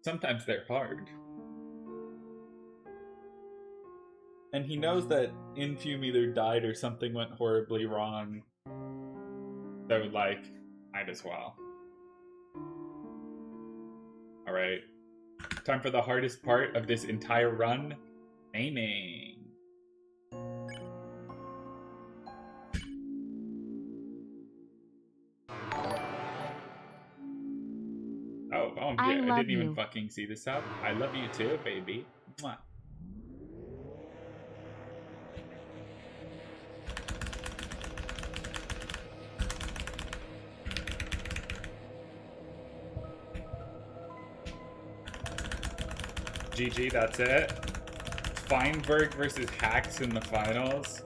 Sometimes they're hard. And he knows that Infume either died or something went horribly wrong. So, like, might as well. Alright. Time for the hardest part of this entire run. Naming. Oh, yeah, I didn't even fucking see this up. I love you too, baby. Mwah. GG, that's it. Feinberg versus Hacks in the finals.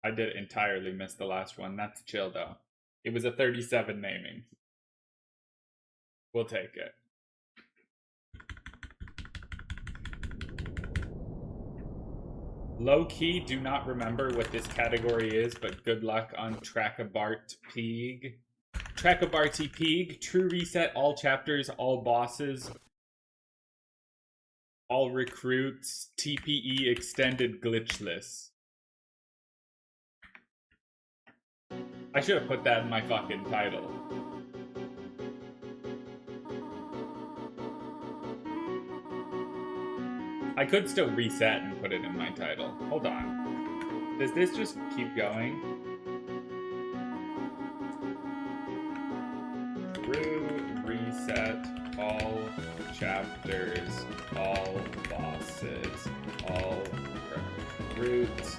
I did entirely miss the last one. That's chill, though. It was a 37 naming. We'll take it. Low-key, do not remember what this category is, but good luck on TRACABARTPEEG. TRACABARTPEEG, true reset, all chapters, all bosses, all recruits, TPE extended glitchless. I should have put that in my fucking title. I could still reset and put it in my title. Hold on. Does this just keep going? Reset all chapters, all bosses, all recruits,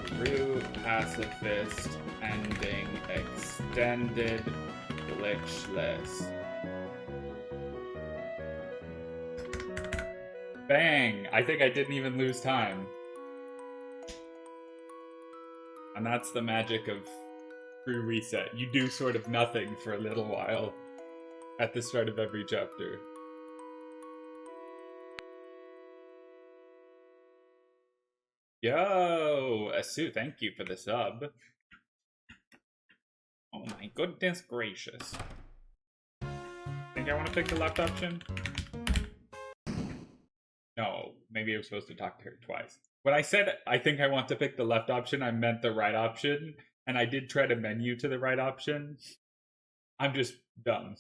true pacifist ending, extended glitchless. Bang! I think I didn't even lose time. And that's the magic of true reset. You do sort of nothing for a little while at the start of every chapter. Yo! Asu, thank you for the sub. Oh my goodness gracious. Think I want to pick the left option? No, maybe I was supposed to talk to her twice. When I said I think I want to pick the left option, I meant the right option. And I did try to menu to the right option. I'm just dumb.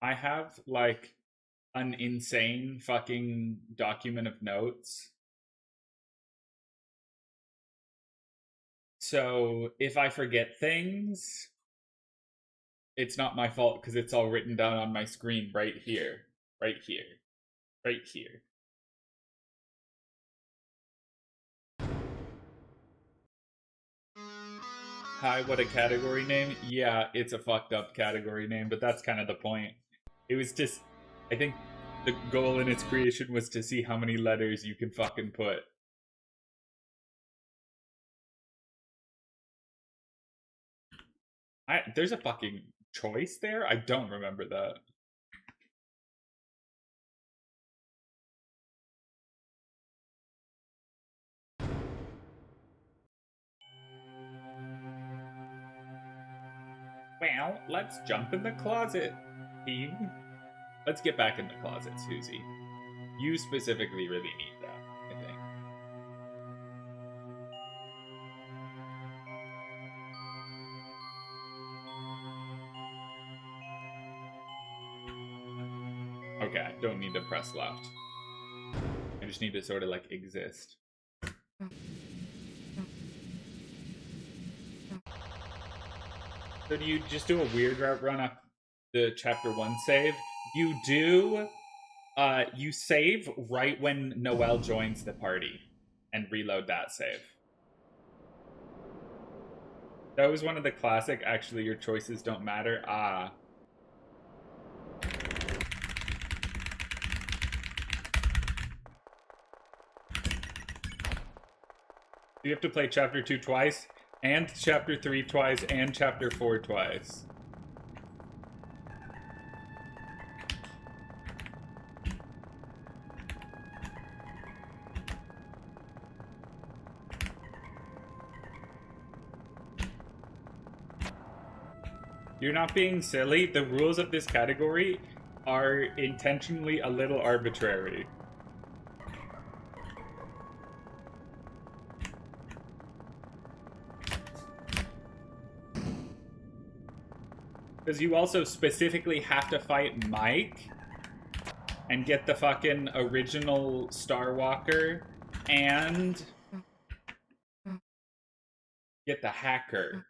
I have, like, an insane fucking document of notes. So, if I forget things, it's not my fault because it's all written down on my screen right here. Right here. Right here. Hi, what a category name? Yeah, it's a fucked up category name, but that's kind of the point. It was just, I think the goal in its creation was to see how many letters you could fucking put. There's a fucking choice there? I don't remember that. Well, let's jump in the closet, team. Let's get back in the closet, Susie. You specifically really need that, I think. Okay, I don't need to press left. I just need to sort of, like, exist. So do you just do a weird route run up the chapter 1 save? You do, you save right when Noelle joins the party and reload that save. That was one of the classic, actually your choices don't matter. You have to play chapter 2 twice, and chapter 3 twice, and chapter 4 twice. You're not being silly. The rules of this category are intentionally a little arbitrary. Because you also specifically have to fight Mike and get the fucking original Starwalker and get the hacker.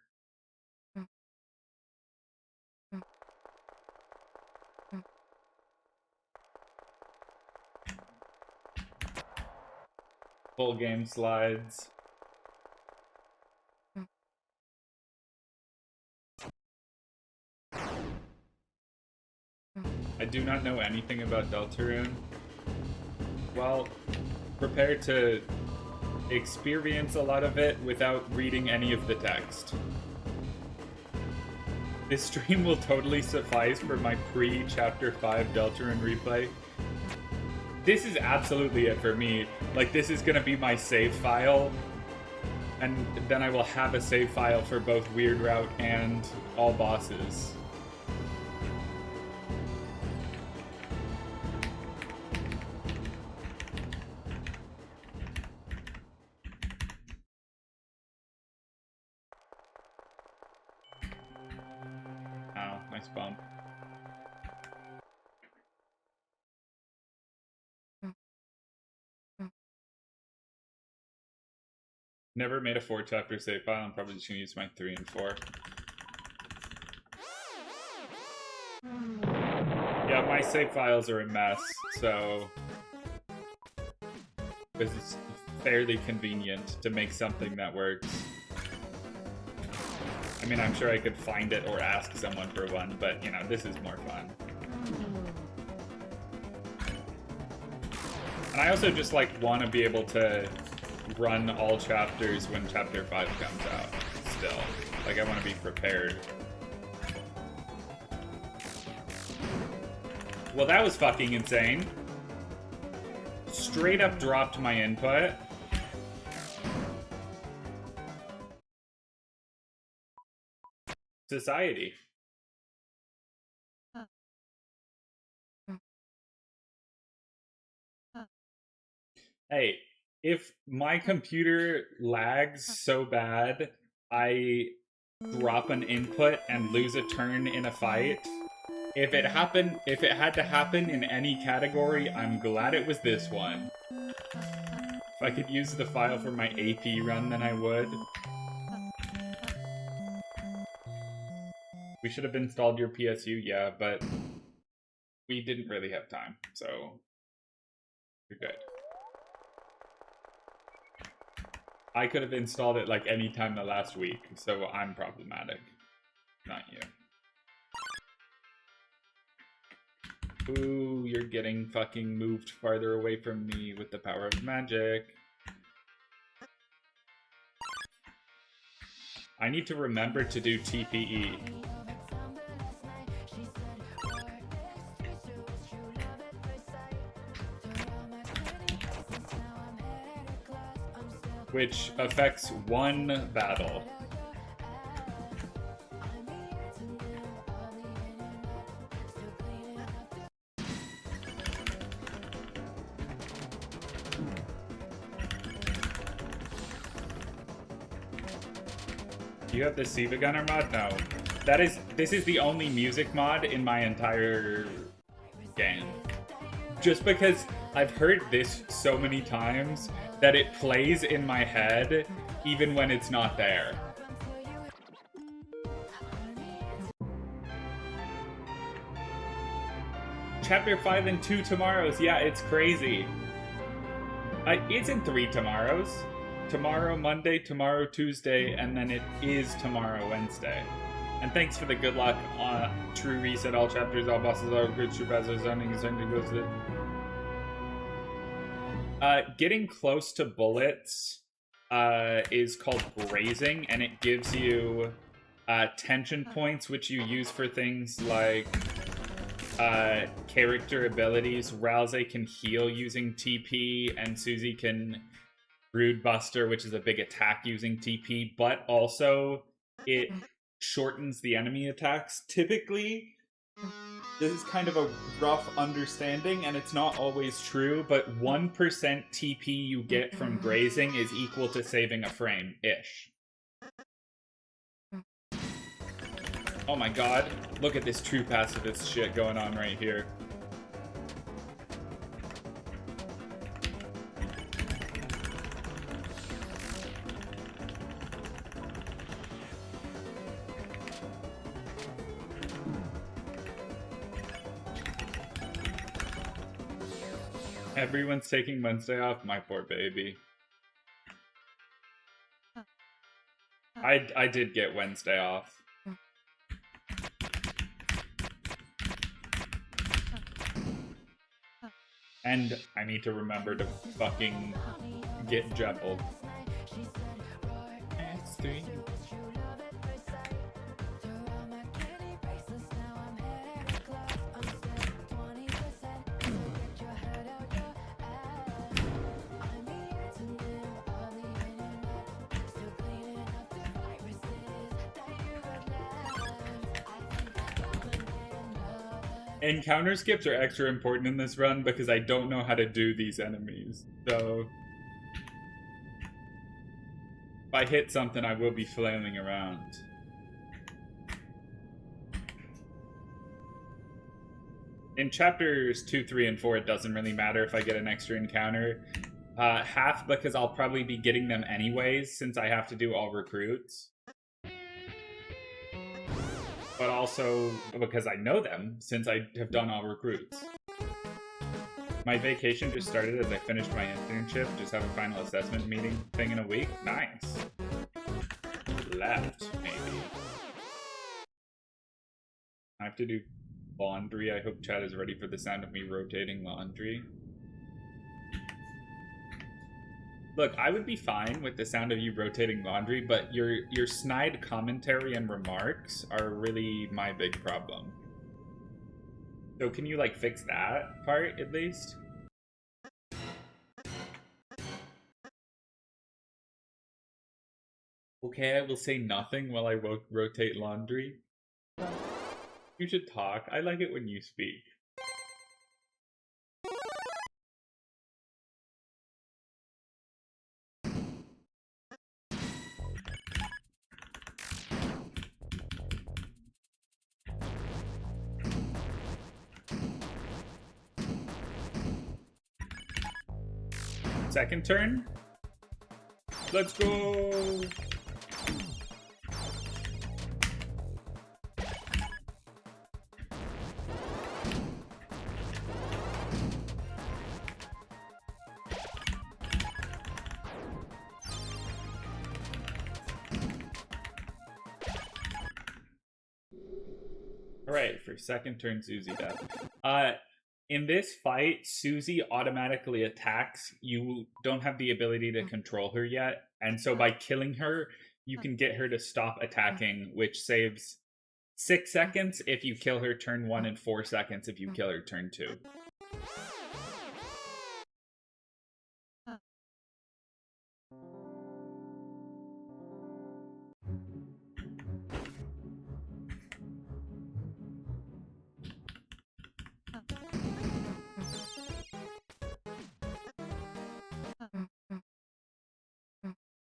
Full game slides. I do not know anything about Deltarune. Well, prepare to experience a lot of it without reading any of the text. This stream will totally suffice for my pre-Chapter 5 Deltarune replay. This is absolutely it for me. Like, this is gonna be my save file, and then I will have a save file for both Weird Route and all bosses. Oh, nice bump. Never made a 4-chapter save file. I'm probably just gonna use my 3 and 4. Yeah, my save files are a mess, so because it's fairly convenient to make something that works. I mean, I'm sure I could find it or ask someone for one, but, you know, this is more fun. And I also just, like, want to be able to run all chapters when Chapter 5 comes out, still. Like, I want to be prepared. Well, that was fucking insane. Straight up dropped my input. Society. Hey, if my computer lags so bad, I drop an input and lose a turn in a fight, if it had to happen in any category, I'm glad it was this one. If I could use the file for my AP run, then I would. We should have installed your PSU, yeah, but we didn't really have time, so you're good. I could have installed it like any time the last week, so I'm problematic, not you. Ooh, you're getting fucking moved farther away from me with the power of magic. I need to remember to do TPE. Which affects one battle. You have the Siva Gunner mod? No. This is the only music mod in my entire game. Just because I've heard this so many times that it plays in my head even when it's not there. Chapter 5 and 2 tomorrows. Yeah, it's crazy. It's in 3 tomorrows. Tomorrow Monday, tomorrow Tuesday, and then it is tomorrow Wednesday. And thanks for the good luck on True Reset, all chapters, all bosses, all good, true passes, zoning, is zoning goes to... Getting close to bullets is called Grazing, and it gives you tension points, which you use for things like character abilities. Ralze can heal using TP, and Susie can Brood Buster, which is a big attack using TP, but also it shortens the enemy attacks. Typically, this is kind of a rough understanding, and it's not always true, but 1% TP you get from grazing is equal to saving a frame-ish. Oh my god, look at this true pacifist shit going on right here. Everyone's taking Wednesday off, my poor baby. I did get Wednesday off. And I need to remember to fucking get Jeppel. X3. Encounter skips are extra important in this run because I don't know how to do these enemies. So if I hit something, I will be flailing around. In chapters 2, 3, and 4, it doesn't really matter if I get an extra encounter. Half because I'll probably be getting them anyways since I have to do all recruits. But also because I know them, since I have done all recruits. My vacation just started as I finished my internship. Just have a final assessment meeting thing in a week. Nice. Left, maybe. I have to do laundry. I hope Chad is ready for the sound of me rotating laundry. Look, I would be fine with the sound of you rotating laundry, but your snide commentary and remarks are really my big problem. So can you, like, fix that part, at least? Okay, I will say nothing while I rotate laundry. You should talk. I like it when you speak. Second turn. Let's go! Alright, for second turn Susie death. In this fight, Susie automatically attacks. You don't have the ability to control her yet, and so by killing her, you can get her to stop attacking, which saves 6 seconds if you kill her turn 1 and 4 seconds if you kill her turn 2.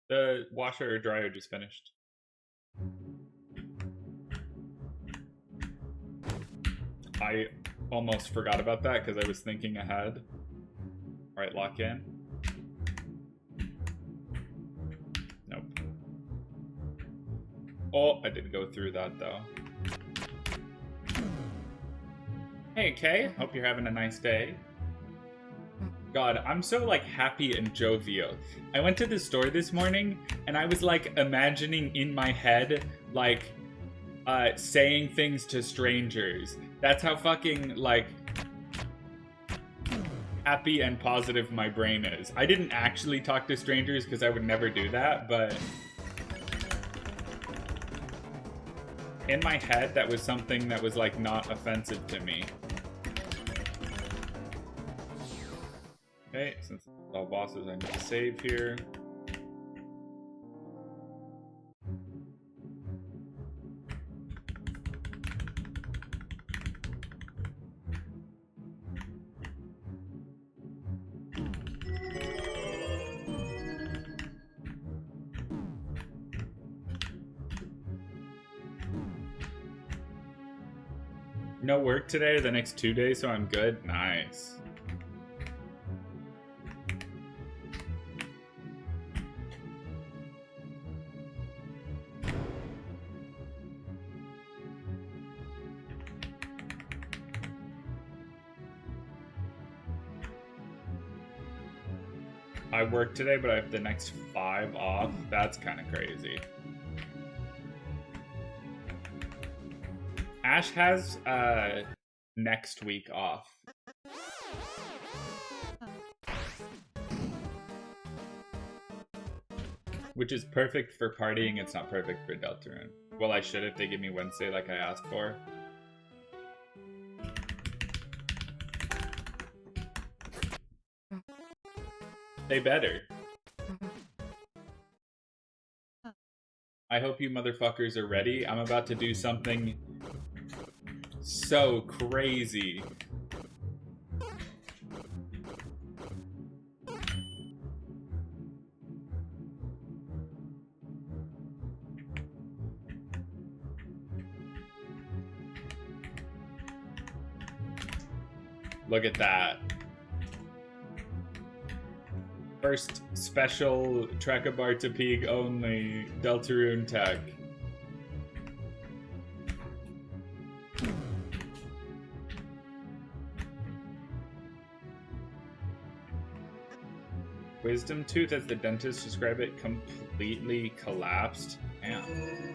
The washer or dryer just finished. I almost forgot about that because I was thinking ahead. Alright, lock in. Nope. Oh, I did go through that though. Hey Kay, hope you're having a nice day. God, I'm so, like, happy and jovial. I went to the store this morning, and I was, like, imagining in my head, like, saying things to strangers. That's how fucking, like, happy and positive my brain is. I didn't actually talk to strangers because I would never do that, but in my head, that was something that was, like, not offensive to me. Okay, since it's all bosses, I need to save here. No work today or the next 2 days, so I'm good? Nice. I work today, but I have the next 5 off. That's kind of crazy. Ash has next week off. Which is perfect for partying, it's not perfect for Deltarune. Well, I should if they give me Wednesday like I asked for. They better. I hope you motherfuckers are ready. I'm about to do something so crazy. Look at that. First special TRACABARTPEEG only Deltarune tech. Wisdom tooth, as the dentist described it, completely collapsed. Damn.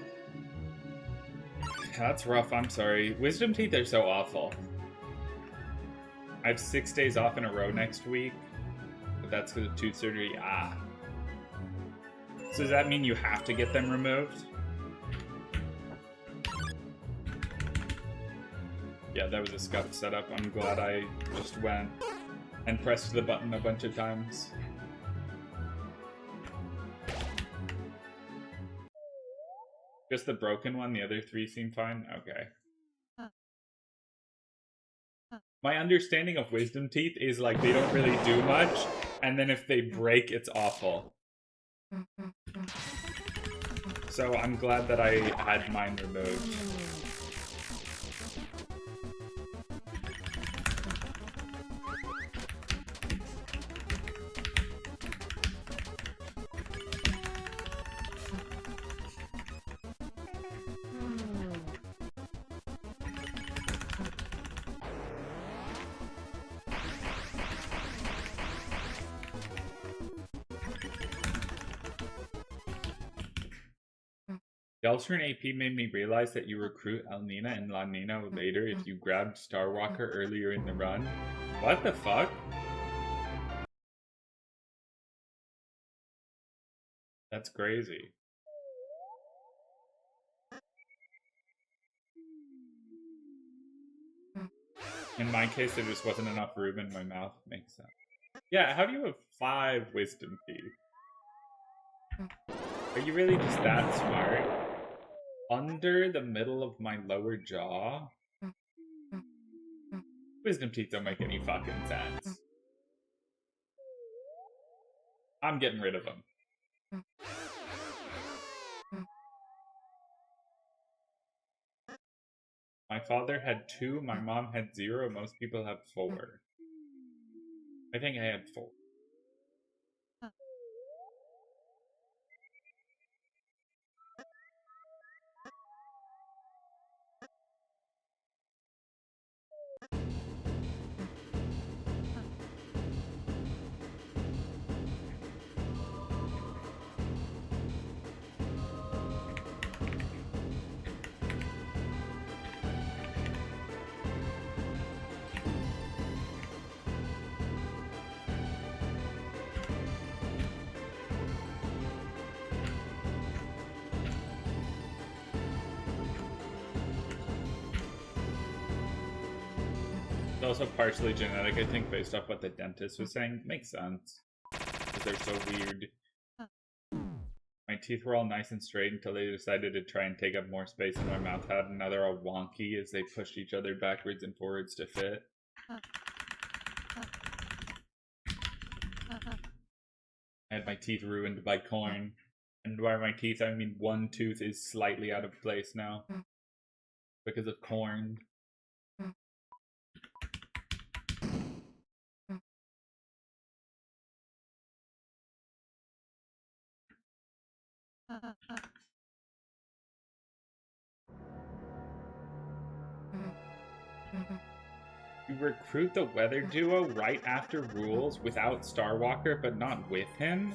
That's rough, I'm sorry. Wisdom teeth are so awful. I have 6 days off in a row next week. But that's because of tooth surgery. Ah. So does that mean you have to get them removed? Yeah, that was a scuffed setup. I'm glad I just went and pressed the button a bunch of times. Just the broken one, the other 3 seem fine? Okay. My understanding of wisdom teeth is like they don't really do much, and then if they break, it's awful. So I'm glad that I had mine removed. Deltarune AP made me realize that you recruit El Nina and La Nina later if you grabbed Star Walker earlier in the run. What the fuck? That's crazy. In my case, there just wasn't enough room in my mouth. Makes sense. Yeah, how do you have 5 wisdom teeth? Are you really just that smart? Under the middle of my lower jaw? Wisdom teeth don't make any fucking sense. I'm getting rid of them. My father had 2, my mom had 0, most people have 4. I think I had 4. It's also partially genetic, I think, based off what the dentist was saying. Makes sense. Because they're so weird. My teeth were all nice and straight until they decided to try and take up more space than my mouth had, and now they're all wonky as they pushed each other backwards and forwards to fit. I had my teeth ruined by corn. And by my teeth, I mean one tooth is slightly out of place now. Because of corn. You recruit the weather duo right after rules without Starwalker, but not with him?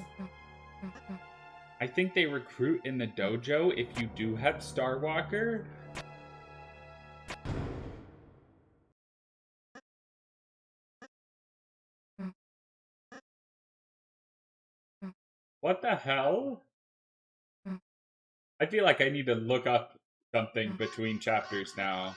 I think they recruit in the dojo if you do have Starwalker. What the hell? I feel like I need to look up something between chapters now.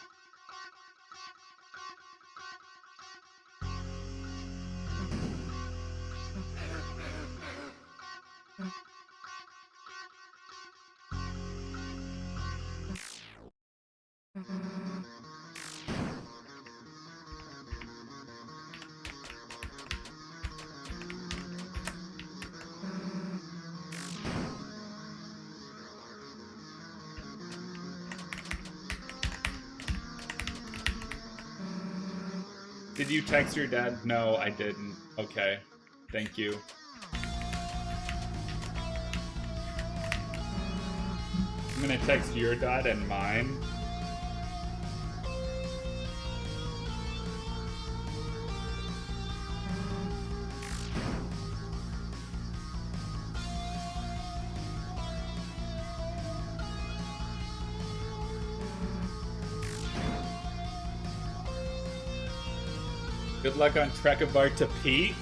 Did you text your dad? No, I didn't. Okay. Thank you. I'm gonna text your dad and mine. Good luck on TRACABARTPEEG.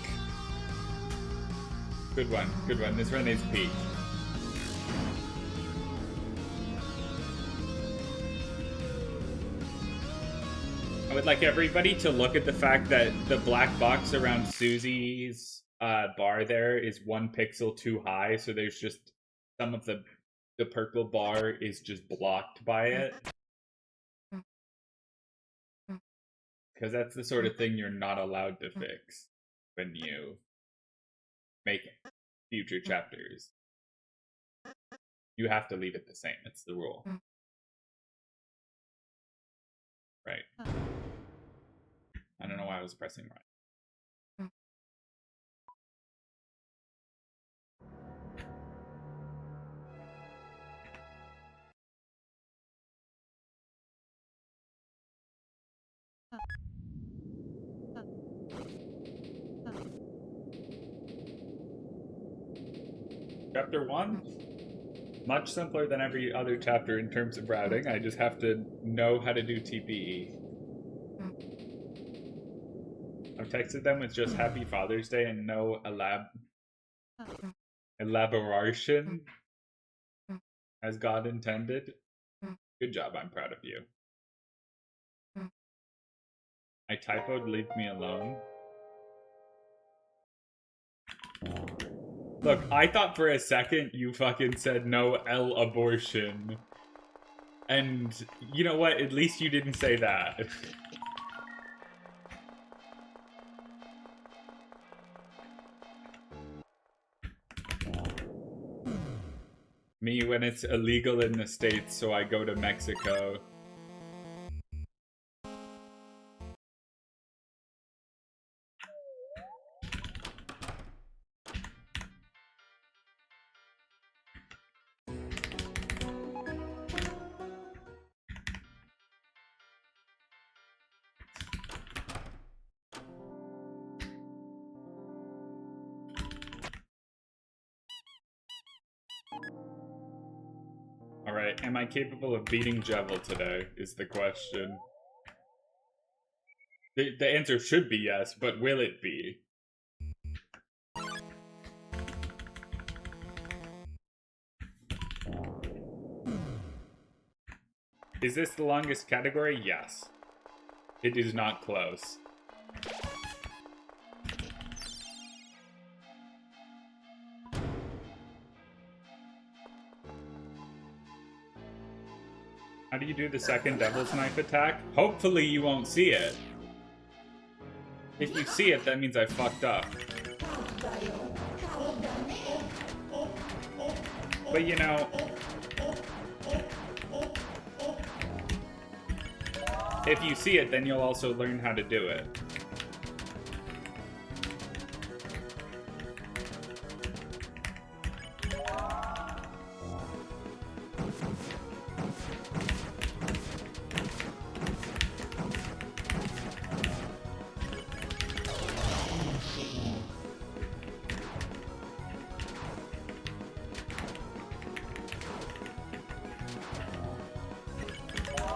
Good one, good one. This one is Peak. I would like everybody to look at the fact that the black box around Susie's bar there is 1 pixel too high, so there's just some of the purple bar is just blocked by it. Because that's the sort of thing you're not allowed to fix when you make future chapters. You have to leave it the same. It's the rule. Right. I don't know why I was pressing right. Chapter 1? Much simpler than every other chapter in terms of routing. I just have to know how to do TPE. I've texted them with just Happy Father's Day and no elaboration as God intended. Good job, I'm proud of you. I typoed, leave me alone. Look, I thought for a second you fucking said no L abortion. And you know what? At least you didn't say that. Me when it's illegal in the States, so I go to Mexico. Alright, am I capable of beating Jevil today, is the question. The answer should be yes, but will it be? Is this the longest category? Yes. It is not close. How do you do the second Devil's Knife attack? Hopefully you won't see it. If you see it, that means I fucked up. But you know, if you see it, then you'll also learn how to do it.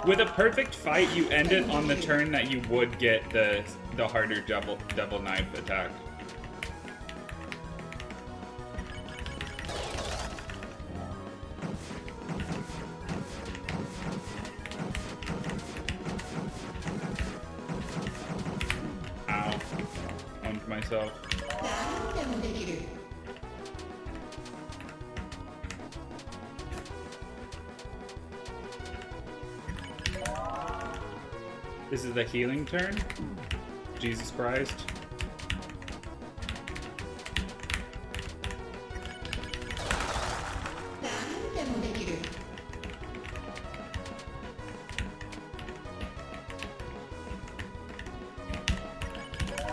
With a perfect fight, you end it on the turn that you would get the harder double knife attack. Ow. Owned myself. This is the healing turn? Jesus Christ.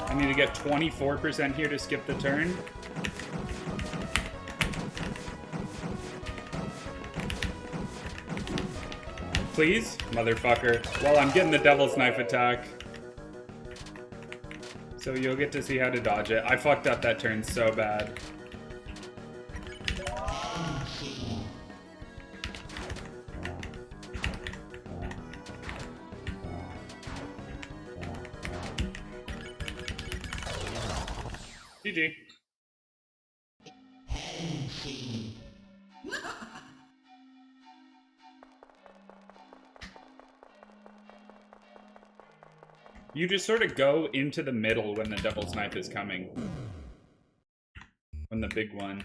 I need to get 24% here to skip the turn. Please, motherfucker. Well, I'm getting the Devil's Knife attack. So you'll get to see how to dodge it. I fucked up that turn so bad. GG. You just sort of go into the middle when the Devil's Knife is coming. When the big one.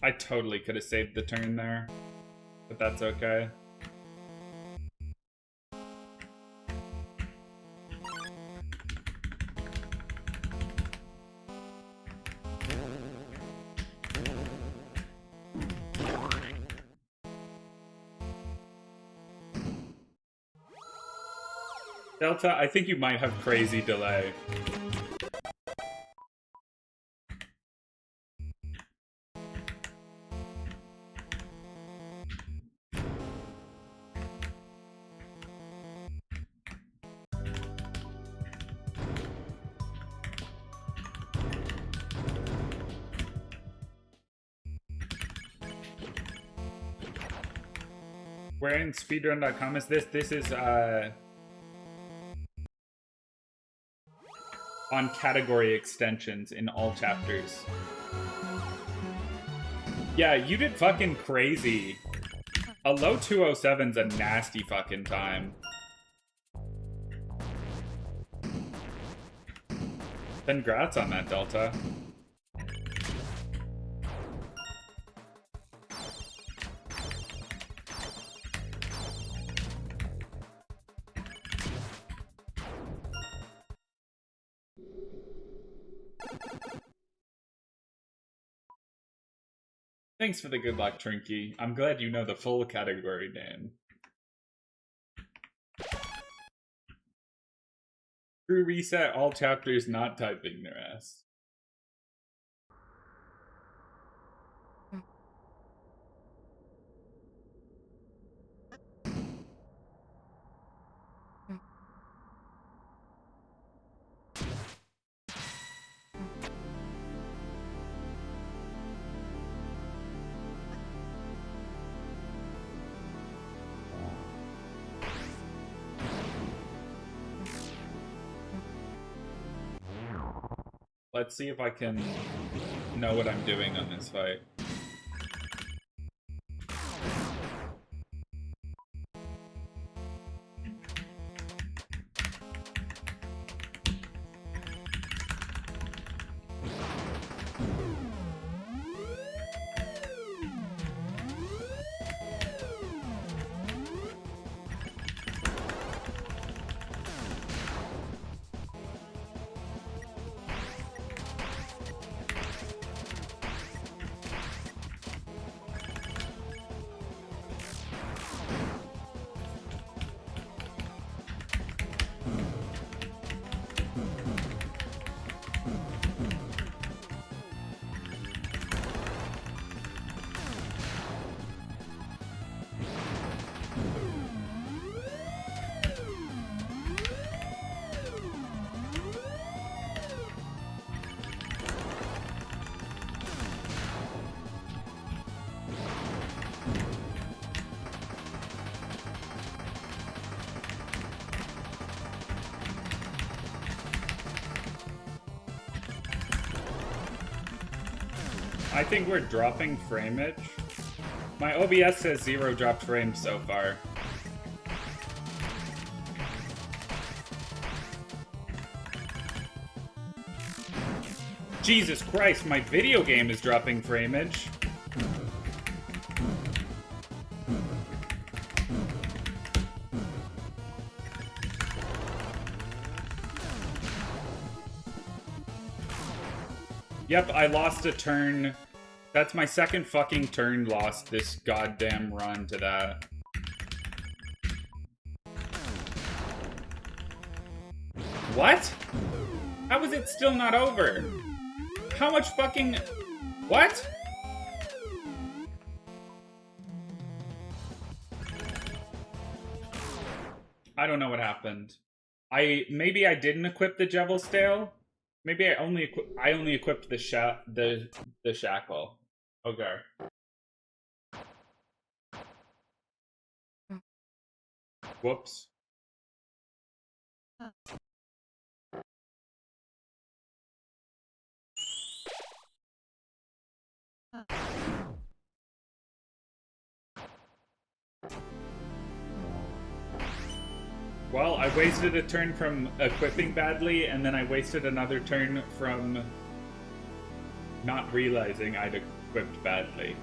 I totally could have saved the turn there, but that's okay. Delta, I think you might have crazy delay. Where in speedrun.com is this? This is on category extensions in all chapters. Yeah, you did fucking crazy. A low 207's a nasty fucking time. Congrats on that, Delta. Thanks for the good luck, Trinky. I'm glad you know the full category name. True reset, all chapters not typing their ass. Let's see if I can know what I'm doing on this fight. I think we're dropping frameage. My OBS says 0 dropped frames so far. Jesus Christ, my video game is dropping frameage. Yep, I lost a turn. That's my second fucking turn lost this goddamn run to that. What? How is it still not over? How much fucking... What? I don't know what happened. Maybe I didn't equip the Jevil Stale. Maybe I only equipped the shackle. Okay. Whoops. Well, I wasted a turn from equipping badly, and then I wasted another turn from not realizing I'd equipped badly.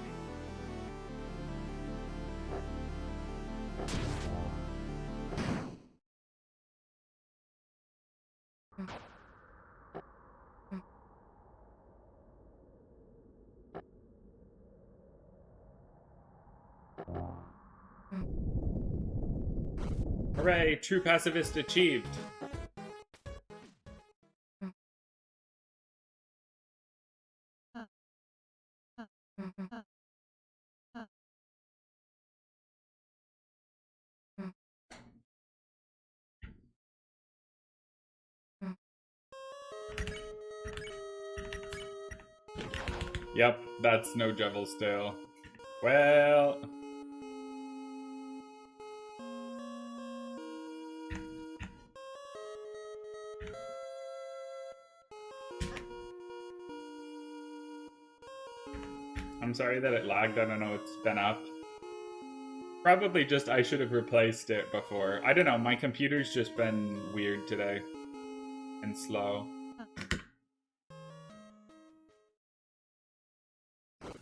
Hooray, true pacifist achieved. Yep, that's no Jevil Stale. Well... I'm sorry that it lagged, I don't know, it's been up. Probably just I should have replaced it before. I don't know, my computer's just been weird today. And slow.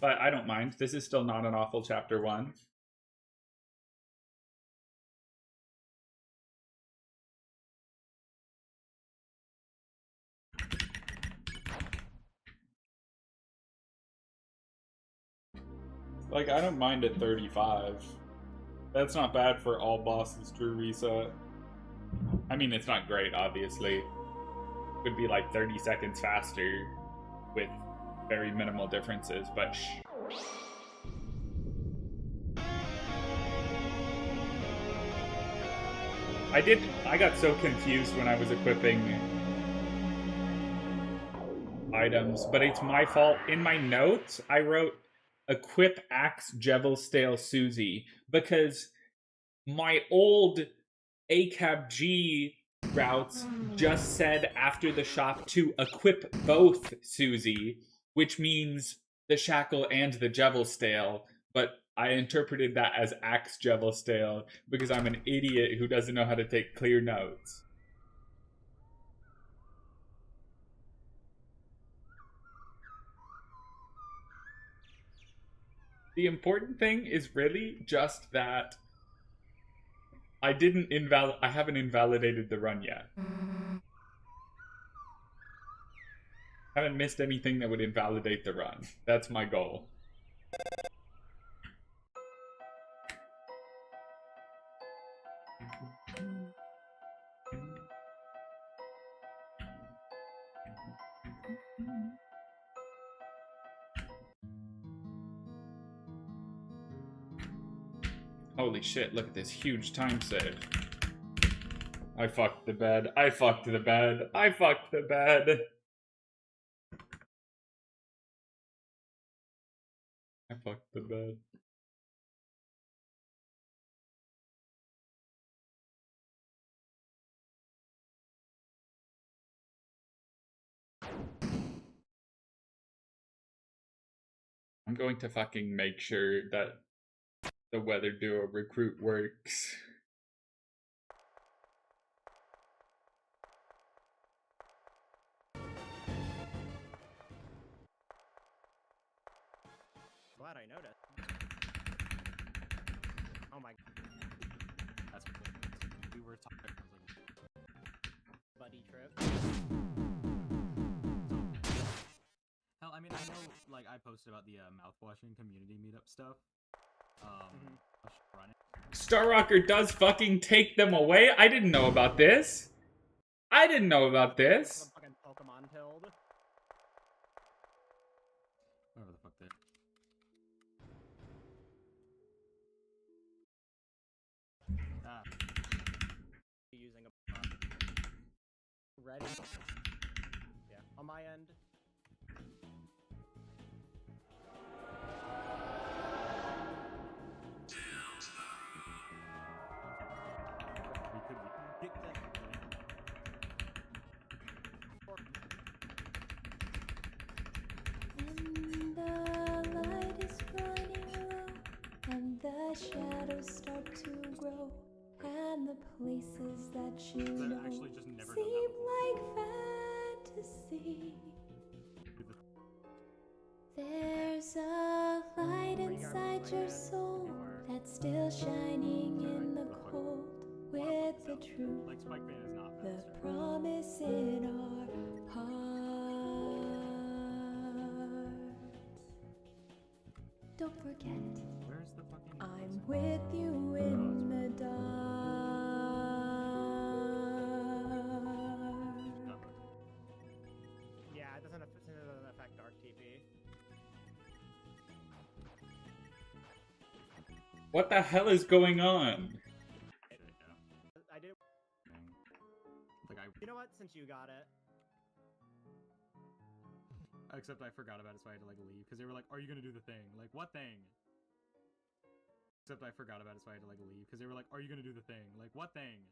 But I don't mind, this is still not an awful chapter 1. Like, I don't mind at 35. That's not bad for all bosses to reset. I mean, it's not great, obviously. Could be like 30 seconds faster with very minimal differences, but shh. I got so confused when I was equipping items, but it's my fault. In my notes, I wrote equip Axe Jevil Stale Susie because my old ACAB G routes just said after the shop to equip both Susie, which means the shackle and the Jevelstale, but I interpreted that as Axe Jevelstale because I'm an idiot who doesn't know how to take clear notes. The important thing is really just that I haven't invalidated the run yet. I haven't missed anything that would invalidate the run. That's my goal. Holy shit, look at this huge time save. I fucked the bed. I fucked the bed. I fucked the bed. I fucked the bed. I'm going to fucking make sure that the Weather Duo recruit works. Glad I noticed. Oh my. That's what we were talking about. Buddy trip. Hell, I mean, I know, like, I posted about the mouthwashing community meetup stuff. Star Rocker does fucking take them away? I didn't know about this. I didn't know about this. Fucking Pokemon pilled. Whatever the fuck that. Using a red. Yeah, on my end. And the light is running low, and the shadows start to grow, and the places that you know seem like fantasy. There's a light inside your soul that's still shining in the cold, with the truth, the promise in our hearts. Don't forget, I'm with you in the dark. Yeah, it doesn't affect Dark TP. What the hell is going on? I did. You know what? Since you got it. Except I forgot about it, so I had to like leave because they were like, "Are you gonna do the thing?" Like, what thing? Except I forgot about it, so I had to like leave because they were like, "Are you gonna do the thing?" Like, what thing?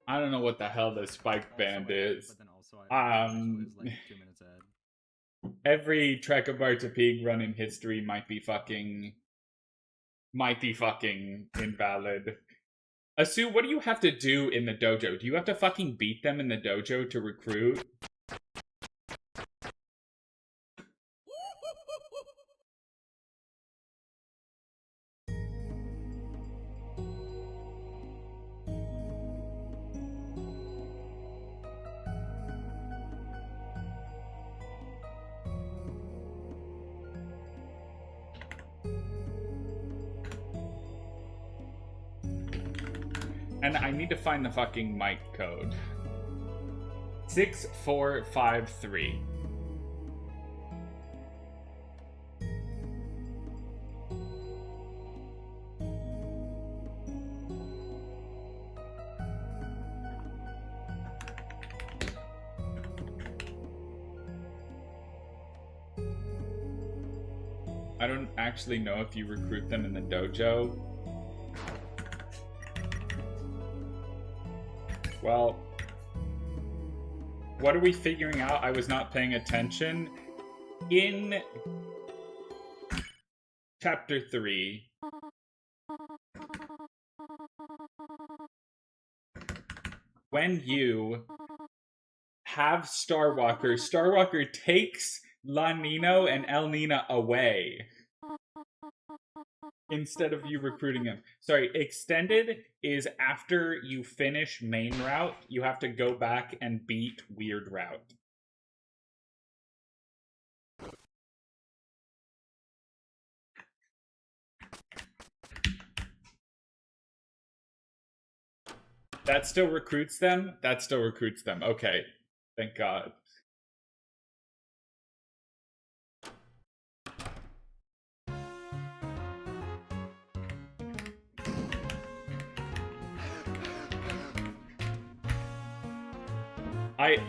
I don't know what the hell this spike band is. But then also I was like 2 minutes ahead. Every TRACABARTPEEG run in history might be fucking invalid. Asu, what do you have to do in the dojo? Do you have to fucking beat them in the dojo to recruit? And I need to find the fucking mic code. 6453. I don't actually know if you recruit them in the dojo. Well, what are we figuring out? I was not paying attention. In Chapter 3, when you have Starwalker, Starwalker takes La Nino and El Nina away instead of you recruiting him. Sorry, extended is after you finish main route, you have to go back and beat weird route. That still recruits them? That still recruits them. Okay. Thank God.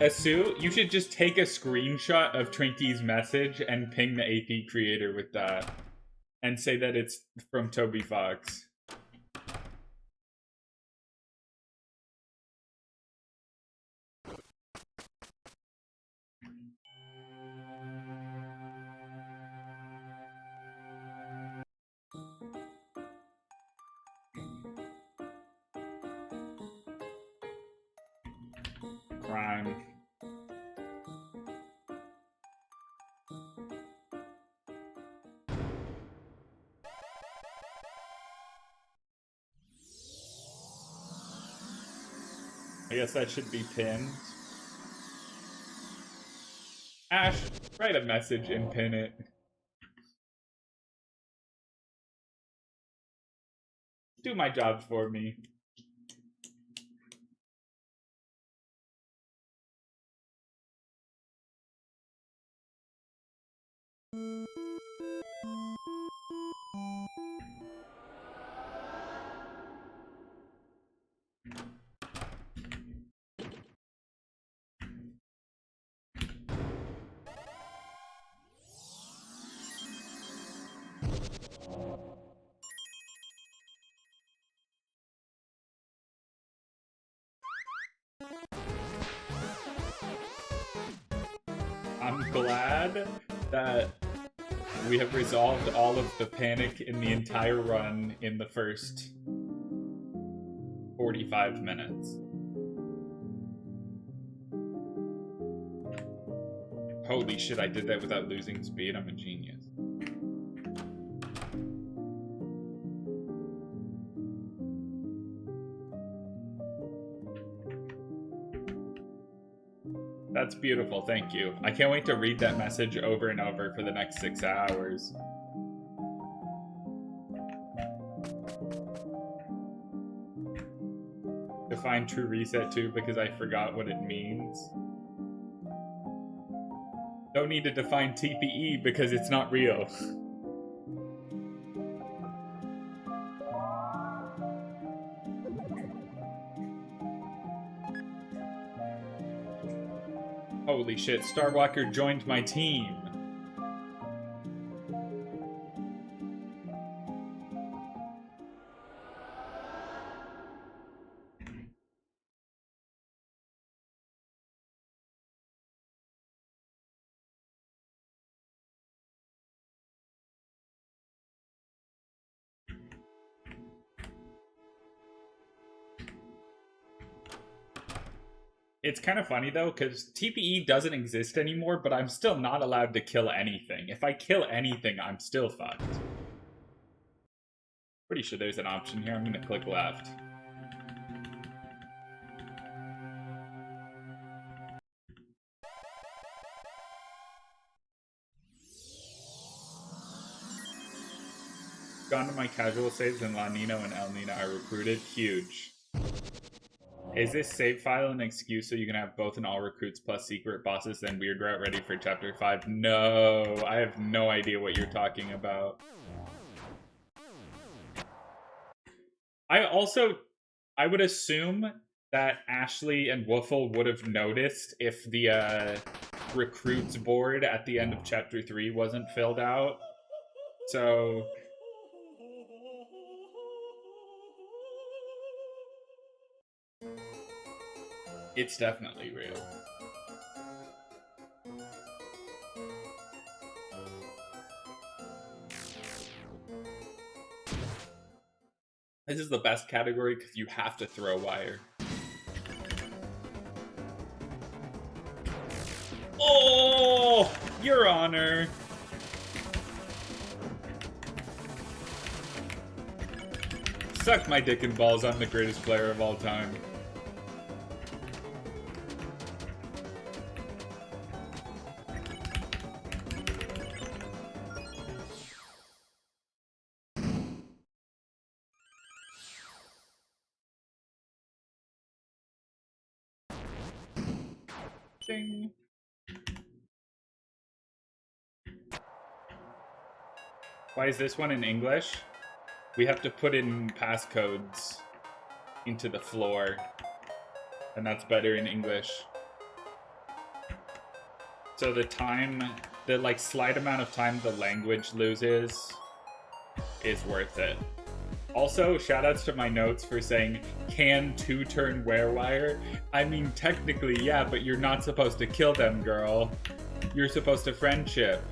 Asu, you should just take a screenshot of Trinky's message and ping the AP creator with that. And say that it's from Toby Fox. Crime. I guess that should be pinned. Ash, write a message and pin it. Do my job for me. I'm glad that we have resolved all of the panic in the entire run in the first 45 minutes. Holy shit, I did that without losing speed. I'm a genius. That's beautiful, thank you. I can't wait to read that message over and over for the next 6 hours. Define true reset too, because I forgot what it means. Don't need to define TPE because it's not real. Holy shit, Starwalker joined my team. It's kind of funny though, because TPE doesn't exist anymore, but I'm still not allowed to kill anything. If I kill anything, I'm still fucked. Pretty sure there's an option here. I'm gonna click left. Gone to my casual saves and La Nino and El Nina are recruited. Huge. Is this save file an excuse so you can have both an all recruits plus secret bosses then weird route ready for chapter 5? No, I have no idea what you're talking about. I would assume that Ashley and Woofle would have noticed if the recruits board at the end of chapter 3 wasn't filled out. So It's definitely real. This is the best category because you have to throw wire. Oh, Your Honor. Suck my dick and balls, I'm the greatest player of all time. Ding. Why is this one in English? We have to put in passcodes into the floor, and that's better in English. So the time, the like slight amount of time the language loses is worth it. Also, shoutouts to my notes for saying, can two-turn werewire? I mean, technically, yeah, but you're not supposed to kill them, girl. You're supposed to friendship.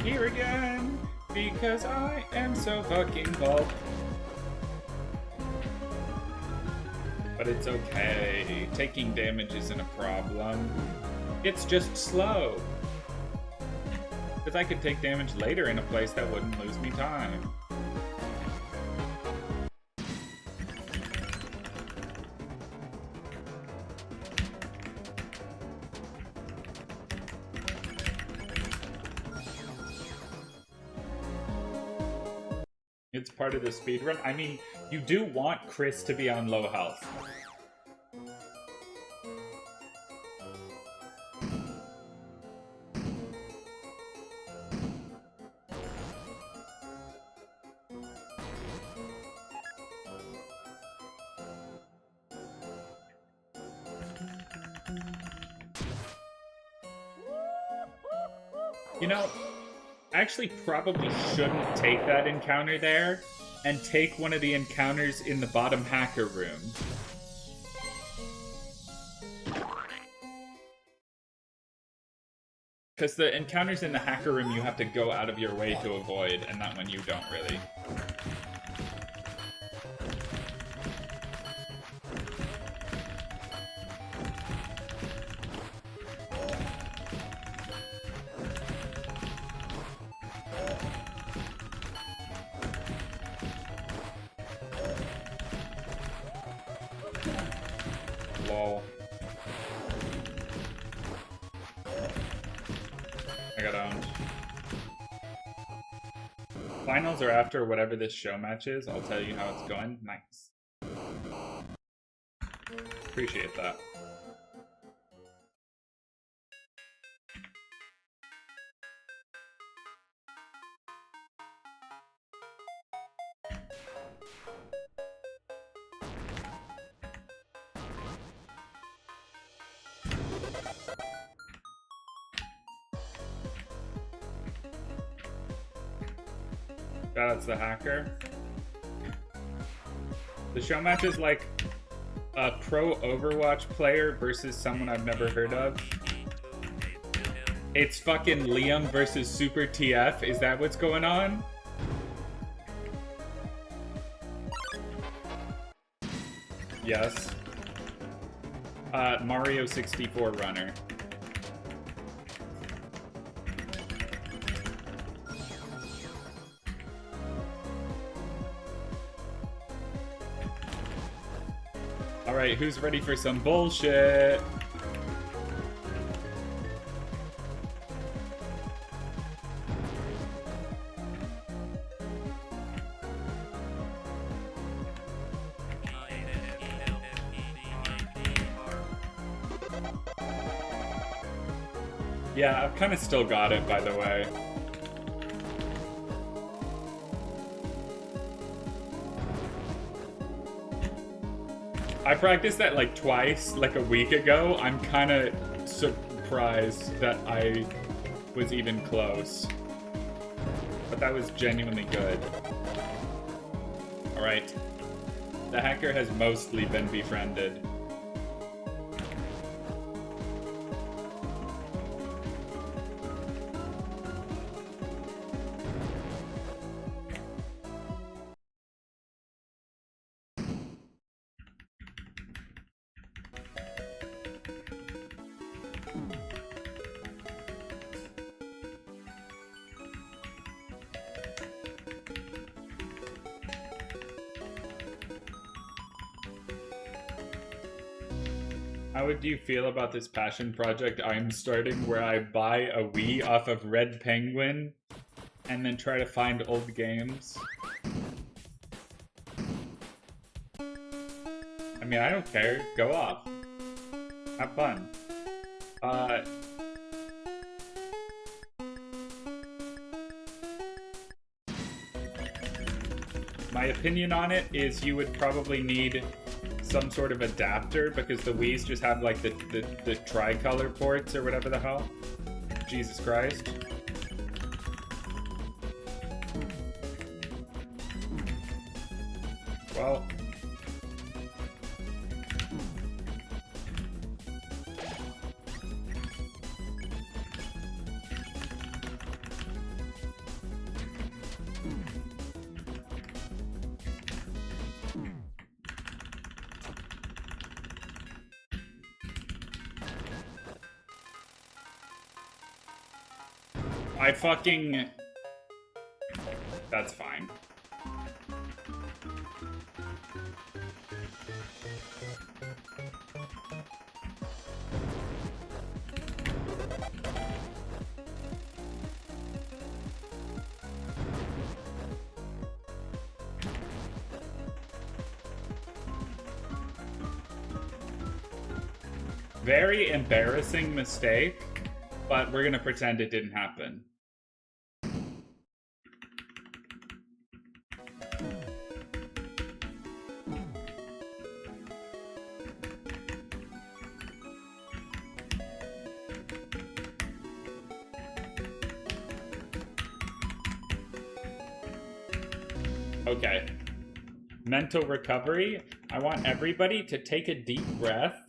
Here again, because I am so fucking bald. But it's okay. Taking damage isn't a problem. It's just slow. Because I could take damage later in a place that wouldn't lose me time. It's part of the speedrun. I mean, you do want Chris to be on low health. You know, I actually probably shouldn't take that encounter there and take one of the encounters in the bottom hacker room. Because the encounters in the hacker room you have to go out of your way to avoid, and that one you don't really. Lol. I got owned. Finals are after whatever this show match is. I'll tell you how it's going. Nice. Appreciate that. That's the hacker. The show match is like a pro Overwatch player versus someone I've never heard of. It's fucking Liam versus Super TF. Is that what's going on? Yes. Mario 64 runner. Alright, who's ready for some bullshit? Yeah, I've kind of still got it, by the way. I practiced that like twice, like a week ago. I'm kind of surprised that I was even close. But that was genuinely good. Alright. The hacker has mostly been befriended. How would you feel about this passion project I'm starting where I buy a Wii off of Red Penguin and then try to find old games? I mean, I don't care. Go off. Have fun. My opinion on it is you would probably need some sort of adapter because the Wii's just have like the tricolor ports or whatever the hell. Jesus Christ. Well. I fucking... That's fine. Very embarrassing mistake, but we're gonna pretend it didn't happen. Okay. Mental recovery. I want everybody to take a deep breath.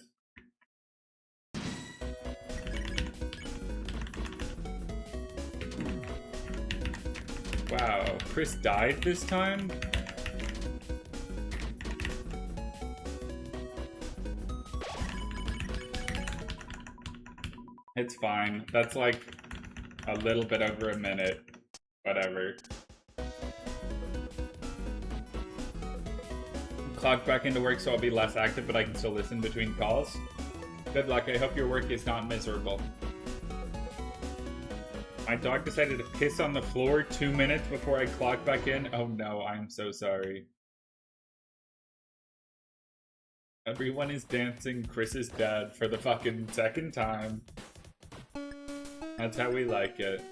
Wow, Chris died this time? It's fine. That's like a little bit over a minute. Whatever. Clock back into work so I'll be less active, but I can still listen between calls. Good luck. I hope your work is not miserable. My dog decided to piss on the floor 2 minutes before I clocked back in. Oh no, I'm so sorry. Everyone is dancing Chris's dad for the fucking second time. That's how we like it.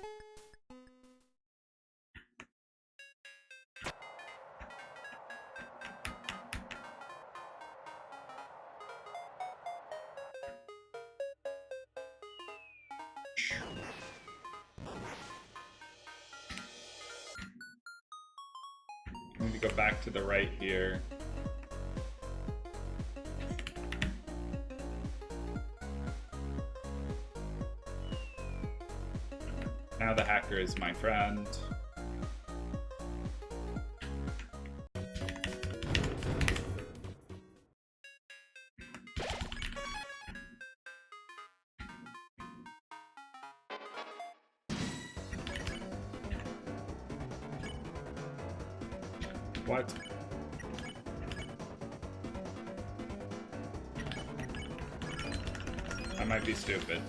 I need to go back to the right here. Now the hacker is my friend. What? I might be stupid.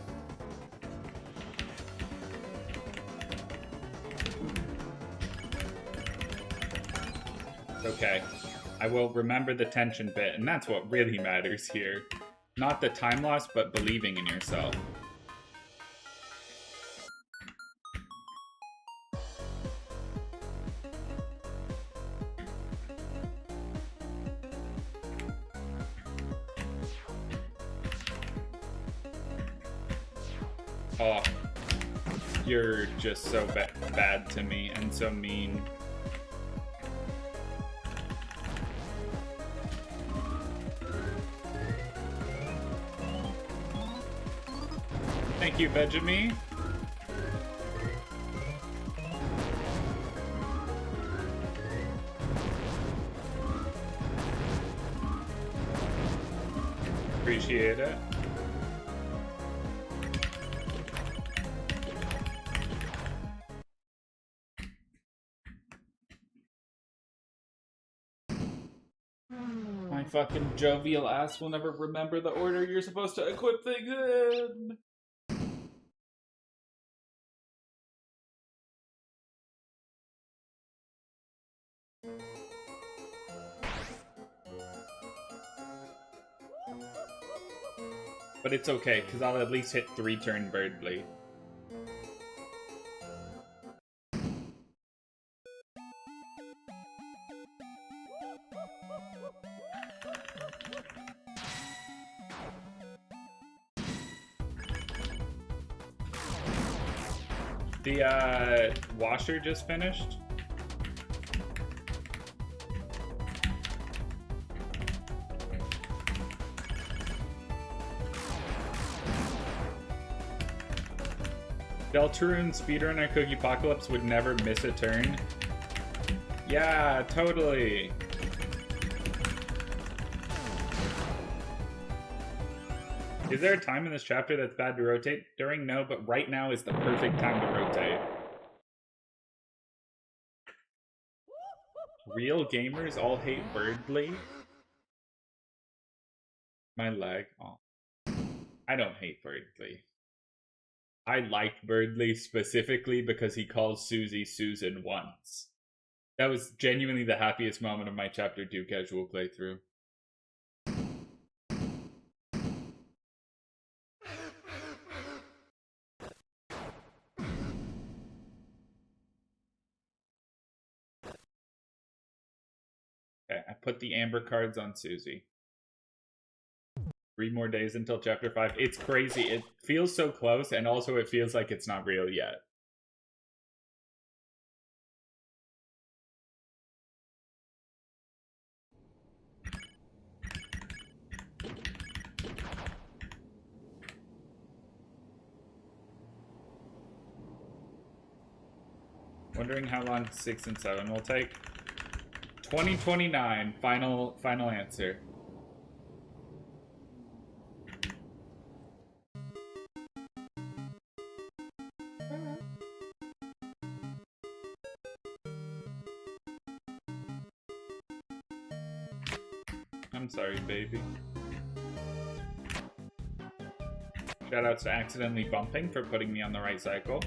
Okay. I will remember the tension bit, and that's what really matters here. Not the time loss, but believing in yourself. Oh, you're just so bad to me and so mean. Thank you, Benjamin. Appreciate it. My fucking jovial ass will never remember the order you're supposed to equip things in. But it's okay, because I'll at least hit 3-turn Birdly. The washer just finished. Deltarune speedrunner Cookie Apocalypse would never miss a turn. Yeah, totally. Is there a time in this chapter that's bad to rotate during? No, but right now is the perfect time to rotate. Real gamers all hate Birdly. My leg. Oh. I don't hate Birdly. I like Birdly specifically because he calls Susie Susan once. That was genuinely the happiest moment of my Chapter 2 casual playthrough. Okay, I put the amber cards on Susie. 3 more days until Chapter 5. It's crazy. It feels so close, and also it feels like it's not real yet. Wondering how long 6 and 7 will take. 2029. Final answer. I'm sorry, baby. Shoutouts to accidentally bumping for putting me on the right cycle.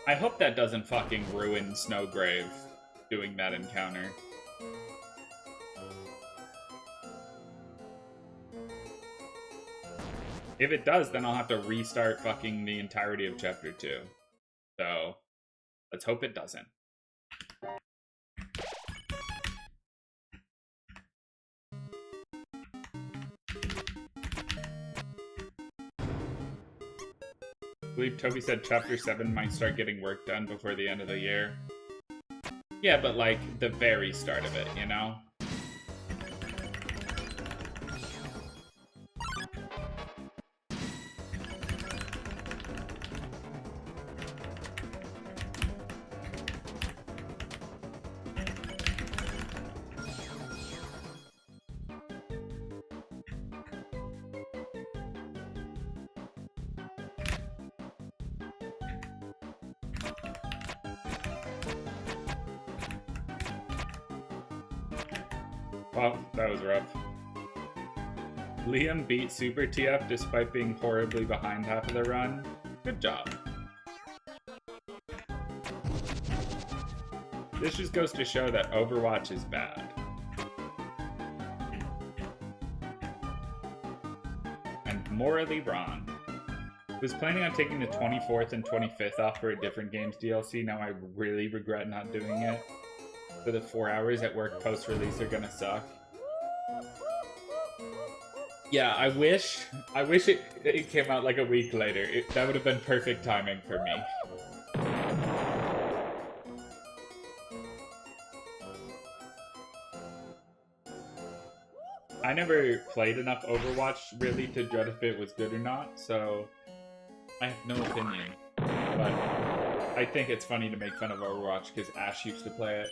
I hope that doesn't fucking ruin Snowgrave doing that encounter. If it does, then I'll have to restart fucking the entirety of Chapter 2. So, let's hope it doesn't. I believe Toby said Chapter 7 might start getting work done before the end of the year. Yeah, but like, the very start of it, you know? Well, that was rough. Liam beat Super TF despite being horribly behind half of the run. Good job. This just goes to show that Overwatch is bad. And morally wrong. Was planning on taking the 24th and 25th off for a different game's DLC. Now I really regret not doing it. So the 4 hours at work post-release are gonna suck. Yeah, I wish it came out like a week later. That would have been perfect timing for me. I never played enough Overwatch really to judge if it was good or not, so I have no opinion. But I think it's funny to make fun of Overwatch because Ash used to play it.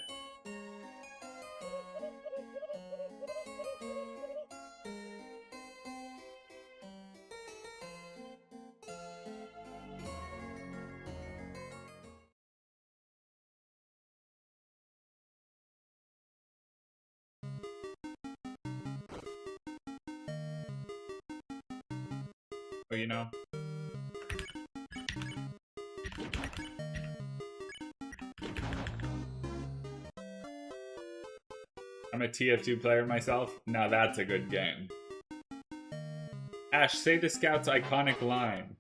But you know, I'm a TF2 player myself. Now that's a good game. Ash, say the Scout's iconic line.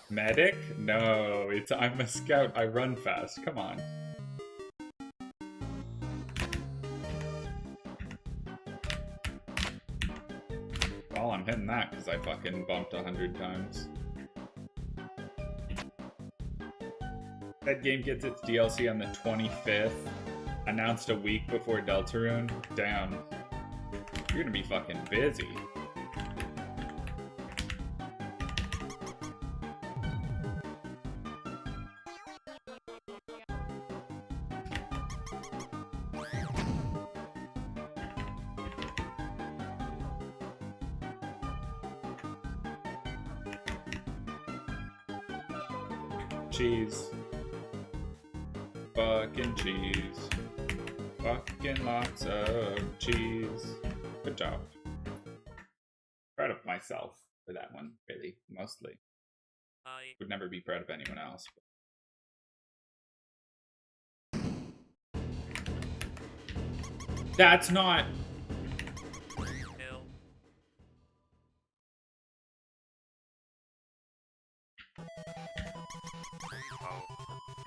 Medic? No, it's I'm a scout, I run fast. Come on. Well, I'm hitting that because I fucking bumped 100 times. That game gets its DLC on the 25th. Announced a week before Deltarune. Damn. You're gonna be fucking busy. Cheese. Fucking cheese. Fucking lots of cheese. Good job. Proud of myself for that one, really, mostly. Would never be proud of anyone else. That's not...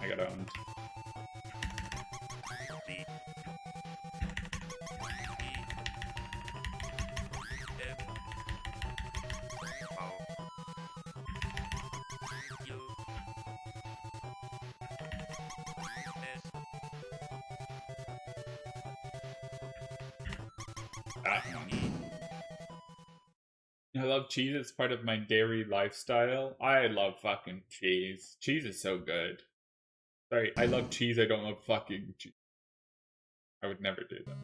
I got owned. That one. I love cheese, it's part of my dairy lifestyle. I love fucking cheese. Cheese is so good. Sorry, I love cheese, I don't love fucking cheese. I would never do that.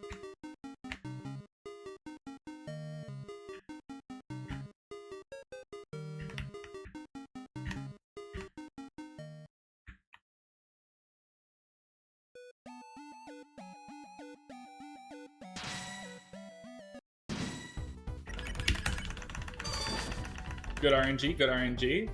Good RNG, good RNG.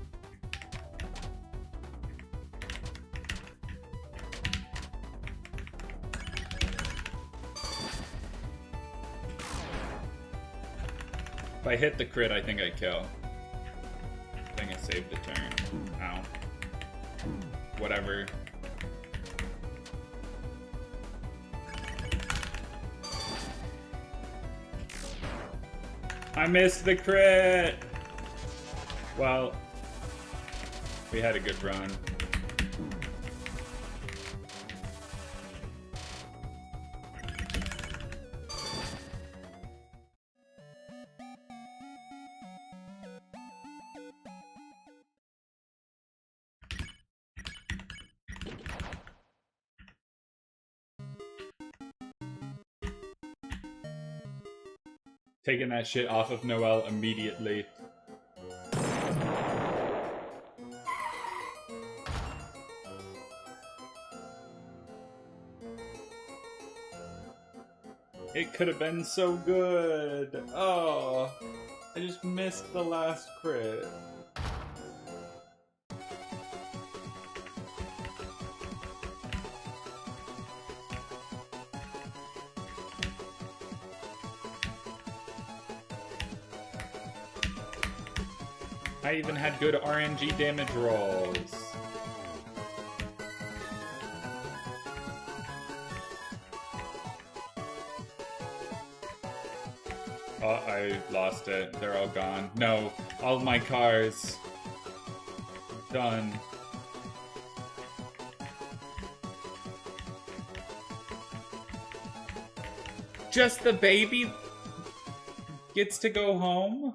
If I hit the crit, I think I kill. I think I saved the turn. Ow. Whatever. I missed the crit! Well, we had a good run. Taking that shit off of Noelle immediately. It could have been so good. Oh, I just missed the last crit. I even had good RNG damage rolls. Oh, I lost it. They're all gone. No, all my cars. Done. Just the baby gets to go home?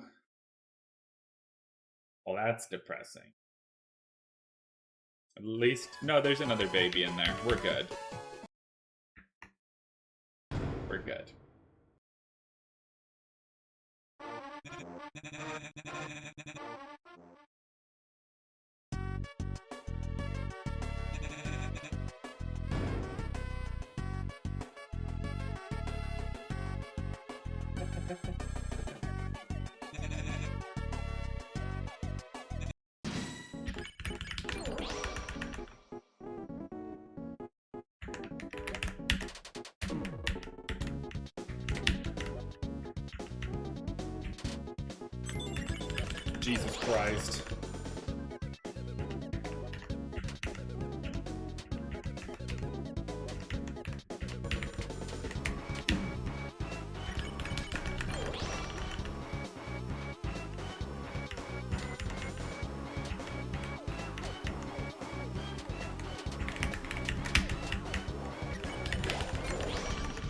Well, that's depressing. At least... No, there's another baby in there. We're good. We're good. Jesus Christ.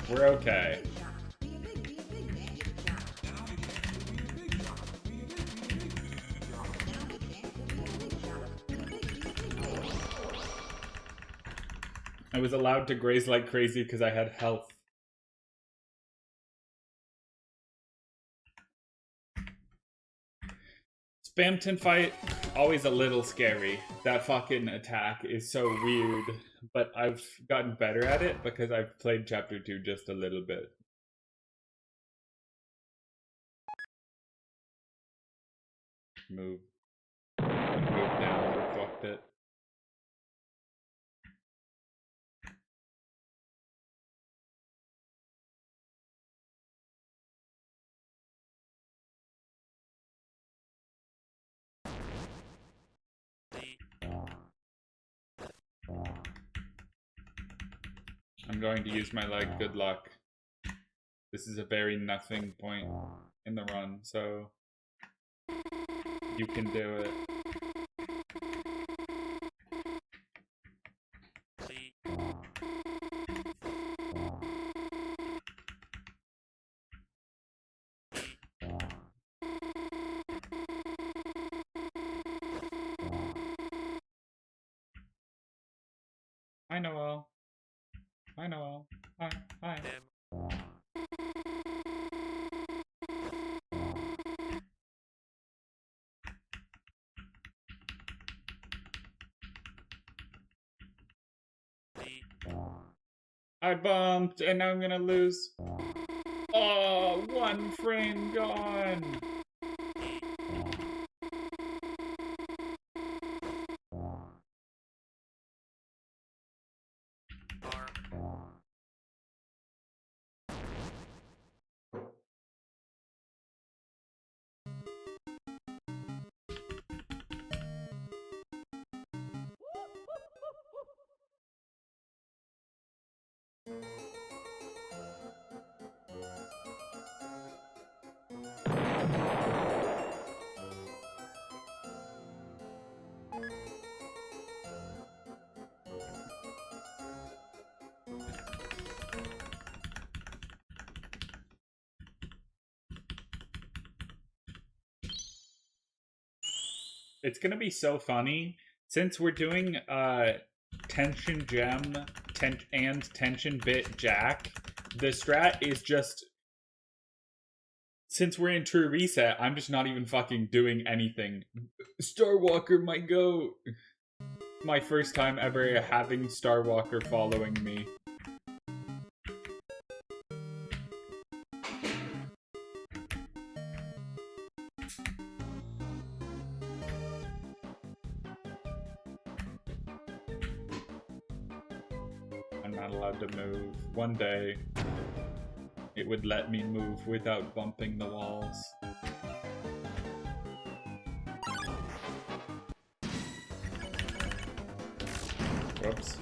We're okay. I was allowed to graze like crazy because I had health. Spamton fight, always a little scary. That fucking attack is so weird, but I've gotten better at it because I've played Chapter 2 just a little bit. Move. Move down, fucked it. I'm going to use my leg. Good luck. This is a very nothing point in the run, so you can do it. Hi, Noel. Hi, Noel. Hi. Hi. I bumped, and now I'm gonna lose. Oh, 1 frame gone. It's gonna be so funny since we're doing tension gem and tension bit jack. The strat is just, since we're in true reset, I'm just not even fucking doing anything. Starwalker, my goat. My first time ever having Starwalker following me. I'm not allowed to move. One day, it would let me move without bumping the walls. Whoops.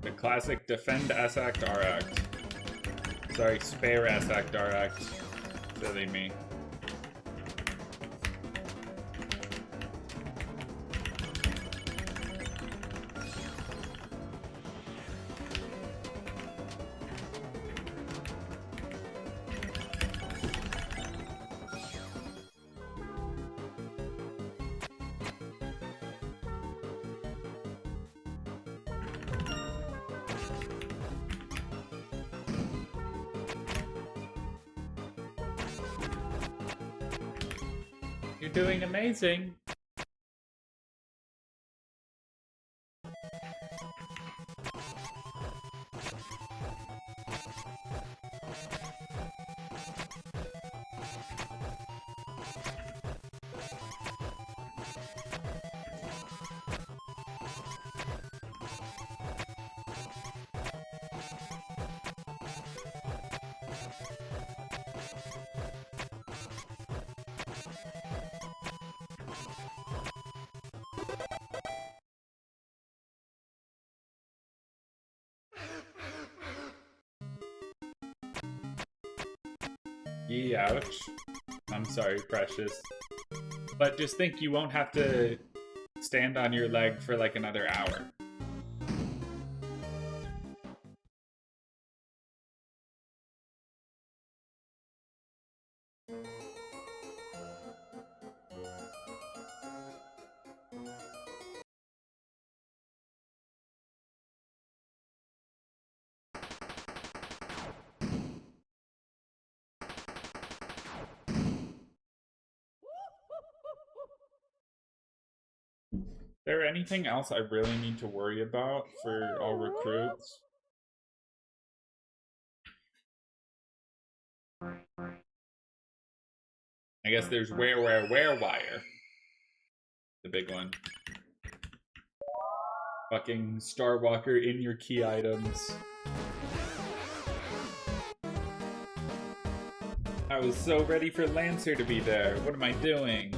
The classic defend S act R act. Sorry, spare S act R act. Silly me. You're doing amazing. Yee, ouch. I'm sorry, precious. But just think you won't have to stand on your leg for like another hour. Is there anything else I really need to worry about for all recruits? I guess there's where wire. The big one. Fucking Star Walker in your key items. I was so ready for Lancer to be there. What am I doing?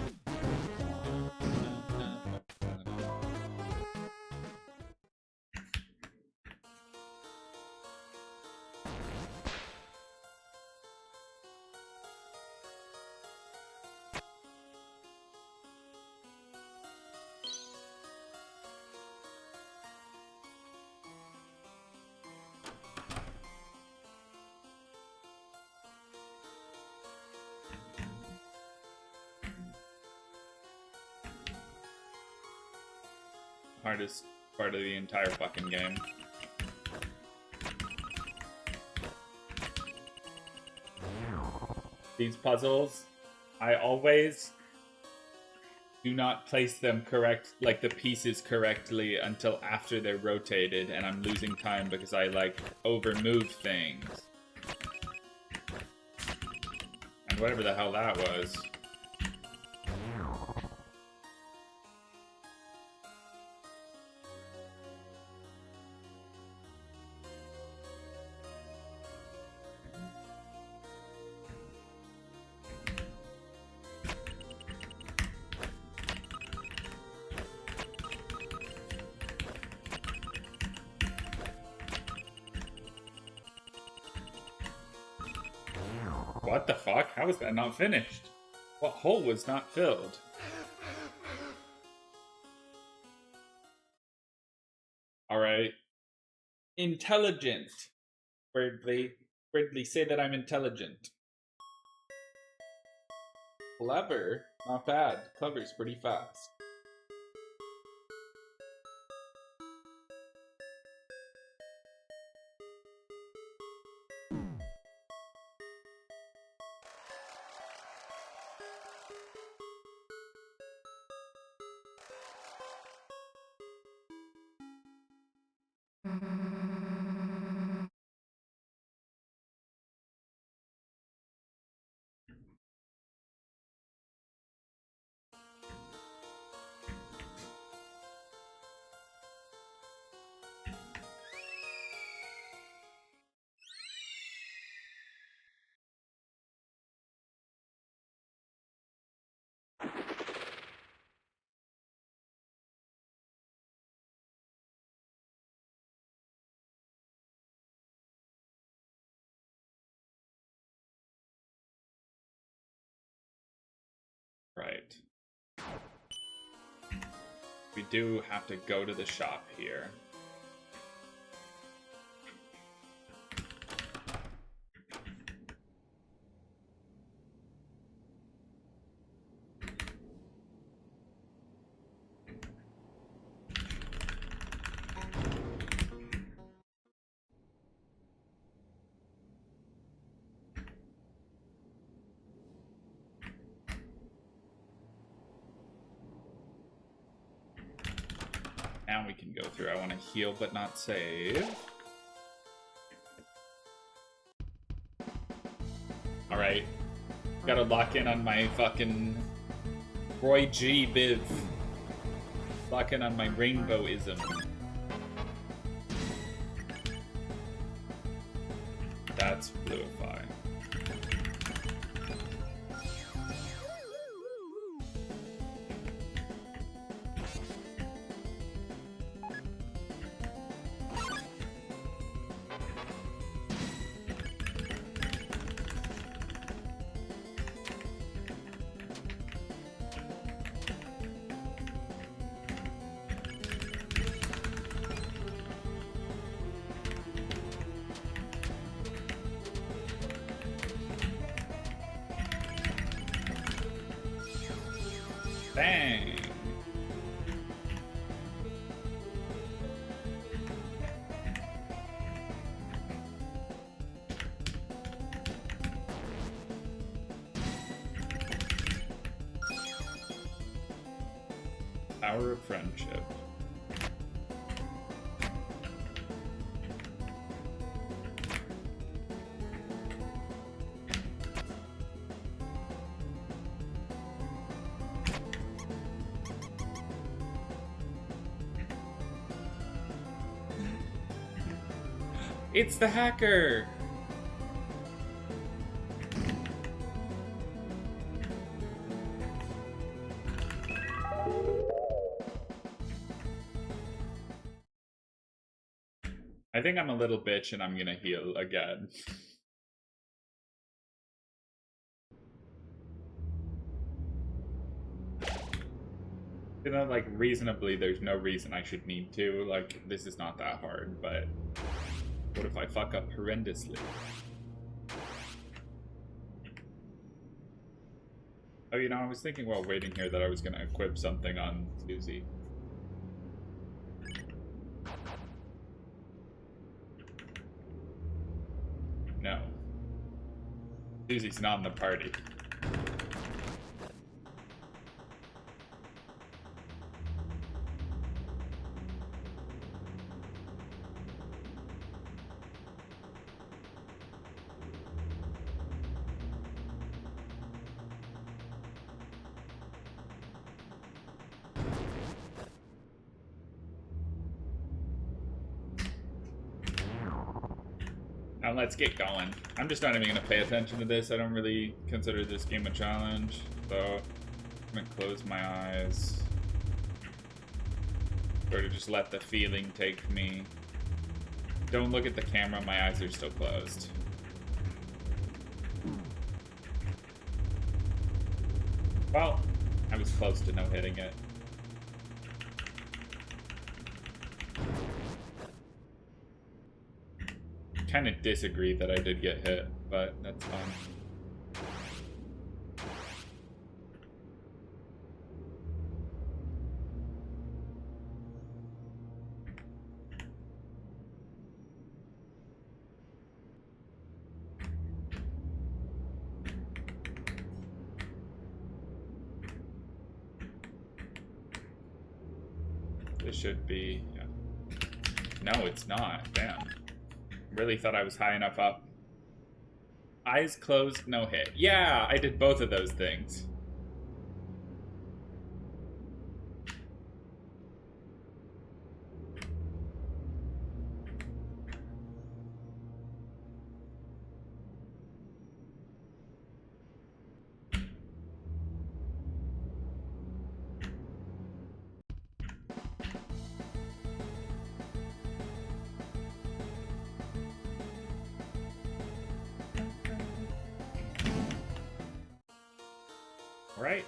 Hardest part of the entire fucking game. These puzzles, I always do not place them like the pieces correctly until after they're rotated, and I'm losing time because I like over move things. And whatever the hell that was. What the fuck? How is that not finished? What hole was not filled? Alright. Intelligent. Weirdly, say that I'm intelligent. Clever? Not bad. Clever's pretty fast. Alright. We do have to go to the shop here. Now we can go through. I want to heal but not save. Alright. Gotta lock in on my fucking Roy G. Biv. Lock in on my rainbowism. That's Bluify. Bang! Power of friendship. It's the hacker! I think I'm a little bitch and I'm gonna heal again. You know, like, reasonably, there's no reason I should need to. Like, this is not that hard, but what if I fuck up horrendously? Oh, you know, I was thinking while waiting here that I was gonna equip something on Susie. No. Susie's not in the party. Now let's get going. I'm just not even going to pay attention to this. I don't really consider this game a challenge. So I'm going to close my eyes. Or to just let the feeling take me. Don't look at the camera. My eyes are still closed. Well, I was close to no hitting it. Kind of disagree that I did get hit, but that's fine. This should be, yeah. No, it's not. Damn. Really thought I was high enough up. Eyes closed, no hit. Yeah, I did both of those things. Right.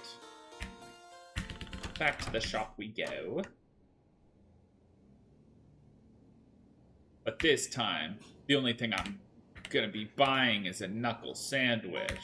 Back to the shop we go. But this time, the only thing I'm gonna be buying is a knuckle sandwich.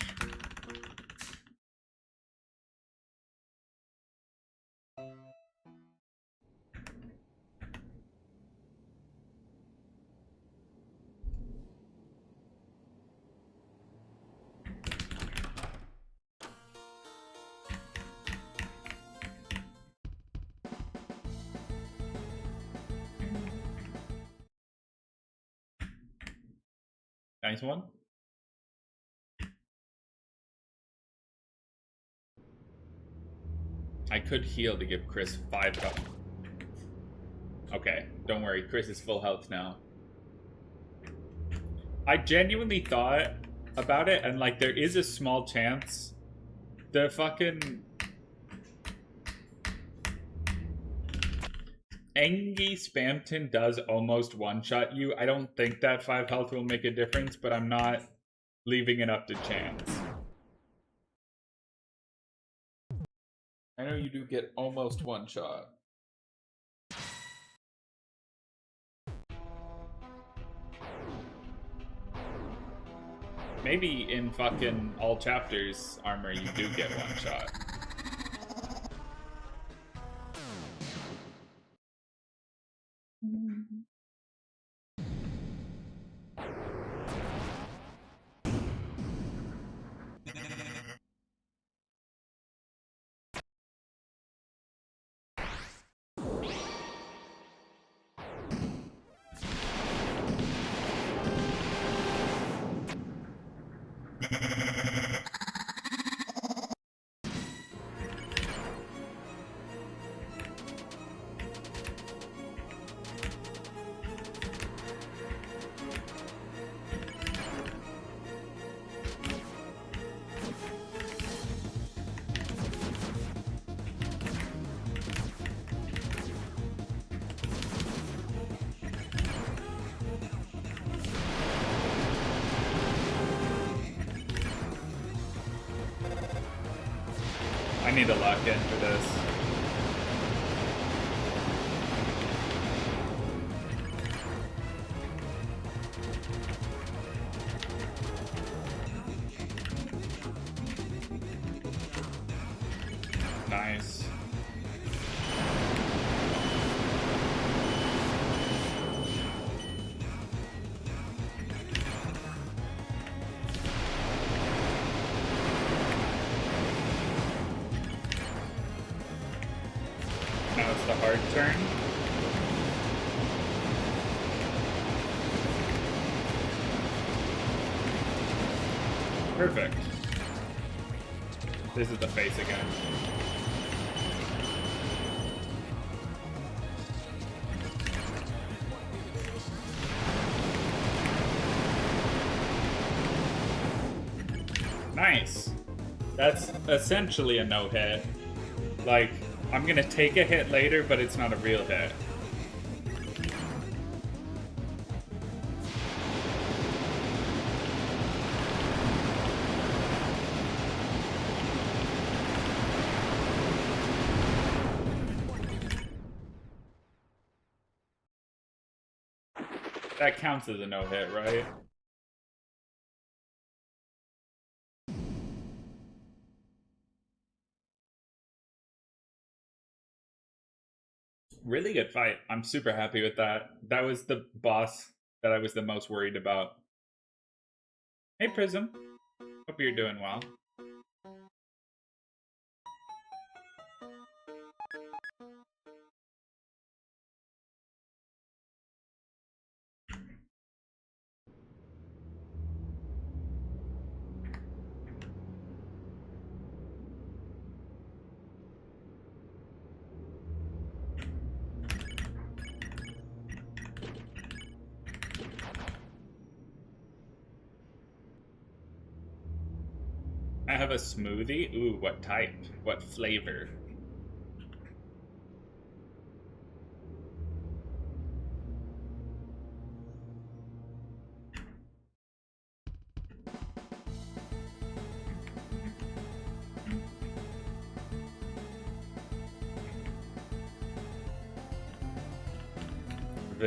Nice one. I could heal to give Chris 5 health. Okay, don't worry, Chris is full health now. I genuinely thought about it, and like, there is a small chance the fucking Engie Spamton does almost one-shot you. I don't think that 5 health will make a difference, but I'm not leaving it up to chance. I know you do get almost one-shot. Maybe in fucking all chapters armor you do get one-shot. I need to lock in for this. Nice. Now it's the hard turn. Perfect. This is the face again. Nice. That's essentially a no-hit. Like, I'm gonna take a hit later, but it's not a real hit. That counts as a no-hit, right? Really good fight. I'm super happy with that. That was the boss that I was the most worried about. Hey, Prism. Hope you're doing well. I have a smoothie? Ooh, what type? What flavor?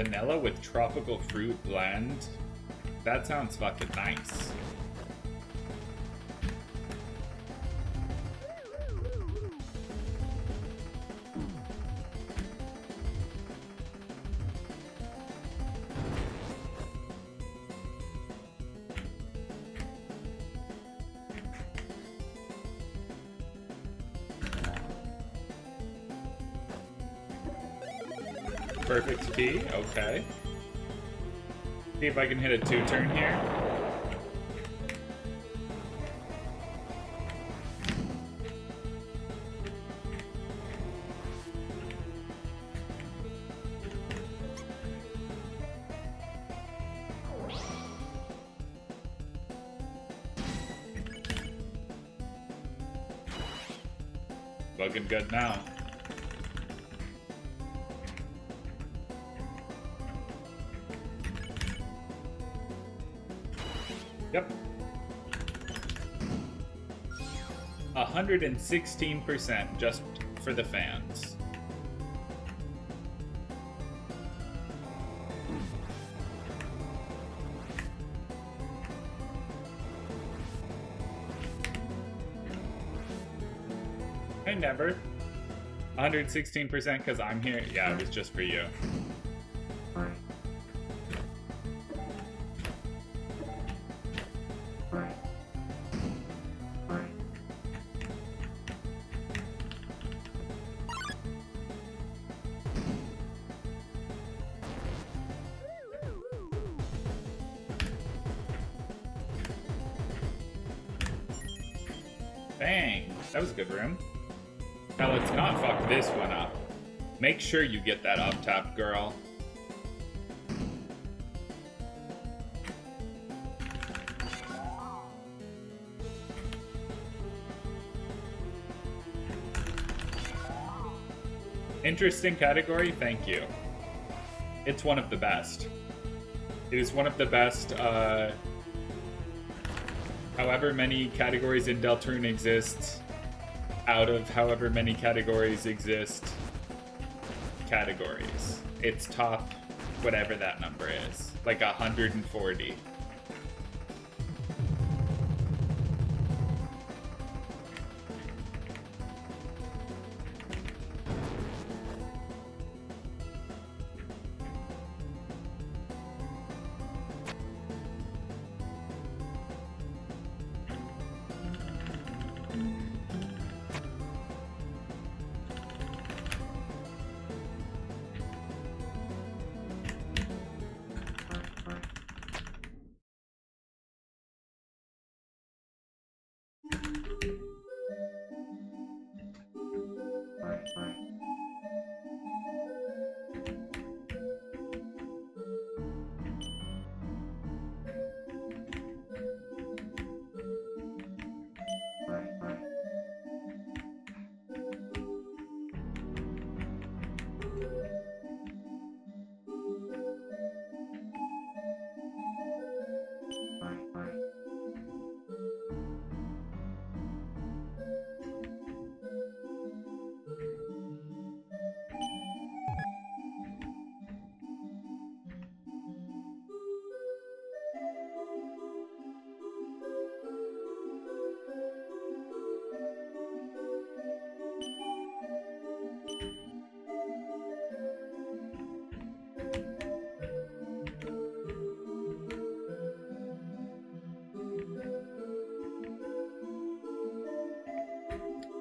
vanilla with tropical fruit blend. That sounds fucking nice. Perfect key, okay. See if I can hit a 2-turn here. Looking good now. Yep. 116% just for the fans. I never. 116% because I'm here? Yeah, it was just for you. Bang! That was a good room. Now let's not fuck this one up. Make sure you get that up top, girl. Interesting category, thank you. It's one of the best. It is one of the best, however many categories in Deltarune exist, out of however many categories exist, categories. It's top, whatever that number is, like 140.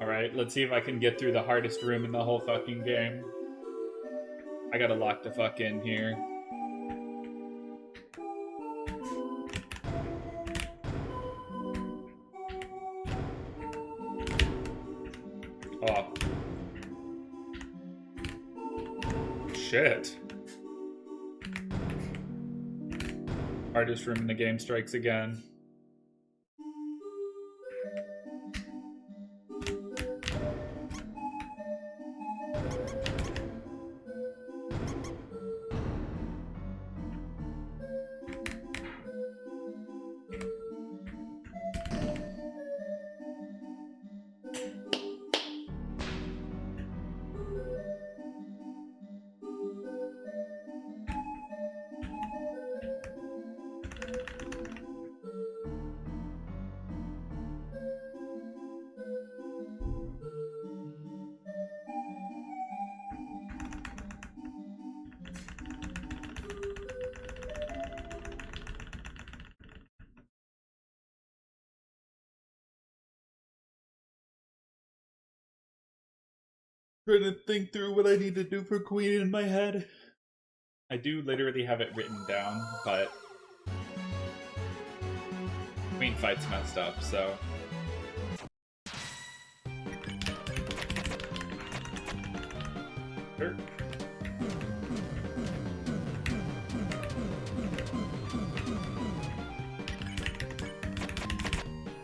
Alright, let's see if I can get through the hardest room in the whole fucking game. I gotta lock the fuck in here. Oh. Shit. Hardest room in the game strikes again. Trying to think through what I need to do for Queen in my head. I do literally have it written down, but Queen fight's messed up, so. Sure.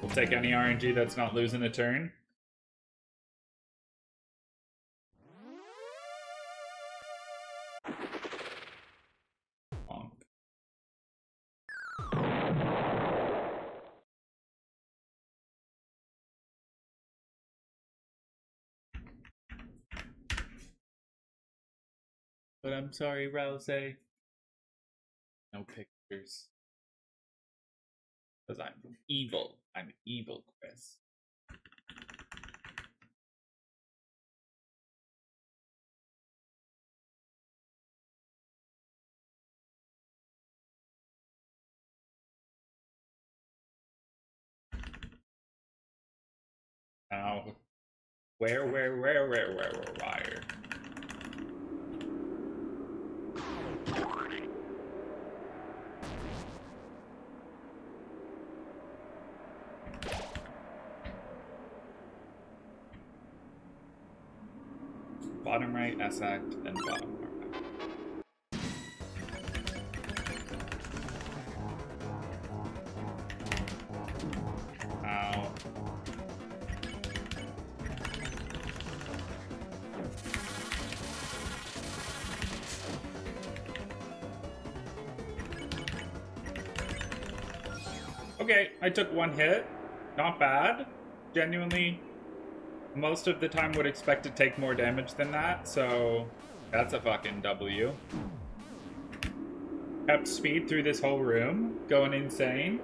We'll take any RNG that's not losing a turn. But I'm sorry, Rouse. No pictures. Because I'm evil. I'm evil, Chris. Now, where? Bottom right, S-act, and bottom right. Ow. Okay, I took one hit. Not bad. Genuinely, most of the time would expect to take more damage than that, so that's a fucking W. Kept speed through this whole room, going insane.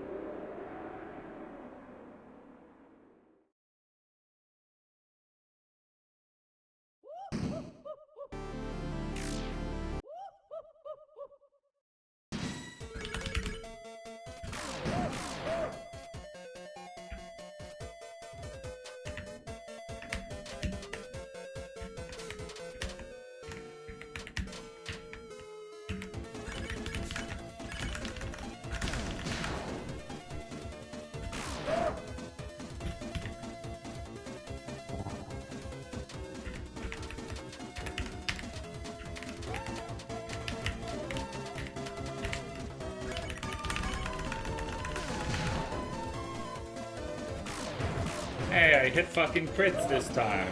Hey, I hit fucking crits this time.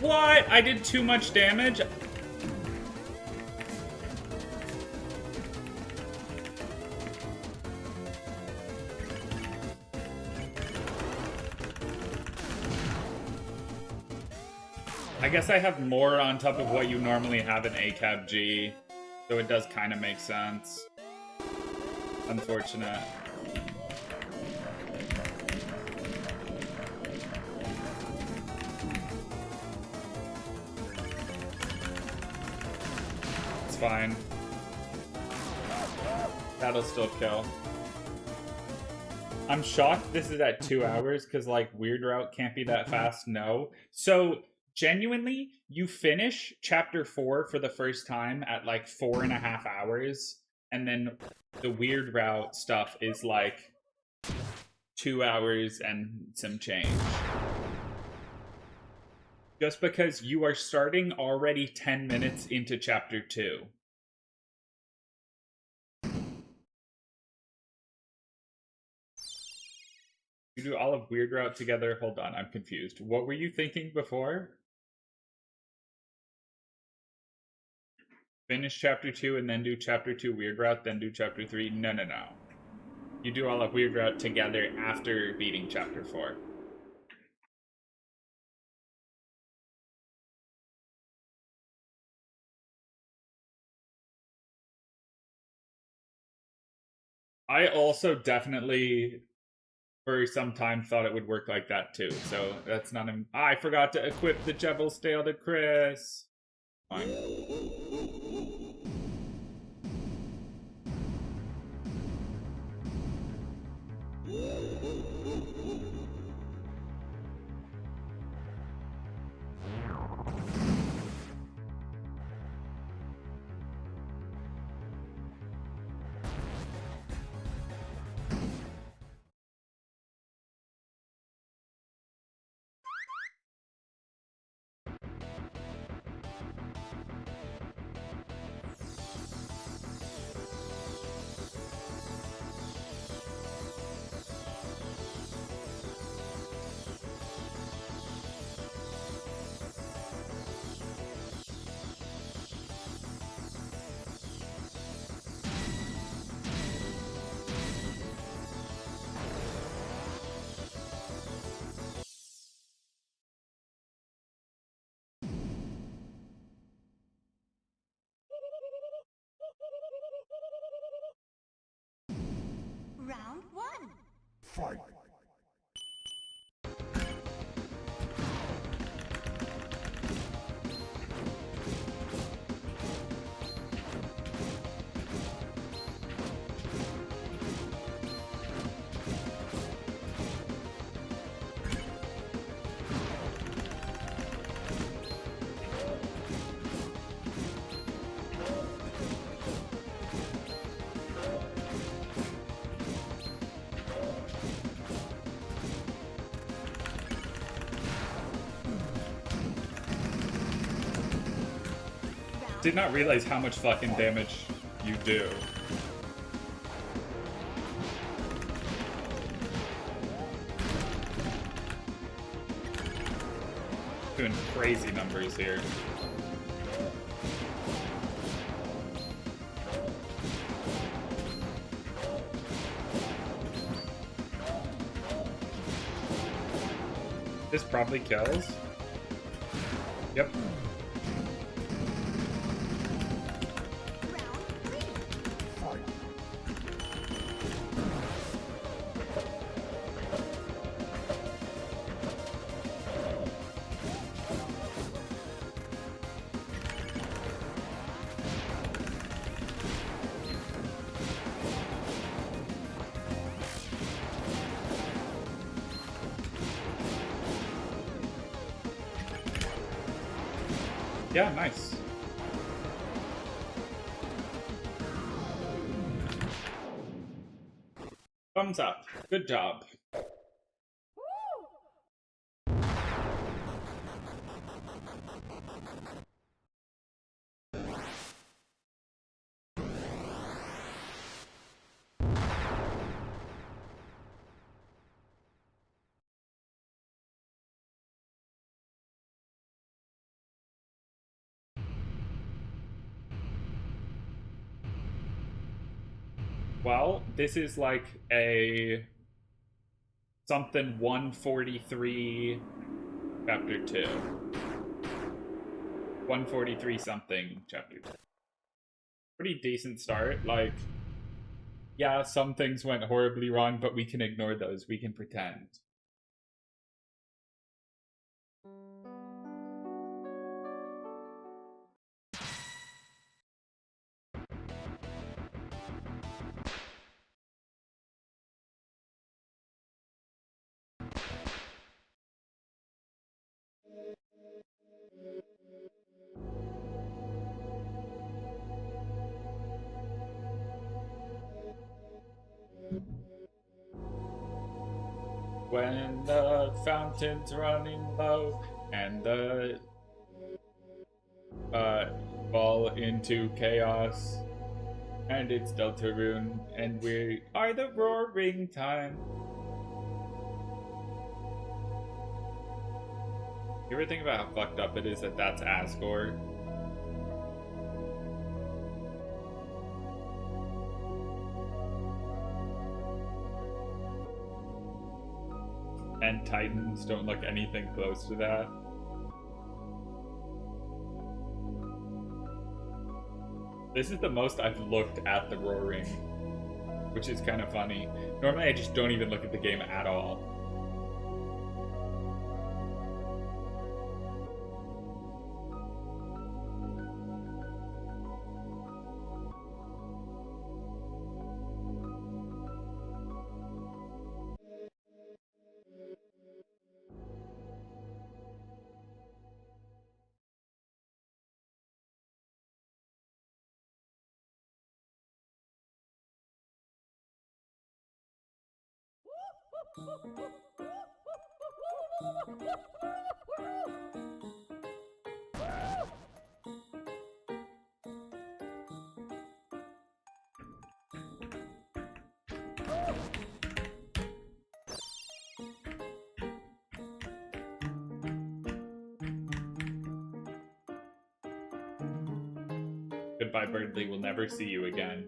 What? I did too much damage? I guess I have more on top of what you normally have in ACAB G, so it does kind of make sense. Unfortunate. It's fine. That'll still kill. I'm shocked this is at 2 hours, because, like, Weird Route can't be that fast, no. So, genuinely, you finish Chapter 4 for the first time at, like, 4.5 hours, and then the Weird Route stuff is, like, 2 hours and some change. Just because you are starting already 10 minutes into Chapter 2. You do all of Weird Route together? Hold on, I'm confused. What were you thinking before? Finish Chapter 2 and then do Chapter 2 Weird Route, then do Chapter 3? No. You do all of Weird Route together after beating Chapter 4. I also definitely, for some time, thought it would work like that too. So that's not I forgot to equip the Jebel Stale to Chris. Fine. Round 1. Fight! Did not realize how much fucking damage you do. Doing crazy numbers here. This probably kills. Yep. Yeah, nice. Thumbs up. Good job. Well, this is like a something 143 chapter 2. 143 something chapter 2. Pretty decent start. Like, yeah, some things went horribly wrong, but we can ignore those. We can pretend. When the fountain's running low and the fall into chaos, and it's Deltarune, and we are the roaring time. You ever think about how fucked up it is that that's Asgore? And Titans don't look anything close to that. This is the most I've looked at the roaring, which is kind of funny. Normally I just don't even look at the game at all. Goodbye, Birdly. We'll never see you again.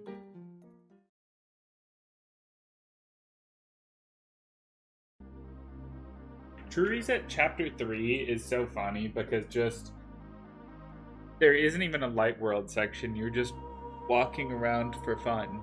True Reset Chapter 3 is so funny because just... there isn't even a light world section. You're just walking around for fun.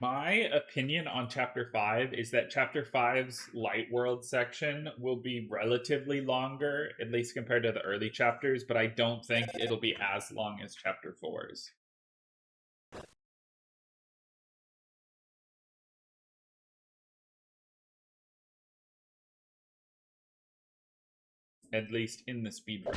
My opinion on Chapter 5 is that Chapter 5's Light World section will be relatively longer, at least compared to the early chapters, but I don't think it'll be as long as Chapter 4's. At least in the speedrun.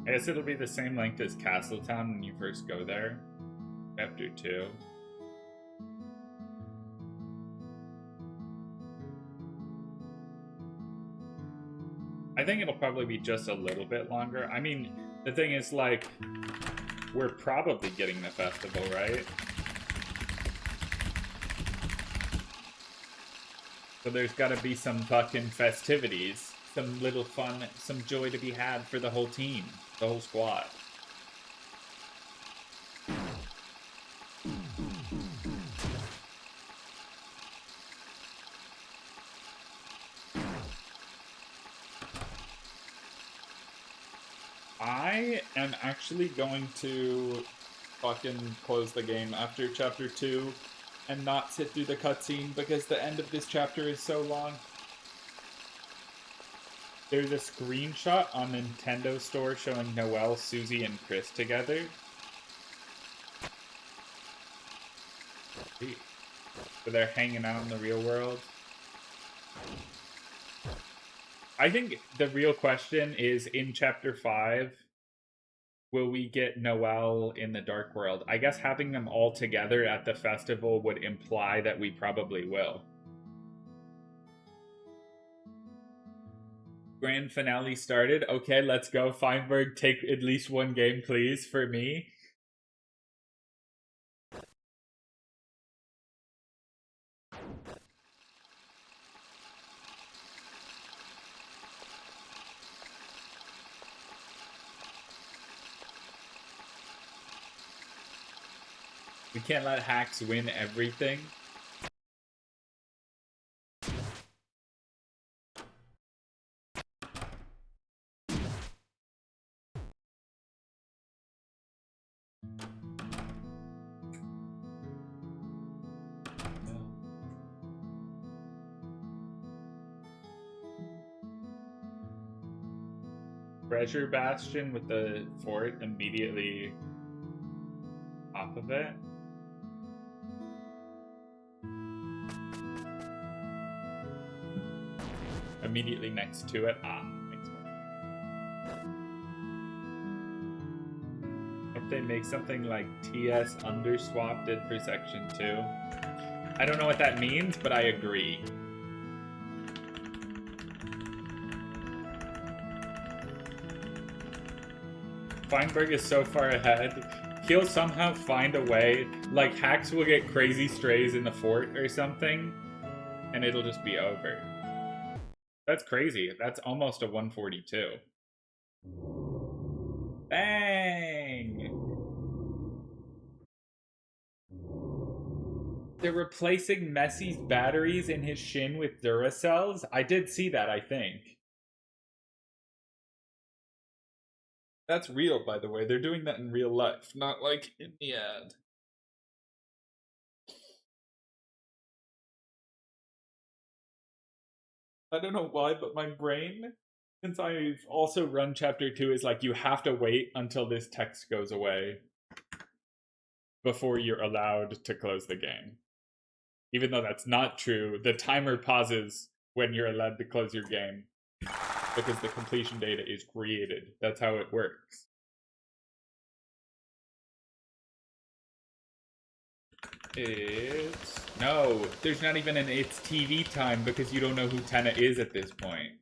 I guess it'll be the same length as Castletown when you first go there. Chapter 2. I think it'll probably be just a little bit longer. I mean, the thing is, like, we're probably getting the festival, right? So there's gotta be some fucking festivities. Some little fun, some joy to be had for the whole team. The whole squad. I am actually going to fucking close the game after Chapter 2 and not sit through the cutscene because the end of this chapter is so long. There's a screenshot on Nintendo Store showing Noelle, Susie, and Chris together. So they're hanging out in the real world. I think the real question is, in Chapter 5, will we get Noelle in the Dark World? I guess having them all together at the festival would imply that we probably will. Grand finale started. Okay, let's go. Feinberg, take at least one game, please, for me. We can't let hacks win everything. Treasure Bastion with the fort immediately off of it. Immediately next to it. Ah, makes sense. If they make something like TS underswapped it for section 2. I don't know what that means, but I agree. Feinberg is so far ahead. He'll somehow find a way. Like, hacks will get crazy strays in the fort or something, and it'll just be over. That's crazy. That's almost a 142. Bang! They're replacing Messi's batteries in his shin with Duracells? I did see that, I think. That's real, by the way. They're doing that in real life, not like in the ad. I don't know why, but my brain, since I've also run chapter 2, is like, you have to wait until this text goes away before you're allowed to close the game. Even though that's not true, the timer pauses when you're allowed to close your game because the completion data is created. That's how it works. No, there's not even an it's TV time because you don't know who Tenna is at this point.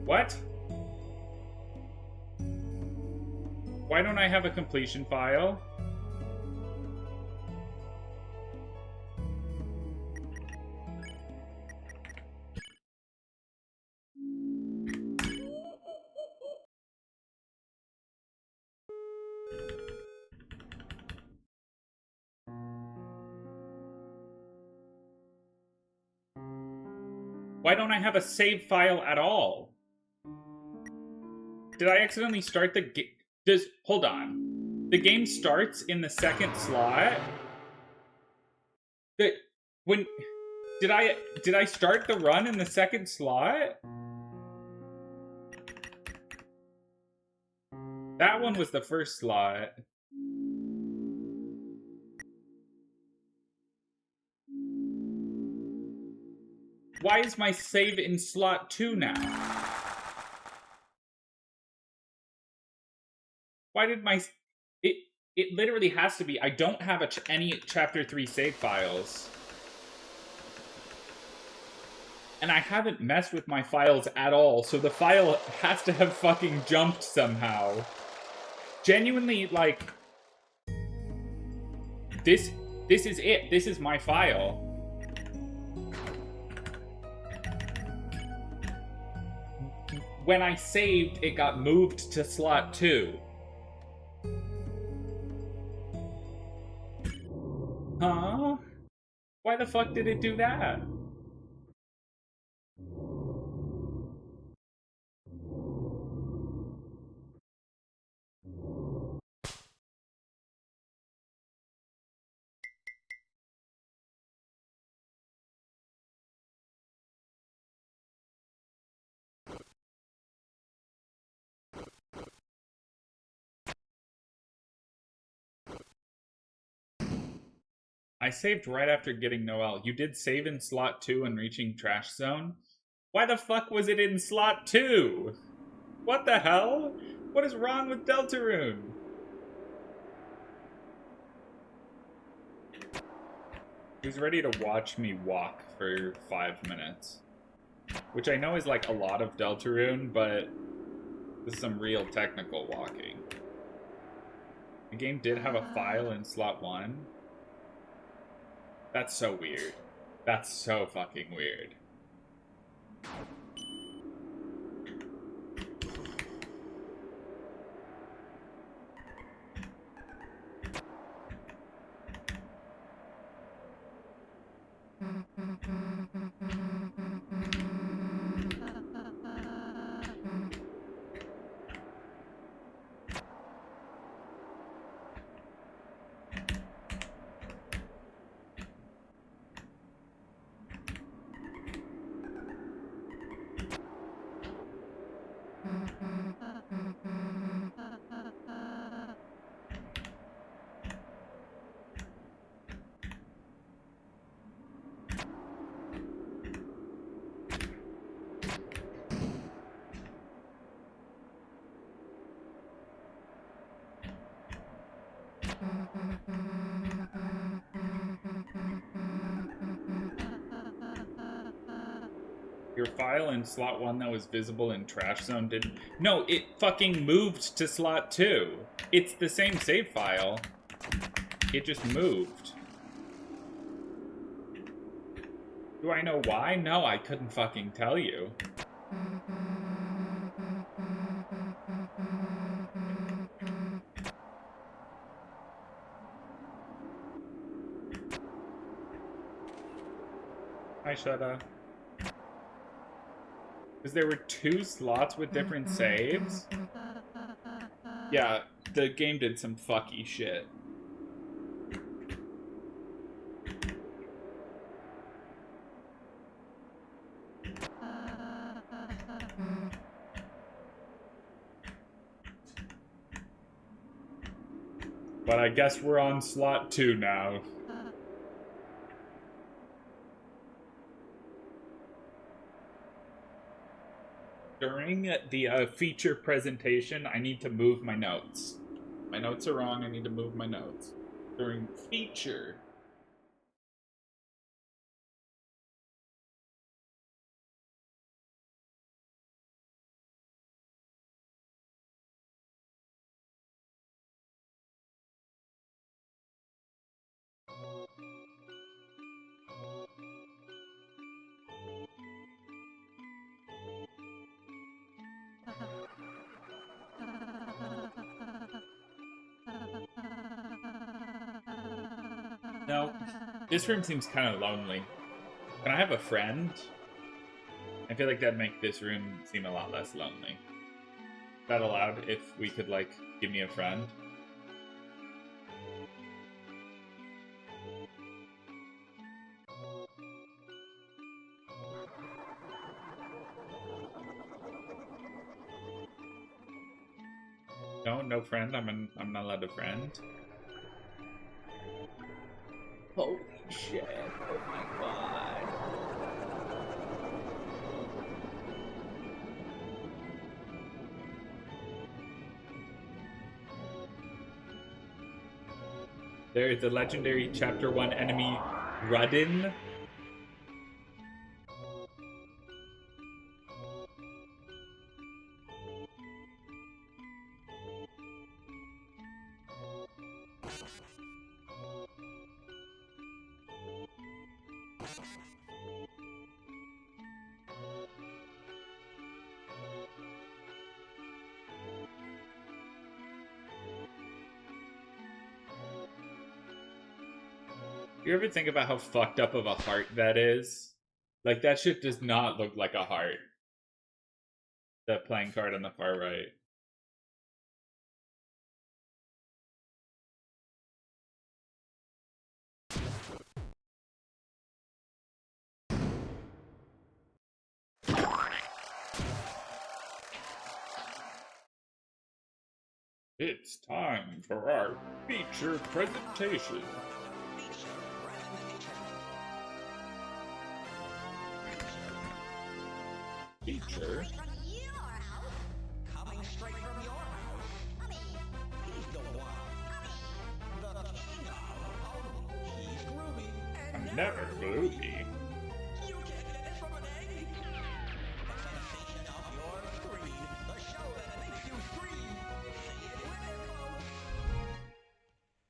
What? Why don't I have a completion file? Why don't I have a save file at all? Did I accidentally start the game? Hold on. The game starts in the second slot? Did I start the run in the second slot? That one was the first slot. Why is my save in slot 2 now? Why did my... It literally has to be. I don't have any chapter 3 save files. And I haven't messed with my files at all, so the file has to have fucking jumped somehow. Genuinely, like... This is it. This is my file. When I saved, it got moved to slot 2. Huh? Why the fuck did it do that? I saved right after getting Noelle. You did save in slot 2 and reaching Trash Zone? Why the fuck was it in slot 2? What the hell? What is wrong with Deltarune? Who's ready to watch me walk for 5 minutes? Which I know is like a lot of Deltarune, but this is some real technical walking. The game did have a file in slot 1. That's so weird. That's so fucking weird. Your file in slot 1 that was visible in trash zone didn't... No, it fucking moved to slot 2. It's the same save file. It just moved. Do I know why? No, I couldn't fucking tell you. Hi, Shudda. Because there were 2 slots with different saves? Yeah, the game did some fucky shit. But I guess we're on slot 2 now. During the feature presentation, I need to move my notes. My notes are wrong, I need to move my notes. During feature. No, this room seems kind of lonely. Can I have a friend? I feel like that'd make this room seem a lot less lonely. Is that allowed if we could, like, give me a friend? No, no friend. I'm not allowed a friend. Holy shit! Oh my god! There is the legendary Chapter 1 enemy, Rudin. You ever think about how fucked up of a heart that is? Like, that shit does not look like a heart. That playing card on the far right. It's time for our feature presentation. Feature? Coming straight from your house. He's the one. The king of. He's groovy and Never gloomy. You can't get this from an egg. The sensation of your screen. The show that makes you scream. See it with it, folks.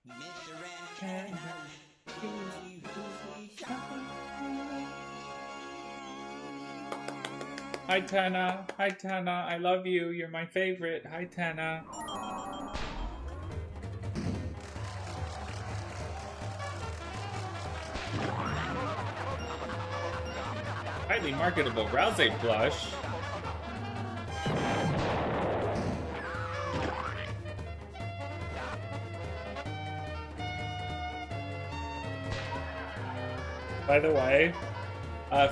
Mr. Antenna's TV show. Hi, Tana. Hi, Tana. I love you. You're my favorite. Hi, Tana. Highly marketable Rouse blush. By the way,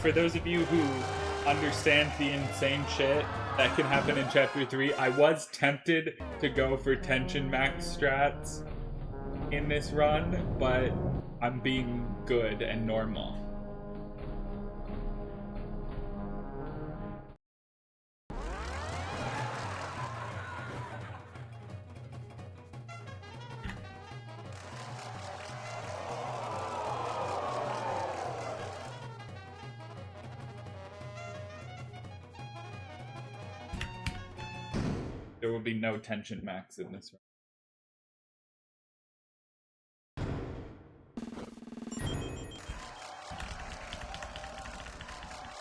for those of you who understand the insane shit that can happen in Chapter 3, I was tempted to go for tension max strats in this run, but I'm being good and normal. There will be no tension max in this room.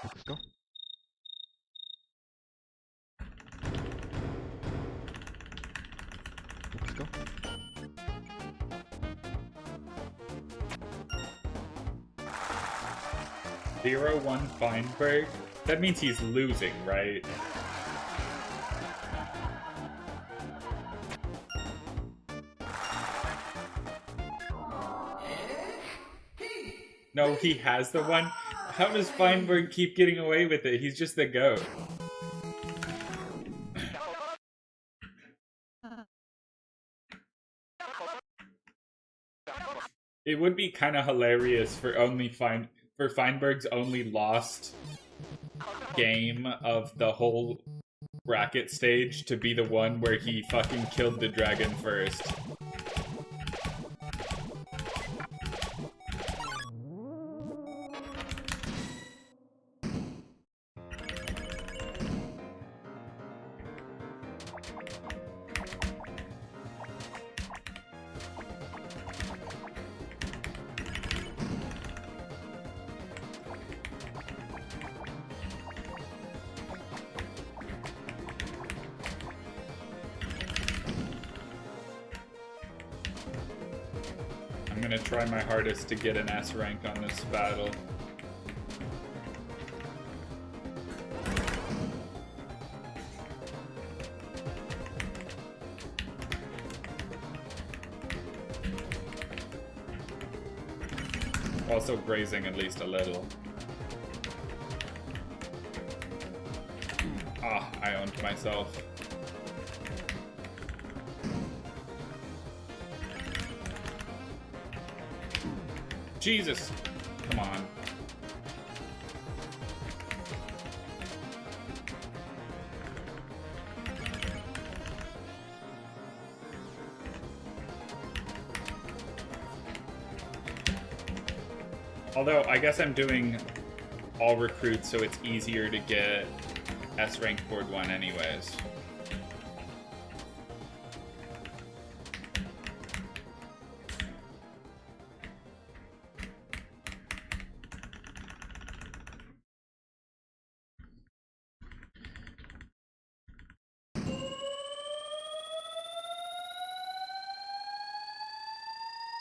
Let's go. Let's go. 0-1 Feinberg? That means he's losing, right? No, he has the one. How does Feinberg keep getting away with it? He's just the GOAT. It would be kind of hilarious for Feinberg's only lost game of the whole bracket stage to be the one where he fucking killed the dragon first. I'm gonna try my hardest to get an S rank on this battle. Also grazing at least a little. Ah, I owned myself. Jesus! Come on. Although, I guess I'm doing all recruits, so it's easier to get S rank board 1 anyways.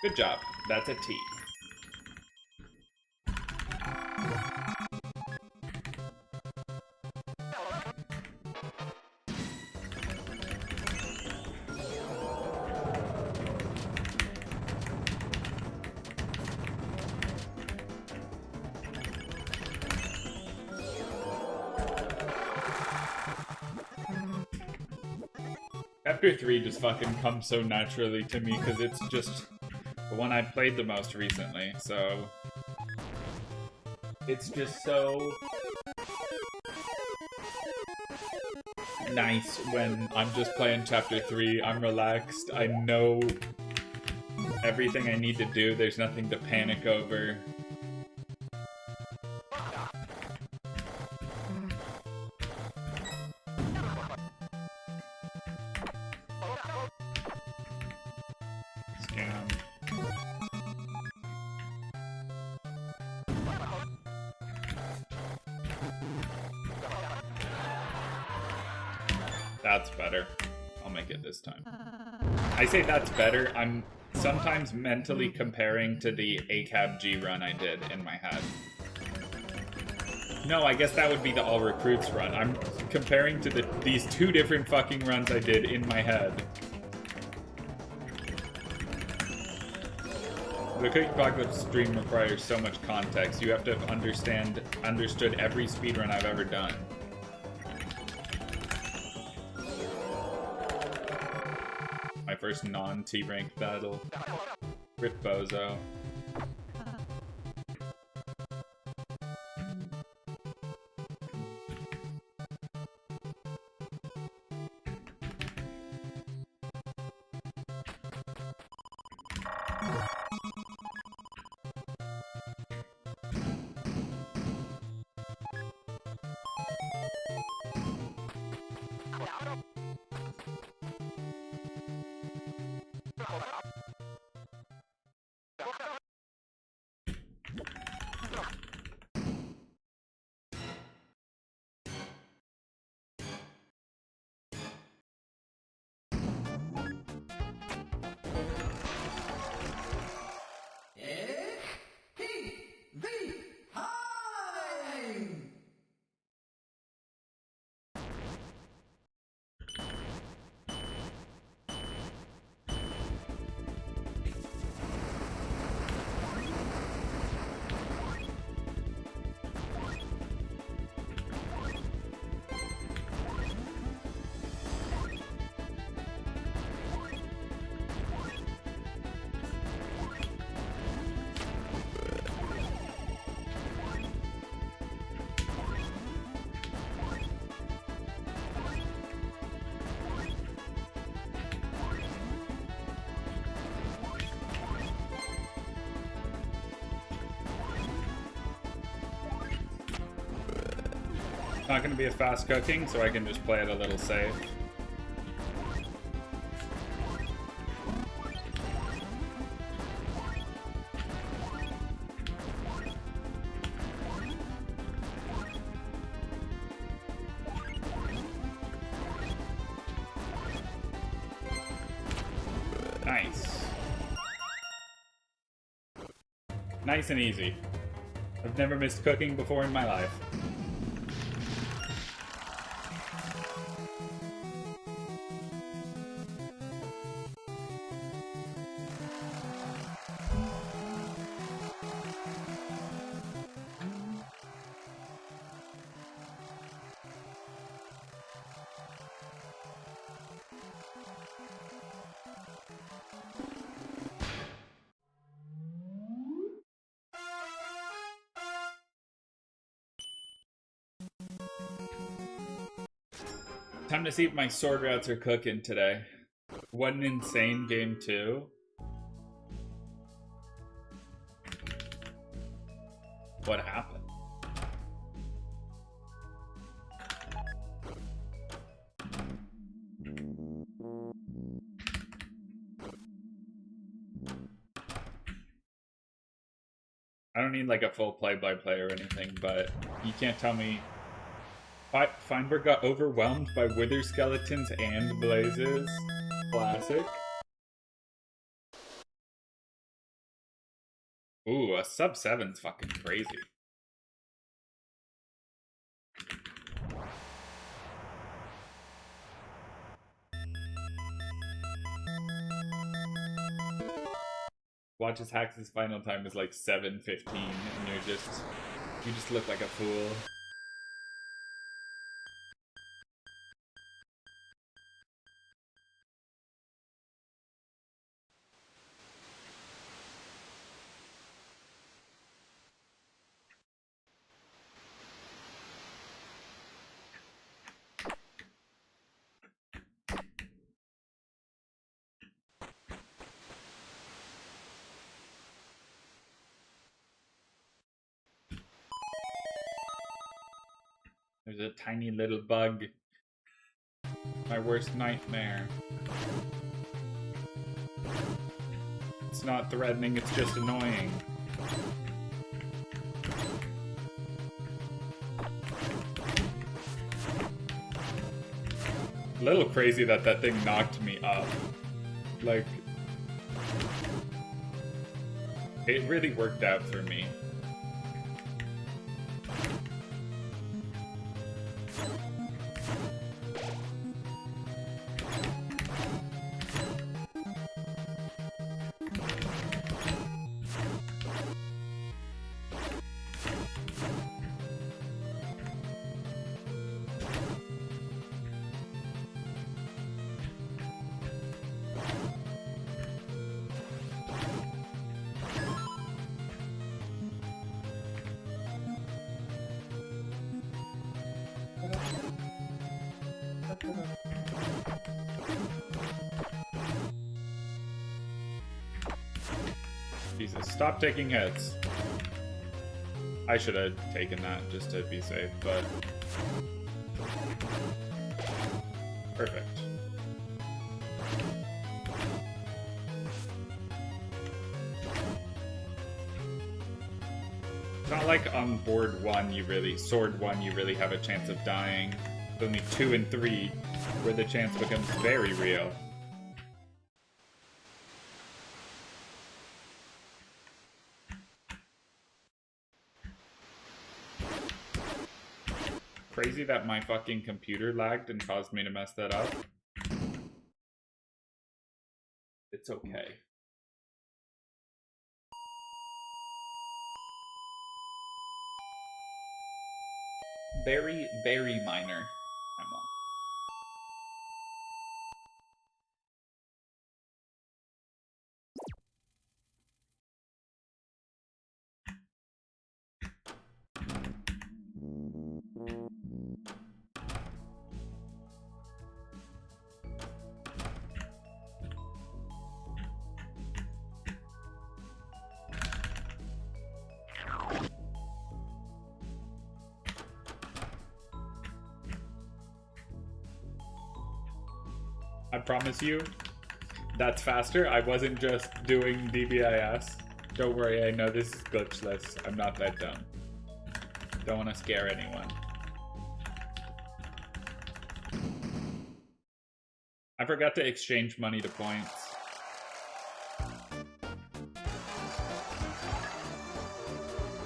Good job. That's a T. Chapter 3 just fucking comes so naturally to me because it's just the one I played the most recently, so it's just so nice when I'm just playing Chapter 3, I'm relaxed, I know everything I need to do, there's nothing to panic over. Scam. That's better. I'll make it this time. I say that's better. I'm sometimes mentally comparing to the ACAB G run I did in my head. No, I guess that would be the all recruits run. I'm comparing to these two different fucking runs I did in my head. The Cookie Apocalypse stream requires so much context. You have to have understood every speedrun I've ever done. My first non-T rank battle. Rip Bozo. Not going to be a fast cooking, so I can just play it a little safe. Nice. Nice and easy. I've never missed cooking before in my life. Time to see if my sword routes are cooking today. What an insane game too. What happened? I don't need like a full play-by-play or anything, but you can't tell me. Feinberg got overwhelmed by wither skeletons and blazes. Classic. Ooh, a sub 7's fucking crazy. Watches Hax's final time is like 7:15, and you just look like a fool. There's a tiny little bug. My worst nightmare. It's not threatening, it's just annoying. A little crazy that that thing knocked me up. Like, it really worked out for me. Jesus, stop taking hits. I should have taken that just to be safe, but... Perfect. It's not like on board 1 you really, sword 1 you really have a chance of dying. It's only 2 and 3 where the chance becomes very real. Crazy that my fucking computer lagged and caused me to mess that up. It's okay. Very, very minor. I'm on. promise you that's faster. I wasn't just doing DBIS. Don't worry, I know this is glitchless. I'm not that dumb. Don't want to scare anyone. I forgot to exchange money to points.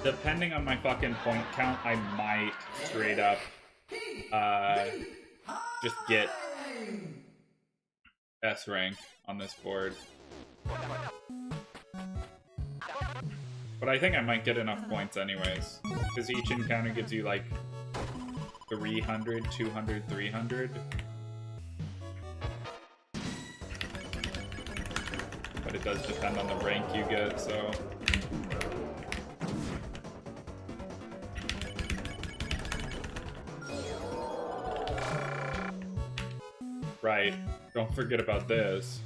Depending on my fucking point count, I might straight up just get S rank on this board. But I think I might get enough points anyways, because each encounter gives you like 300, 200, 300. But it does depend on the rank you get, so... Right, don't forget about this.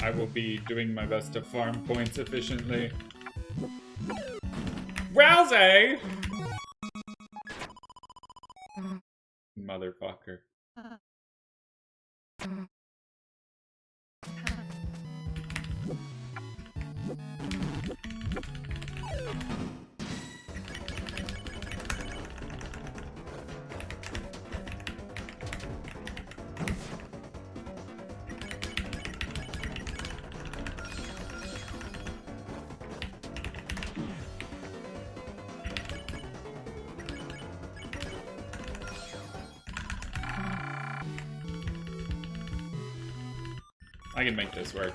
I will be doing my best to farm points efficiently. Rousey! Motherfucker. I can make this work.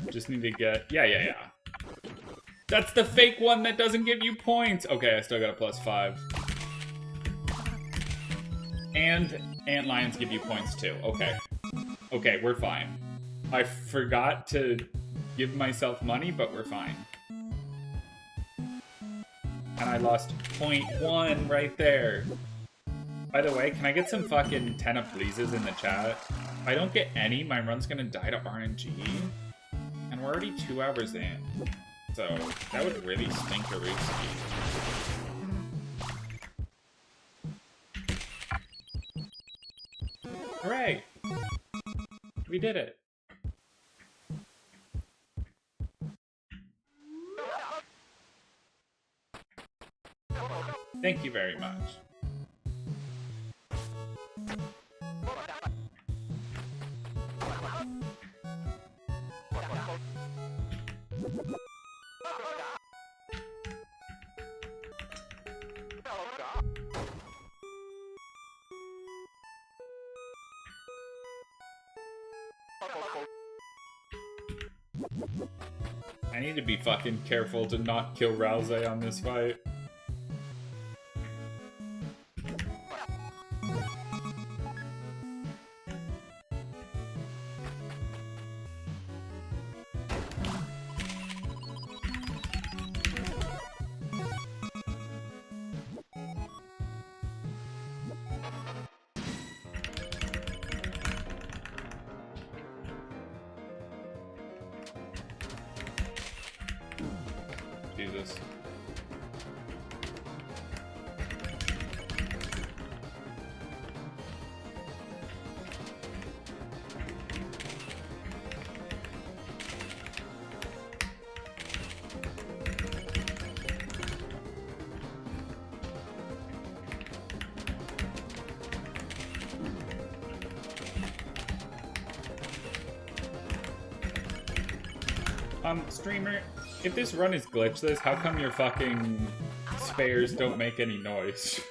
Just need to get... Yeah. That's the fake one that doesn't give you points! Okay, I still got a +5. And antlions give you points too. Okay. Okay, we're fine. I forgot to give myself money, but we're fine. And I lost 0.1 right there. By the way, can I get some fucking 10 of pleases in the chat? If I don't get any, my run's gonna die to RNG. And we're already 2 hours in. So, that would really stink a race speed. Hooray! We did it! Thank you very much. I need to be fucking careful to not kill Rousey on this fight. Jesus. Streamer, if this run is glitchless, how come your fucking spares don't make any noise?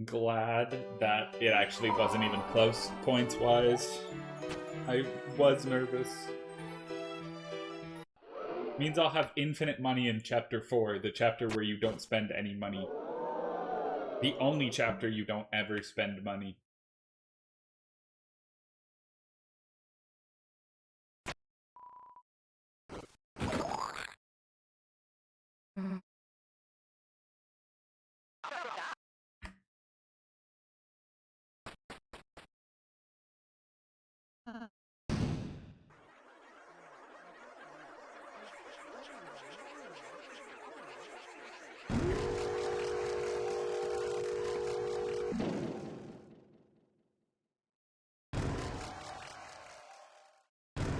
Glad that it actually wasn't even close points-wise. I was nervous. Means I'll have infinite money in Chapter 4, the chapter where you don't spend any money. The only chapter you don't ever spend money.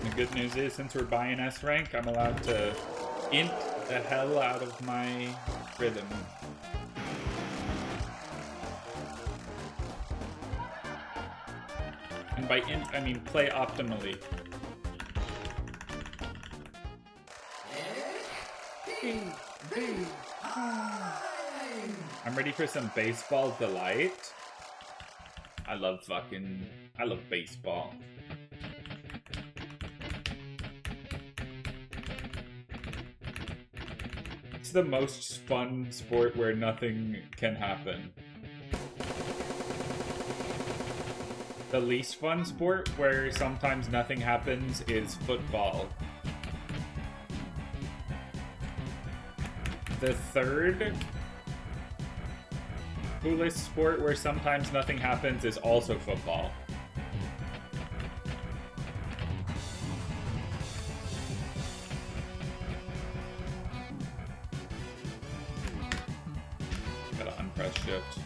The good news is, since we're buying S rank, I'm allowed to int the hell out of my rhythm. And by int, I mean play optimally. I'm ready for some baseball delight. I love baseball. It's the most fun sport where nothing can happen. The least fun sport where sometimes nothing happens is football. The third coolest sport where sometimes nothing happens is also football. Gotta unpress shift.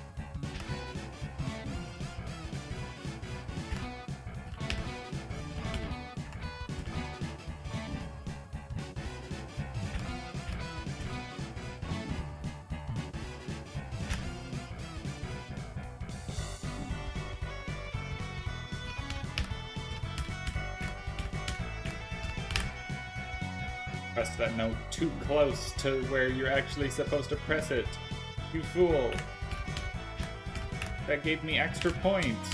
Press that note too close to where you're actually supposed to press it. You fool. That gave me extra points.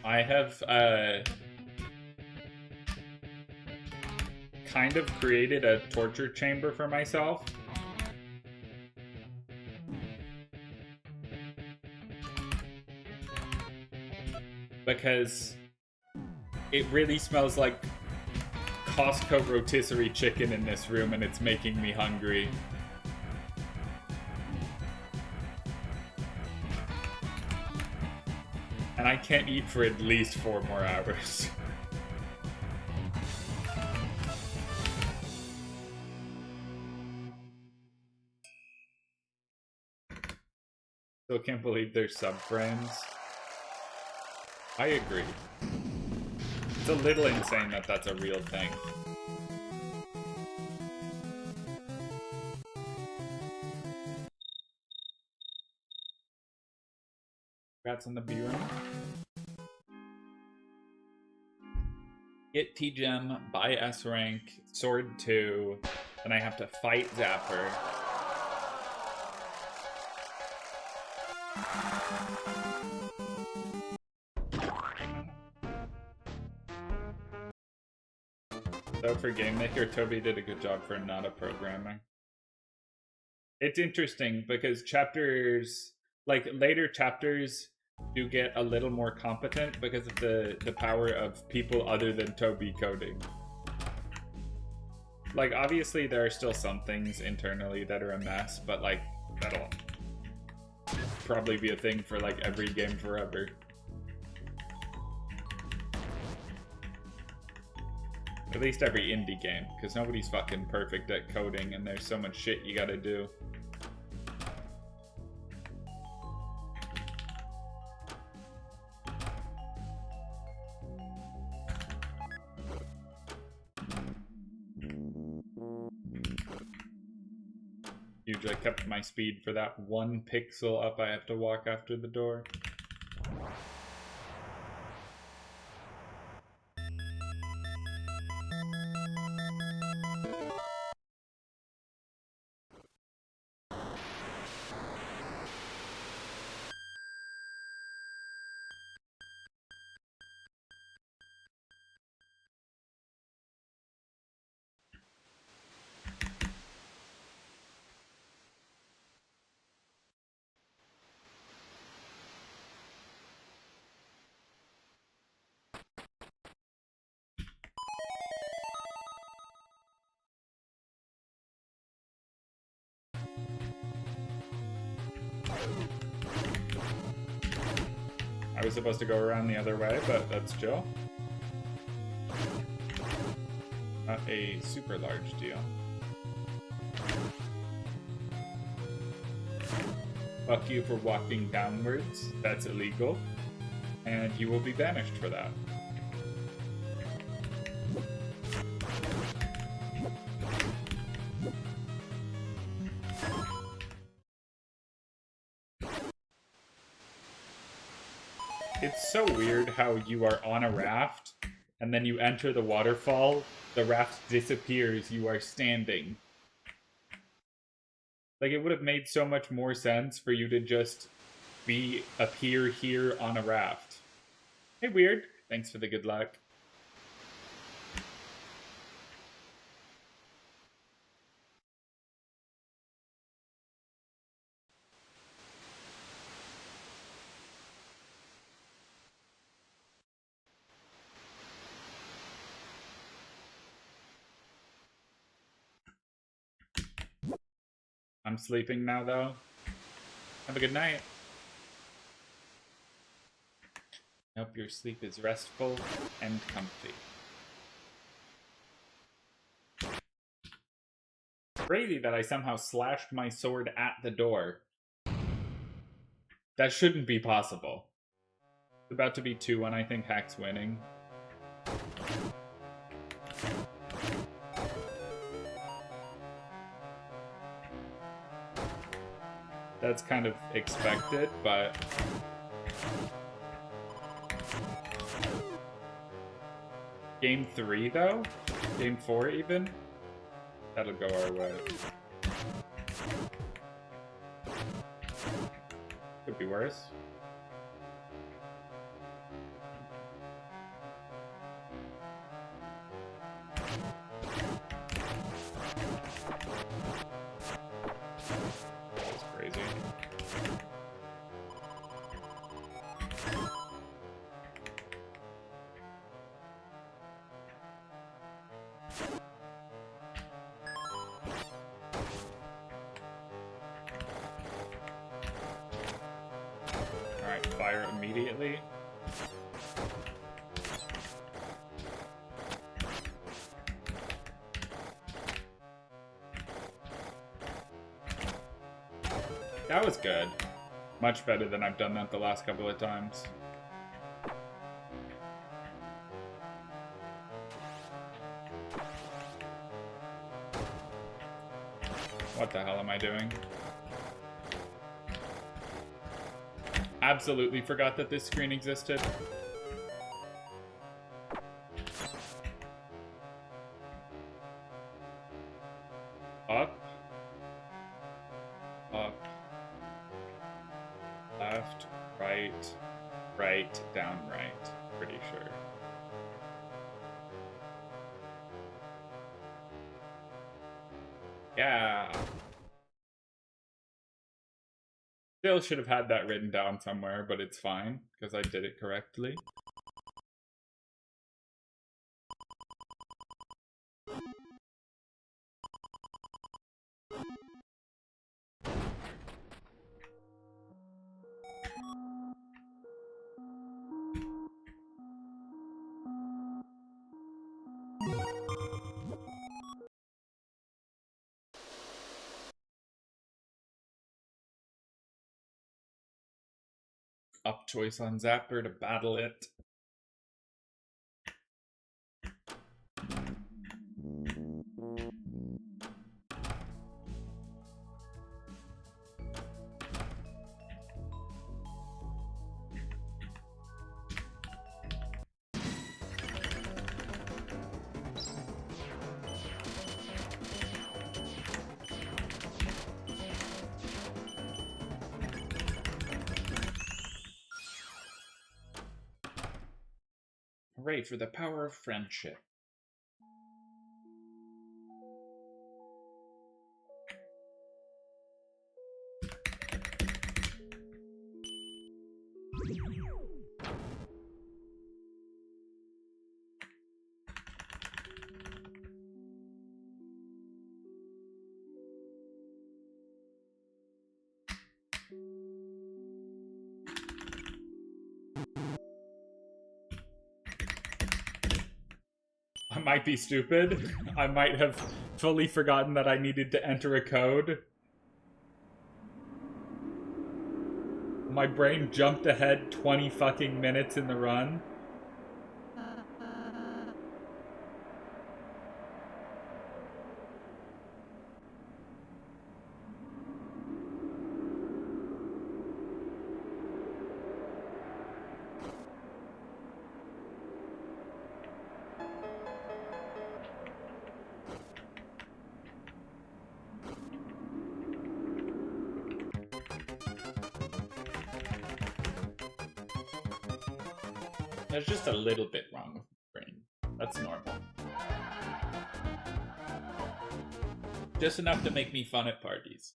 I have, kind of created a torture chamber for myself. Because it really smells like Costco rotisserie chicken in this room and it's making me hungry. And I can't eat for at least 4 more hours. Still can't believe they're sub-friends. I agree. It's a little insane that that's a real thing. Rats in the B room. Get T-Gem, buy S rank, sword 2, then I have to fight Zapper. So for Game Maker, Toby did a good job for not a programmer. It's interesting because chapters, like later chapters, do get a little more competent because of the power of people other than Toby coding. Like obviously there are still some things internally that are a mess, but like that'll probably be a thing for like every game forever. At least every indie game, because nobody's fucking perfect at coding and there's so much shit you gotta do. Usually I kept my speed for that 1 pixel up I have to walk after the door. I was supposed to go around the other way, but that's chill. Not a super large deal. Fuck you for walking downwards. That's illegal. And you will be banished for that. It's so weird how you are on a raft, and then you enter the waterfall, the raft disappears, you are standing. Like, it would have made so much more sense for you to just appear here on a raft. Hey, Weird. Thanks for the good luck. I'm sleeping now, though. Have a good night. Hope your sleep is restful and comfy. Crazy that I somehow slashed my sword at the door. That shouldn't be possible. It's about to be 2-1, I think Hack's winning. That's kind of expected, but... Game 3, though? Game 4, even? That'll go our way. Could be worse. That's crazy. Alright, fire immediately. That was good. Much better than I've done that the last couple of times. What the hell am I doing? Absolutely forgot that this screen existed. Up. Up. Left. Right. Right. Down. Right. Pretty sure. Yeah. Still should have had that written down somewhere, but it's fine, because I did it correctly. up choice on Zapper to battle it. Hooray for the power of friendship. I might be stupid. I might have fully forgotten that I needed to enter a code. My brain jumped ahead 20 fucking minutes in the run. There's just a little bit wrong with my brain. That's normal. Just enough to make me fun at parties.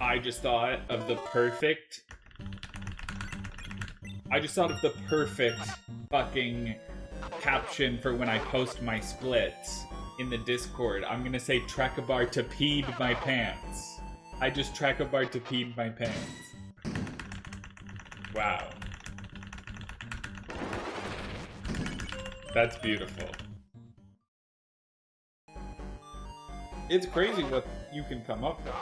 I just thought of the perfect fucking caption for when I post my splits in the Discord. I'm gonna say TRACABARTPEEG my pants. I just TRACABARTPEEG my pants. Wow. That's beautiful. It's crazy what you can come up with.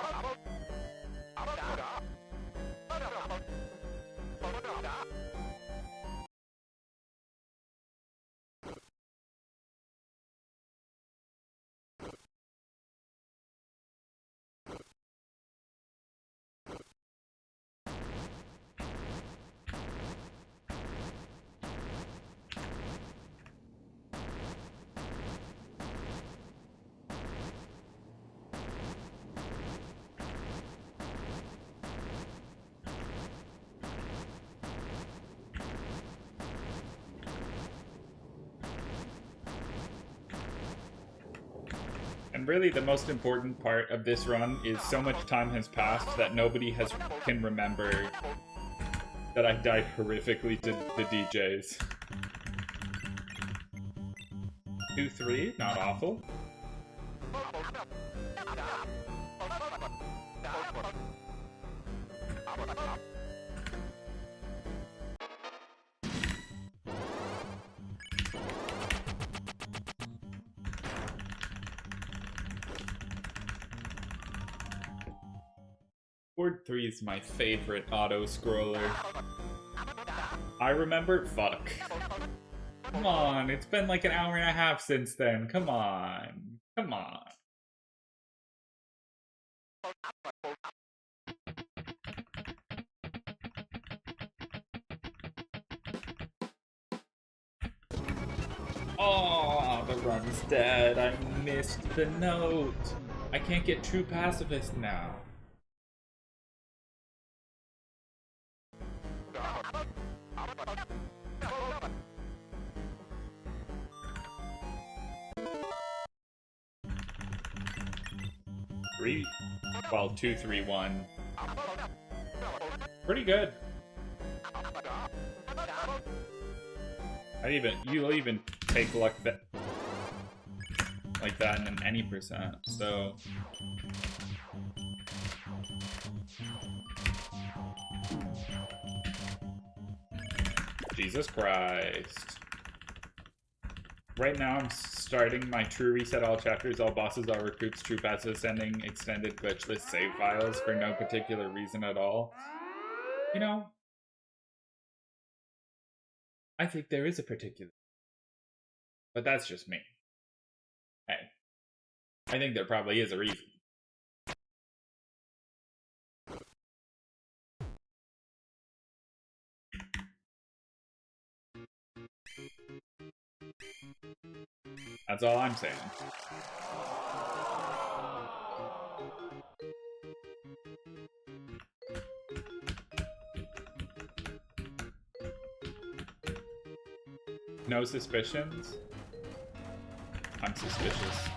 And really the most important part of this run is so much time has passed that nobody can remember that I died horrifically to the DJs. 2-3, not awful. Board 3 is my favorite auto-scroller. I remember? Fuck. Come on, it's been like an hour and a half since then. Come on. Come on. Oh, the run's dead. I missed the note. I can't get true pacifist now. Three. Well, 2, 3, 1. Pretty good. You'll even take luck that like that in an any percent. So Jesus Christ. Right now I'm starting my True Reset all chapters, all bosses, all recruits, True Pacifist Ending, extended glitchless save files for no particular reason at all. You know, I think there is a particular, but that's just me. Hey, I think there probably is a reason. That's all I'm saying. No suspicions? I'm suspicious.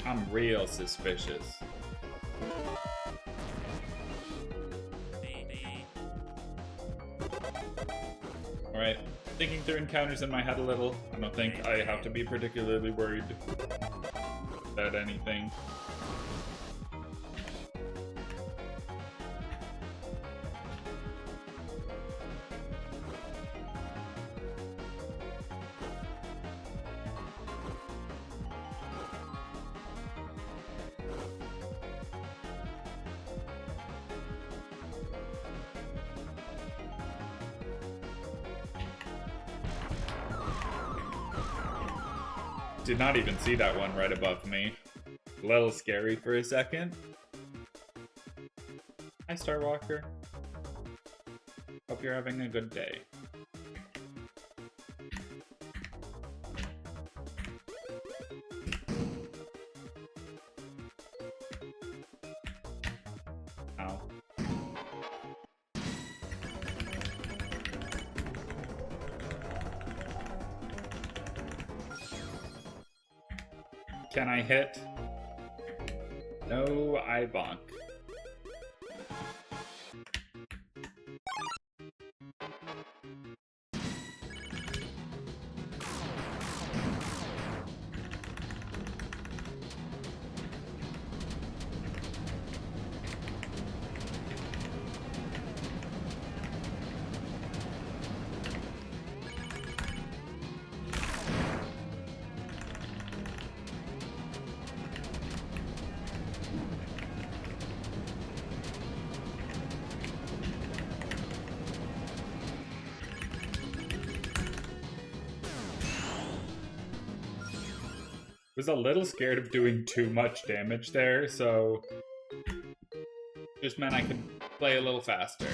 I'm real suspicious. Alright, thinking through encounters in my head a little. I don't think I have to be particularly worried about anything. Did not even see that one right above me. A little scary for a second. Hi, Starwalker. Hope you're having a good day. Ow. Can I hit? No, I bonk. Was a little scared of doing too much damage there, so just meant I could play a little faster.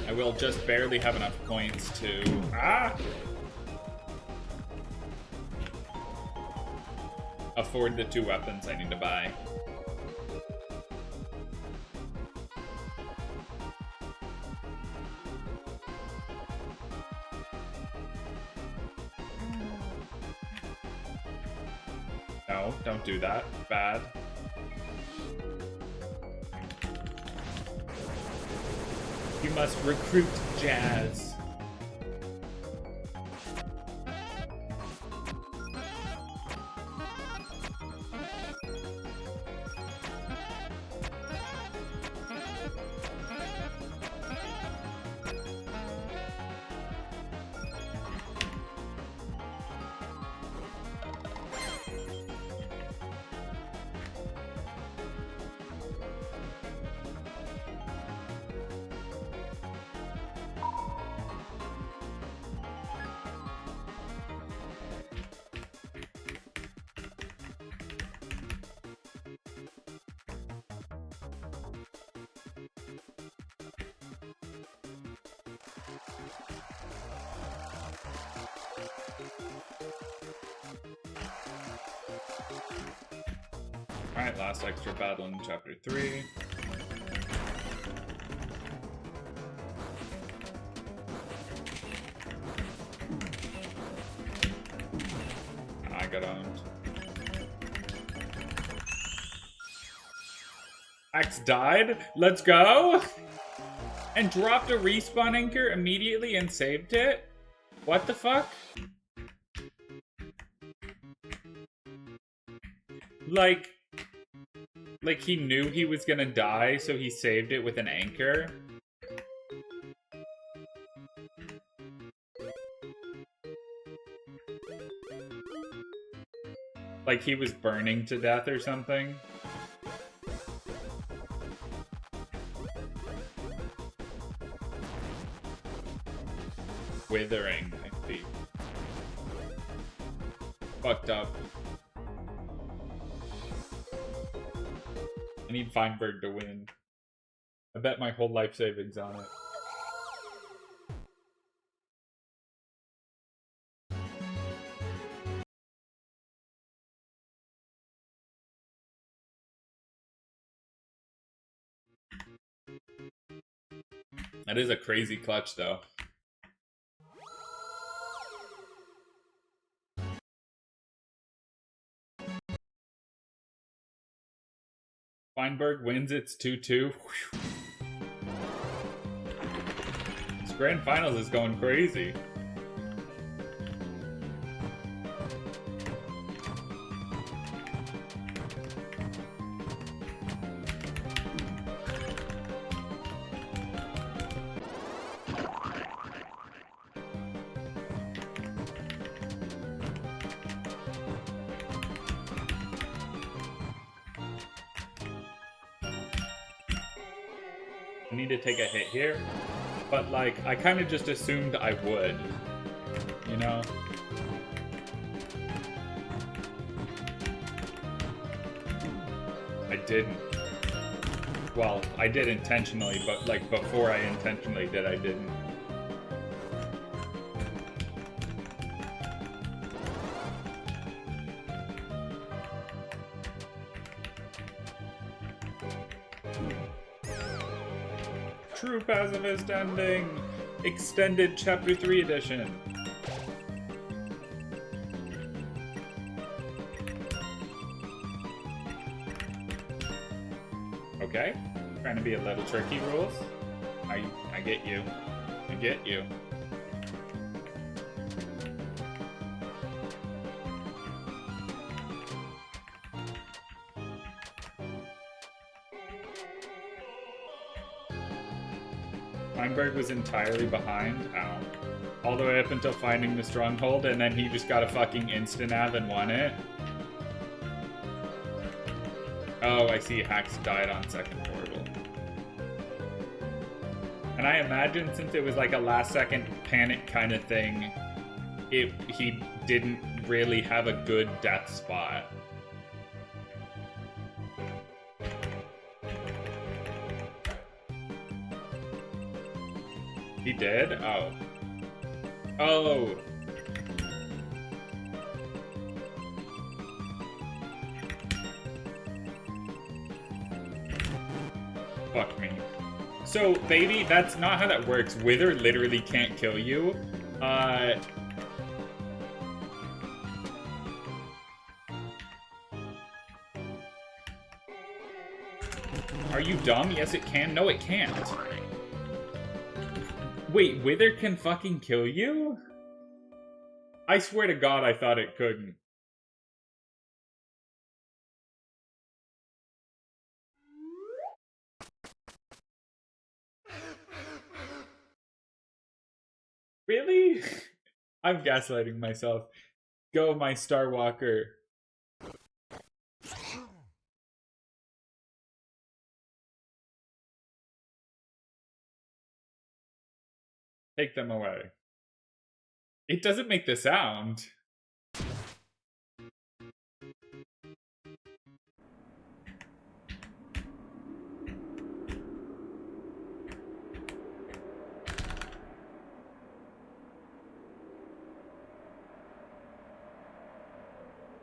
I will just barely have enough points to... afford the 2 weapons I need to buy. No, don't do that. Bad. You must recruit Jazz. Alright, last extra battle in chapter 3. I got owned. Axe died? Let's go! And dropped a respawn anchor immediately and saved it? What the fuck? Like he knew he was gonna die, so he saved it with an anchor? Like he was burning to death or something? Withering, I see. Fucked up. I need Feinberg to win. I bet my whole life savings on it. That is a crazy clutch, though. Feinberg wins, it's 2-2. This grand finals is going crazy. I need to take a hit here, but like, I kind of just assumed I would, you know? I didn't. Well, I did intentionally, but like before I intentionally did, I didn't. True Pacifist Ending! Extended Chapter 3 edition. Okay. Trying to be a little tricky, rules. I get you. I get you. Feinberg was entirely behind. Ow. All the way up until finding the stronghold, and then he just got a fucking instant-av and won it. Oh, I see. Hacks died on second portal. And I imagine since it was like a last-second panic kind of thing, he didn't really have a good death spot. He did? Oh. Oh! Fuck me. So, baby, that's not how that works. Wither literally can't kill you. Are you dumb? Yes, it can. No, it can't. Wait, Wither can fucking kill you? I swear to God, I thought it couldn't. Really? I'm gaslighting myself. Go, my Star Walker. Take them away. It doesn't make the sound.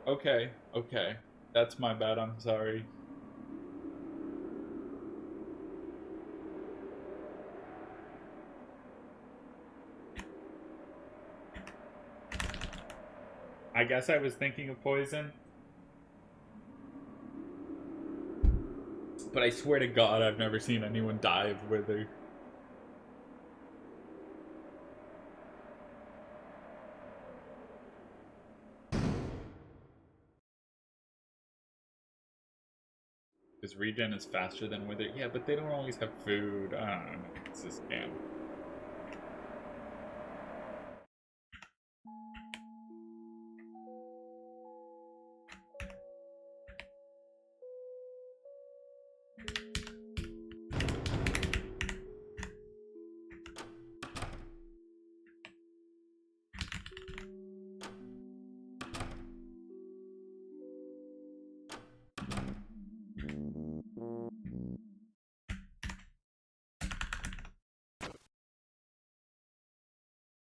Okay, okay. That's my bad, I'm sorry. I guess I was thinking of poison. But I swear to God, I've never seen anyone die of Wither. Because regen is faster than Wither. Yeah, but they don't always have food. I don't know. It's a scam.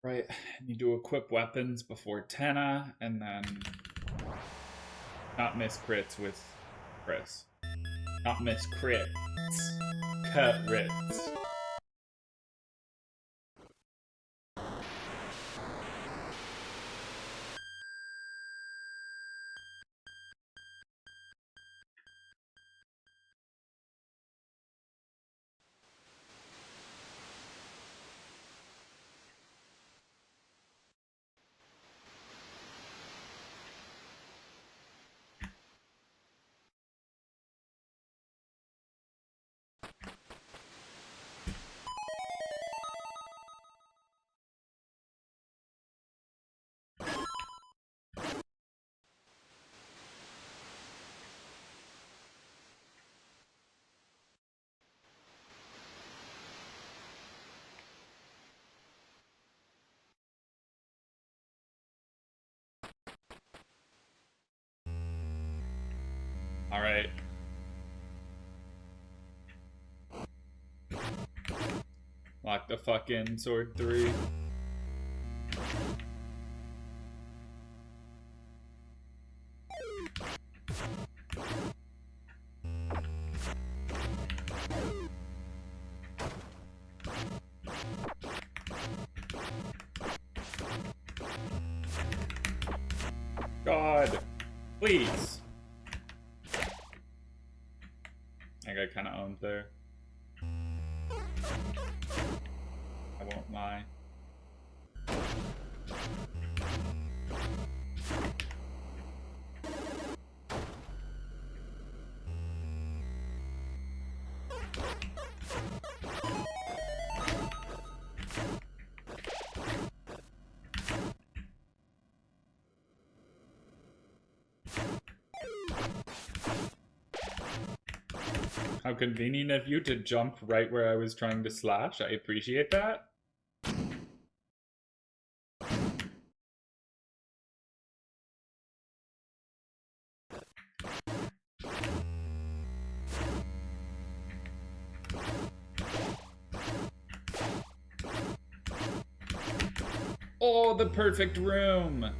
Right, I need to equip weapons before Tenna, and then not miss crits with Chris. Not miss crits. Cut rits. Alright. Lock the fuck in, sword 3. God, please. I got kind of owned there. I won't lie. How convenient of you to jump right where I was trying to slash. I appreciate that. Oh, the perfect room!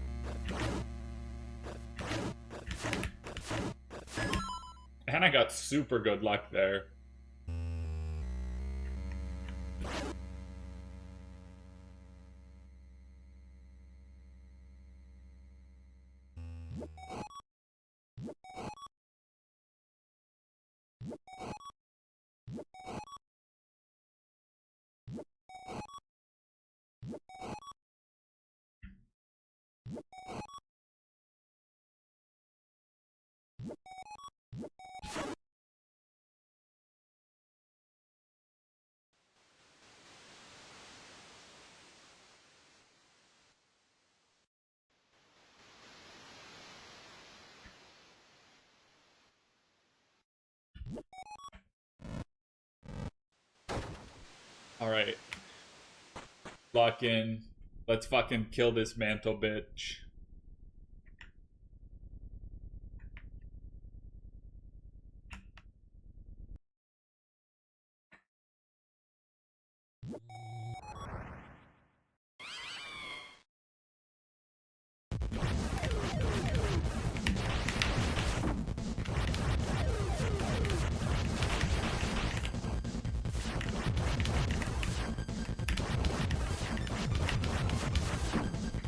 And I got super good luck there. Alright. Lock in. Let's fucking kill this mantle bitch.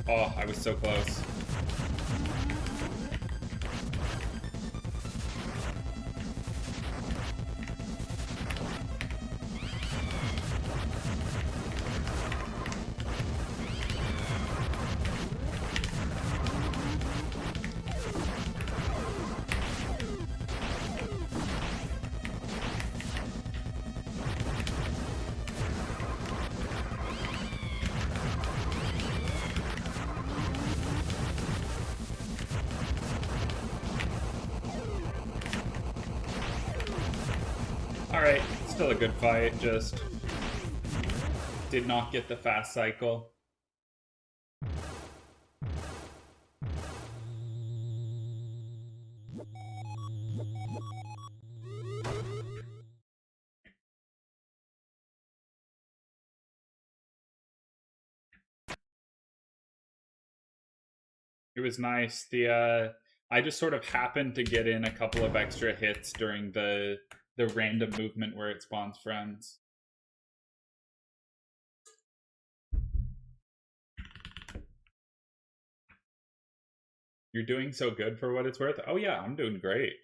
Oh, I was so close. Alright, still a good fight, just did not get the fast cycle. It was nice. I just sort of happened to get in a couple of extra hits during the random movement where it spawns friends. You're doing so good for what it's worth. Oh yeah, I'm doing great.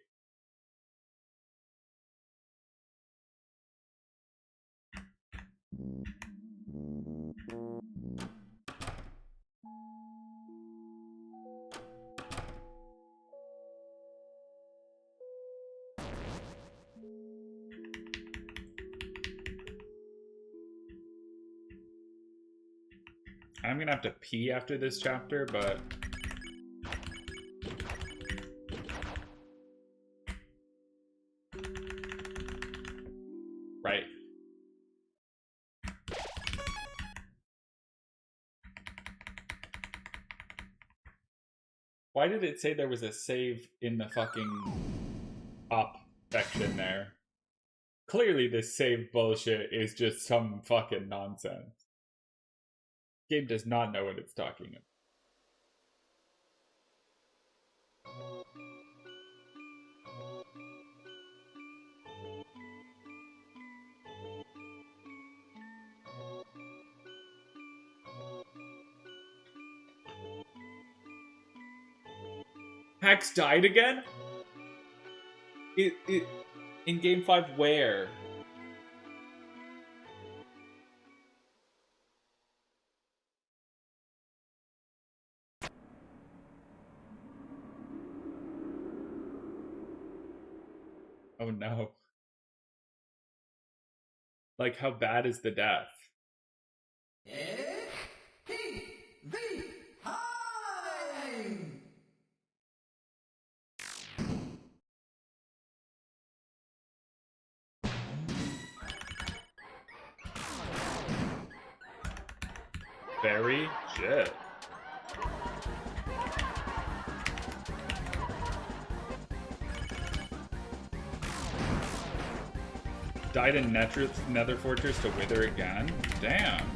I'm gonna have to pee after this chapter, but right. Why did it say there was a save in the fucking up section there? Clearly this save bullshit is just some fucking nonsense. Game does not know what it's talking about. Hax died again? In game 5 where? Oh no. Like, how bad is the death? It's TV time! Very shit. Died in Nether Fortress to wither again? Damn.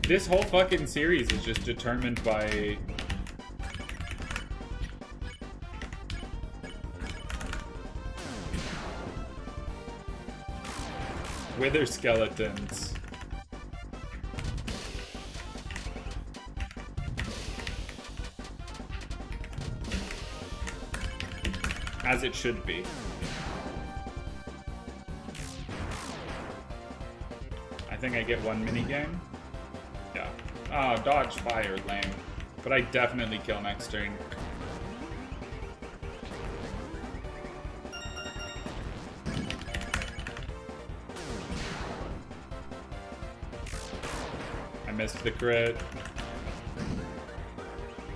This whole fucking series is just determined by... wither skeletons. As it should be. I think I get one minigame. Yeah. Oh, dodge fire, lame. But I definitely kill next turn. I missed the crit.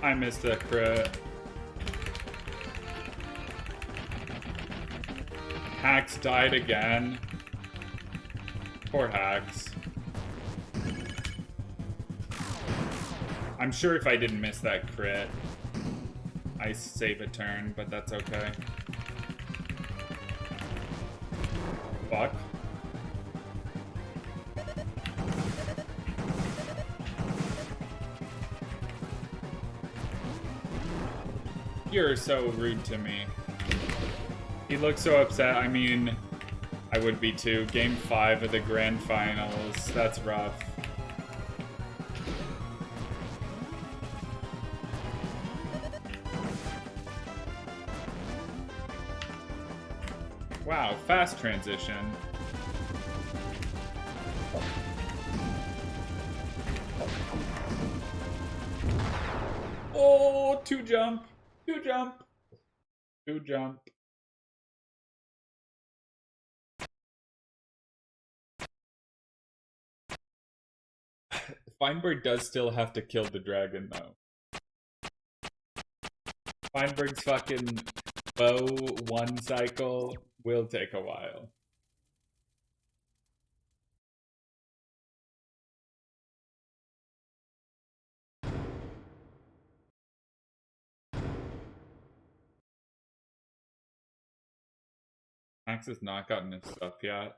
I missed the crit. Hax died again. Poor Hacks. I'm sure if I didn't miss that crit, I save a turn, but that's okay. Fuck. You're so rude to me. He looks so upset. I mean, I would be too. Game 5 of the grand finals. That's rough. Wow, fast transition. Oh, 2 jump. 2 jump. 2 jump. Feinberg does still have to kill the dragon, though. Feinberg's fucking bow 1 cycle will take a while. Max has not gotten his stuff yet.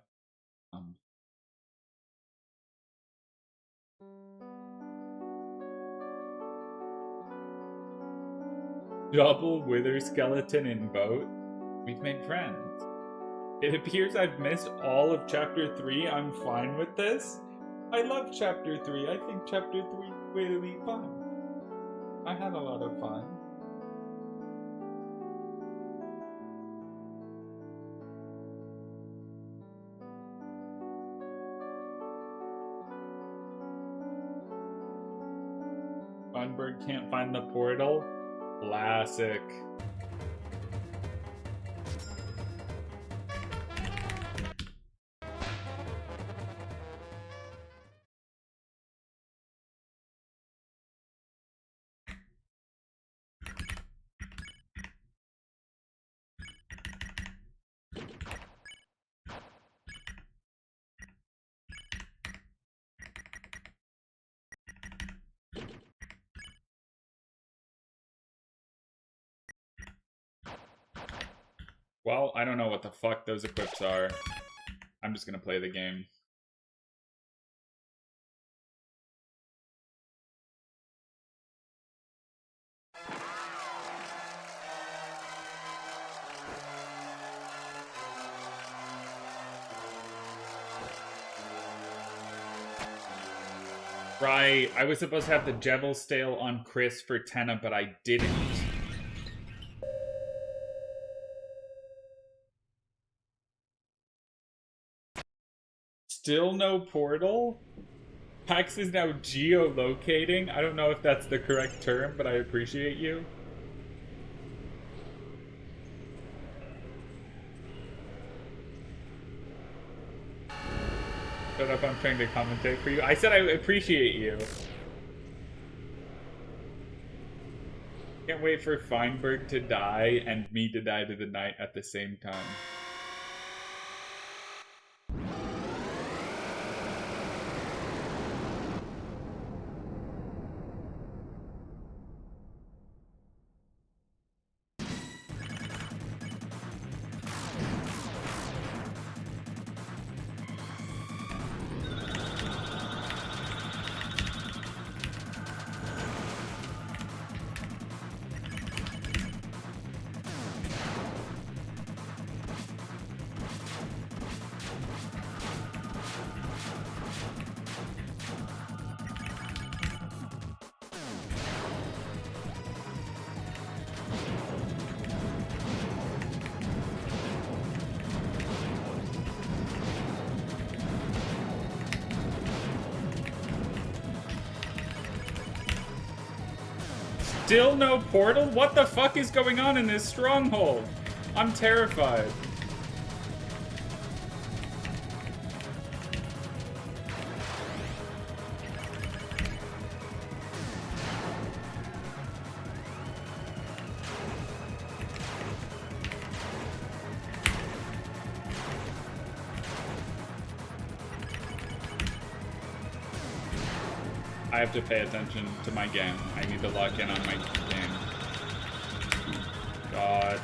Double wither skeleton in boat. We've made friends. It appears I've missed all of chapter 3. I'm fine with this. I love chapter 3. I think chapter 3 will be fun. I had a lot of fun. Feinberg can't find the portal. Classic. Well, I don't know what the fuck those equips are. I'm just gonna play the game. Right, I was supposed to have the Jebel Stale on Chris for Tenna, but I didn't. Still no portal? Pax is now geolocating. I don't know if that's the correct term, but I appreciate you. Shut up, I'm trying to commentate for you. I said I appreciate you. Can't wait for Feinberg to die and me to die to the night at the same time. Still no portal? What the fuck is going on in this stronghold? I'm terrified. I have to pay attention to my game. I need to lock in on my game. God.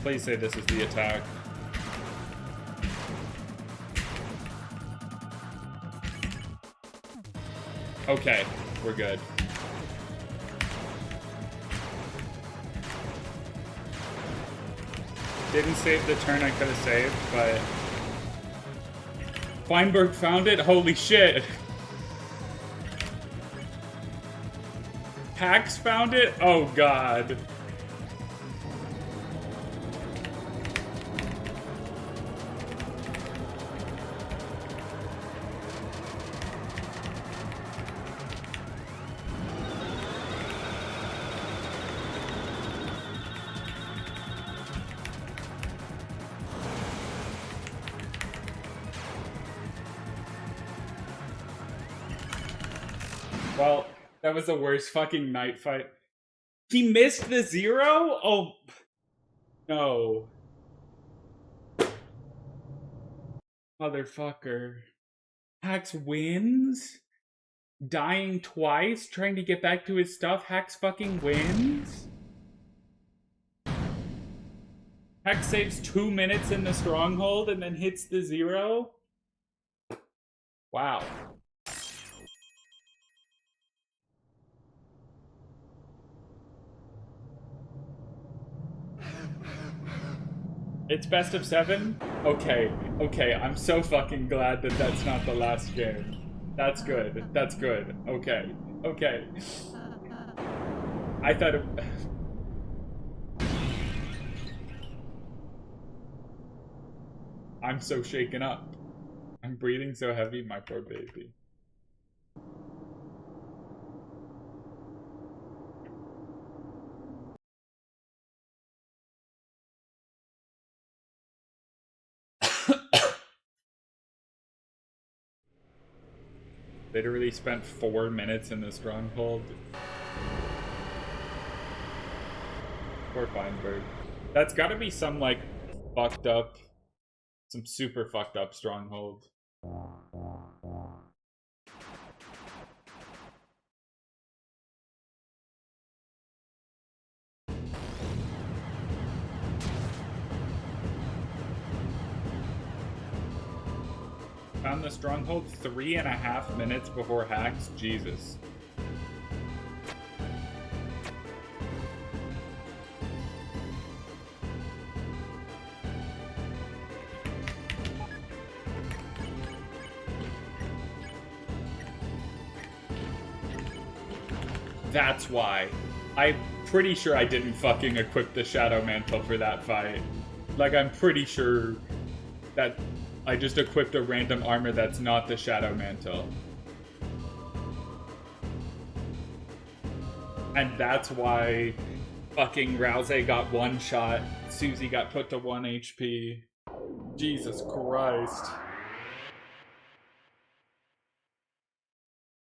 Please say this is the attack. Okay, we're good. Didn't save the turn I could have saved, but... Feinberg found it? Holy shit! Pax found it? Oh god. Well, that was the worst fucking night fight. He missed the 0? Oh, no. Motherfucker. Hax wins? Dying twice, trying to get back to his stuff. Hax fucking wins? Hax saves 2 minutes in the stronghold and then hits the 0? Wow. It's best of 7? Okay, okay, I'm so fucking glad that that's not the last game. That's good, that's good. Okay, okay. I thought it... I'm so shaken up. I'm breathing so heavy, my poor baby. Literally spent 4 minutes in the stronghold. Poor Feinberg. That's gotta be some, like, fucked up... Some super fucked up stronghold. Found the stronghold 3.5 minutes before Hax? Jesus. That's why. I'm pretty sure I didn't fucking equip the Shadow Mantle for that fight. Like, I'm pretty sure that I just equipped a random armor that's not the Shadow Mantle. And that's why fucking Rouse got 1 shot, Susie got put to 1 HP. Jesus Christ.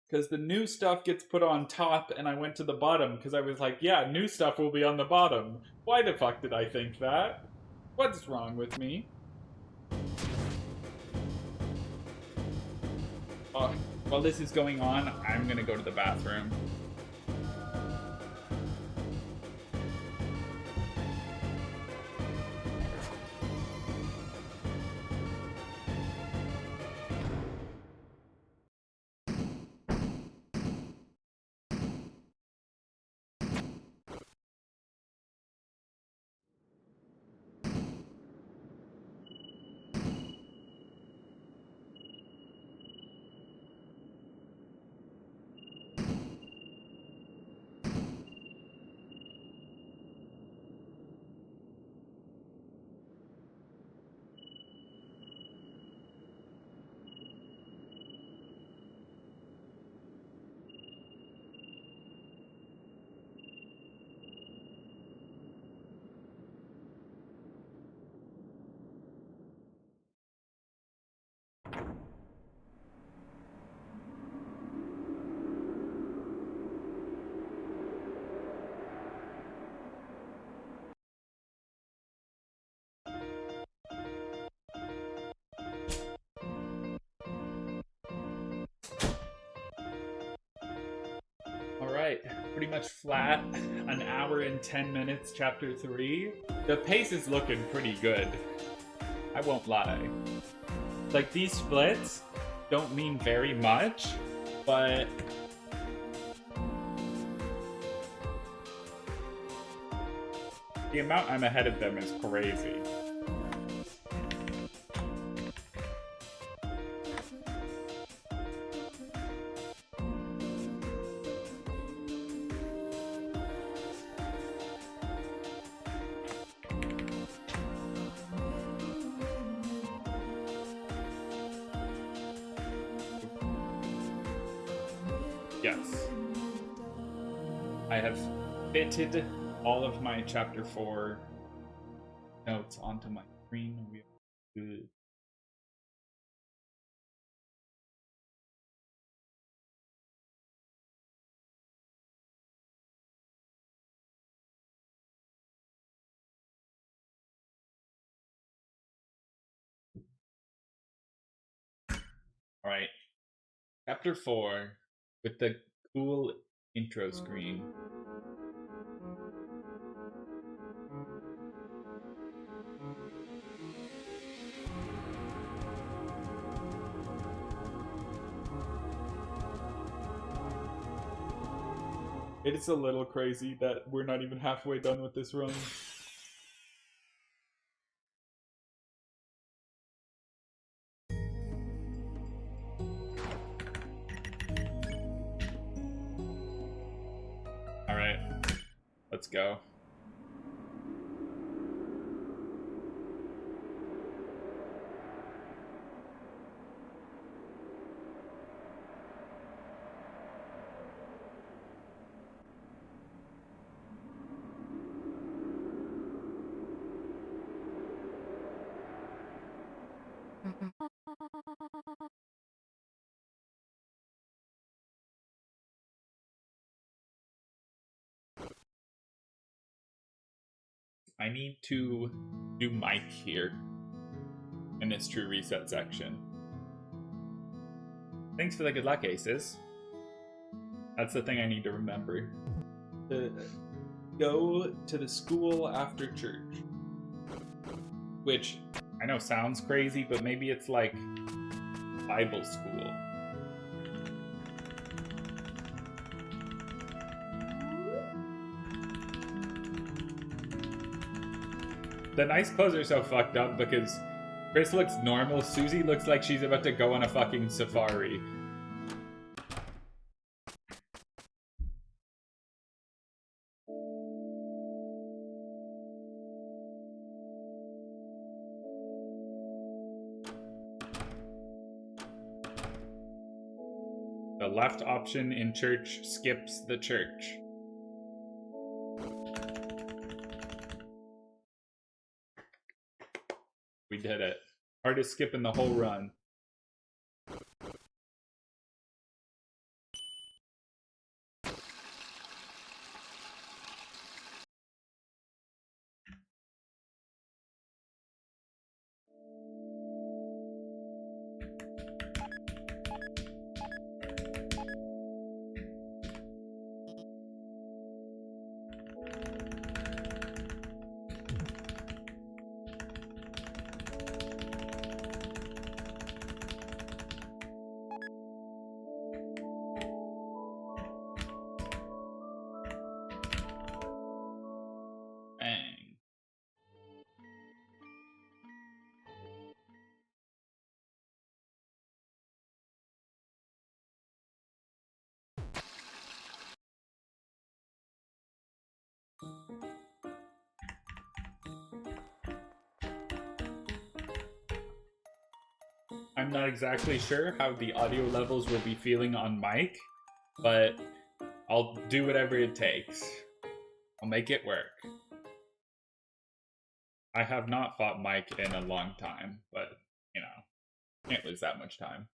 Because the new stuff gets put on top, and I went to the bottom, because I was like, yeah, new stuff will be on the bottom. Why the fuck did I think that? What's wrong with me? While this is going on, I'm gonna go to the bathroom. Alright, pretty much flat. An hour and 10 minutes, chapter 3. The pace is looking pretty good. I won't lie. Like, these splits don't mean very much, but the amount I'm ahead of them is crazy. Yes. I have fitted all of my chapter 4 notes onto my screen. We are good. All right. Chapter 4 with the cool intro screen. It is a little crazy that we're not even halfway done with this run. Alright, let's go. I need to do Mike here in this true reset section. Thanks for the good luck, Aces. That's the thing I need to remember. Go to the school after church. Which I know sounds crazy, but maybe it's like Bible school. The nice clothes are so fucked up because Chris looks normal, Susie looks like she's about to go on a fucking safari. The left option in church skips the church. We did it. Hardest skip in the whole run. I'm not exactly sure how the audio levels will be feeling on mic, but I'll do whatever it takes. I'll make it work. I have not fought Mike in a long time, but, you know, can't lose that much time.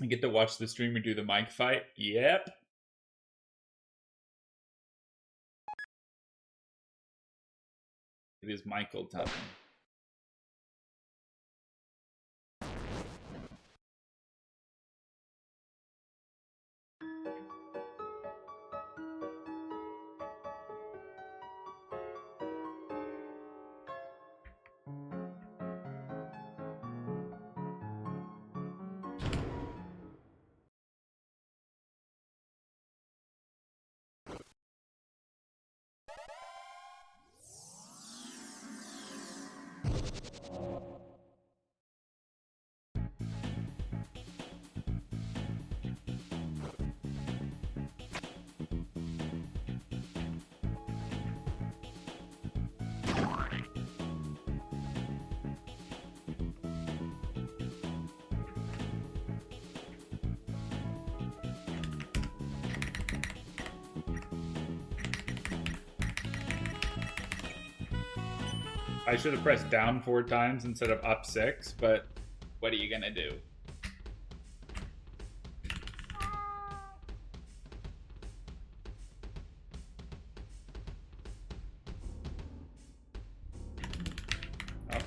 I get to watch the streamer do the Mike fight? Yep. It is Michael time. I should have pressed down 4 times instead of up 6, but what are you gonna do? Oh.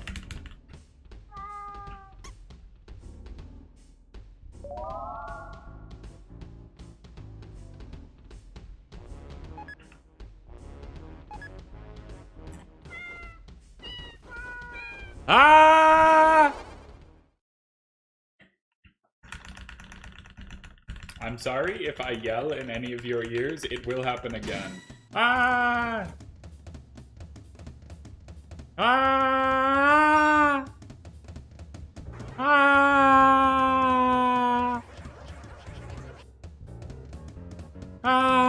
Ah! I'm sorry if I yell in any of your ears. It will happen again. Ah! Ah! Ah! Ah!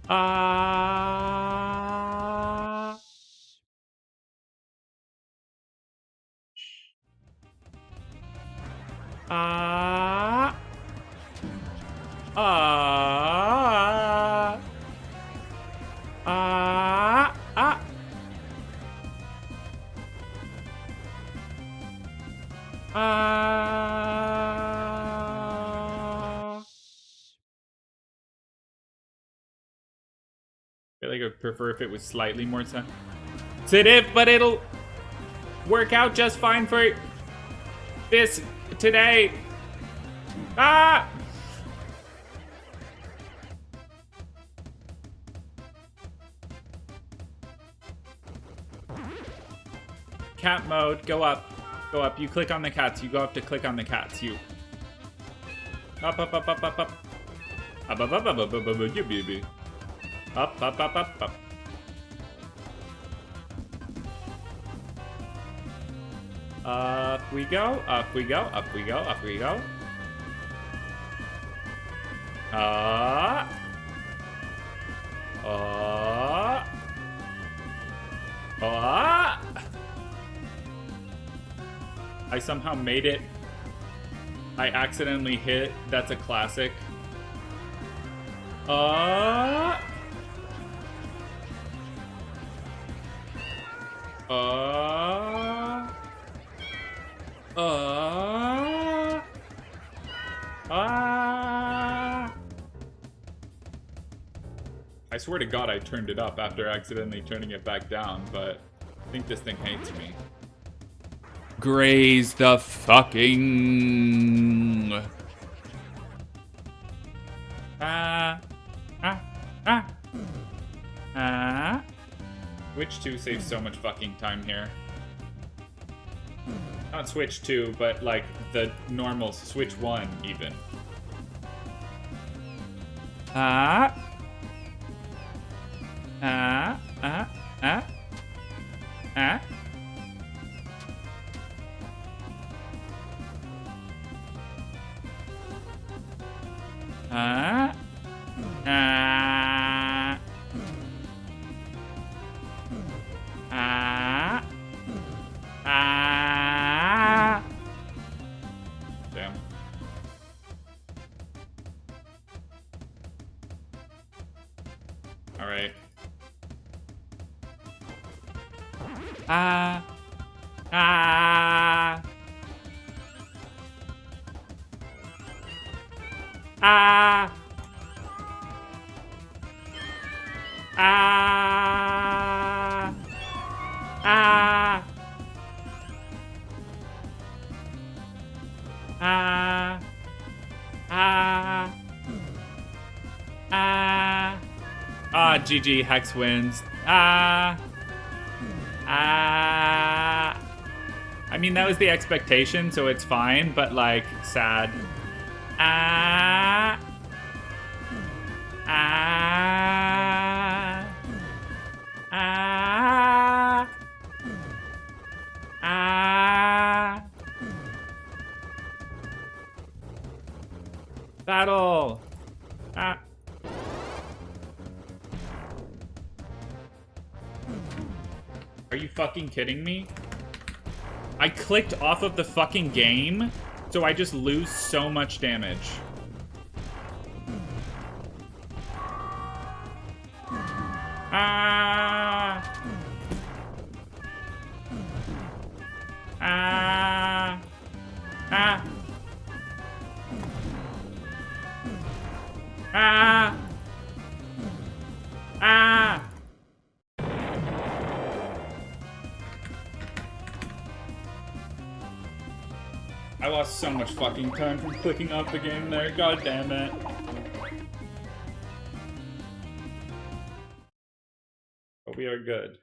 Ah! Ah! Ah! Ah! Ah! Ah! I feel like I'd prefer if it was slightly more sensitive, but it'll work out just fine for this today. Ah! Cat mode, go up. Go up. You click on the cats. You go up to click on the cats. You. Up, up, up, up, up, up. Up, up, up, up, up, up, up, up, baby. Up, up, up, up, up. Up we go, up we go, up we go, up we go. Ah. Ah. Ah. I somehow made it. I accidentally hit. That's a classic. Ah. I swear to God I turned it up after accidentally turning it back down, but I think this thing hates me. Graze the fucking... Switch 2 saves so much fucking time here. Not Switch 2, but like the normal Switch 1 even. Damn. All right. GG, Hex wins. I mean, that was the expectation, so it's fine, but like, sad. Battle. Are you fucking kidding me? I clicked off of the fucking game So I just lose so much damage. Ah! Ah! Ah! Ah! Ah! I lost so much fucking time from clicking off the game there, god damn it. But we are good.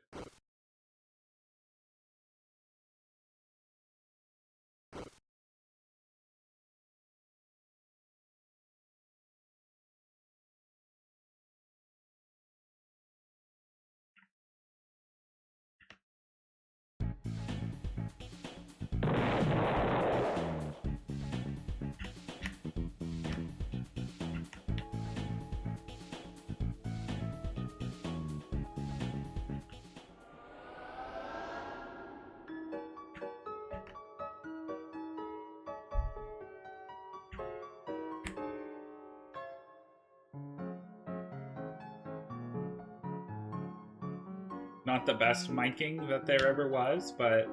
Not the best miking that there ever was, but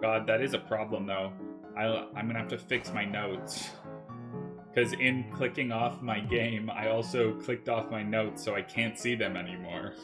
God, that is a problem though. I'm gonna have to fix my notes. Because in clicking off my game, I also clicked off my notes, so I can't see them anymore.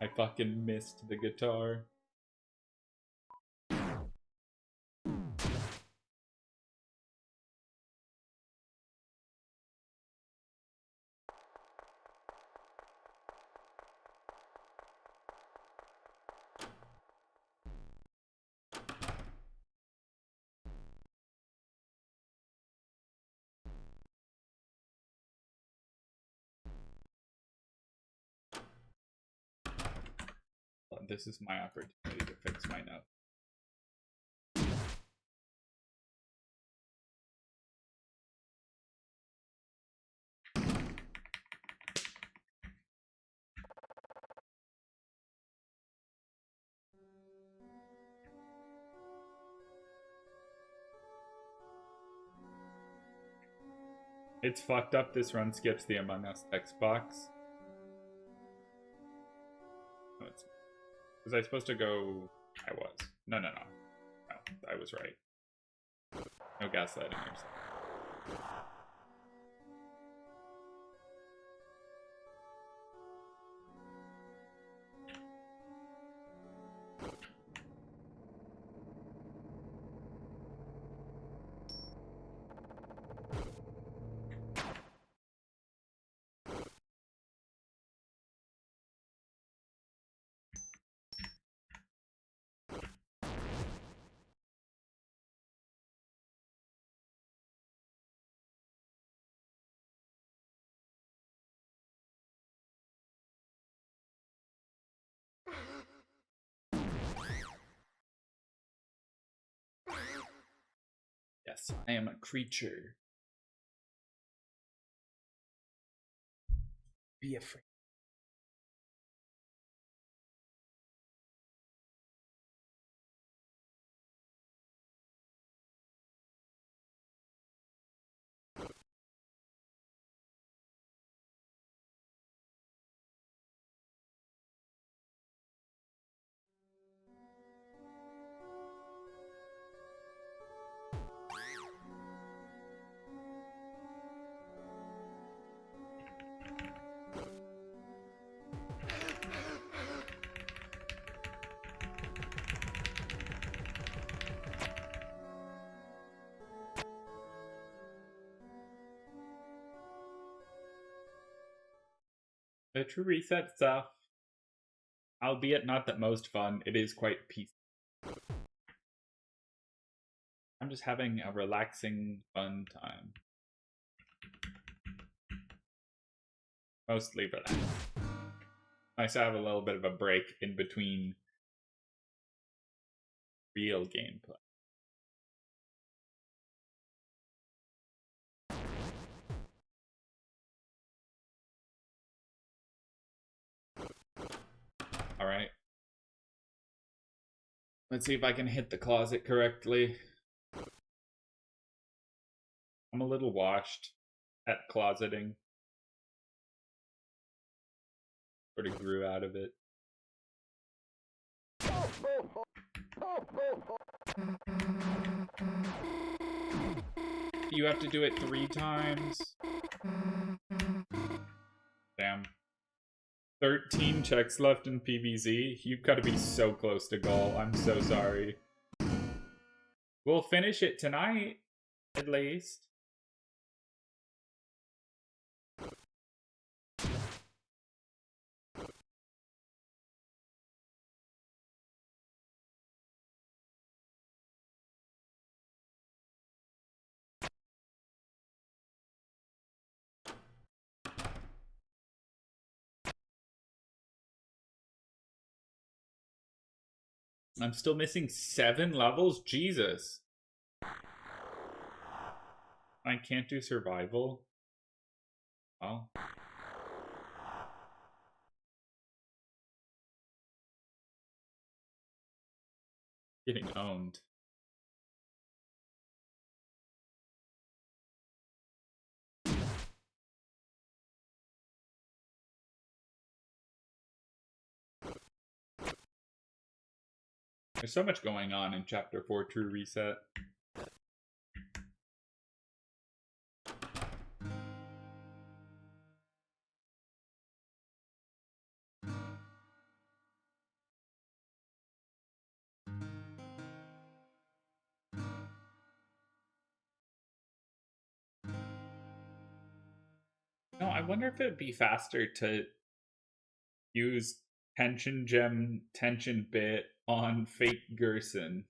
I fucking missed the guitar. This is my opportunity to fix my note. It's fucked up this run skips the Among Us text box. No, it's... Was I supposed to go... I was. No, no, no. No, I was right. No gaslighting yourself. Yes, I am a creature. Be afraid. The true reset stuff, albeit not the most fun, it is quite peaceful. I'm just having a relaxing, fun time. Mostly relaxed. Nice to have a little bit of a break in between real gameplay. Alright. Let's see if I can hit the closet correctly. I'm a little washed at closeting. Sort of grew out of it. You have to do it 3 times. Damn. 13 checks left in PVZ. You've got to be so close to goal. I'm so sorry. We'll finish it tonight, at least. I'm still missing 7 levels? Jesus. I can't do survival? Oh. Getting owned. There's so much going on in Chapter 4 True Reset. No, I wonder if it'd be faster to use Tension Gem, Tension Bit on Fake Gerson.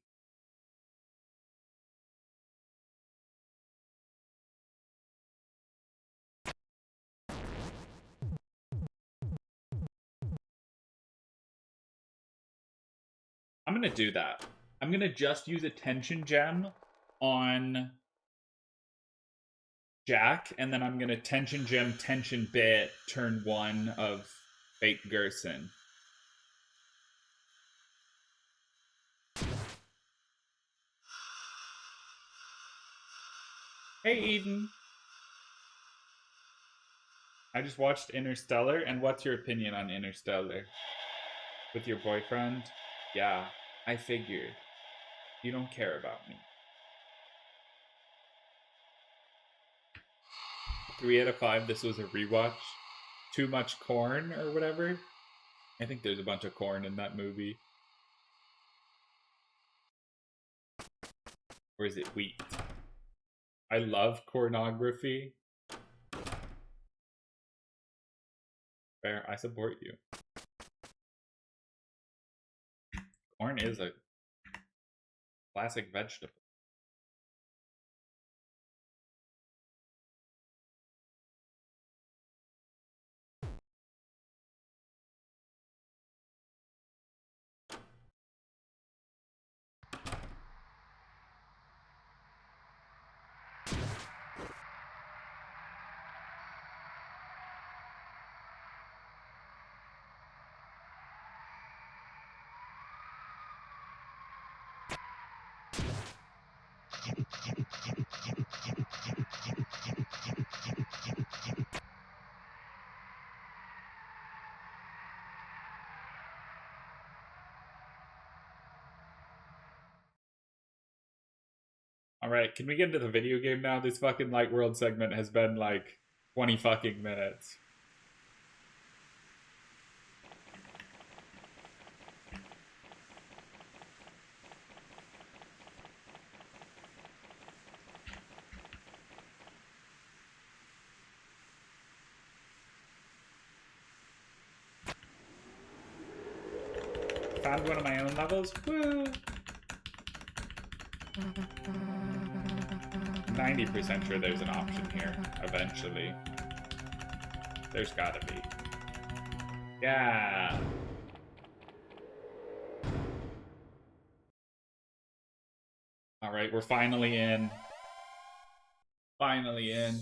I'm gonna do that. I'm gonna just use a Tension Gem on Jack, and then I'm gonna Tension Gem, Tension Bit, turn 1 of Fake Gerson. Hey, Eden. I just watched Interstellar, and what's your opinion on Interstellar? With your boyfriend? Yeah, I figured. You don't care about me. 3 out of 5, this was a rewatch. Too much corn or whatever. I think there's a bunch of corn in that movie. Or is it wheat? I love cornography. Fair, I support you. Corn is a classic vegetable. Alright, can we get into the video game now? This fucking Light World segment has been like 20 fucking minutes. Found one of my own levels. Woo! 90% sure there's an option here, eventually. There's gotta be. Yeah! Alright, we're finally in. Finally in.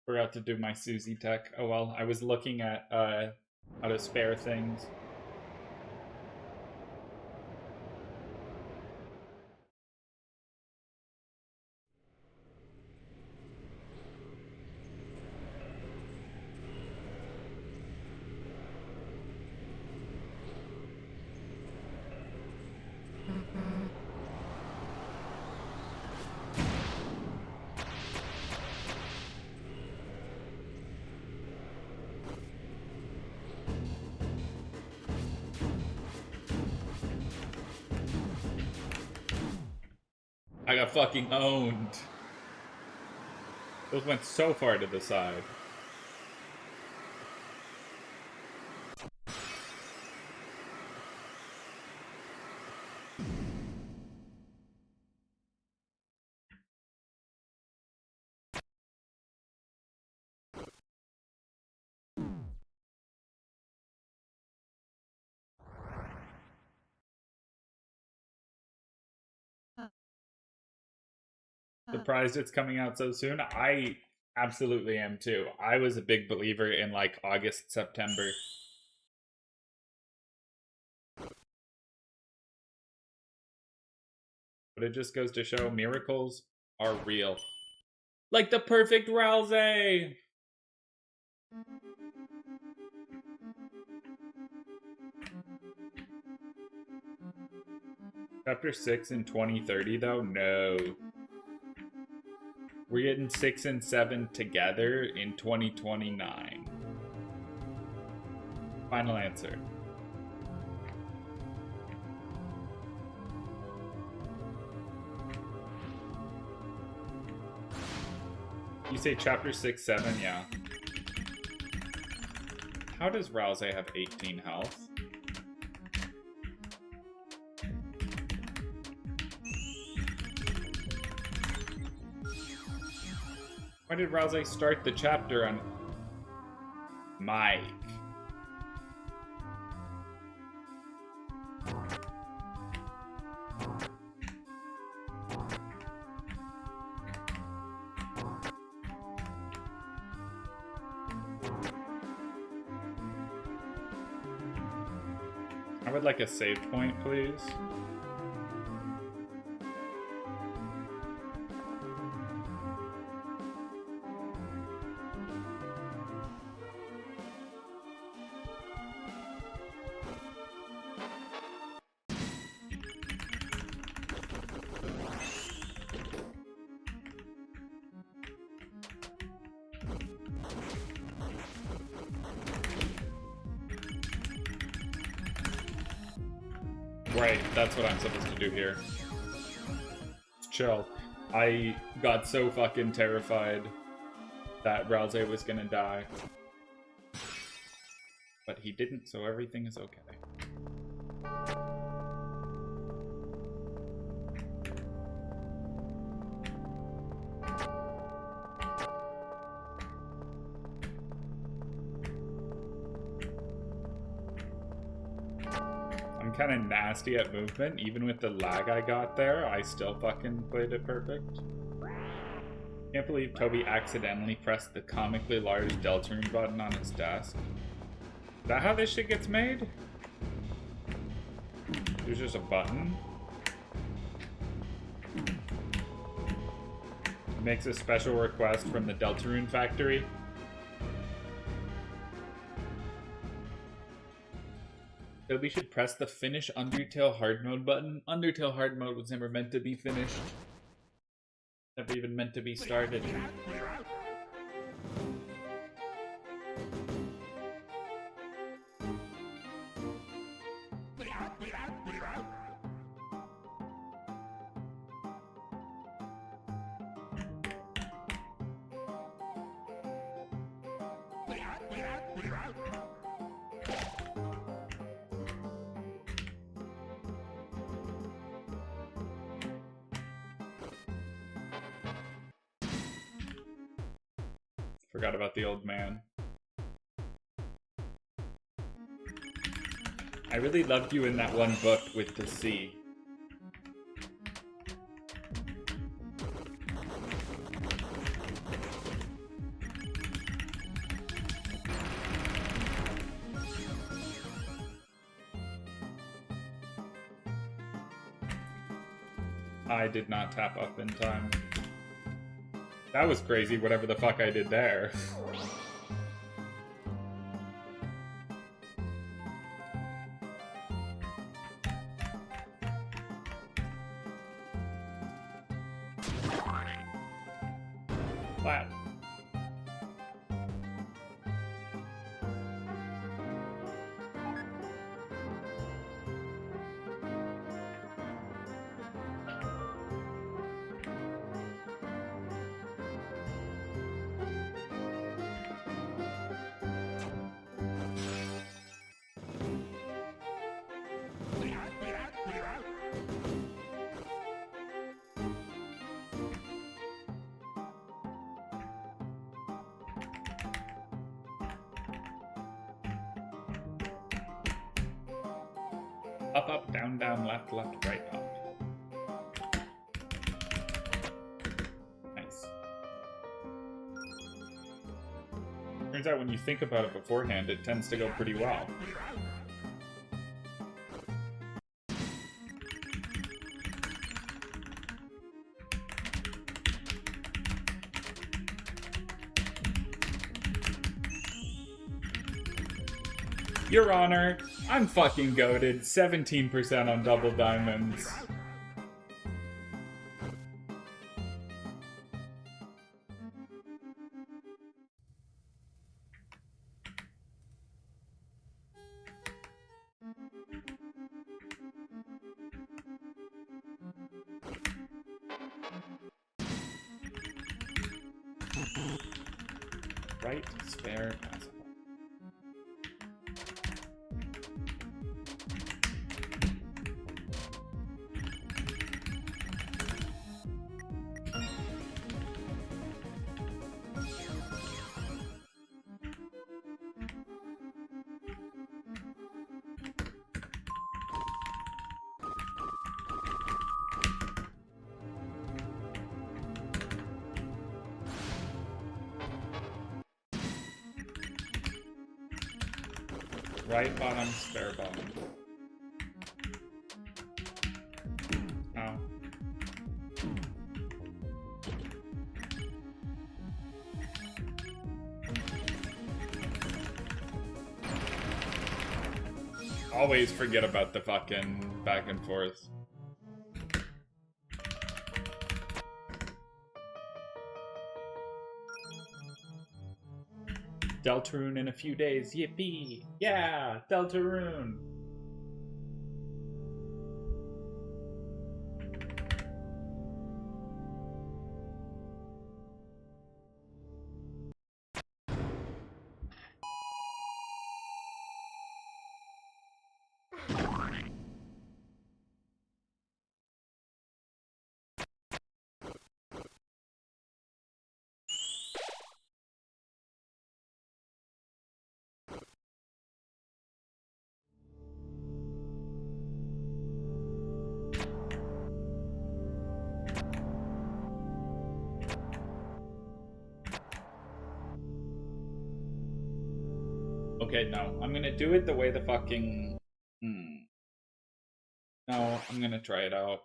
Forgot to do my Susie tech. Oh well, I was looking at how to spare things. I got fucking owned. Those went so far to the side. Surprised it's coming out so soon. I absolutely am too. I was a big believer in like August, September. But it just goes to show miracles are real. Like the perfect Rousey! Chapter 6 in 2030 though? No. We're getting 6 and 7 together in 2029. Final answer. You say chapter 6, 7, yeah. How does Rousey have 18 health? Why did Rousey start the chapter on Mike? I would like a save point, please. Right, that's what I'm supposed to do here. Chill. I got so fucking terrified that Rousey was gonna die. But he didn't, so everything is okay. Kind of nasty at movement. Even with the lag I got there, I still fucking played it perfect. Can't believe Toby accidentally pressed the comically large Deltarune button on his desk. Is that how this shit gets made? There's just a button. It makes a special request from the Deltarune factory. So we should press the finish Undertale hard mode button. Undertale hard mode was never meant to be finished. Never even meant to be started. Forgot about the old man. I really loved you in that one book with the sea. I did not tap up in time. That was crazy, whatever the fuck I did there. Flat. Up, up, down, down, left, left, right, up. Nice. Turns out when you think about it beforehand, it tends to go pretty well. Your Honor, I'm fucking goated. 17% on double diamonds. Right, spare, passive. Right bottom, spare bottom. Oh. Always forget about the fucking back and forth. Deltarune in a few days, yippee! Yeah, Deltarune! Okay, no. I'm gonna do it the way the fucking... No, I'm gonna try it out.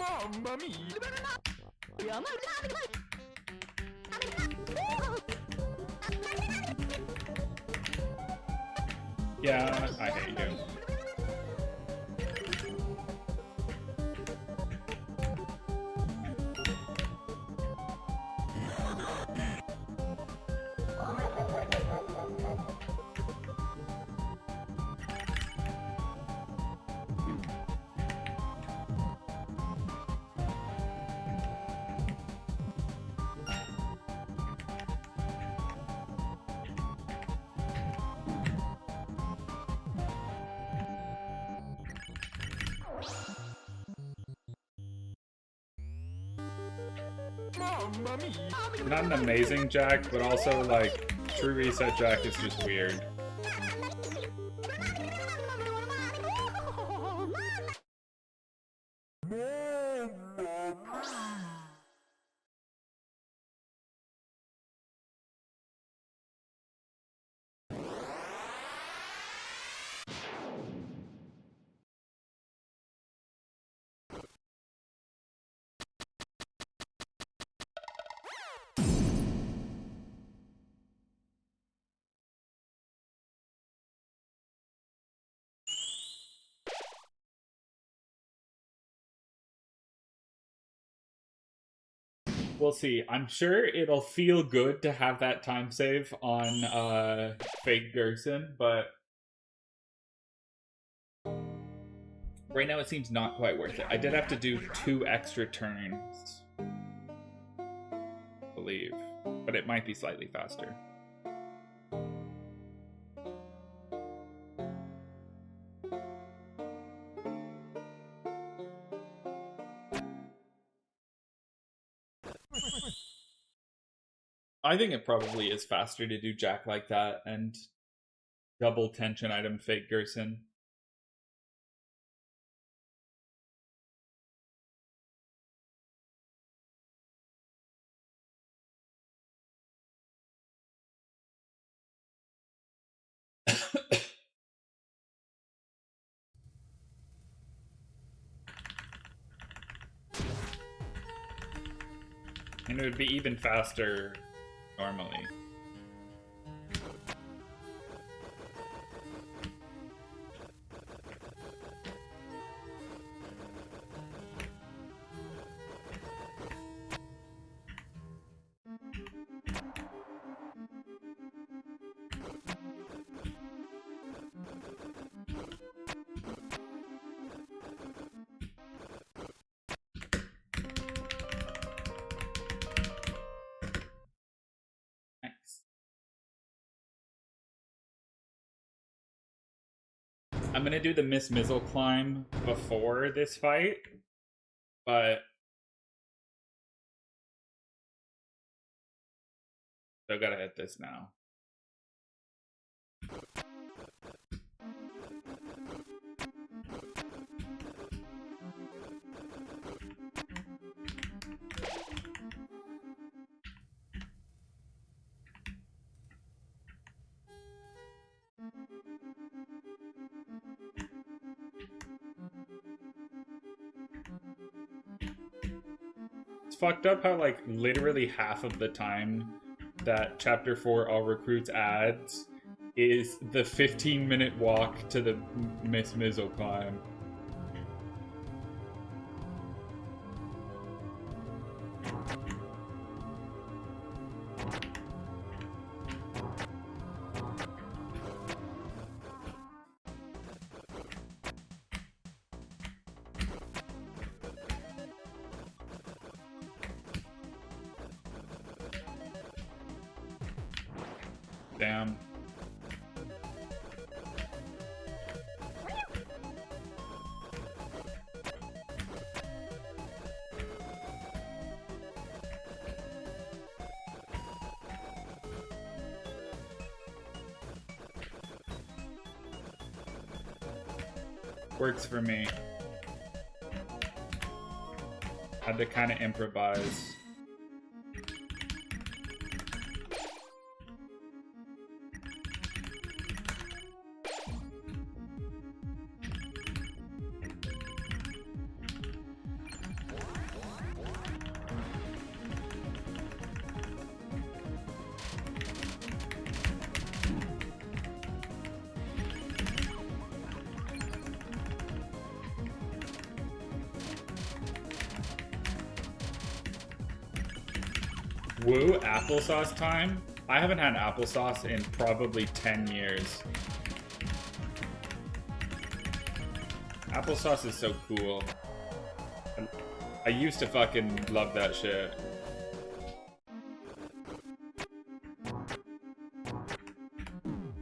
Mamma mia! Mamma mia! Yeah, I hate you. Mamma mia! Not an amazing Jack, but also, like, True Reset Jack is just weird. We'll see. I'm sure it'll feel good to have that time save on Fake Gerson, but right now it seems not quite worth it. I did have to do 2 extra turns, I believe, but it might be slightly faster. I think it probably is faster to do Jack like that and double tension item Fake Gerson. And it would be even faster normally. Nice. I'm gonna do the Miss Mizzle climb before this fight, but still gotta hit this now. fucked up how, like, literally half of the time that Chapter 4 All Recruits adds is the 15-minute walk to the Miss Mizzle climb. Damn. Works for me. Had to kind of improvise. Woo, applesauce time? I haven't had applesauce in probably 10 years. Applesauce is so cool. I used to fucking love that shit.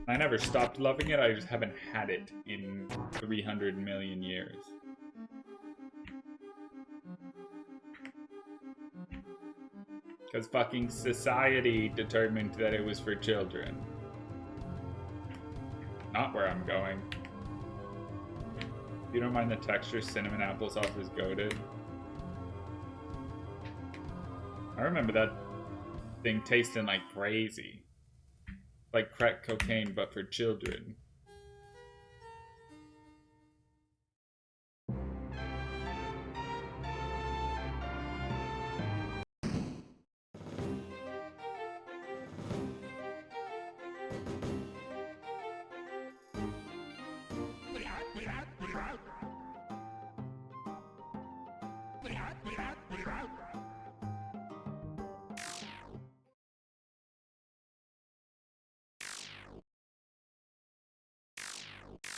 I never stopped loving it, I just haven't had it in 300 million years. Because fucking society determined that it was for children. Not where I'm going. If you don't mind the texture, cinnamon applesauce is goated. I remember that thing tasting like crazy. Like crack cocaine, but for children.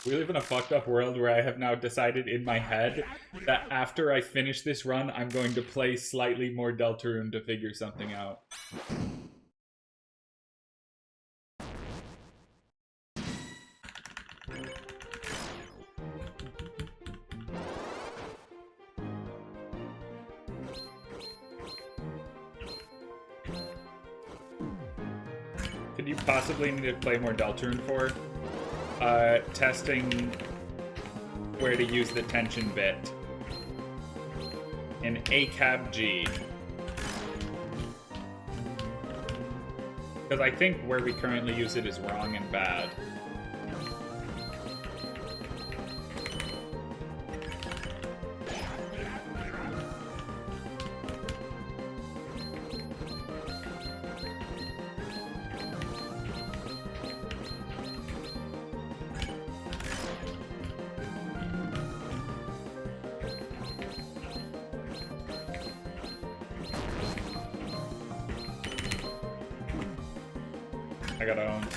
We live in a fucked up world where I have now decided in my head that after I finish this run, I'm going to play slightly more Deltarune to figure something out. Could you possibly need to play more Deltarune for? Testing where to use the tension bit in ACAB G. Because I think where we currently use it is wrong and bad. I gotta own.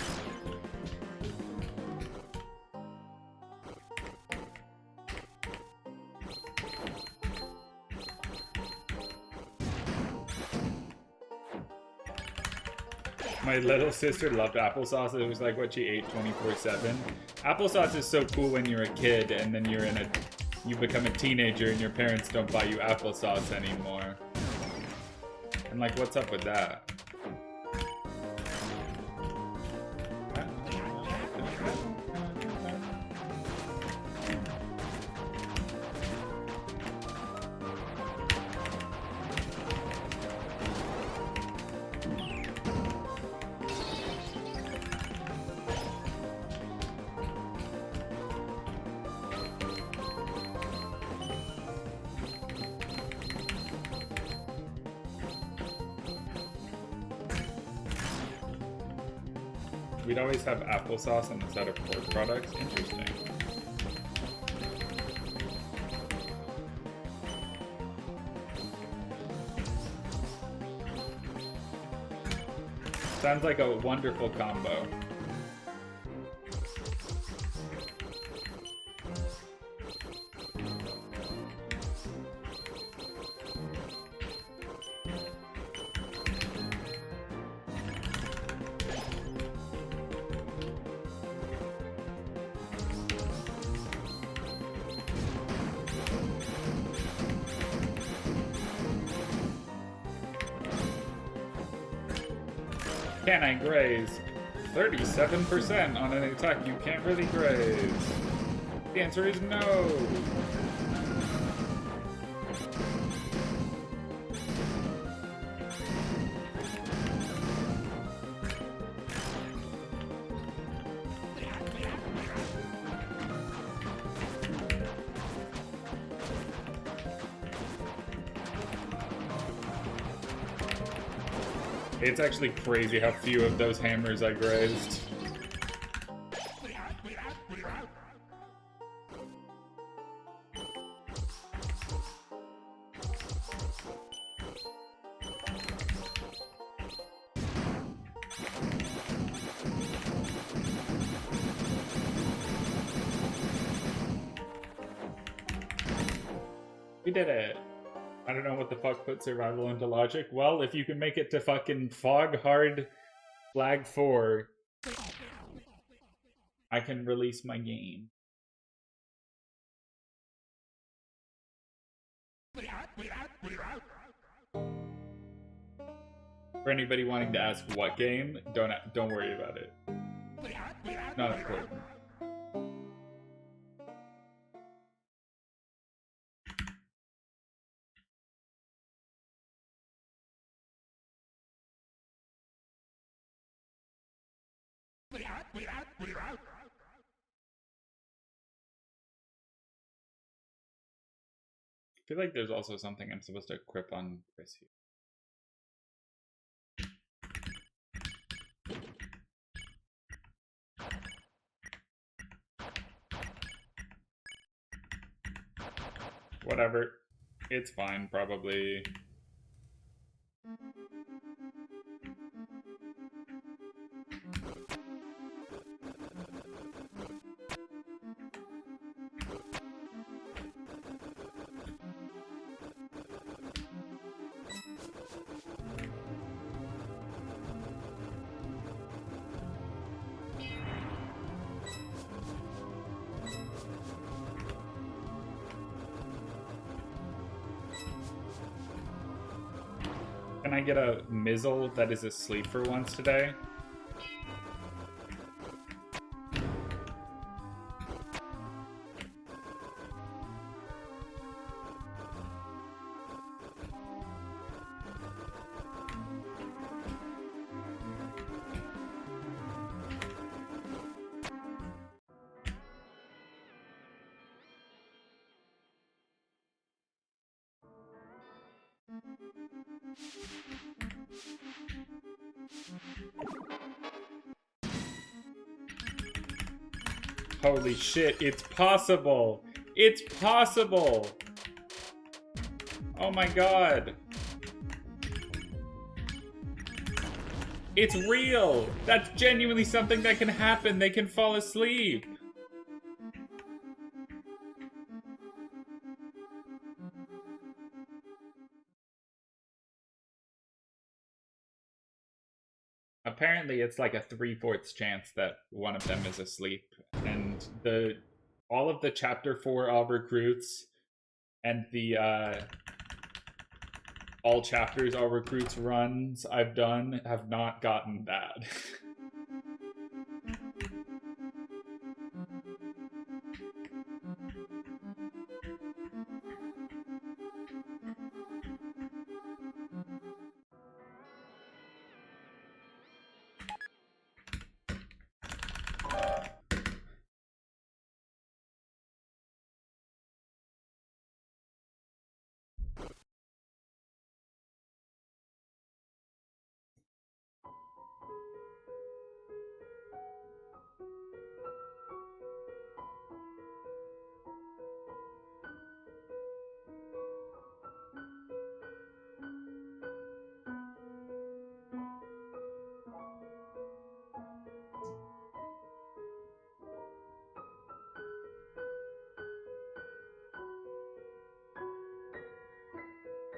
My little sister loved applesauce. It was like what she ate 24/7. Applesauce is so cool when you're a kid and then you become a teenager and your parents don't buy you applesauce anymore. And like, what's up with that? We'd always have applesauce instead of pork products. Interesting. Sounds like a wonderful combo. Can I graze? 37% on an attack you can't really graze. The answer is no. It's actually crazy how few of those hammers I grazed. We did it. I don't know what the fuck put survival into logic. Well, if you can make it to fucking Fog Hard Flag 4, I can release my game. For anybody wanting to ask what game, don't worry about it. Not important. I feel like there's also something I'm supposed to equip on Chris here. Whatever. It's fine, probably. Can I get a Mizzle that is asleep for once today? Holy shit, it's possible! It's possible! Oh my god. It's real! That's genuinely something that can happen. They can fall asleep. Apparently it's like a 3/4 chance that one of them is asleep. And all of the chapter 4 all recruits and the all chapters all recruits runs I've done have not gotten that.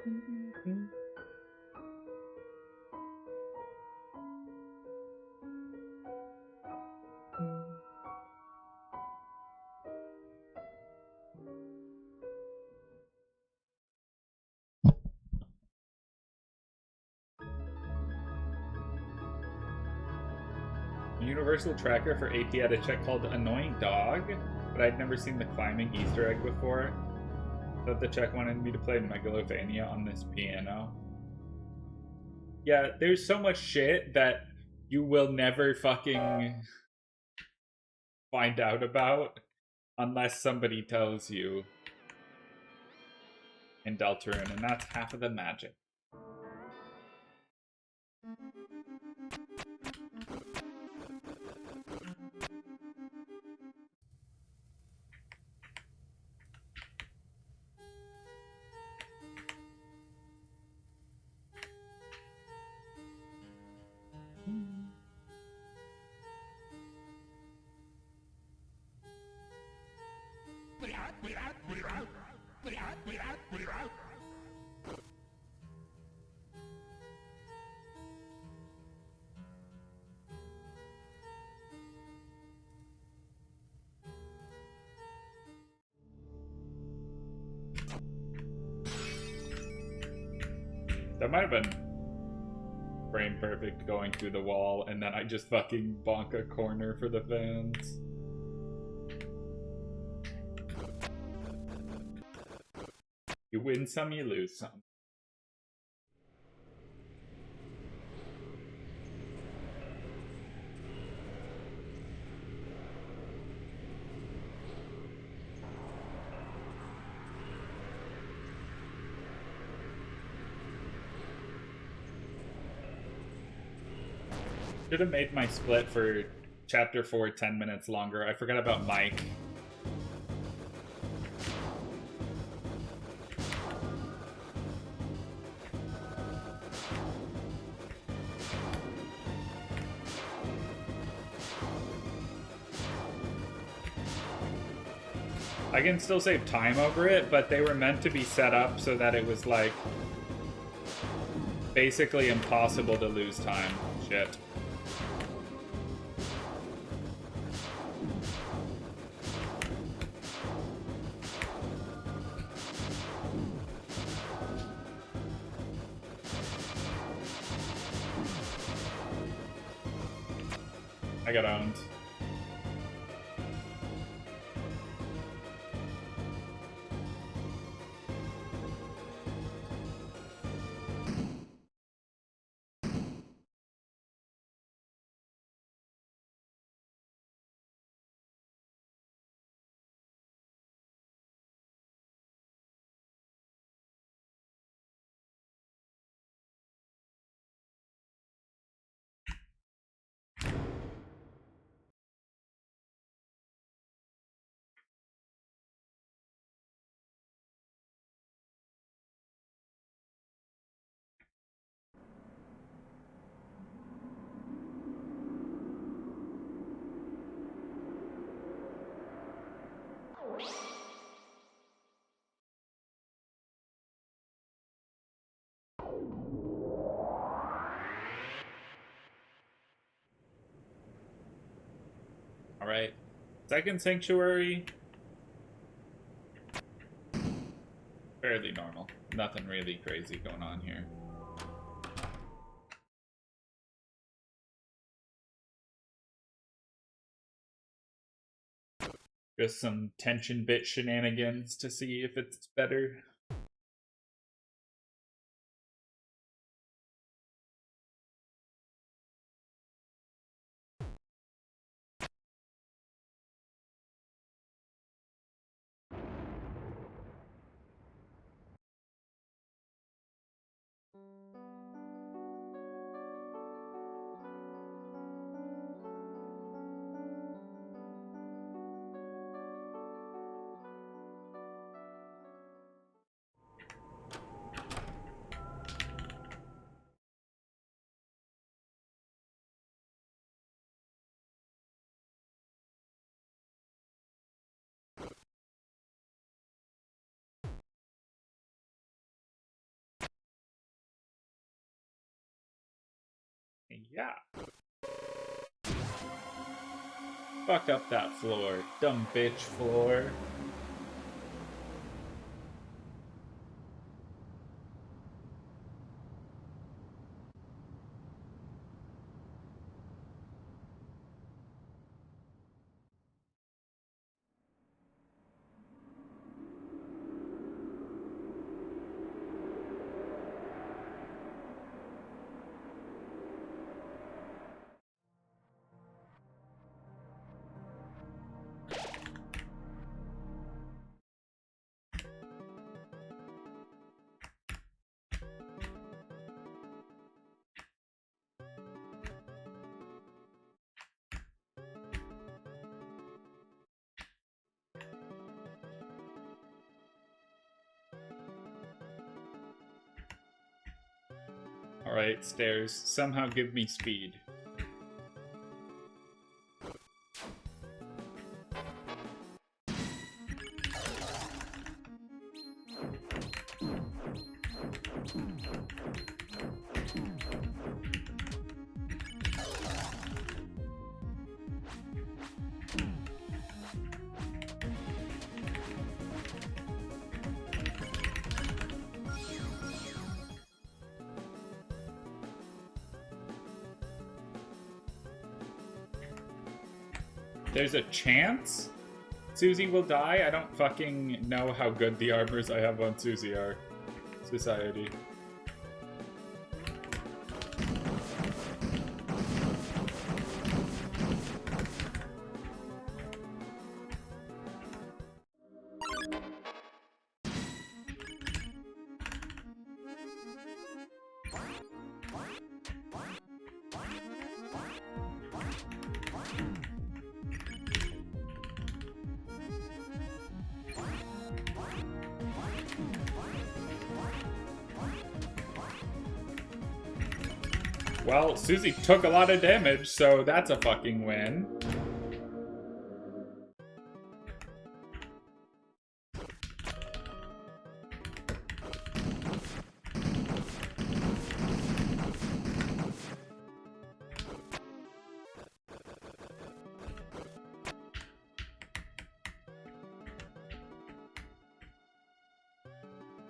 Universal tracker for AP had a check called Annoying Dog, but I'd never seen the climbing Easter egg before. Thought the check wanted me to play Megalovania on this piano. Yeah, there's so much shit that you will never fucking find out about unless somebody tells you in Deltarune, and that's half of the magic. That might have been frame perfect going through the wall, and then I just fucking bonk a corner for the fans. You win some, you lose some. Should have made my split for chapter 4 10 minutes longer. I forgot about Mike. I can still save time over it, but they were meant to be set up so that it was like basically impossible to lose time. Shit. I got owned. Alright. Second Sanctuary. Fairly normal. Nothing really crazy going on here. Just some tension bit shenanigans to see if it's better. Yeah. Fuck up that floor. Dumb bitch floor. Alright, stairs. Somehow give me speed. There's a chance Susie will die? I don't fucking know how good the armors I have on Susie are. Society. Well, Susie took a lot of damage, so that's a fucking win.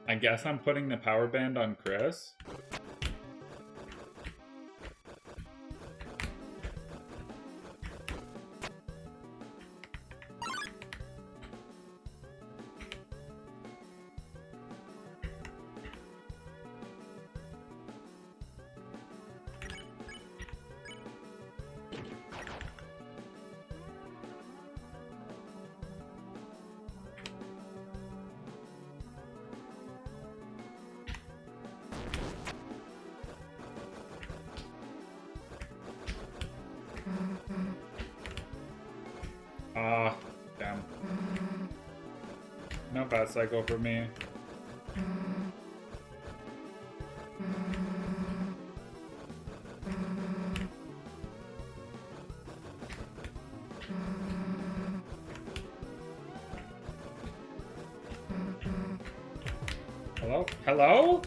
I guess I'm putting the power band on Chris. Ah, damn. No bad cycle for me. Hello? Hello?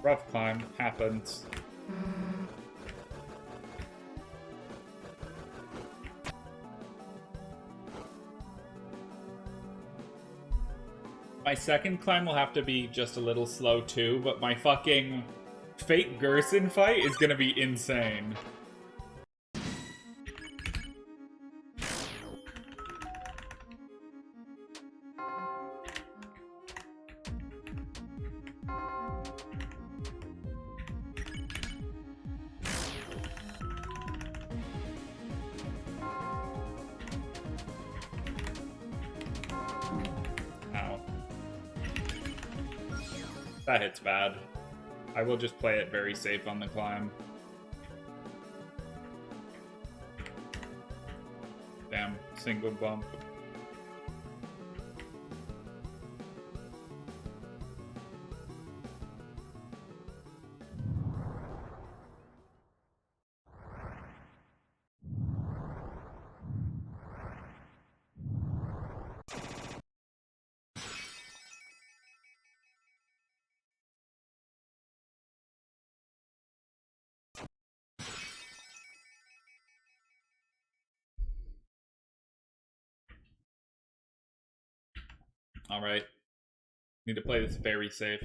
Rough climb. Happens. My second climb will have to be just a little slow too, but my fucking Fate Gerson fight is gonna be insane. That hits bad. I will just play it very safe on the climb. Damn, single bump. Alright. Need to play this very safe.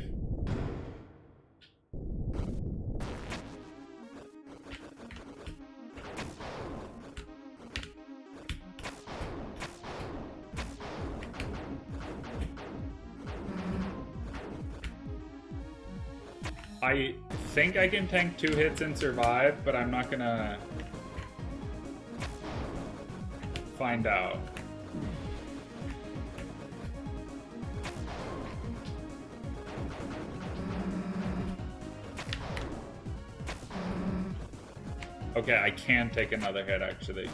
I think I can tank 2 hits and survive, but I'm not gonna find out. Okay, I can take another hit, actually.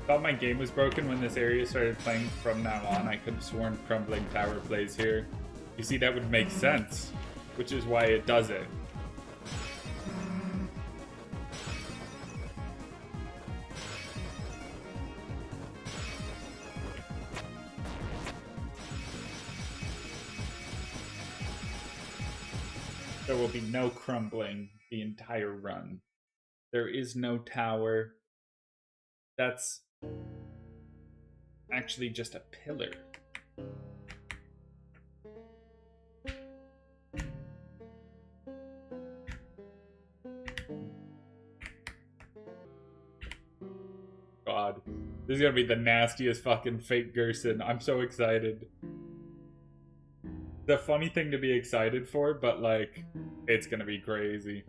Thought my game was broken when this area started playing from now on. I could have sworn Crumbling Tower plays here. You see, that would make sense, which is why it does it. There will be no crumbling the entire run. There is no tower. That's actually just a pillar. God, this is gonna be the nastiest fucking fake Gerson. I'm so excited. The funny thing to be excited for, but like, it's gonna be crazy.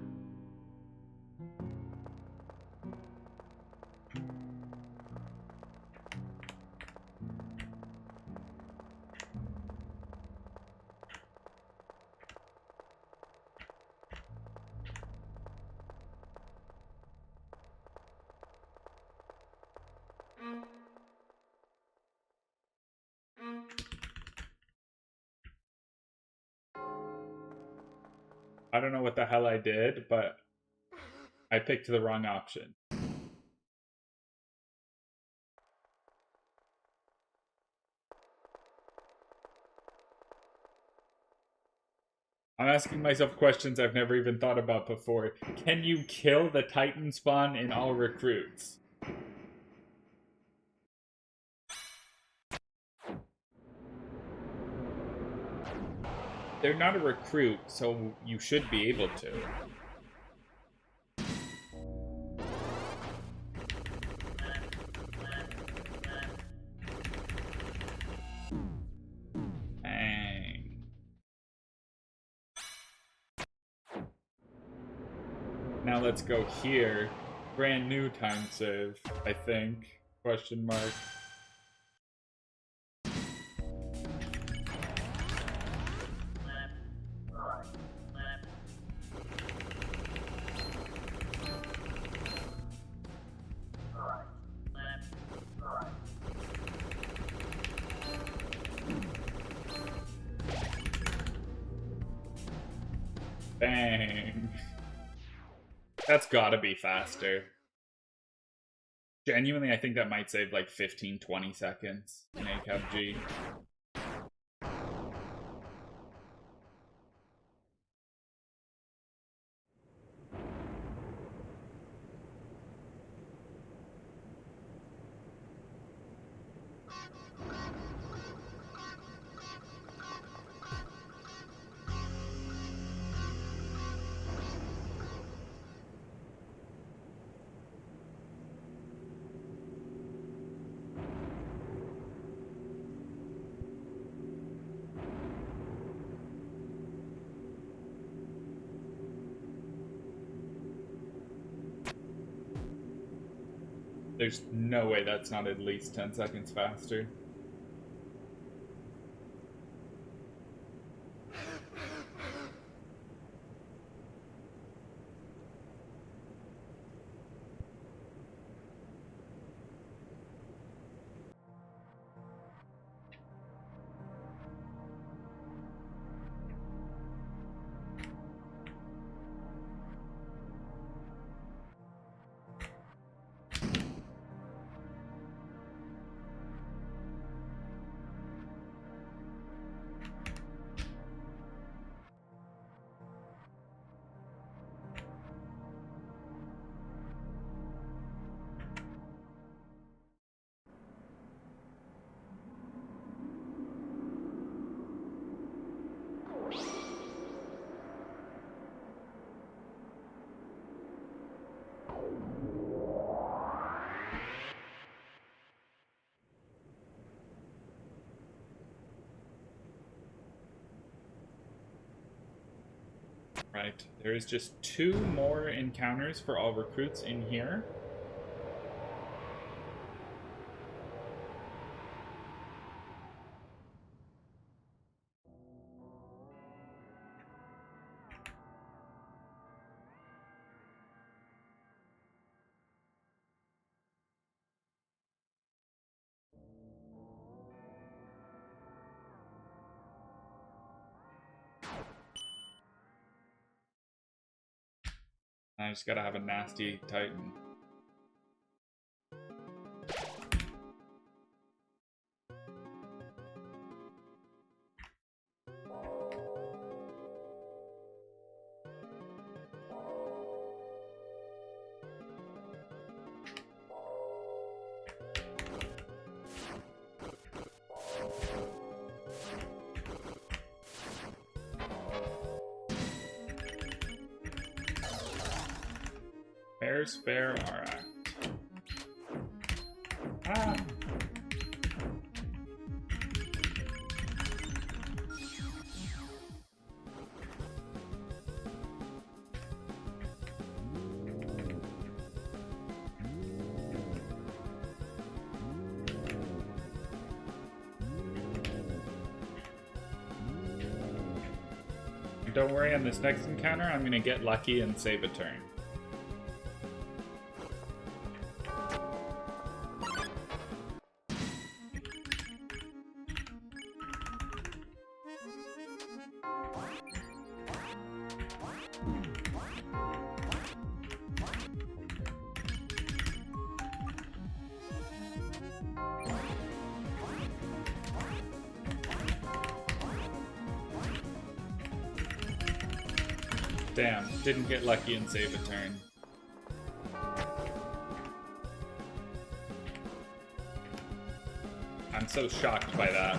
I don't know what the hell I did, but I picked the wrong option. I'm asking myself questions I've never even thought about before. Can you kill the Titan spawn in all recruits? They're not a recruit, so you should be able to. Dang. Now let's go here. Brand new time save, I think. Question mark. Bang. That's gotta be faster. Genuinely, I think that might save like 15-20 seconds in ACAB-G. There's no way that's not at least 10 seconds faster. Right. There is just 2 more encounters for all recruits in here. I just gotta have a nasty Titan. Fair, spare, alright. Ah! Don't worry, on this next encounter, I'm gonna get lucky and save a turn. Damn, didn't get lucky and save a turn. I'm so shocked by that.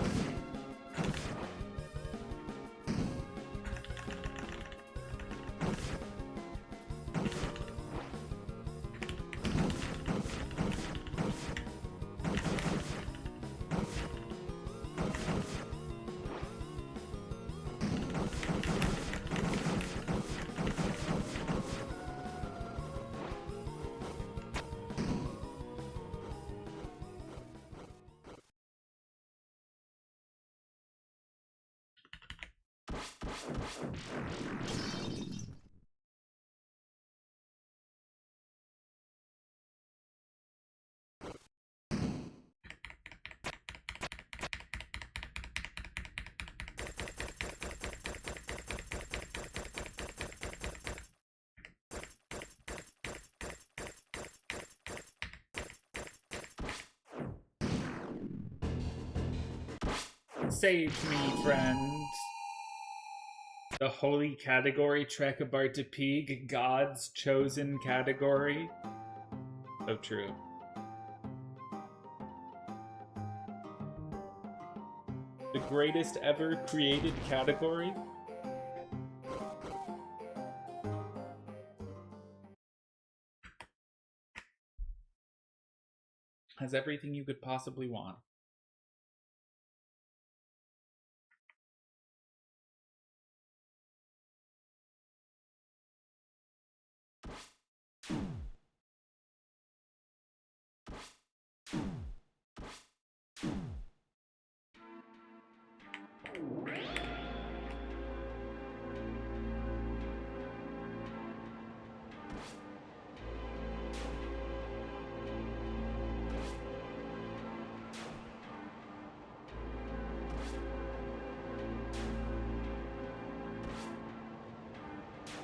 Save me, friend. The holy category, TRACABARTPEEG, God's chosen category. So true. The greatest ever created category. Has everything you could possibly want.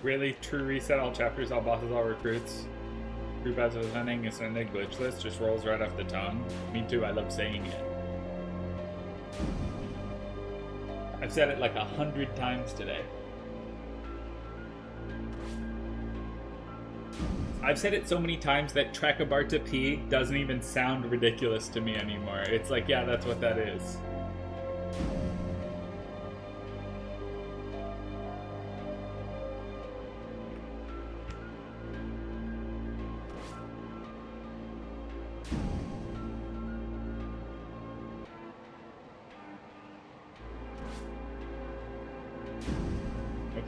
Really? True reset, all chapters, all bosses, all recruits. True Pacifist Ending is ended glitchless, just rolls right off the tongue. Me too, I love saying it. I've said it like 100 times today. I've said it so many times that TRACABARTPEEG doesn't even sound ridiculous to me anymore. It's like, yeah, that's what that is.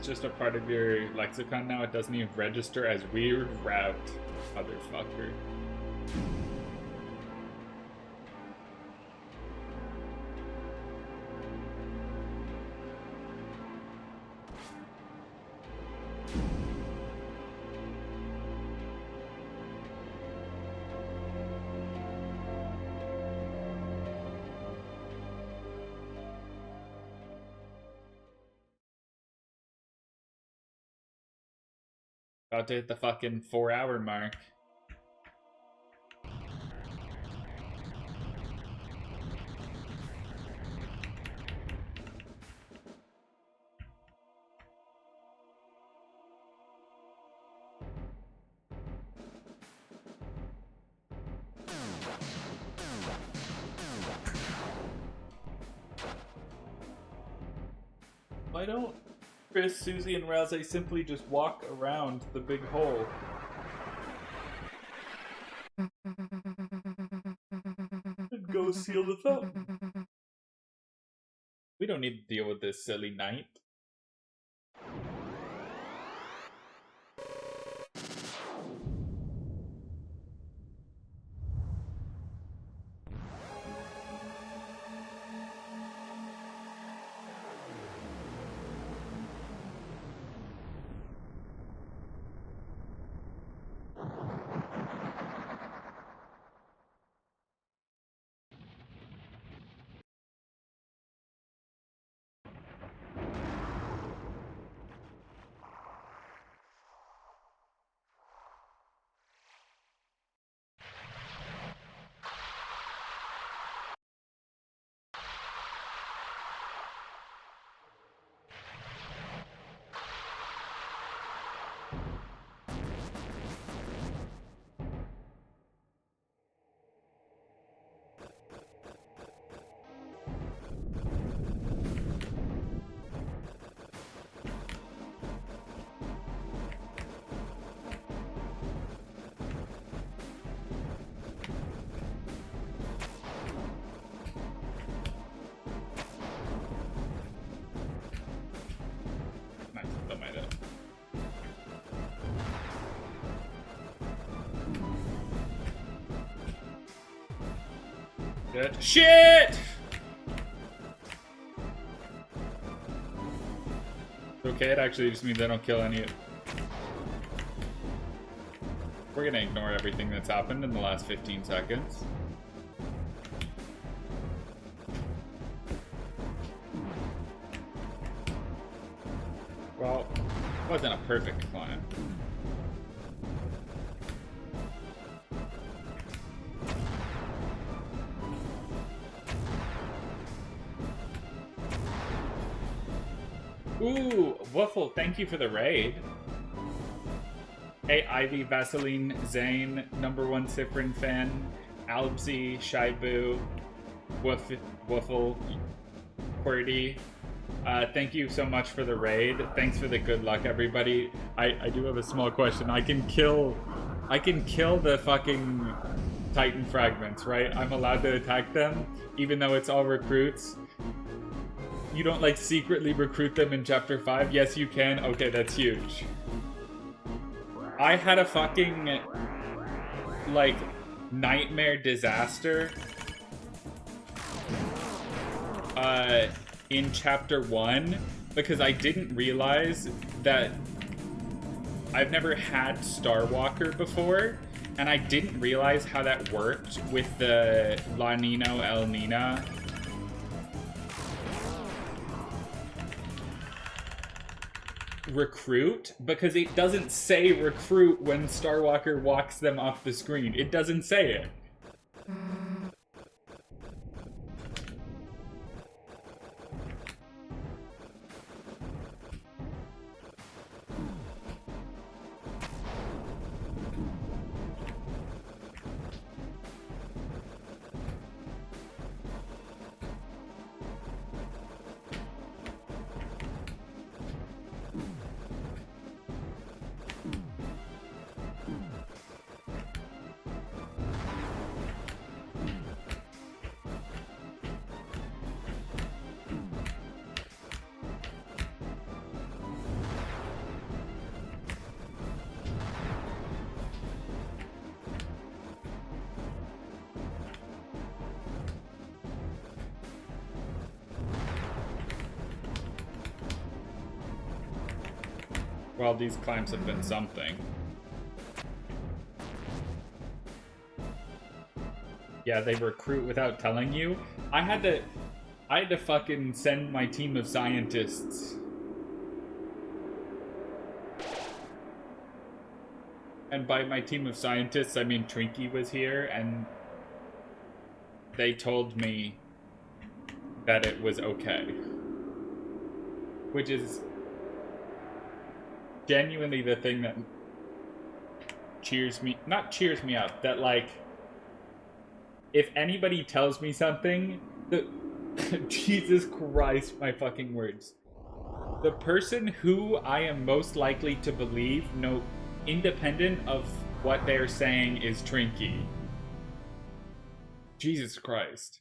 It's just a part of your lexicon now. It doesn't even register as weird route, motherfucker. About to hit the fucking 4-hour mark. Why don't Chris, Susie, and Rouse simply just walk around the big hole? And go seal the thumb. We don't need to deal with this silly knight. Good. Shit! Okay, it actually just means I don't kill any of... We're gonna ignore everything that's happened in the last 15 seconds. Well, it wasn't a perfect climb. Ooh, Wuffle, thank you for the raid. Hey, Ivy, Vaseline, Zane, #1 Cyprin fan, Albsy, Shaibu, Wuffle, Qwerty. Thank you so much for the raid. Thanks for the good luck, everybody. I do have a small question. I can kill the fucking Titan fragments, right? I'm allowed to attack them, even though it's all recruits. You don't, like, secretly recruit them in Chapter 5? Yes, you can. Okay, that's huge. I had a fucking, like, nightmare disaster in Chapter 1 because I didn't realize that I've never had Starwalker before, and I didn't realize how that worked with the La Nino El Nina recruit, because it doesn't say recruit when Starwalker walks them off the screen. It doesn't say it. Well, these climbs have been something. Yeah, they recruit without telling you. I had to fucking send my team of scientists. And by my team of scientists, I mean Twinkie was here, and they told me that it was okay. Which is genuinely the thing that not cheers me up, that like, if anybody tells me something, Jesus Christ, my fucking words. The person who I am most likely to believe, no, independent of what they're saying, is Twinkie. Jesus Christ.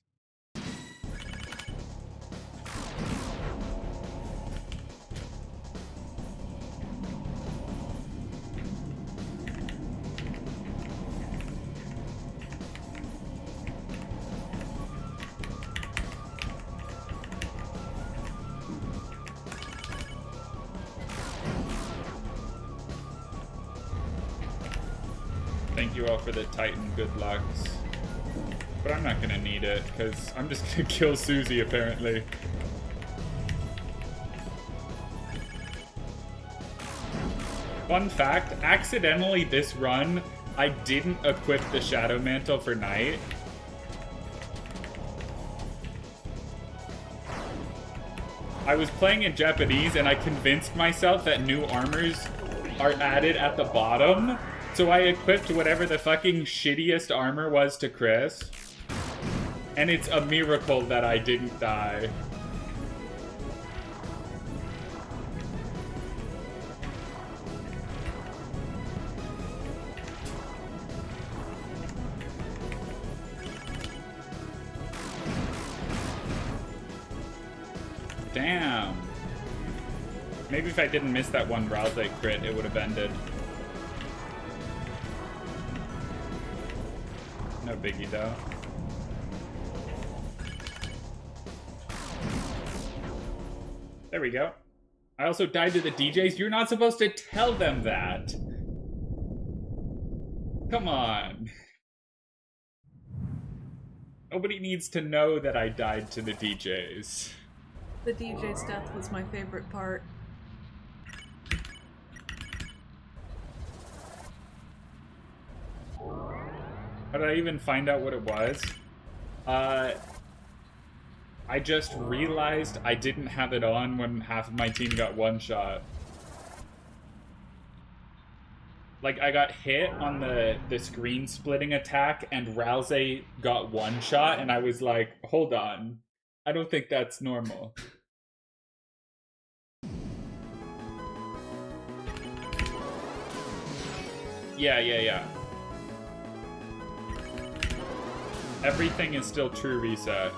Thank you all for the Titan good lucks. But I'm not gonna need it, because I'm just gonna kill Susie, apparently. Fun fact, accidentally this run, I didn't equip the Shadow Mantle for Night. I was playing in Japanese, and I convinced myself that new armors are added at the bottom. So I equipped whatever the fucking shittiest armor was to Chris. And it's a miracle that I didn't die. Damn. Maybe if I didn't miss that one Rouse crit, it would have ended. No biggie though. There we go. I also died to the DJs. You're not supposed to tell them that. Come on. Nobody needs to know that I died to the DJs. The DJ's death was my favorite part. How did I even find out what it was? I just realized I didn't have it on when half of my team got one shot. Like, I got hit on the screen splitting attack, and Rouse got one shot, and I was like, hold on. I don't think that's normal. Yeah. Everything is still true reset.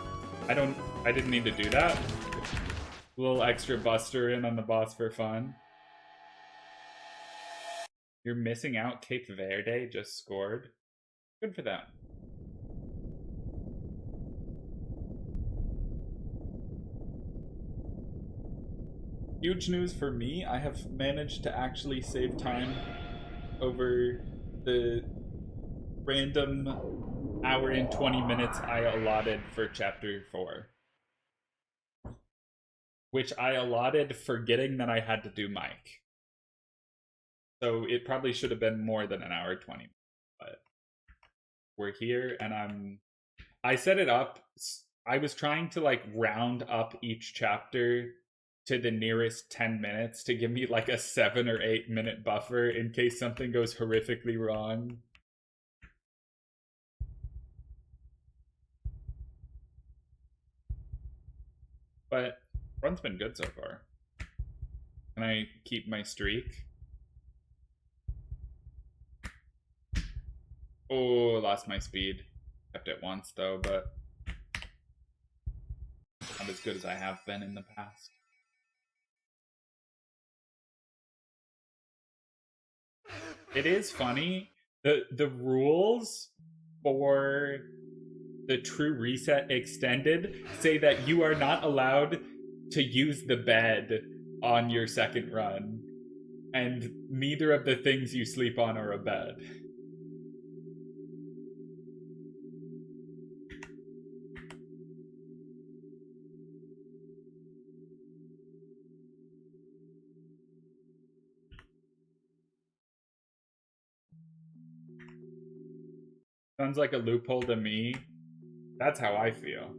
I didn't need to do that. A little extra buster in on the boss for fun. You're missing out. Cape Verde just scored. Good for them. Huge news for me. I have managed to actually save time over the random hour and 20 minutes I allotted for chapter 4. Which I allotted forgetting that I had to do Mike. So it probably should have been more than an hour 20 minutes, but we're here, and I set it up. I was trying to like round up each chapter to the nearest 10 minutes to give me like a 7 or 8 minute buffer in case something goes horrifically wrong. But run's been good so far. Can I keep my streak? Oh, lost my speed. Kept it once though, but not as good as I have been in the past. It is funny. The rules for the True Reset Extended say that you are not allowed to use the bed on your second run. And neither of the things you sleep on are a bed. Sounds like a loophole to me. That's how I feel.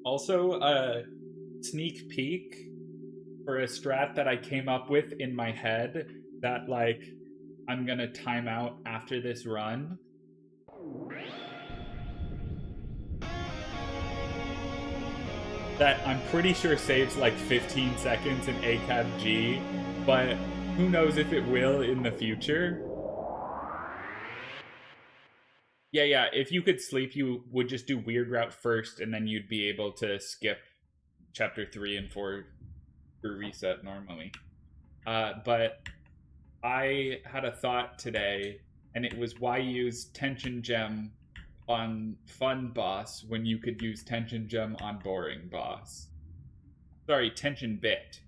Also, a sneak peek for a strat that I came up with in my head that, like, I'm gonna time out after this run. That I'm pretty sure saves like 15 seconds in ACAB G, but who knows if it will in the future. Yeah, if you could sleep, you would just do Weird Route first, and then you'd be able to skip Chapter 3 and 4 for reset normally. But I had a thought today, and it was why use Tension Gem on Fun Boss when you could use Tension Gem on Boring Boss. Sorry, Tension Bit.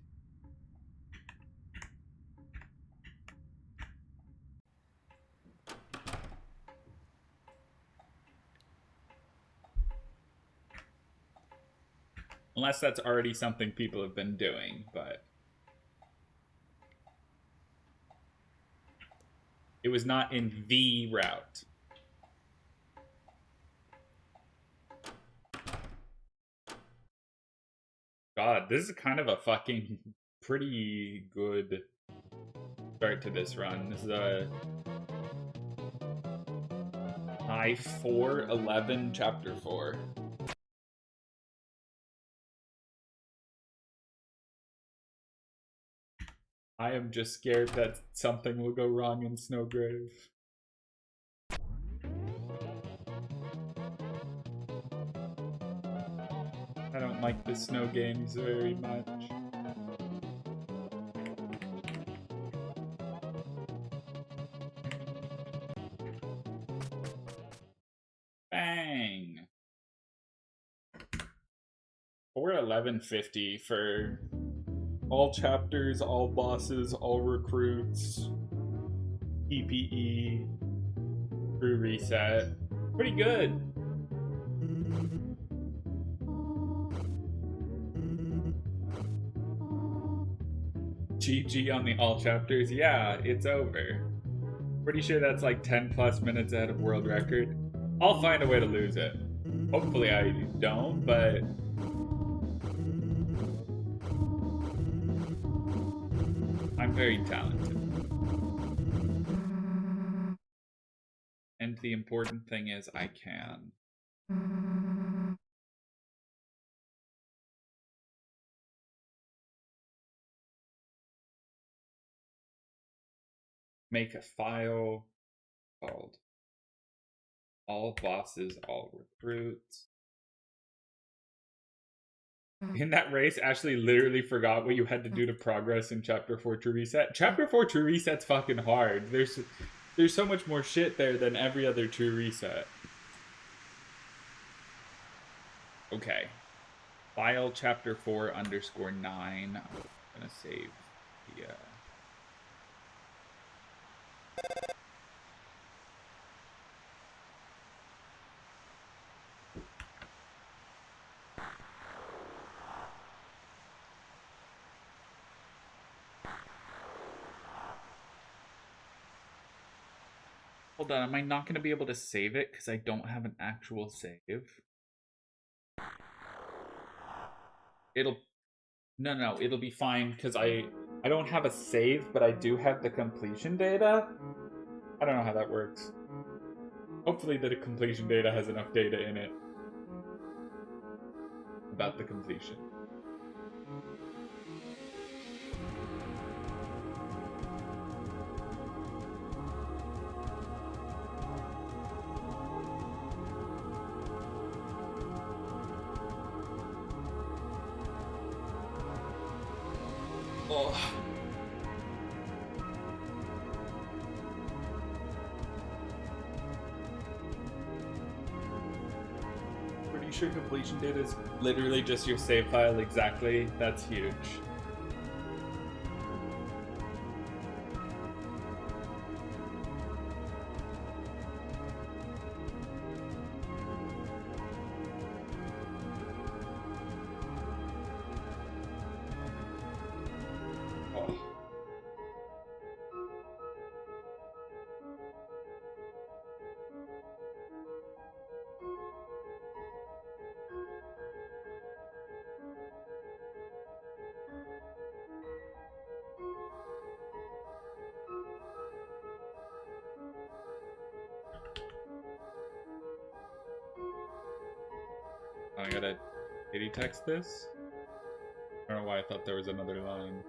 Unless that's already something people have been doing, but it was not in the route. God, this is kind of a fucking pretty good start to this run. This is a high 4:11 chapter 4. I am just scared that something will go wrong in Snowgrave. I don't like the snow games very much. Bang! 4:11:50 for all chapters, all bosses, all recruits, PPE, crew reset. Pretty good. GG on the all chapters. Yeah, it's over. Pretty sure that's like 10 plus minutes ahead of world record. I'll find a way to lose it. Hopefully I don't, but I'm very talented. And the important thing is I can. Make a file called all bosses, all recruits. In that race, Ashley literally forgot what you had to do to progress in Chapter 4 True Reset. Chapter 4 True Reset's fucking hard. There's so much more shit there than every other True Reset. Okay. File Chapter 4_9. I'm gonna save the Hold on, am I not going to be able to save it because I don't have an actual save? No, it'll be fine because I don't have a save, but I do have the completion data. I don't know how that works. Hopefully the completion data has enough data in it about the completion. Oh. Pretty sure completion data is literally just your save file exactly. That's huge. I gotta kitty text this? I don't know why I thought there was another line.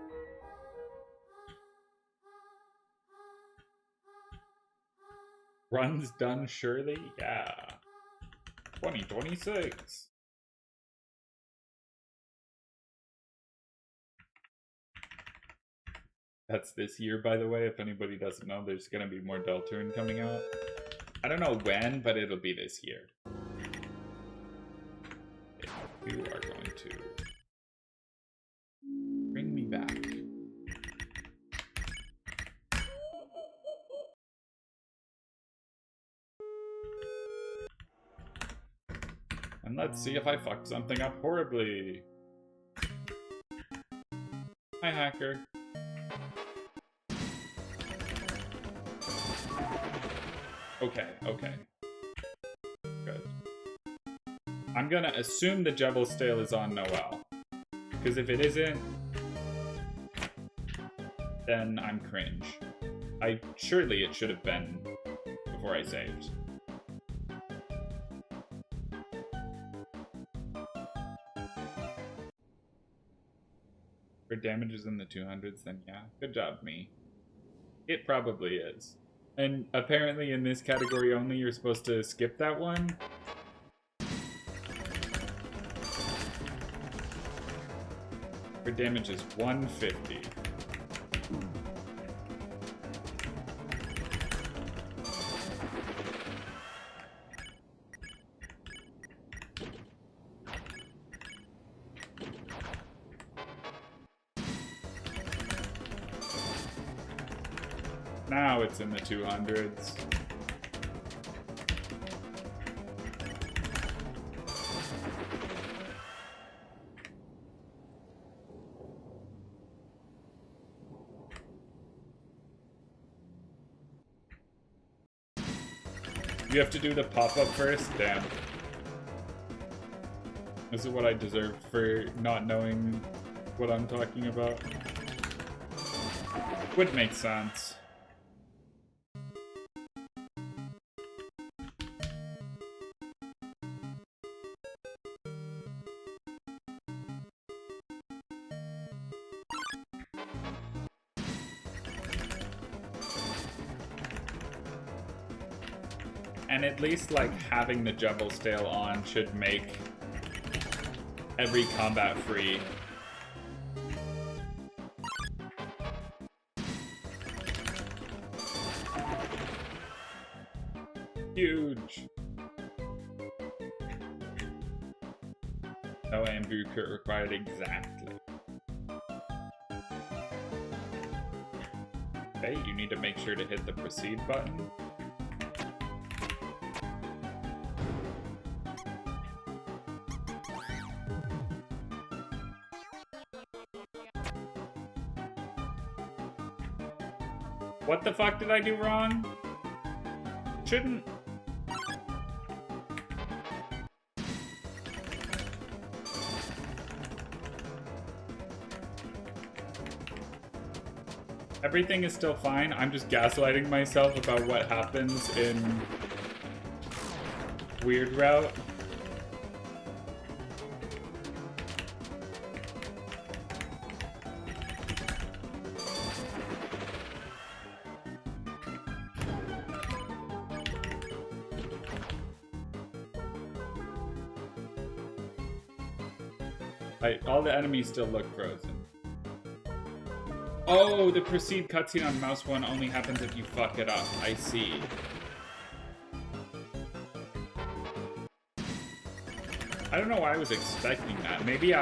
Runs done surely? Yeah. 2026. That's this year, by the way. If anybody doesn't know, there's gonna be more Deltarune coming out. I don't know when, but it'll be this year. You are going to bring me back. And let's see if I fuck something up horribly. Hi, hacker. Okay, okay. Good. I'm gonna assume the Jebel's Tale is on Noel. Because if it isn't, then I'm cringe. Surely it should have been before I saved. For damages in the 200s, then yeah. Good job, me. It probably is. And apparently in this category only, you're supposed to skip that one. For damage is 150. Now it's in the 200s. You have to do the pop-up first? Damn. This is what I deserve for not knowing what I'm talking about. Would make sense. And at least, like, having the Jebel's Tale on should make every combat free. Huge. No Andrew Kurt required exactly. Okay, you need to make sure to hit the proceed button. What the fuck did I do wrong? Shouldn't... Everything is still fine. I'm just gaslighting myself about what happens in Weird Route. All the enemies still look frozen. Oh, the proceed cutscene on mouse 1 only happens if you fuck it up. I see. I don't know why I was expecting that. Maybe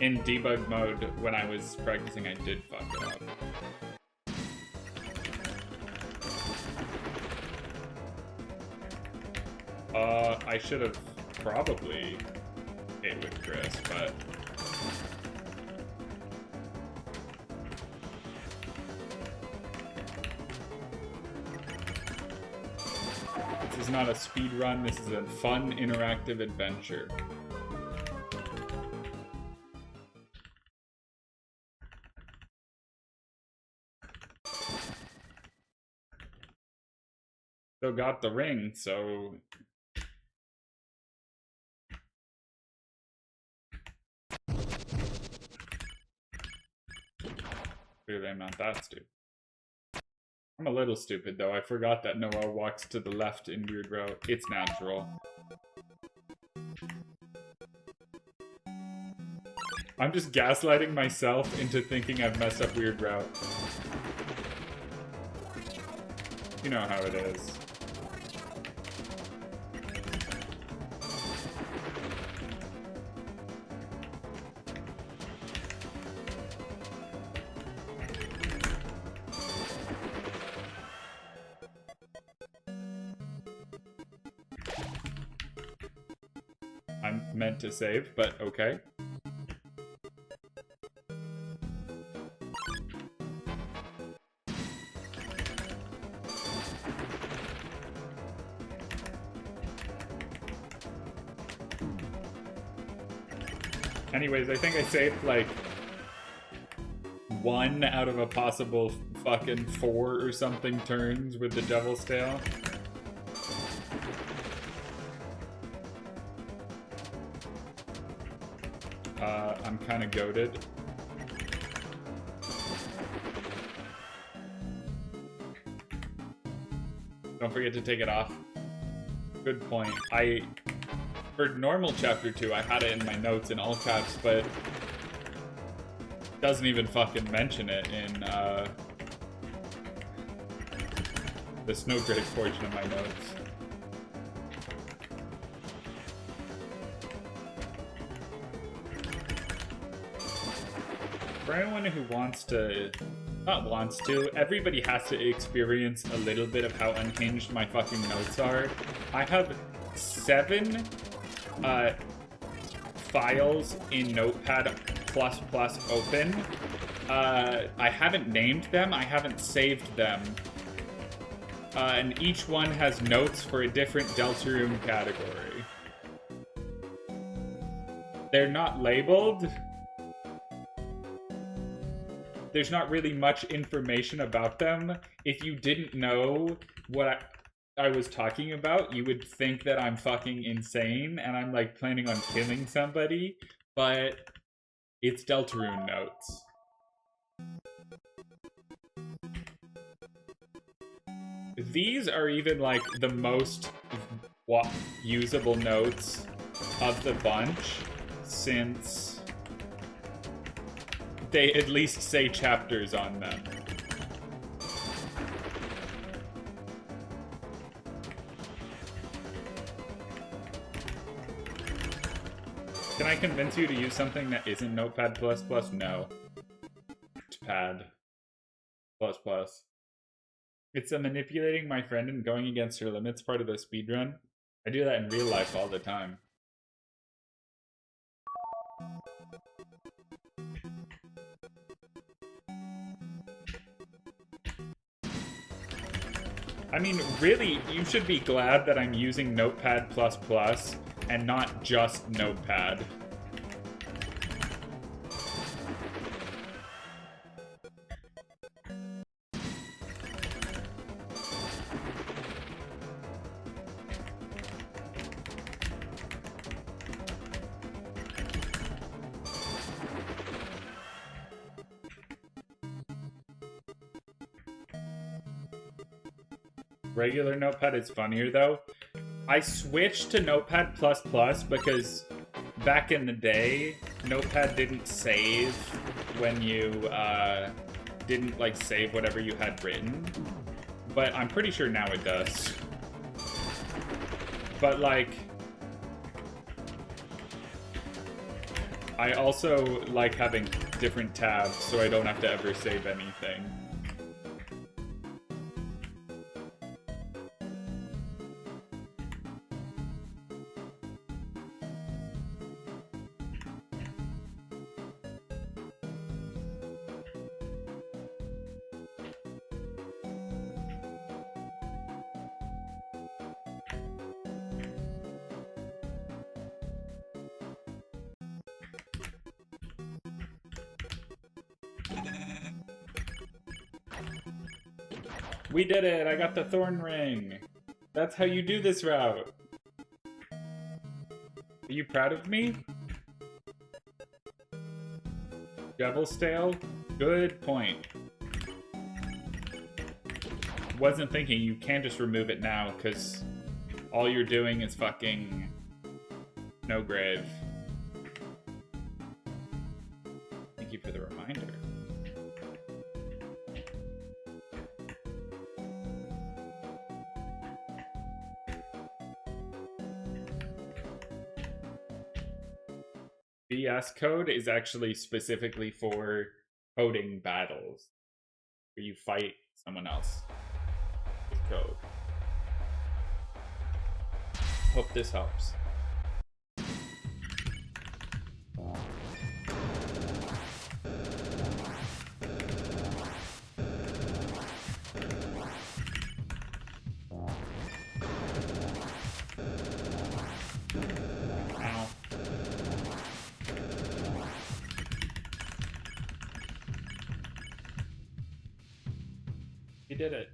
in debug mode, when I was practicing, I did fuck it up. I should have probably hit with Chris, but... This is not a speed run, this is a fun, interactive adventure. Still got the ring, so... Clearly I'm not that stupid. I'm a little stupid though, I forgot that Noelle walks to the left in Weird Route. It's natural. I'm just gaslighting myself into thinking I've messed up Weird Route. You know how it is. I'm meant to save, but okay. Anyways, I think I saved like 1 out of a possible fucking 4 or something turns with the Devil's Tail. I'm kind of goated. Don't forget to take it off. Good point. For normal chapter 2, I had it in my notes in all caps, but doesn't even fucking mention it in the Snowgrave portion of my notes. For anyone who everybody has to experience a little bit of how unhinged my fucking notes are. I have 7 files in Notepad++ open. I haven't named them, I haven't saved them. And each one has notes for a different Deltarune category. They're not labeled. There's not really much information about them. If you didn't know what I was talking about, you would think that I'm fucking insane and I'm like planning on killing somebody, but it's Deltarune notes. These are even like the most usable notes of the bunch, since they at least say chapters on them. Can I convince you to use something that isn't Notepad++? No. Pad++. It's a manipulating my friend and going against her limits part of the speedrun. I do that in real life all the time. I mean, really, you should be glad that I'm using Notepad++ and not just Notepad. Regular Notepad is funnier though. I switched to Notepad++ because back in the day, Notepad didn't save when you didn't like save whatever you had written. But I'm pretty sure now it does. But like, I also like having different tabs so I don't have to ever save anything. We did it! I got the thorn ring! That's how you do this route! Are you proud of me? Devil stale? Good point. Wasn't thinking you can't just remove it now, because all you're doing is fucking no grave. Thank you for the reminder. VS code is actually specifically for coding battles where you fight someone else with code. Hope this helps. Ow. You did it.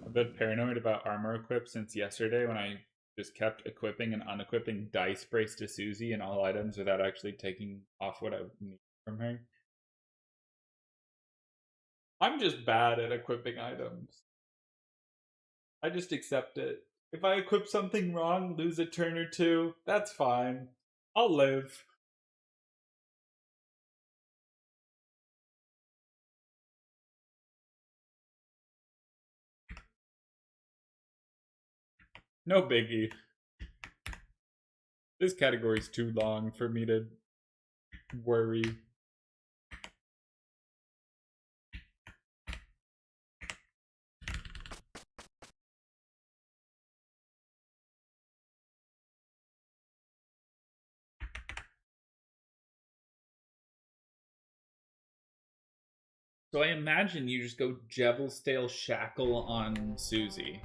I've been paranoid about armor equip since yesterday when I just kept equipping and unequipping dice brace to Susie and all items without actually taking off what I need from her. I'm just bad at equipping items. I just accept it. If I equip something wrong, lose a turn or two, that's fine. I'll live. No biggie. This category's too long for me to worry. So I imagine you just go Jevil Stale Shackle on Susie.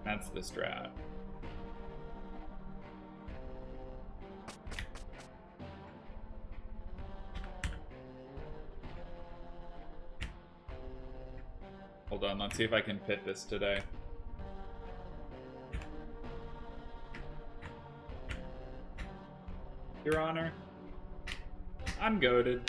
That's the strat. Hold on, let's see if I can fit this today. Your Honor, I'm goated.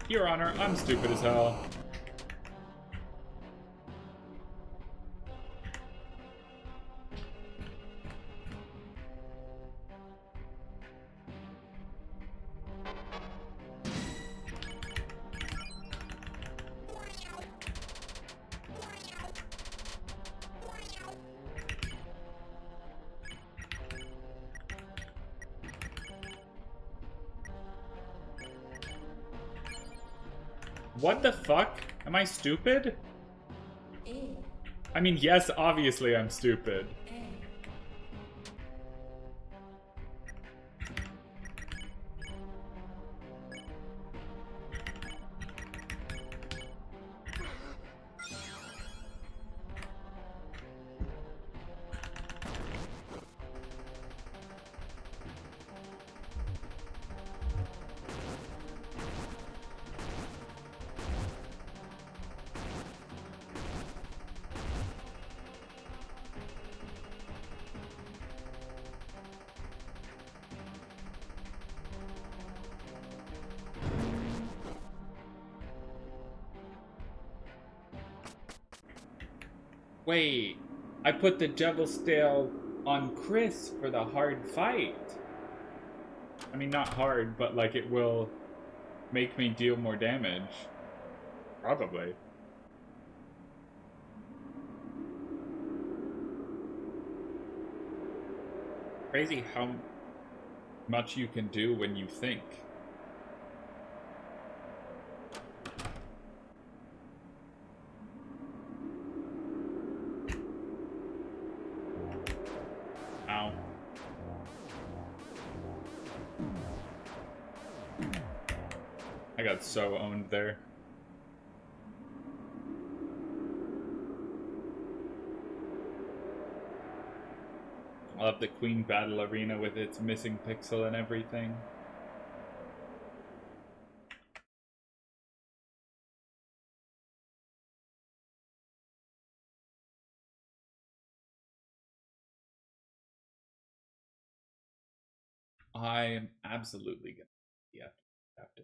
Your Honor, I'm stupid as hell. What the fuck? Am I stupid? I mean, yes, obviously I'm stupid. Wait, I put the Devil Stale on Chris for the hard fight. I mean, not hard, but like it will make me deal more damage. Probably. Crazy how much you can do when you think. Ow. I got so owned there. I love the Queen Battle Arena with its missing pixel and everything. I am absolutely gonna be after.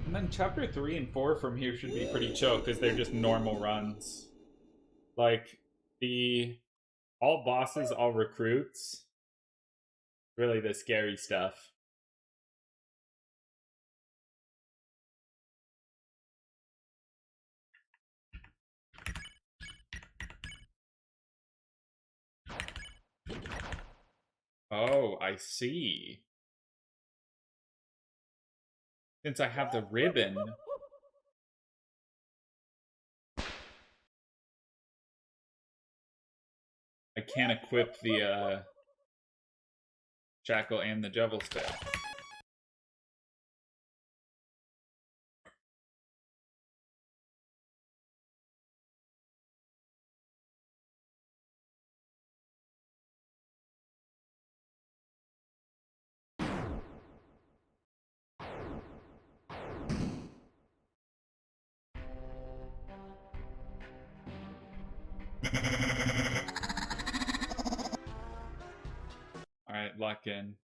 And then chapter 3 and 4 from here should be pretty chill because they're just normal runs. Like the all bosses, all recruits. Really the scary stuff. Oh, I see. Since I have the ribbon. I can't equip the Jackal and the Devil Stale. Alright, lock in.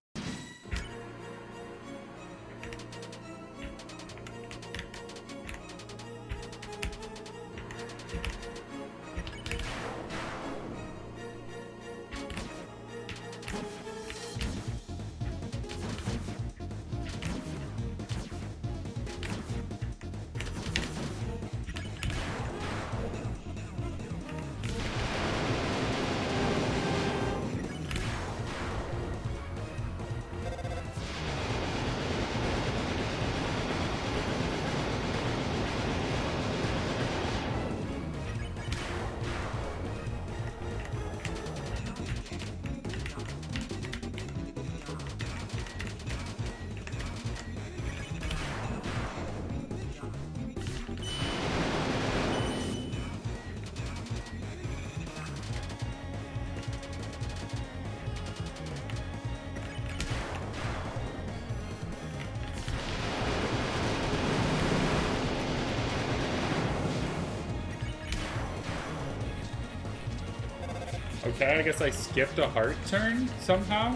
Okay, I guess I skipped a heart turn somehow.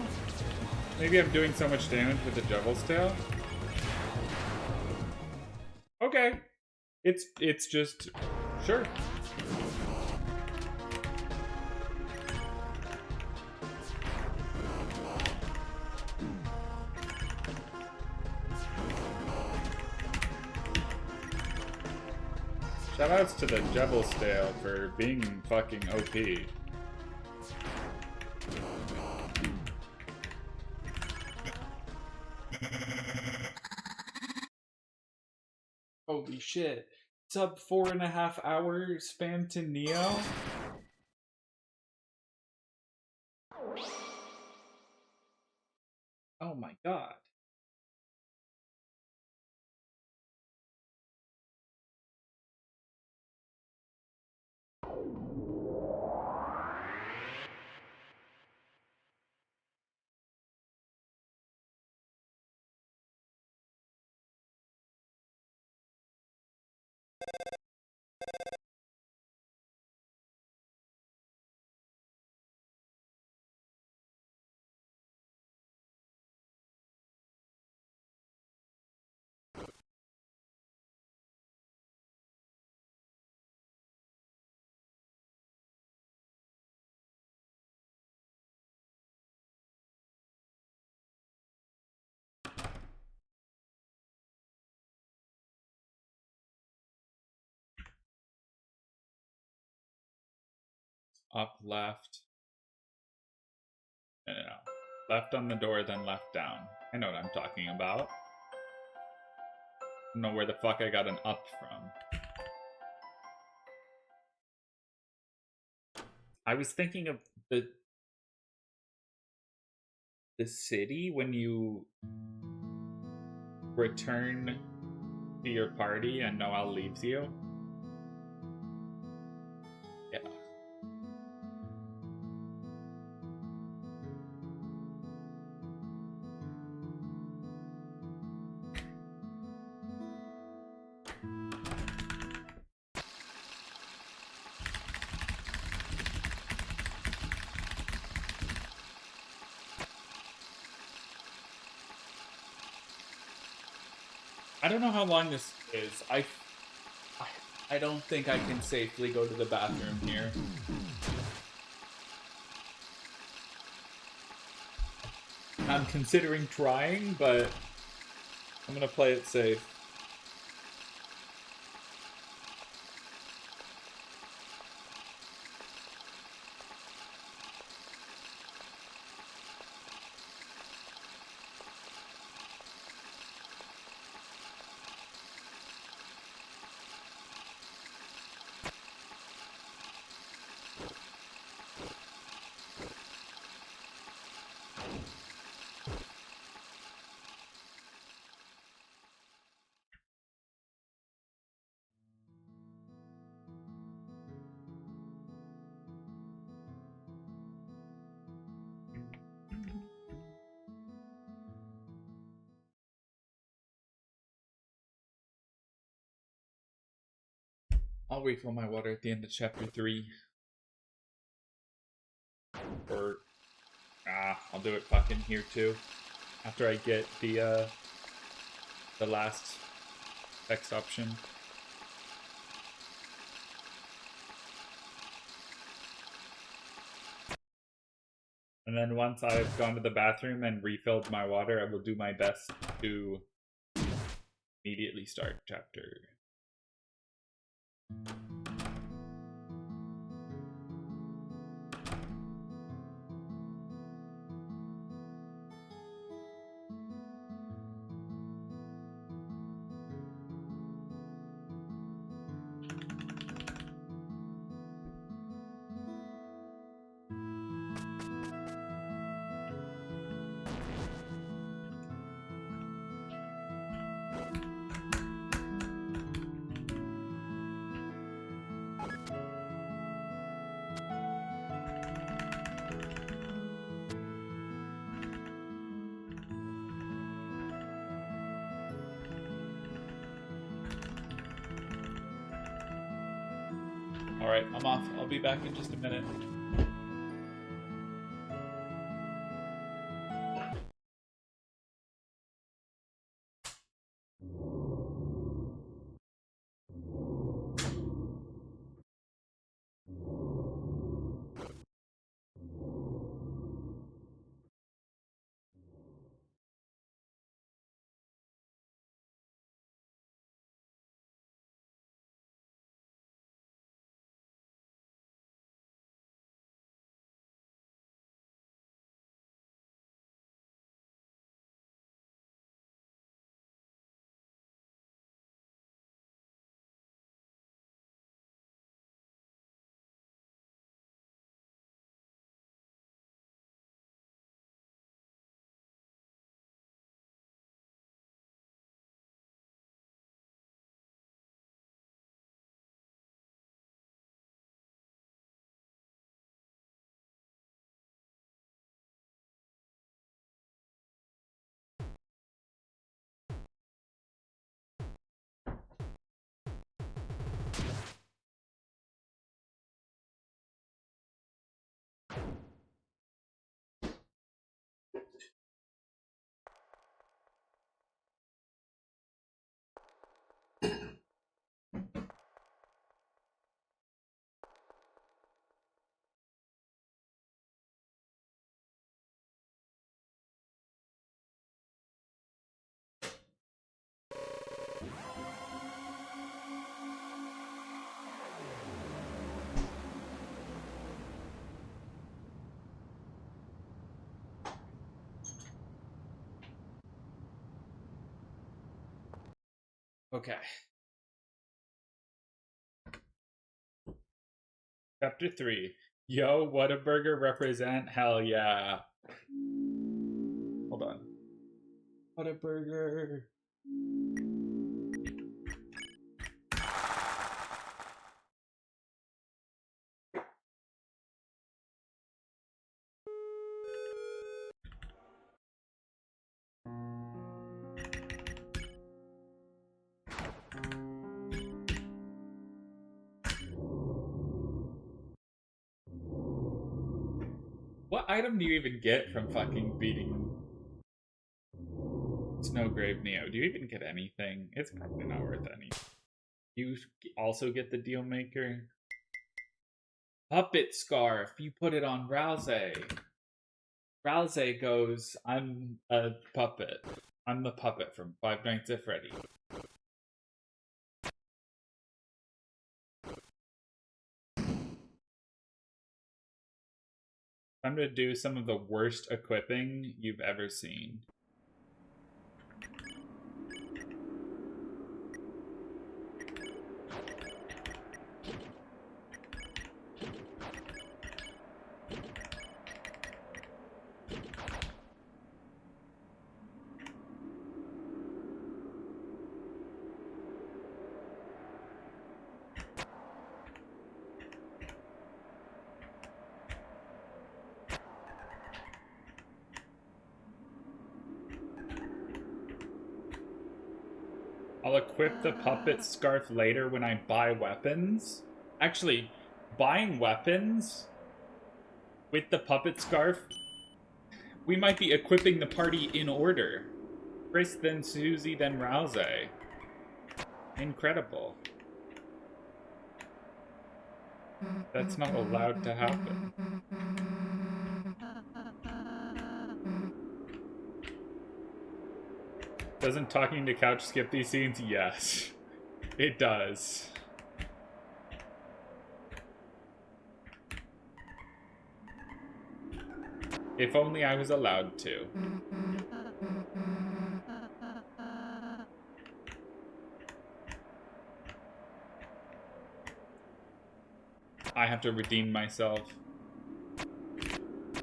Maybe I'm doing so much damage with the Devil's Tail. Okay. It's just sure. Shoutouts to the Devil's Tail for being fucking OP. Holy shit. Sub 4.5 hour span to Neo? Oh my god. Up, left. No. Left on the door, then left down. I know what I'm talking about. I don't know where the fuck I got an up from. I was thinking of the city when you return to your party and Noelle leaves you. Yeah. I don't know how long this is. I don't think I can safely go to the bathroom here. I'm considering trying, but I'm gonna play it safe. I'll refill my water at the end of chapter 3. Or, I'll do it fucking here too. After I get the last text option. And then once I've gone to the bathroom and refilled my water, I will do my best to immediately start chapter. Alright, I'm off. I'll be back in just a minute. Okay. Chapter 3. Yo, Whataburger represent? Hell yeah. Hold on. Whataburger. What item do you even get from fucking beating Snowgrave Neo? Do you even get anything? It's probably not worth any. You also get the deal maker. Puppet Scarf. You put it on Rousey. Rousey goes, I'm a puppet. I'm the puppet from Five Nights at Freddy. I'm gonna do some of the worst equipping you've ever seen. I'll equip the puppet scarf later when I buy weapons. Actually, buying weapons with the puppet scarf, we might be equipping the party in order. Chris, then Susie, then Rousey. Incredible. That's not allowed to happen. Doesn't talking to Couch skip these scenes? Yes, it does. If only I was allowed to. I have to redeem myself.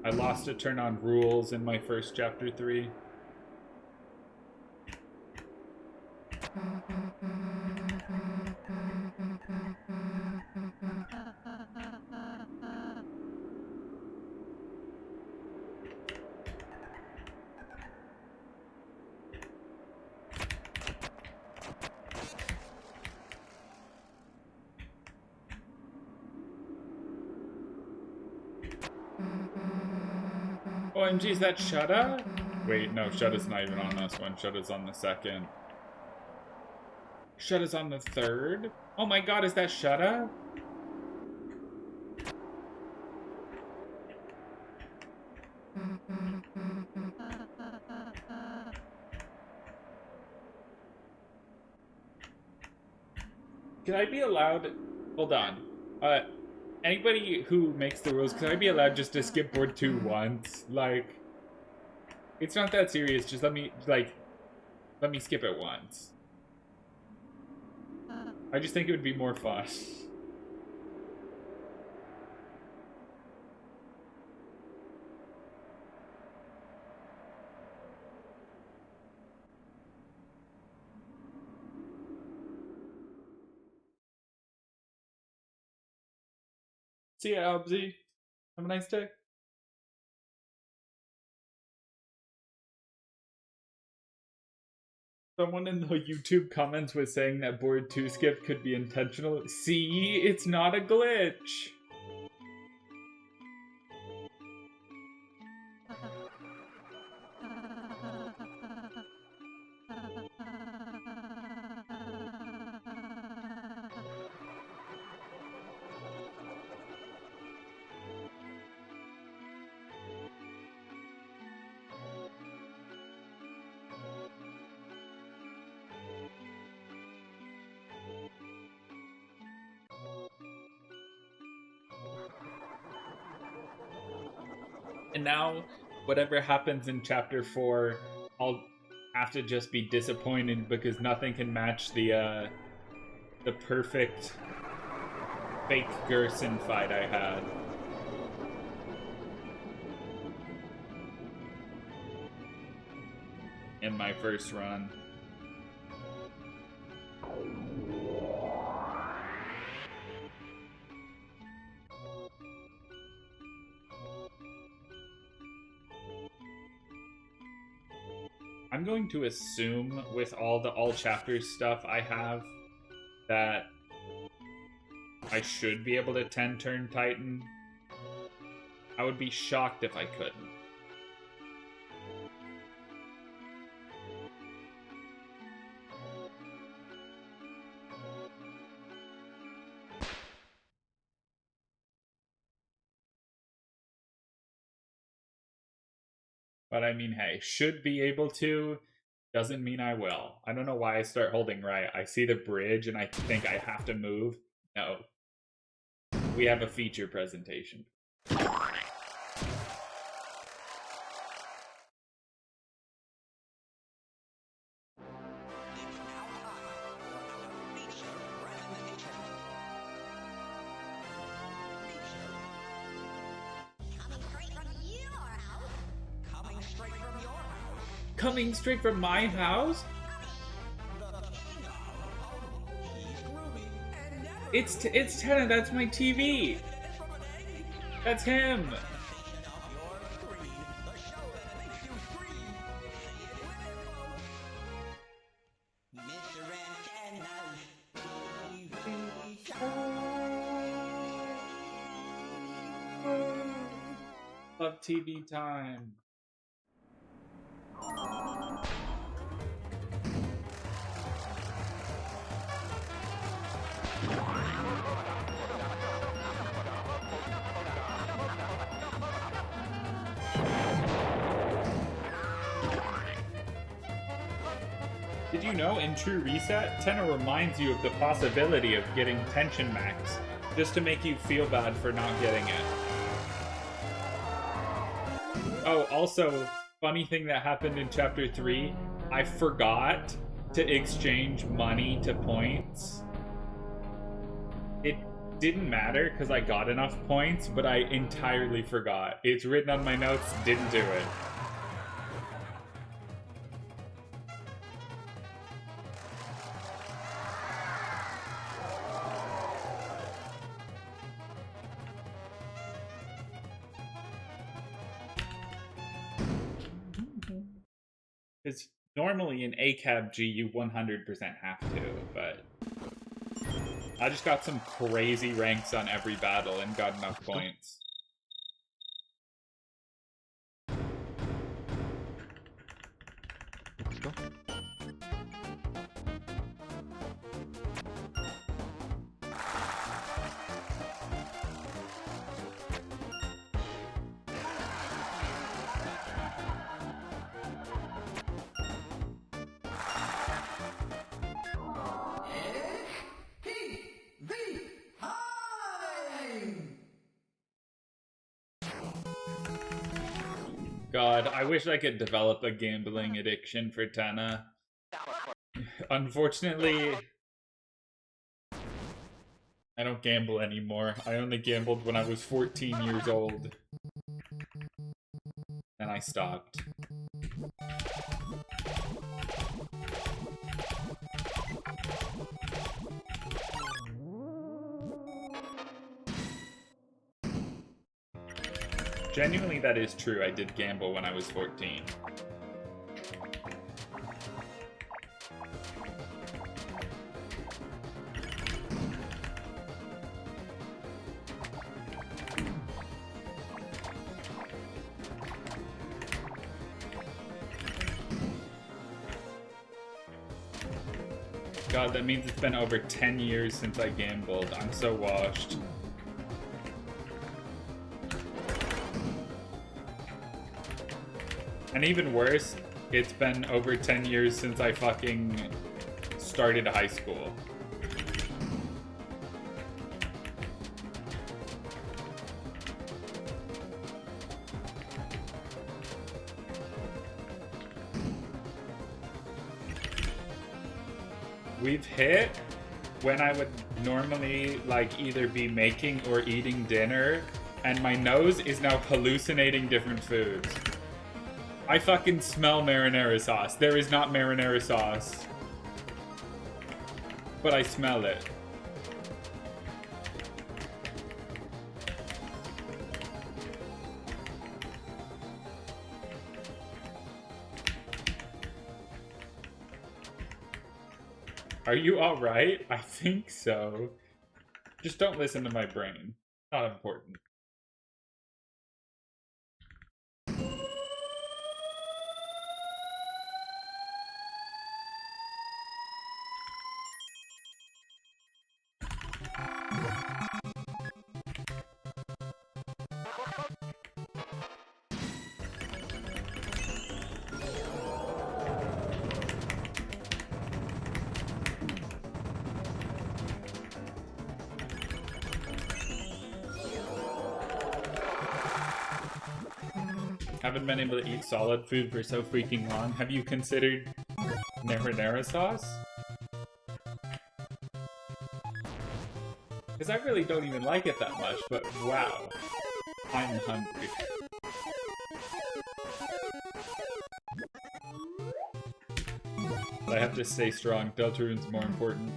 I lost a turn on rules in my first chapter 3. OMG, is that Shudda? Wait, no, Shudda's not even on this one. Shudda's on the second. Shudda's on the third? Oh my god, is that Shudda? Could I be allowed... Hold on. Anybody who makes the rules, could I be allowed just to skip board 2 once? Like, it's not that serious. Just let me skip it once. I just think it would be more fun. See ya, Albzy. Have a nice day. Someone in the YouTube comments was saying that board 2 skip could be intentional. See? It's not a glitch. And now, whatever happens in chapter 4, have to just be disappointed because nothing can match the perfect fake Gerson fight I had. In my first run. I'm going to assume with all the all chapters stuff I have that I should be able to 10 turn Titan. I would be shocked if I couldn't. But I mean, hey, should be able to, doesn't mean I will. I don't know why I start holding right. I see the bridge and I think I have to move. No. We have a feature presentation. It's now time for another feature presentation. Feature. Coming straight from your house. Coming straight from your house. Coming straight from my house? The king of he's groovy and never It's Tenna, that's my TV. from an egg. That's him. Station off your screen. The show that makes you scream. See it when it comes. Mr. Antenna's TV show. Love TV time. Did you know in True Reset, Tenna reminds you of the possibility of getting Tension Max, just to make you feel bad for not getting it. Oh, also, funny thing that happened in Chapter 3, I forgot to exchange money to points. It didn't matter because I got enough points, but I entirely forgot. It's written on my notes, didn't do it. Because normally in ACAB G you 100% have to, but I just got some crazy ranks on every battle and got enough points. Let's go. God, I wish I could develop a gambling addiction for Tenna. Unfortunately, I don't gamble anymore. I only gambled when I was 14 years old. And I stopped. Genuinely, that is true. I did gamble when I was 14. God, that means it's been over 10 years since I gambled. I'm so washed. And even worse, it's been over 10 years since I fucking started high school. We've hit when I would normally like either be making or eating dinner, and my nose is now hallucinating different foods. I fucking smell marinara sauce. There is not marinara sauce. But I smell it. Are you alright? I think so. Just don't listen to my brain. Not important. Haven't been able to eat solid food for so freaking long. Have you considered marinara sauce? Because I really don't even like it that much, but wow. I'm hungry. But I have to stay strong. Deltarune's more important.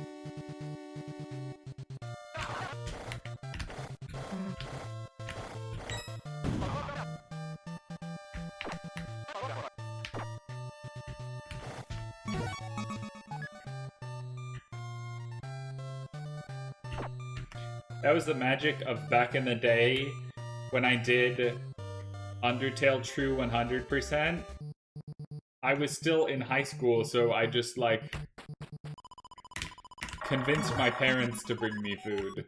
That was the magic of back in the day when I did Undertale True 100%. I was still in high school, so I just like convinced my parents to bring me food.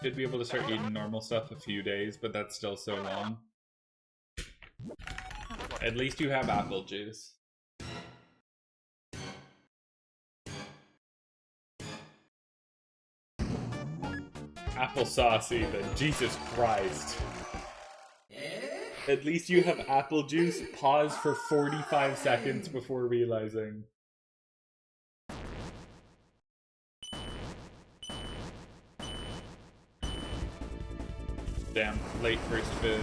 Should be able to start eating normal stuff a few days, but that's still so long. At least you have apple juice. Applesauce even. Jesus Christ. At least you have apple juice. Pause for 45 seconds before realizing. Damn, late first food.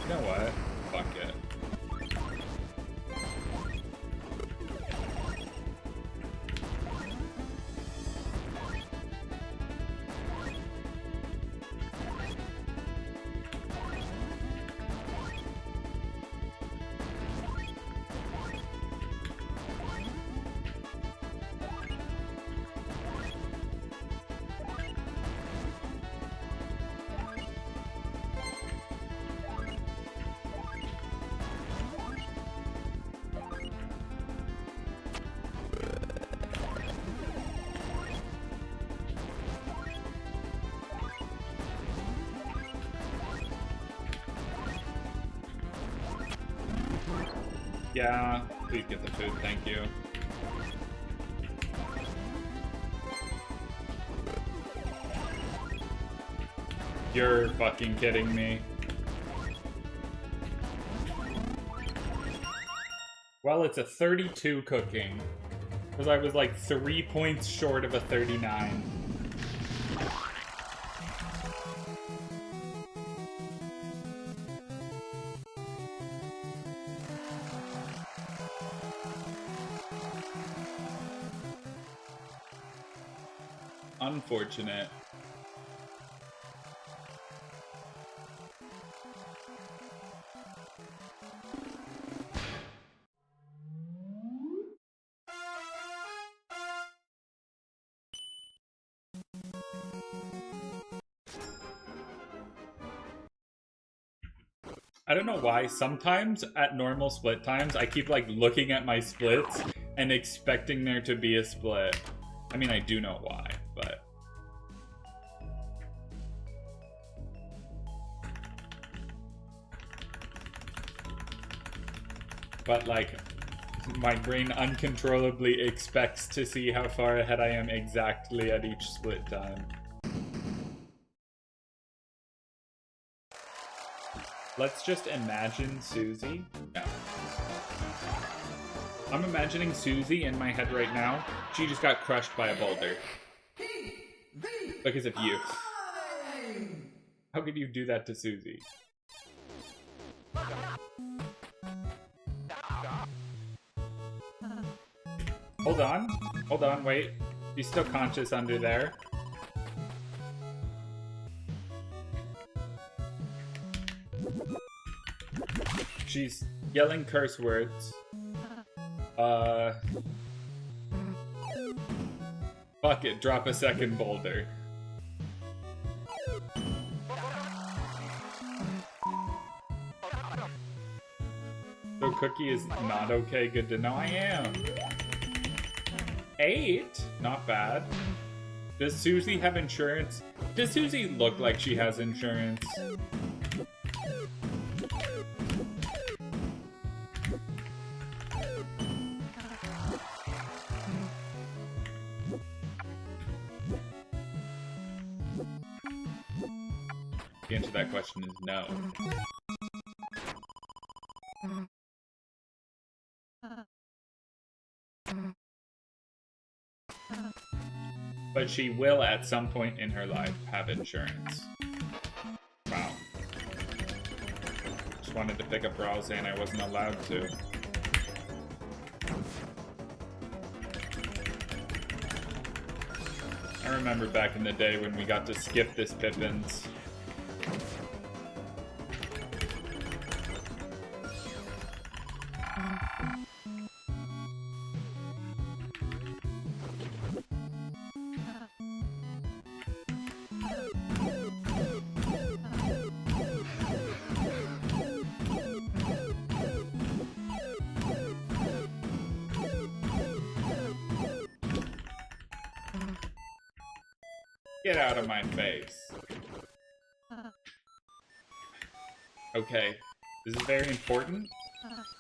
You know what? Fuck it. Yeah, please get the food, thank you. You're fucking kidding me. Well, it's a 32 cooking. Because I was like 3 points short of a 39. Unfortunate. I don't know why, sometimes at normal split times, I keep like looking at my splits and expecting there to be a split. I mean, I do know why, but... But like, my brain uncontrollably expects to see how far ahead I am exactly at each split time. Let's just imagine Susie. No. I'm imagining Susie in my head right now. She just got crushed by a boulder. Because of you. How could you do that to Susie? Hold on. Hold on, wait. She's still conscious under there. She's yelling curse words. Fuck it, drop a second boulder. So Cookie is not okay, good to know I am. 8? Not bad. Does Susie have insurance? Does Susie look like she has insurance? The answer to that question is no. But she will at some point in her life have insurance. Wow. Just wanted to pick up bra saying I wasn't allowed to. I remember back in the day when we got to skip this Pippins. Get out of my face. Okay, this is very important.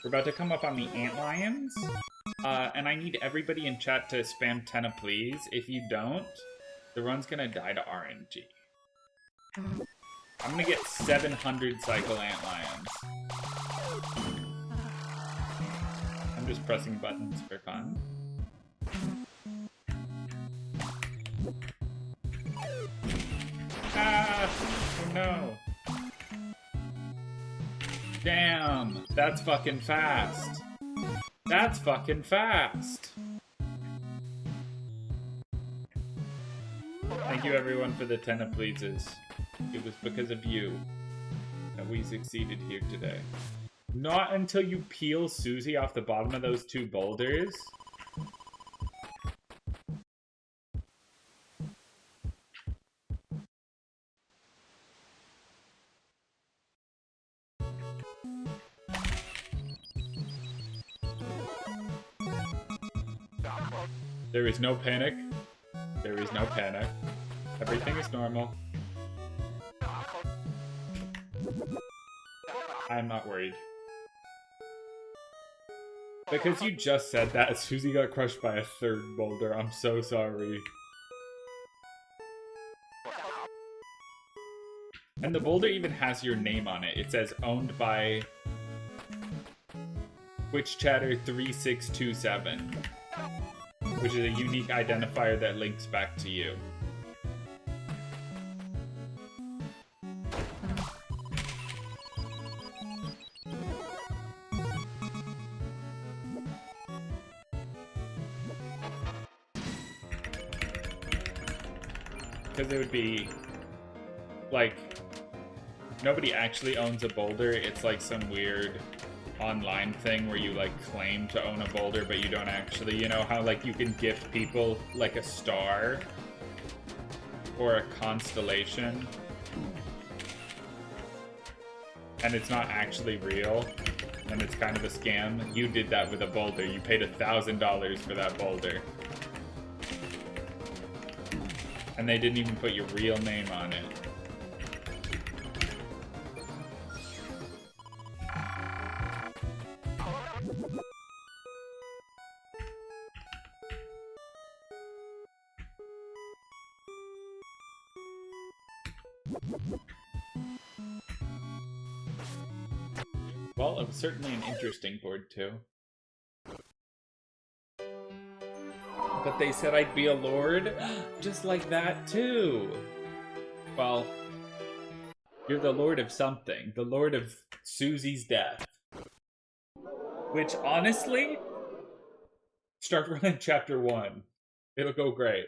We're about to come up on the antlions. And I need everybody in chat to spam 10 of please. If you don't, the run's gonna die to RNG. I'm gonna get 700 cycle antlions. I'm just pressing buttons for fun. Ah! Oh no. Damn! That's fucking fast. That's fucking fast. Thank you everyone for the 10 of pleases. It was because of you that we succeeded here today. Not until you peel Susie off the bottom of those 2 boulders. There is no panic. There is no panic. Everything is normal. I'm not worried. Because you just said that, Susie got crushed by a 3rd boulder. I'm so sorry. And the boulder even has your name on it. It says owned by Twitch Chatter 3627. Which is a unique identifier that links back to you. Because it would be like nobody actually owns a boulder. It's like some weird online thing where you like claim to own a boulder but you don't actually, you know how like you can gift people like a star or a constellation and it's not actually real and it's kind of a scam. You did that with a boulder. You paid $1,000 for that boulder and they didn't even put your real name on it. Well, it was certainly an interesting board, too. But they said I'd be a lord? Just like that, too! Well, you're the lord of something. The lord of Susie's death. Which, honestly, start running chapter 1. It'll go great.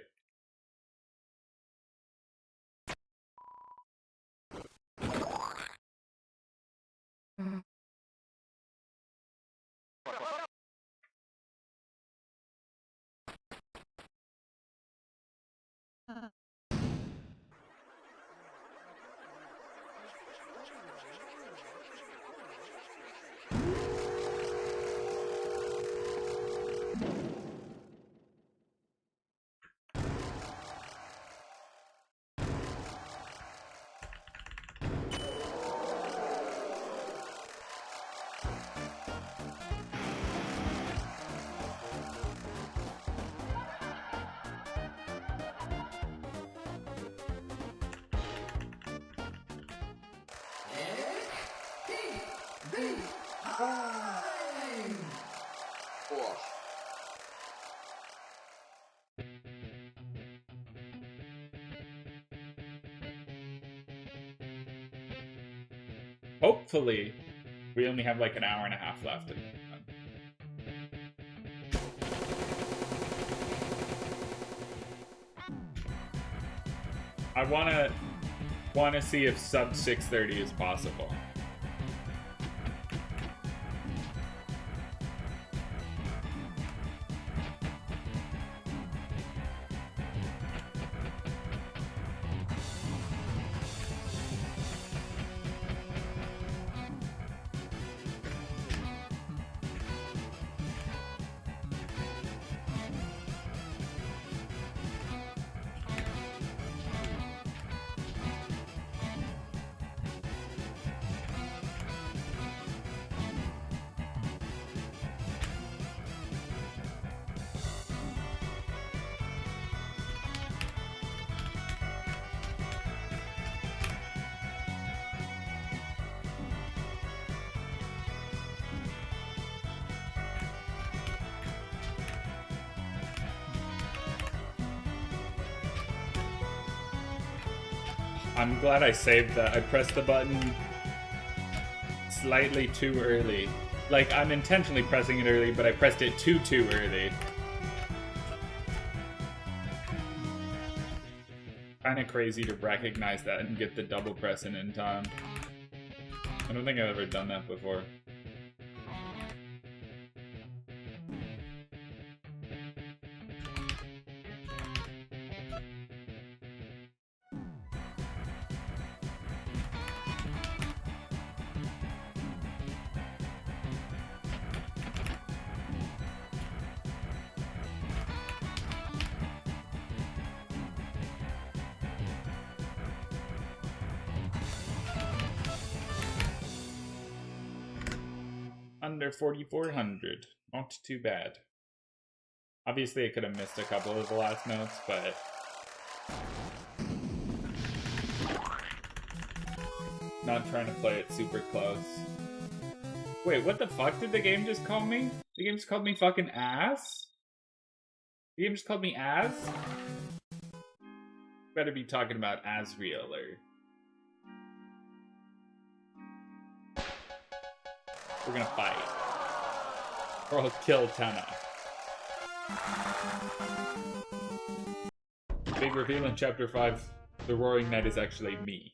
Hopefully, we only have like an hour and a half left. I wanna see if sub 6:30 is possible. I'm glad I saved that. I pressed the button slightly too early. Like, I'm intentionally pressing it early, but I pressed it too early. Kinda crazy to recognize that and get the double press in time. I don't think I've ever done that before. Under 4,400. Not too bad. Obviously, I could have missed a couple of the last notes, but... not trying to play it super close. Wait, what the fuck did the game just call me? The game just called me fucking ass? The game just called me ass? Better be talking about Asriel or... we're gonna fight. Or I'll kill Tenna. Big reveal in Chapter 5, the Roaring Knight is actually me.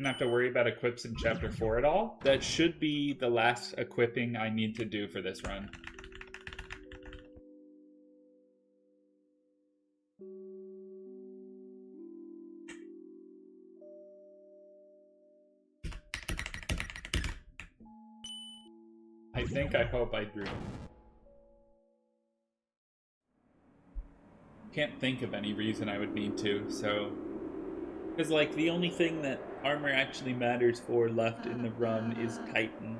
didn't have to worry about equips in Chapter 4 at all. That should be the last equipping I need to do for this run. I hope I drew. Can't think of any reason I would need to, so... Because, like, the only thing that armor actually matters for left in the run is Titan.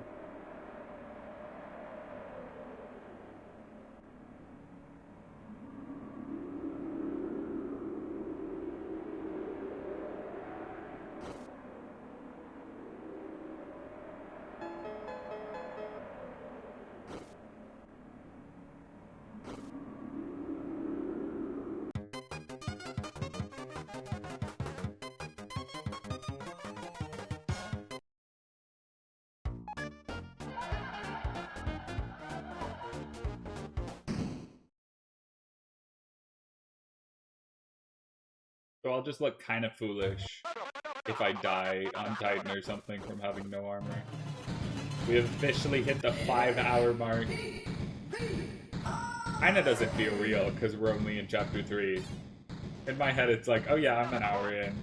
So I'll just look kind of foolish if I die on Titan or something from having no armor. We have officially hit the 5-hour mark. Kinda doesn't feel real because we're only in Chapter 3. In my head it's like, oh yeah, I'm an hour in.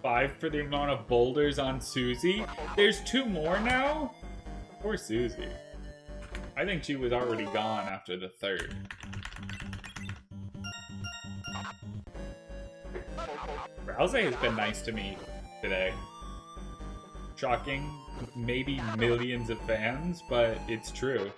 Five for the amount of boulders on Susie? There's 2 more now? Poor Susie. I think she was already gone after the 3rd. Rouse has been nice to me today. Shocking, maybe millions of fans, but it's true.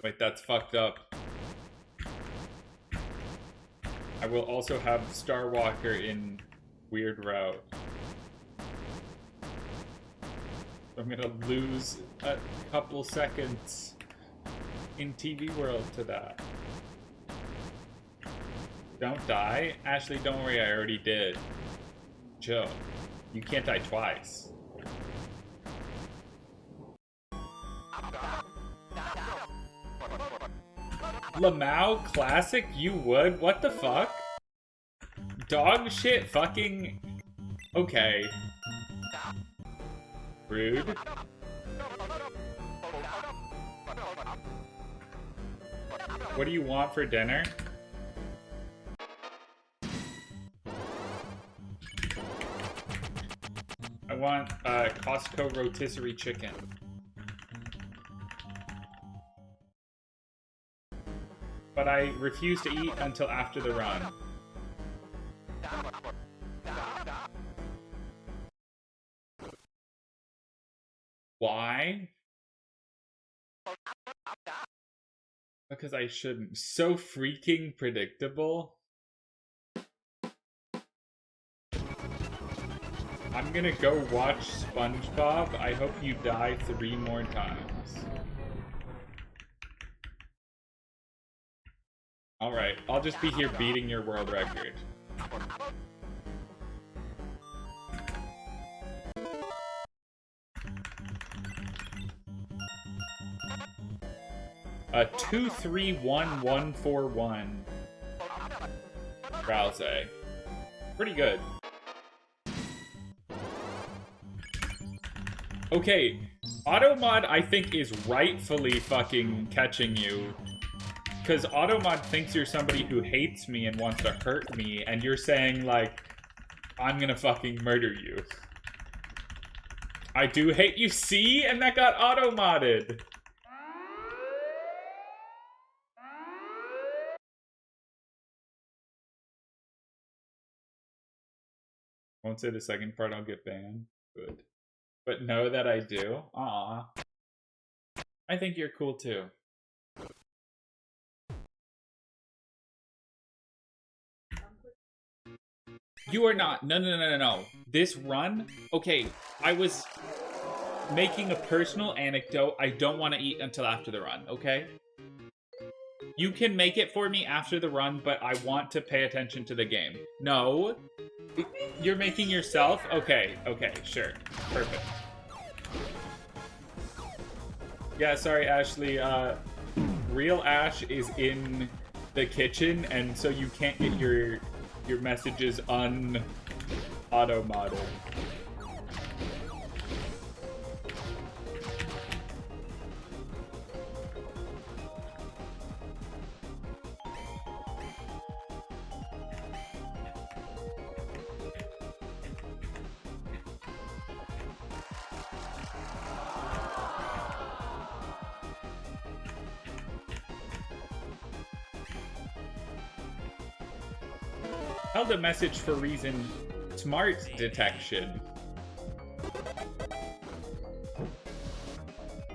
Wait, that's fucked up. I will also have Starwalker in Weird Route. I'm gonna lose a couple seconds in TV World to that. Don't die? Ashley, don't worry, I already did. Joe, you can't die twice. Lamau Classic? You would? What the fuck? Dog shit fucking... Okay. Rude. What do you want for dinner? I want Costco rotisserie chicken. But I refuse to eat until after the run. Why? Because I shouldn't. So freaking predictable. I'm gonna go watch SpongeBob. I hope you die 3 more times. Alright, I'll just be here beating your world record. A 231141. Rouse. Pretty good. Okay, Automod I think is rightfully fucking catching you. Because Automod thinks you're somebody who hates me and wants to hurt me, and you're saying, like, I'm gonna fucking murder you. I do hate you, see? And that got auto-modded. Won't say the second part, I'll get banned. Good. But know that I do? Aw. I think you're cool too. You are not. No, no, no, no, no. This run? Okay, I was making a personal anecdote. I don't want to eat until after the run, okay? You can make it for me after the run, but I want to pay attention to the game. No. You're making yourself? Okay, okay, sure. Perfect. Yeah, sorry, Ashley. Real Ash is in the kitchen, and so you can't get your messages auto-modded. Held a message for reason smart detection.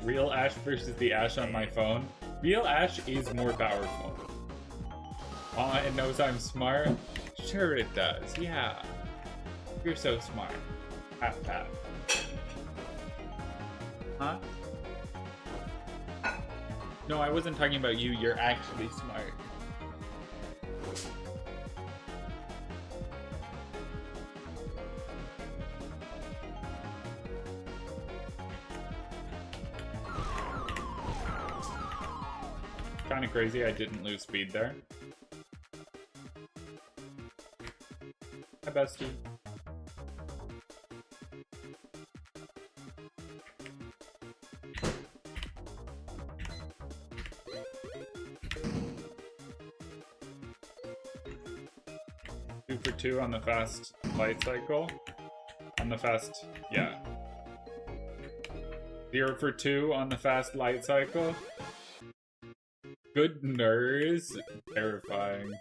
Real Ash versus the Ash on my phone. Real Ash is more powerful. It knows I'm smart? Sure it does, yeah. You're so smart. Pat pat. Huh? No, I wasn't talking about you. You're actually smart. Kind of crazy I didn't lose speed there. Hi, bestie. Two for two on the fast light cycle. On the fast, yeah. 0 for 2 on the fast light cycle. Good nerds. Terrifying.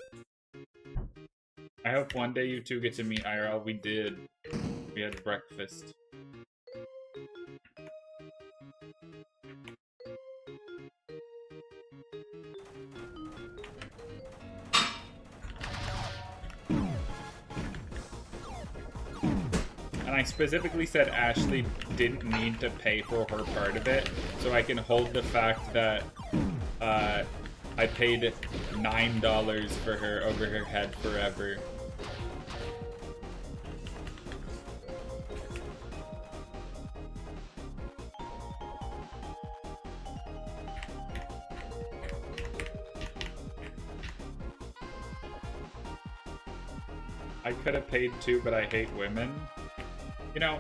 I hope one day you two get to meet IRL. We did. We had breakfast. And I specifically said Ashley didn't need to pay for her part of it, so I can hold the fact that I paid $9 for her over her head forever. I could have paid too, but I hate women. You know,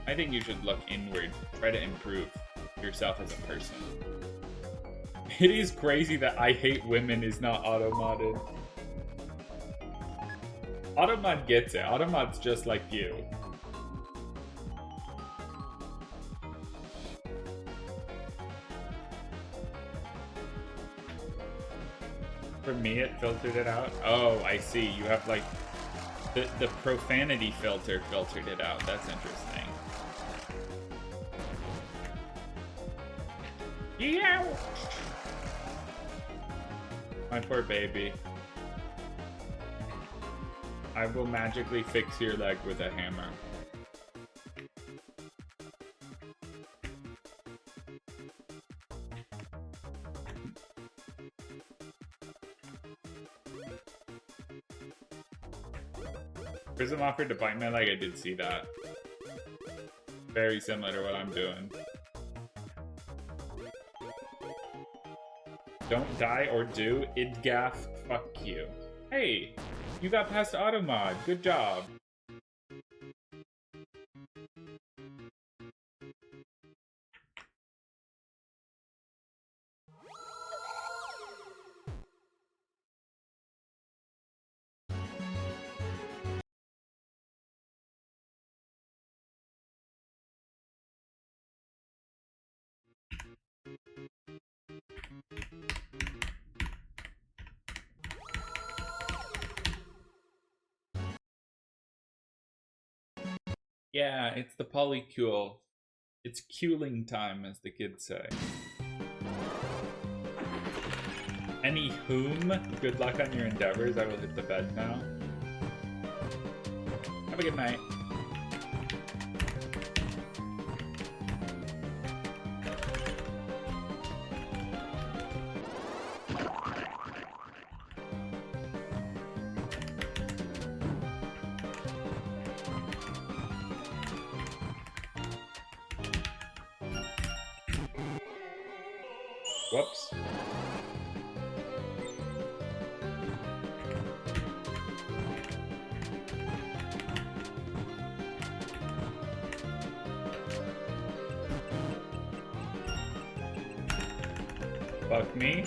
I think you should look inward, try to improve yourself as a person. It is crazy that I hate women is not auto-modded. Automod gets it. Automod's just like you. For me, it filtered it out. Oh, I see. You have like the profanity filter filtered it out. That's interesting. Yeah. My poor baby. I will magically fix your leg with a hammer. Prism offered to bite my leg. I did see that. Very similar to what I'm doing. Don't die or do. Idgaff, fuck you. Hey, you got past automod. Good job. Yeah, it's the polycule. It's culing time, as the kids say. Any whom, good luck on your endeavors. I will hit the bed now. Have a good night. Whoops. Fuck me.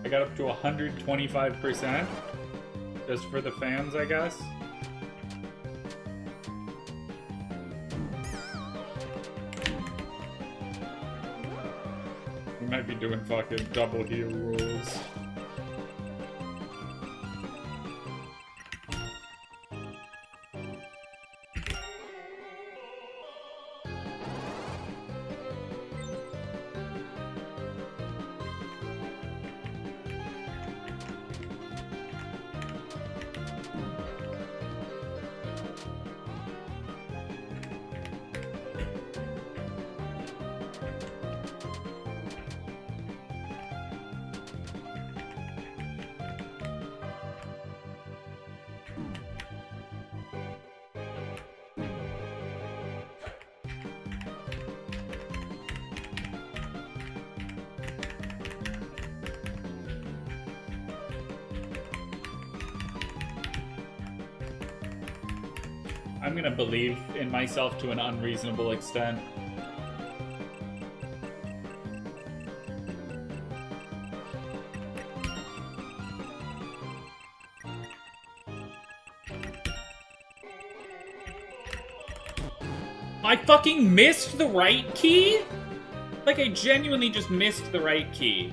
I got up to 125%. Just for the fans, I guess. We might be doing fucking double heal rules. I'm gonna believe in myself to an unreasonable extent. I fucking missed the right key? Like, I genuinely just missed the right key.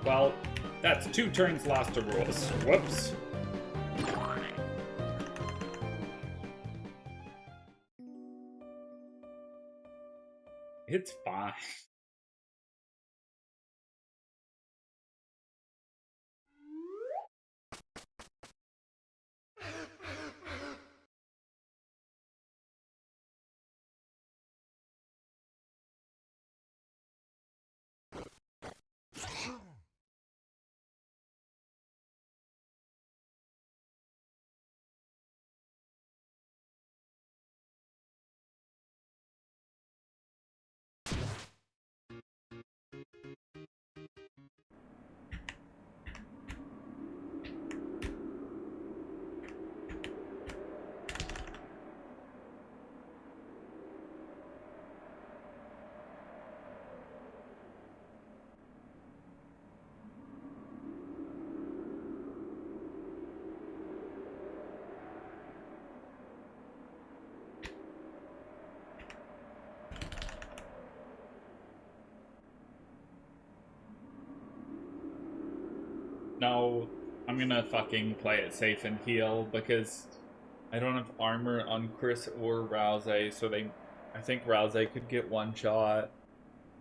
Well, that's 2 turns lost to rules. Whoops. It's fine. No, I'm gonna fucking play it safe and heal because I don't have armor on Chris or Rousey, so I think Rousey could get 1 shot.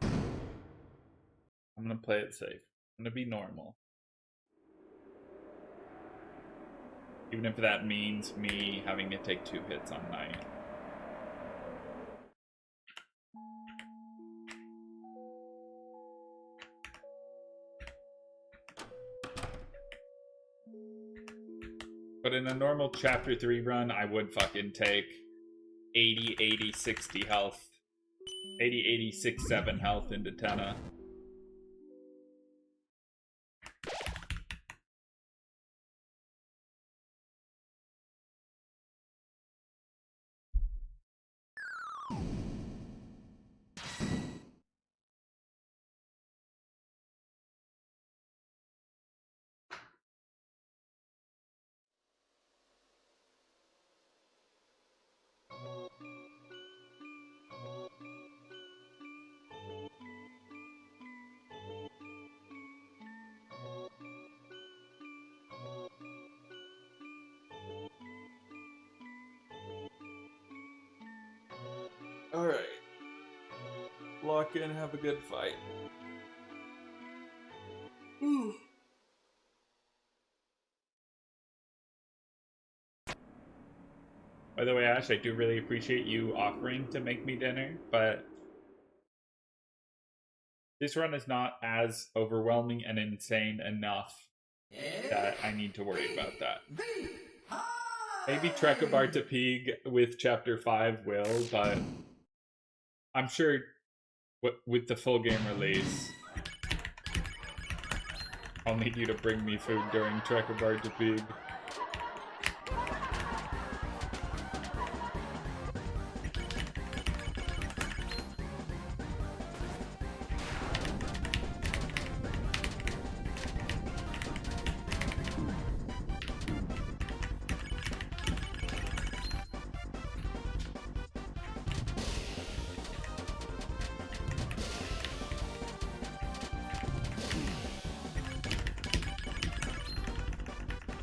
I'm gonna play it safe. I'm gonna be normal. Even if that means me having to take 2 hits on Knight. But in a normal Chapter 3 run, I would fucking take 80, 80, 60 health. 80, 80, 6, 7 health into Tenna. Alright. Lock in, have a good fight. By the way, Ash, I do really appreciate you offering to make me dinner, but this run is not as overwhelming and insane enough that I need to worry about that. Maybe TRACABARTPEEG with Chapter 5 will, but I'm sure with the full game release, I'll need you to bring me food during TRACABARTPEEG.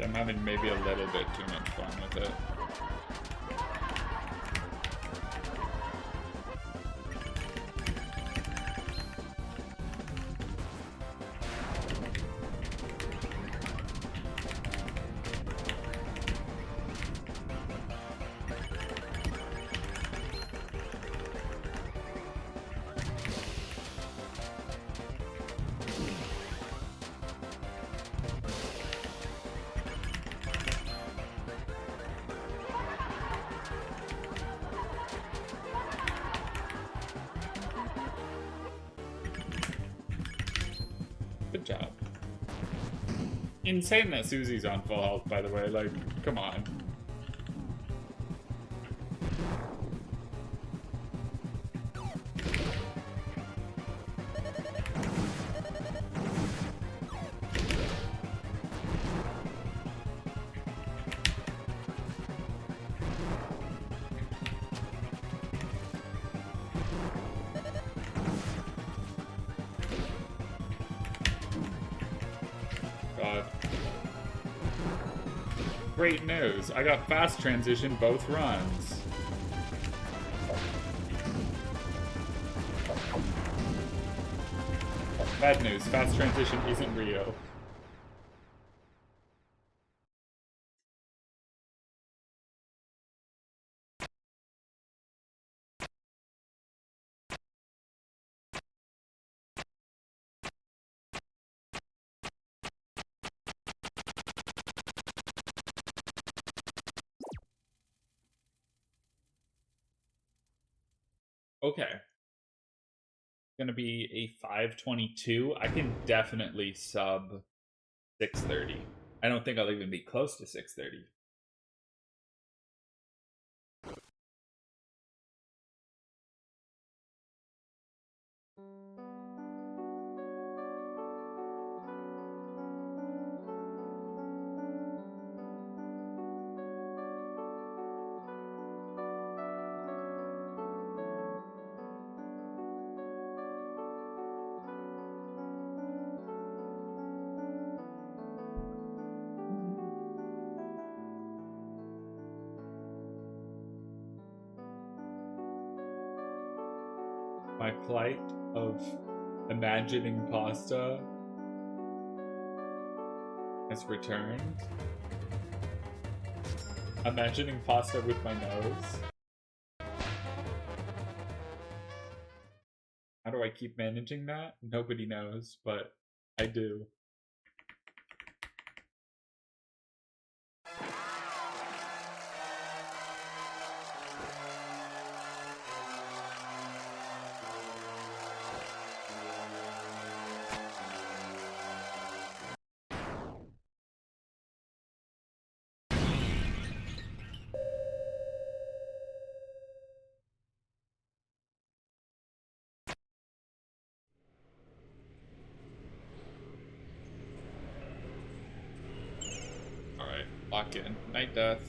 I'm having maybe a little bit too much fun with it. Good job. Insane that Susie's on full health, by the way. Like, come on. God. Great news. I got fast transition both runs. Bad news. Fast transition isn't real. Okay. Gonna be a 522. I can definitely sub 630. I don't think I'll even be close to 630. My plight of imagining pasta has returned. Imagining pasta with my nose. How do I keep managing that? Nobody knows, but I do. Alright, lock in. Night death.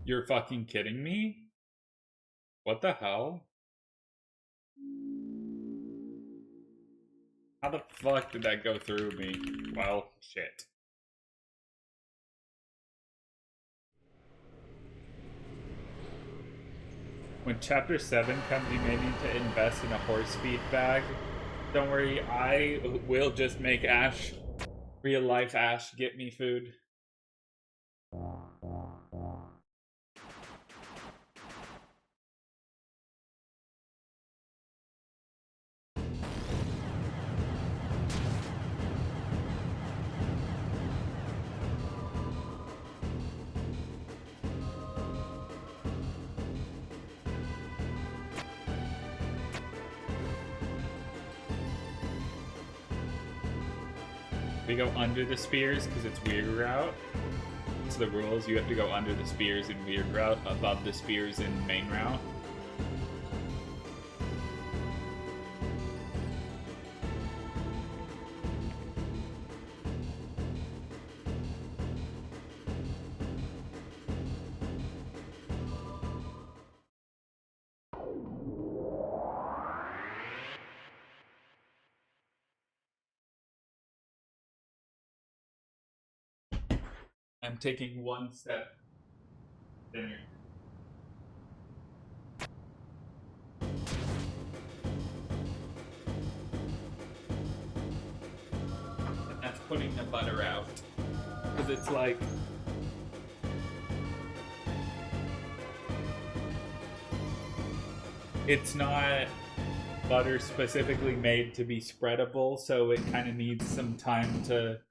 You're fucking kidding me? What the hell? How the fuck did that go through me? Well, shit. When chapter 7 comes, you may need to invest in a horse feed bag. Don't worry, I will just make Ash, real life Ash, get me food. We go under the spears because it's weird route. It's the rules. You have to go under the spears in weird route, above the spears in main route. I'm taking one step. Then and that's putting the butter out. Because it's like... It's not butter specifically made to be spreadable, so it kind of needs some time to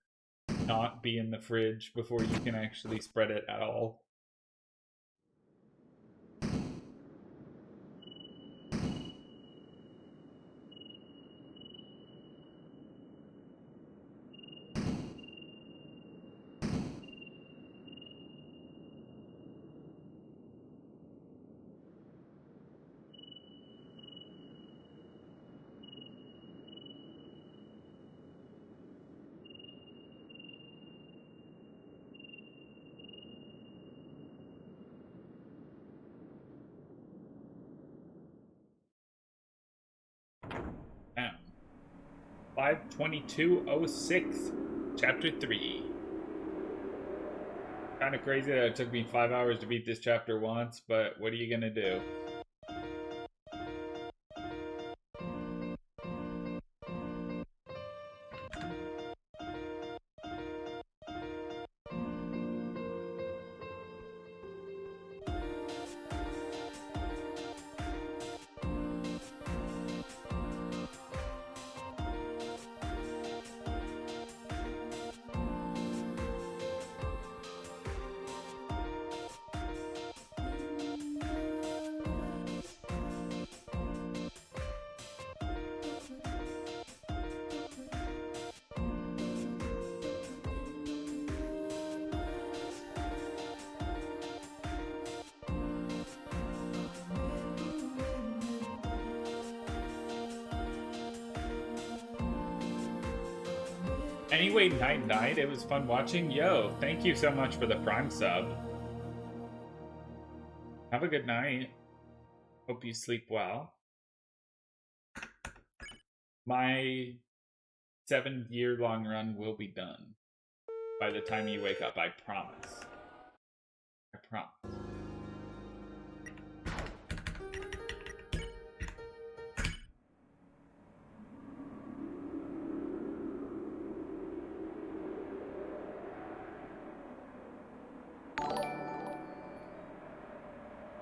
not be in the fridge before you can actually spread it at all. Now, 5/22/06, Chapter 3. Kind of crazy that it took me 5 hours to beat this chapter once, but what are you gonna do? Anyway, night, it was fun watching. Yo, thank you so much for the Prime sub. Have a good night. Hope you sleep well. My 7-year-long run will be done by the time you wake up, I promise. I promise.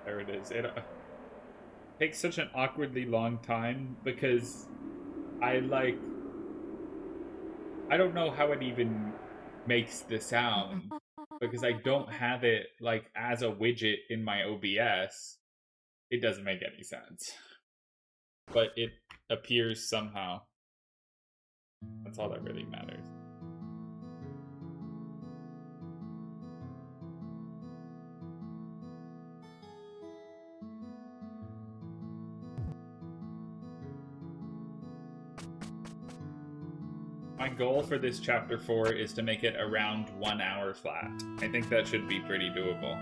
There it is. It takes such an awkwardly long time because I don't know how it even makes the sound because I don't have it like as a widget in my OBS. It doesn't make any sense. But it appears somehow. That's all that really matters. My goal for this chapter 4 is to make it around 1 hour flat. I think that should be pretty doable.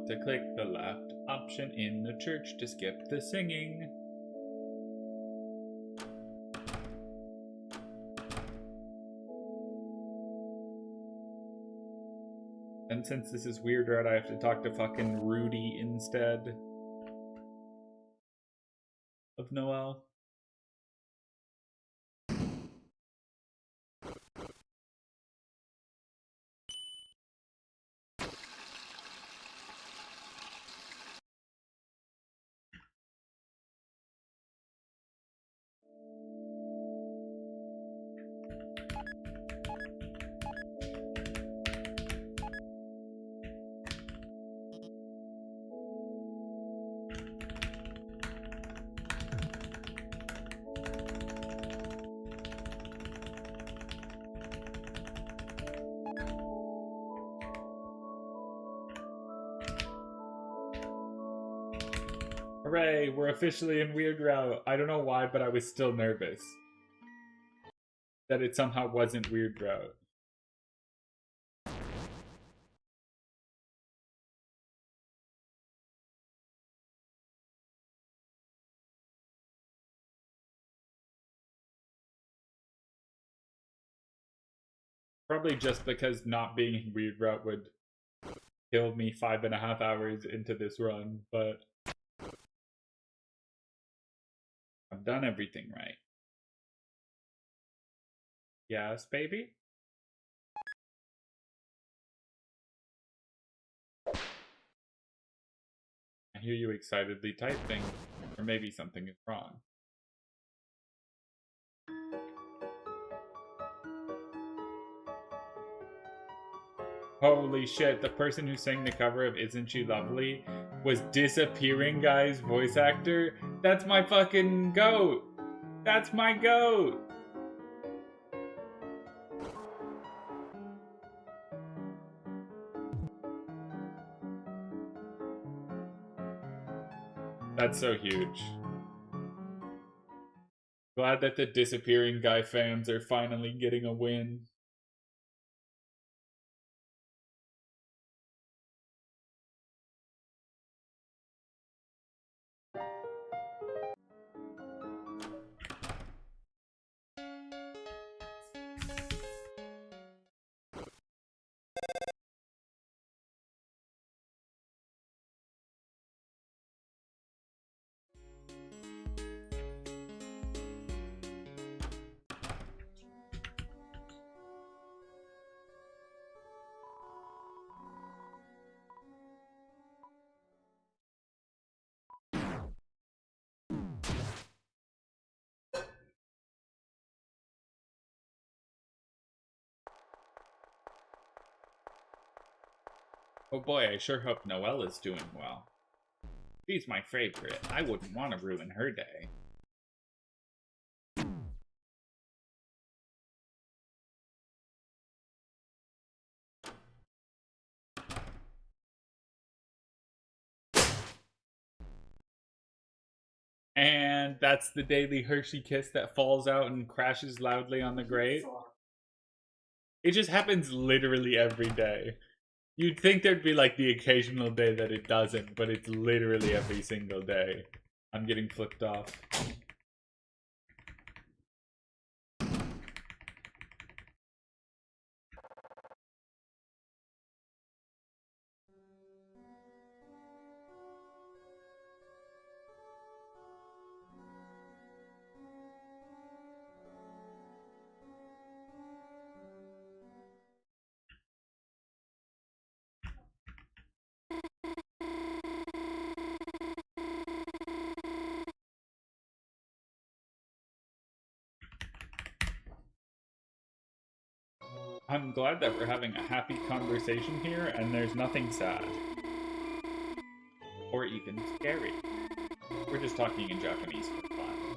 forgot to click the left option in the church to skip the singing. And since this is Weird Route, I have to talk to fucking Rudy instead of Noelle. Hooray, we're officially in Weird Route. I don't know why, but I was still nervous that it somehow wasn't Weird Route. Probably just because not being in Weird Route would kill me 5.5 hours into this run, but I've done everything right. Yes, baby? I hear you excitedly typing, or maybe something is wrong. Holy shit, the person who sang the cover of Isn't She Lovely was Disappearing Guy's voice actor? That's my fucking goat! That's my goat! That's so huge. Glad that the Disappearing Guy fans are finally getting a win. Oh boy, I sure hope Noelle is doing well. She's my favorite. I wouldn't want to ruin her day. And that's the daily Hershey kiss that falls out and crashes loudly on the grate. It just happens literally every day. You'd think there'd be like the occasional day that it doesn't, but it's literally every single day. I'm getting flipped off. I'm glad that we're having a happy conversation here and there's nothing sad. Or even scary. We're just talking in Japanese for fun.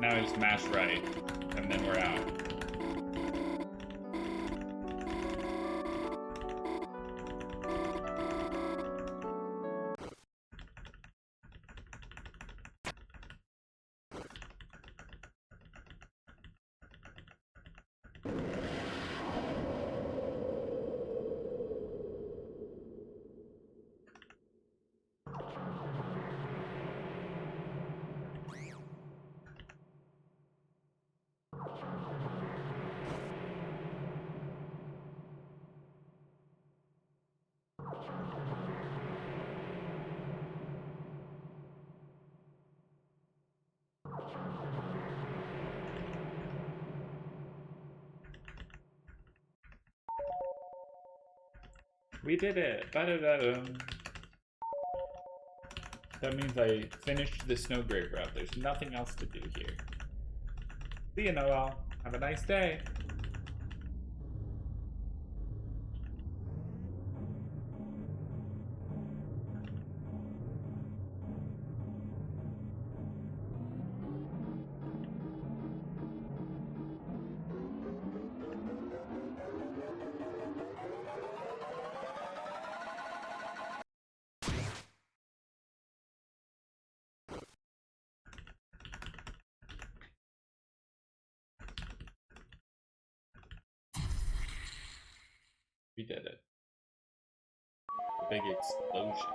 Now I just mash right, and then we're out. We did it! Ba-da-da-dum. That means I finished the Snowgrave route. There's nothing else to do here. See you, Noel. Have a nice day. We did it. Big explosion.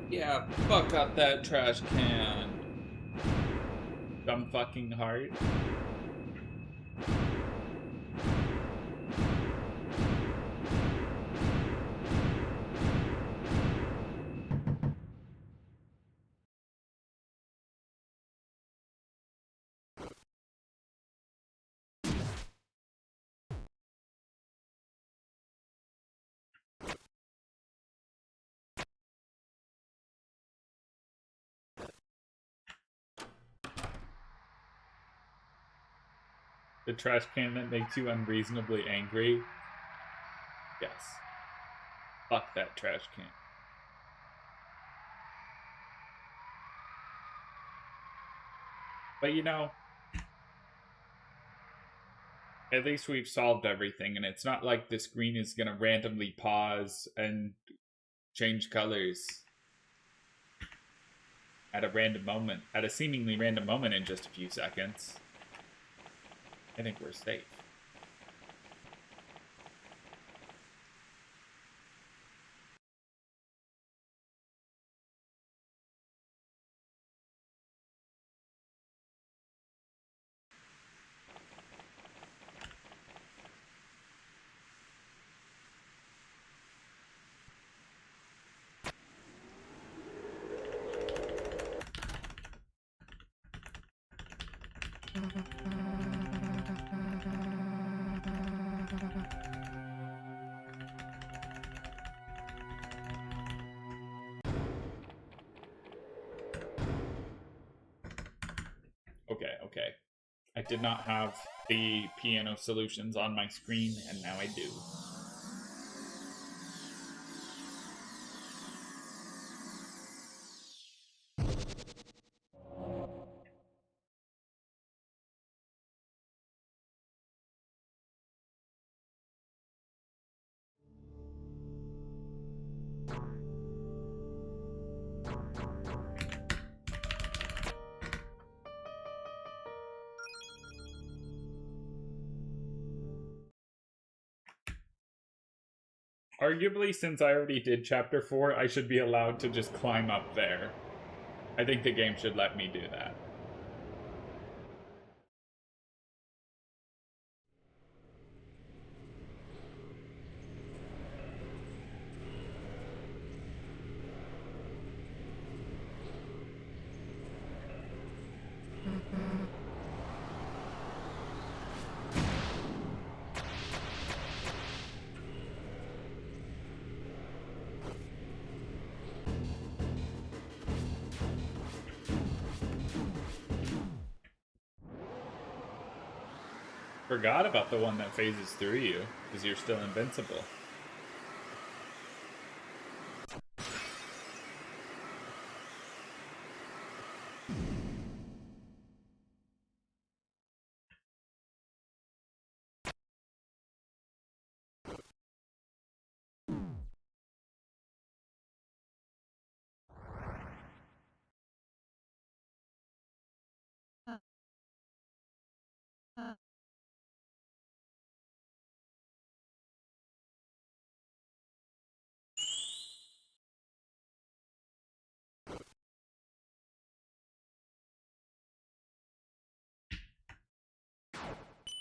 Yeah, fuck up that trash can. Dumb fucking heart. The trash can that makes you unreasonably angry? Yes. Fuck that trash can. But you know, at least we've solved everything, and it's not like the screen is gonna randomly pause and change colors at a random moment, at a seemingly random moment in just a few seconds. I think we're safe. Okay. I did not have the piano solutions on my screen, and now I do. Arguably, since I already did Chapter 4, I should be allowed to just climb up there. I think the game should let me do that. Forgot about the one that phases through you, because you're still invincible.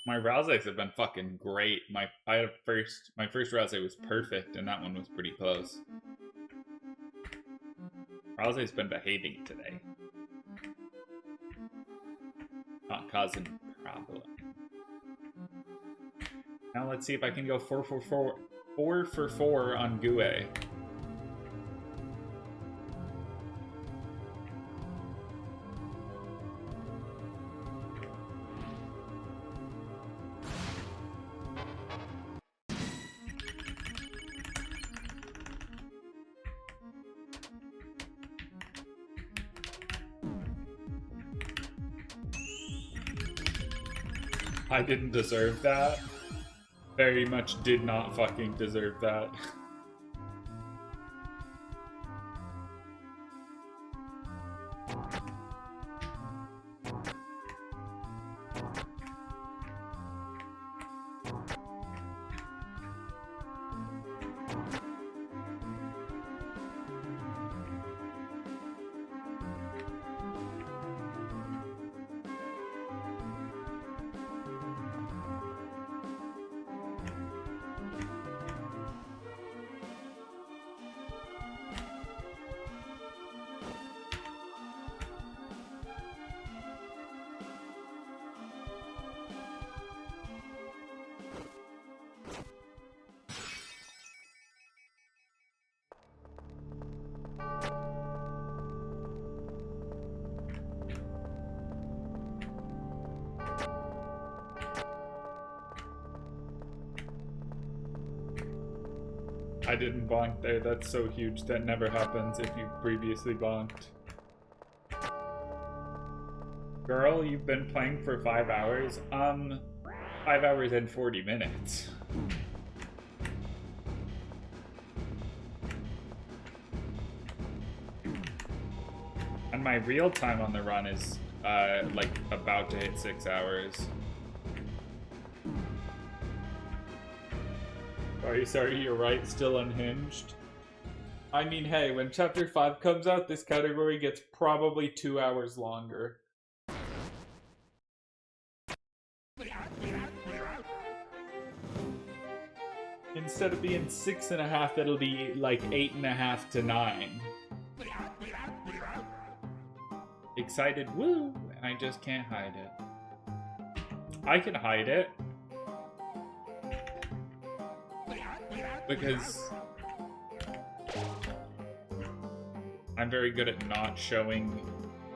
My Rousey have been fucking great. My first Rousey was perfect, and that one was pretty close. Rousey's been behaving today. Not causing problem. Now let's see if I can go 4 for 4 on Gue. I didn't deserve that. Very much did not fucking deserve that. I didn't bonk there. That's so huge. That never happens if you've previously bonked. Girl, you've been playing for 5 hours? 5 hours and 40 minutes. And my real time on the run is, like, about to hit 6 hours. Sorry, you're right, still unhinged. I mean, hey, when Chapter 5 comes out, this category gets probably 2 hours longer. Instead of being 6.5, it'll be like 8.5 to 9. Excited, woo! I just can't hide it. I can hide it. Because I'm very good at not showing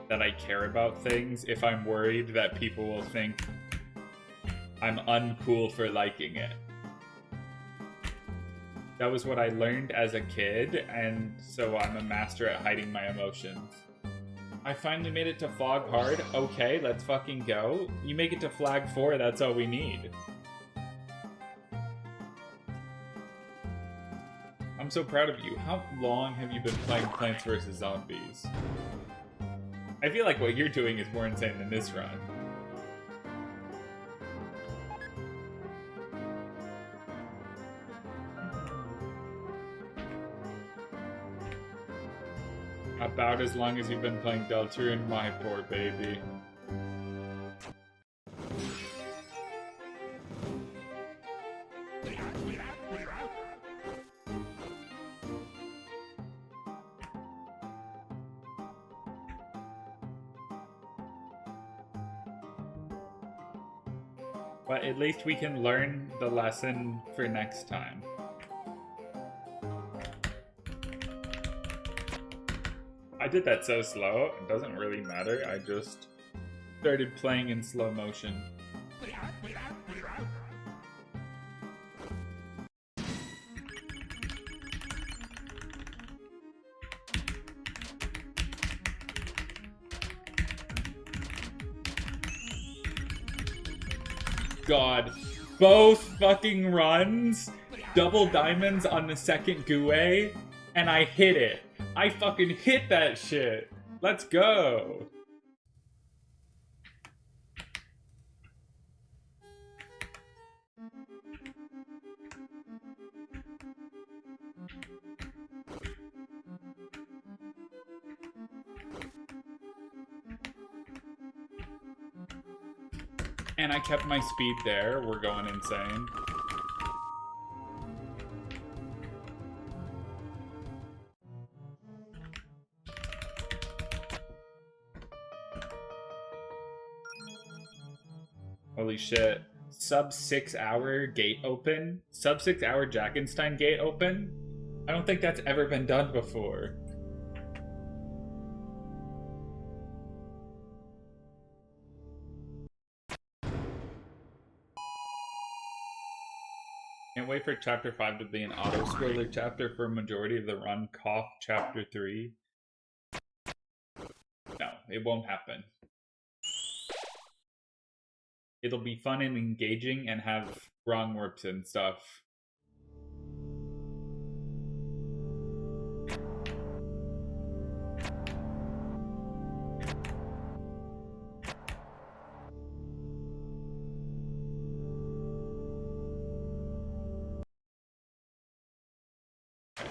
that I care about things if I'm worried that people will think I'm uncool for liking it. That was what I learned as a kid, and so I'm a master at hiding my emotions. I finally made it to Fog Hard. Okay, let's fucking go. You make it to Flag 4, that's all we need. I'm so proud of you. How long have you been playing Plants vs. Zombies? I feel like what you're doing is more insane than this run. About as long as you've been playing Deltarune, my poor baby. But at least we can learn the lesson for next time. I did that so slow, it doesn't really matter, I just started playing in slow motion. god. Both fucking runs, double diamonds on the second Gue, and I hit it. I fucking hit that shit. Let's go. And I kept my speed there. We're going insane. Holy shit. Sub 6 hour gate open? Sub 6 hour Jackenstein gate open? I don't think that's ever been done before. Can't wait for chapter 5 to be an auto-scroller chapter for a majority of the run. Cough chapter 3. No, it won't happen. It'll be fun and engaging and have wrong warps and stuff.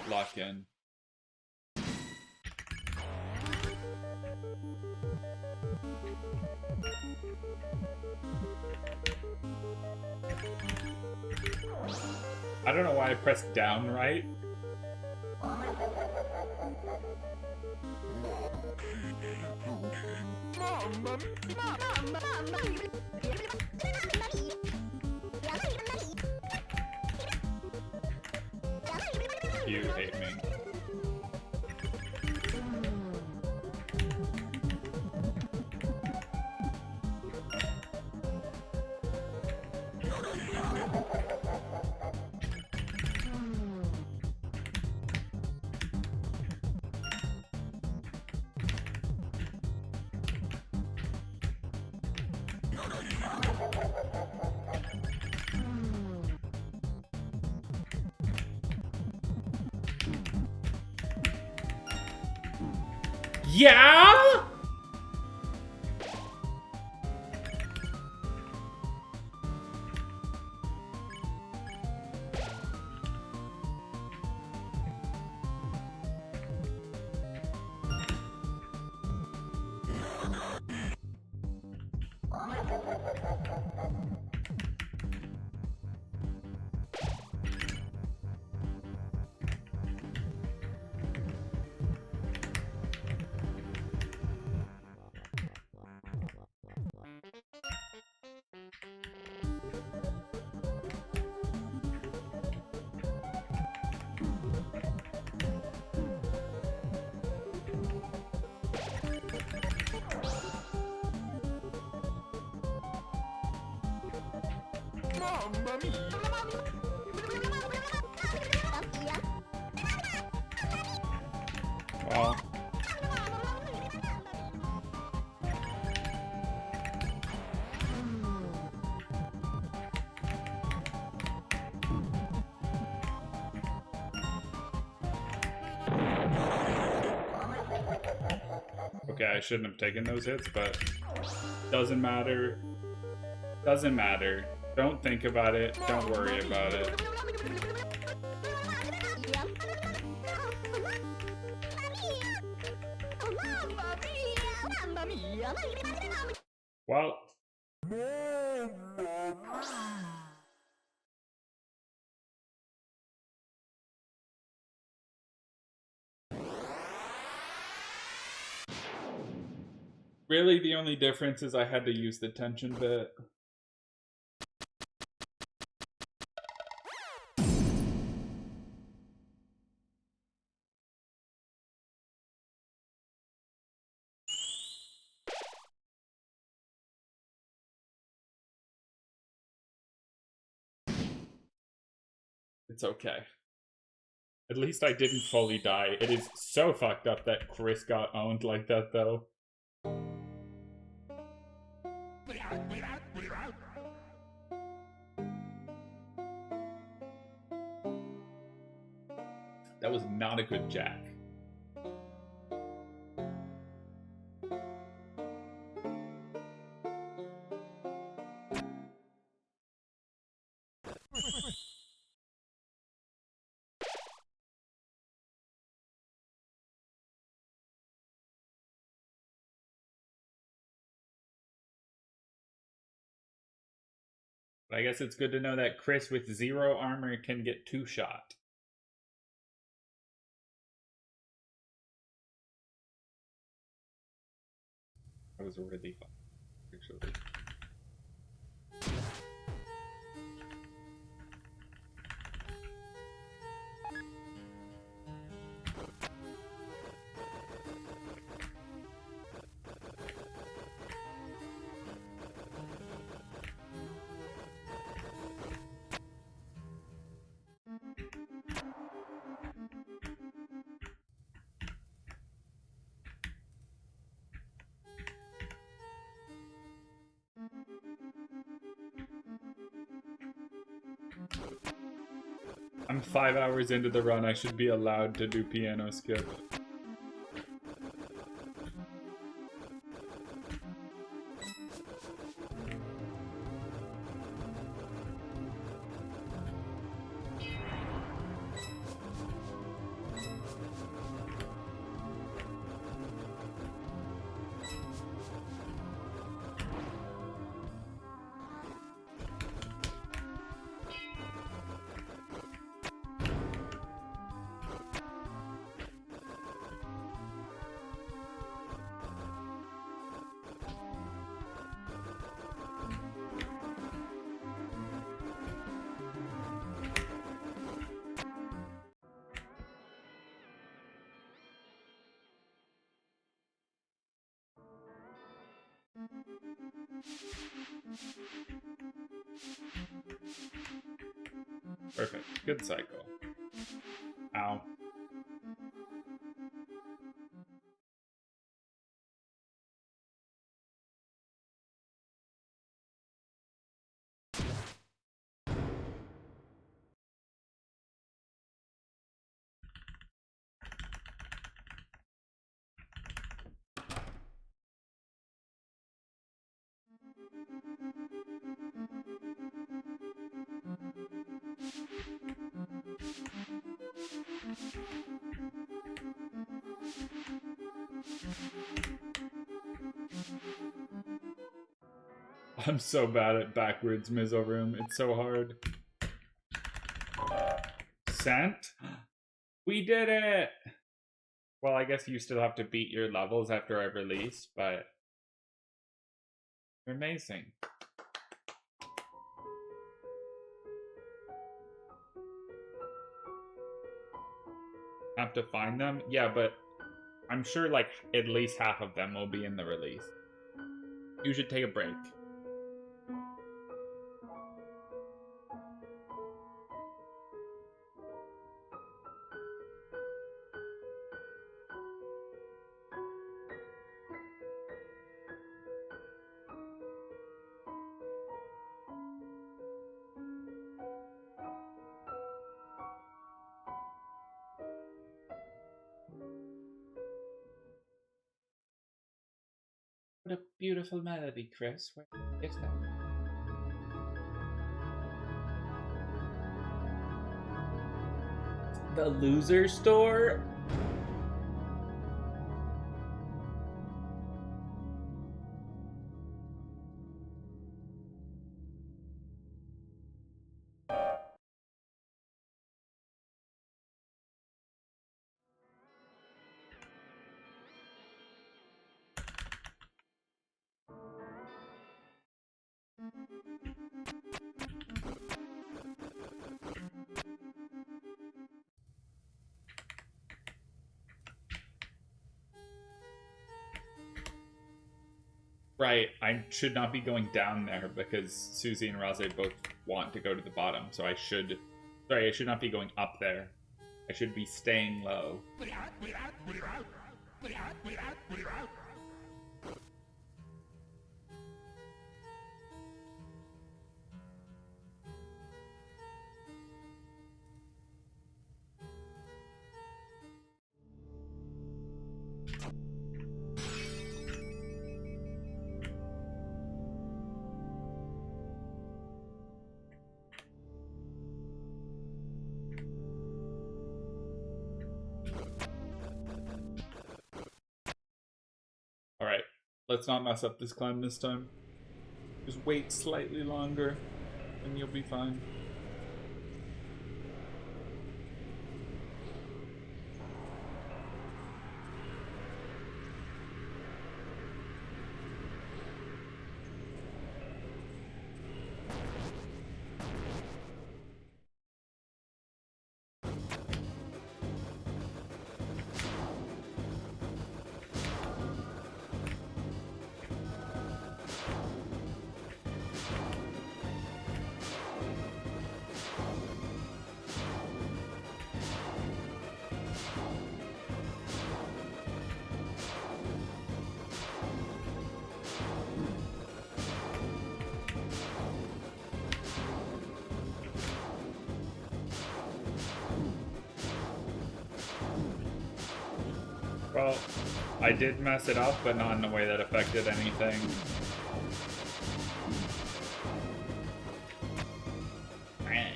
Lock in. I don't know why I pressed down right. You hate me. Yeah? Well. Okay, I shouldn't have taken those hits, but doesn't matter. Doesn't matter. Don't think about it. Don't worry about it. Well. Really, the only difference is I had to use the tension bit. It's okay. At least I didn't fully die. It is so fucked up that Chris got owned like that, though. That was not a good jack. But I guess it's good to know that Chris with 0 armor can get 2-shot. That was really fun, actually. I'm 5 hours into the run. I should be allowed to do piano skip. Perfect. Good cycle. Ow. I'm so bad at backwards Mizo room. It's so hard. Sent? We did it! Well, I guess you still have to beat your levels after I release, but you're amazing. Have to find them? Yeah, but I'm sure like at least half of them will be in the release. You should take a break. What a beautiful melody, Chris. Where is that? The loser store? Right, I should not be going down there because Susie and Raze both want to go to the bottom, so I should not be going up there. I should be staying low. Let's not mess up this climb this time. Just wait slightly longer, and you'll be fine. Well, I did mess it up, but not in a way that affected anything. Dang.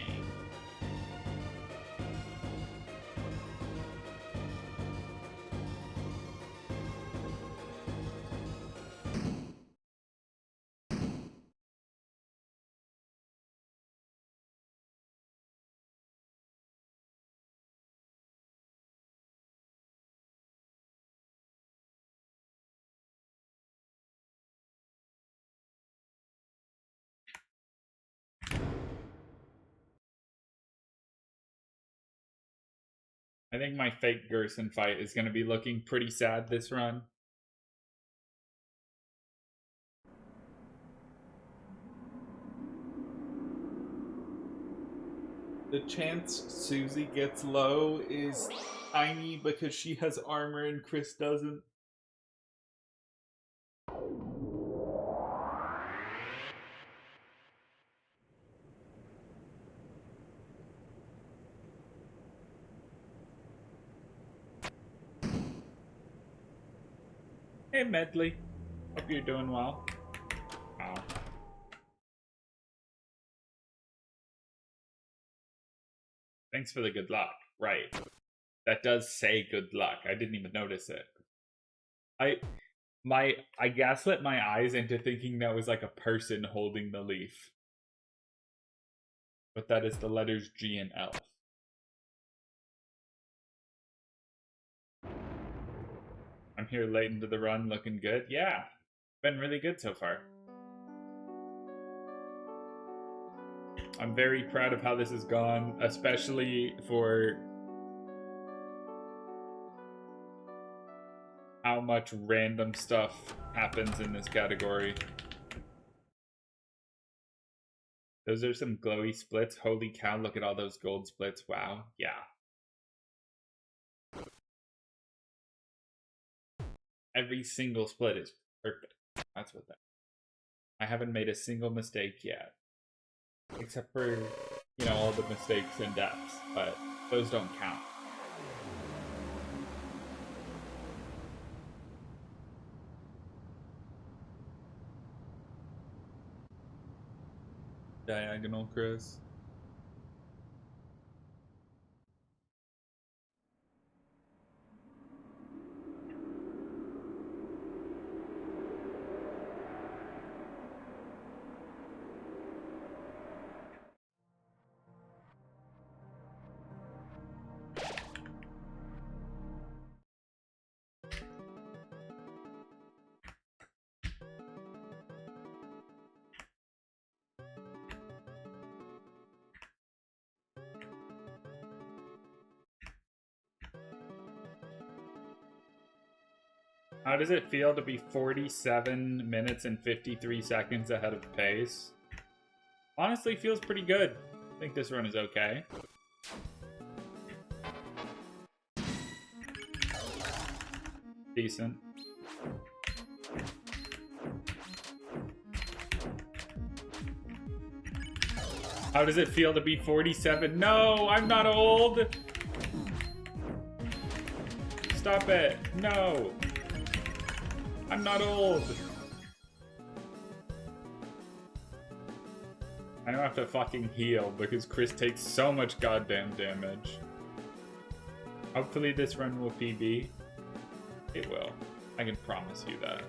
I think my fake Gerson fight is going to be looking pretty sad this run. The chance Susie gets low is tiny because she has armor and Chris doesn't. Hey Medley, hope you're doing well. Wow. Thanks for the good luck. Right. That does say good luck. I didn't even notice it. I gaslit my eyes into thinking that was like a person holding the leaf. But that is the letters G and L. I'm here late into the run, looking good. Yeah, been really good so far. I'm very proud of how this has gone, especially for how much random stuff happens in this category. Those are some glowy splits. Holy cow, look at all those gold splits. Wow, yeah. Every single split is perfect. That's what that. I haven't made a single mistake yet. Except for, you know, all the mistakes in depths, but those don't count. Diagonal, Chris. How does it feel to be 47 minutes and 53 seconds ahead of pace? Honestly, feels pretty good. I think this run is okay. Decent. How does it feel to be 47? No, I'm not old! Stop it. No. I'm not old. I don't have to fucking heal because Chris takes so much goddamn damage. Hopefully this run will PB. It will. I can promise you that.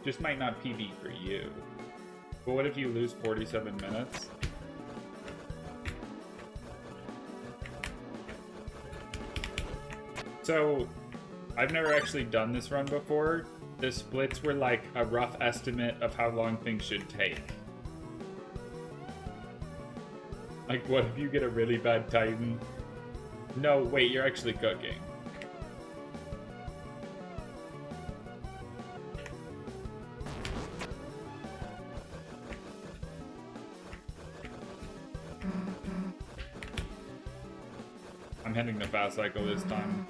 Just might not PB for you. But what if you lose 47 minutes? So, I've never actually done this run before. The splits were like a rough estimate of how long things should take. Like, what if you get a really bad Titan? No, wait, you're actually cooking. I'm hitting the fast cycle this time.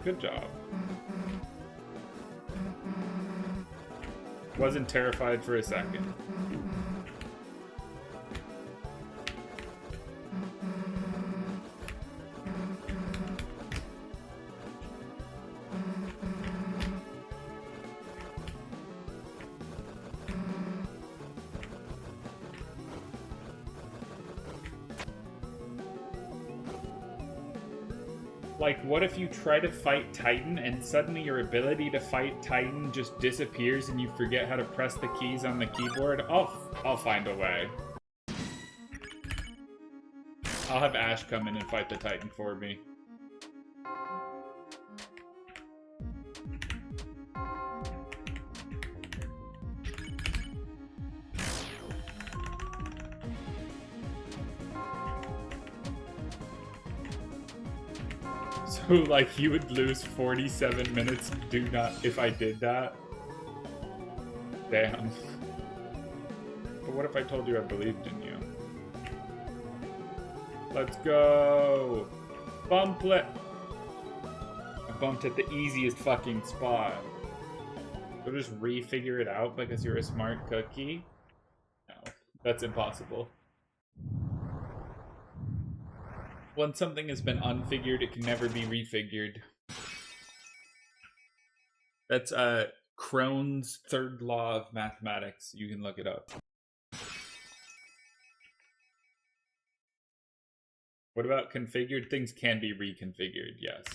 Good job. Wasn't terrified for a second. Like, what if you try to fight Titan and suddenly your ability to fight Titan just disappears and you forget how to press the keys on the keyboard? I'll find a way. I'll have Ash come in and fight the Titan for me. So, like, you would lose 47 minutes if I did that? Damn. But what if I told you I believed in you? Let's go! Bumplet! I bumped at the easiest fucking spot. You'll just refigure it out because you're a smart cookie? No, that's impossible. Once something has been unfigured, it can never be refigured. That's Crohn's third law of mathematics. You can look it up. What about configured? Things can be reconfigured, yes.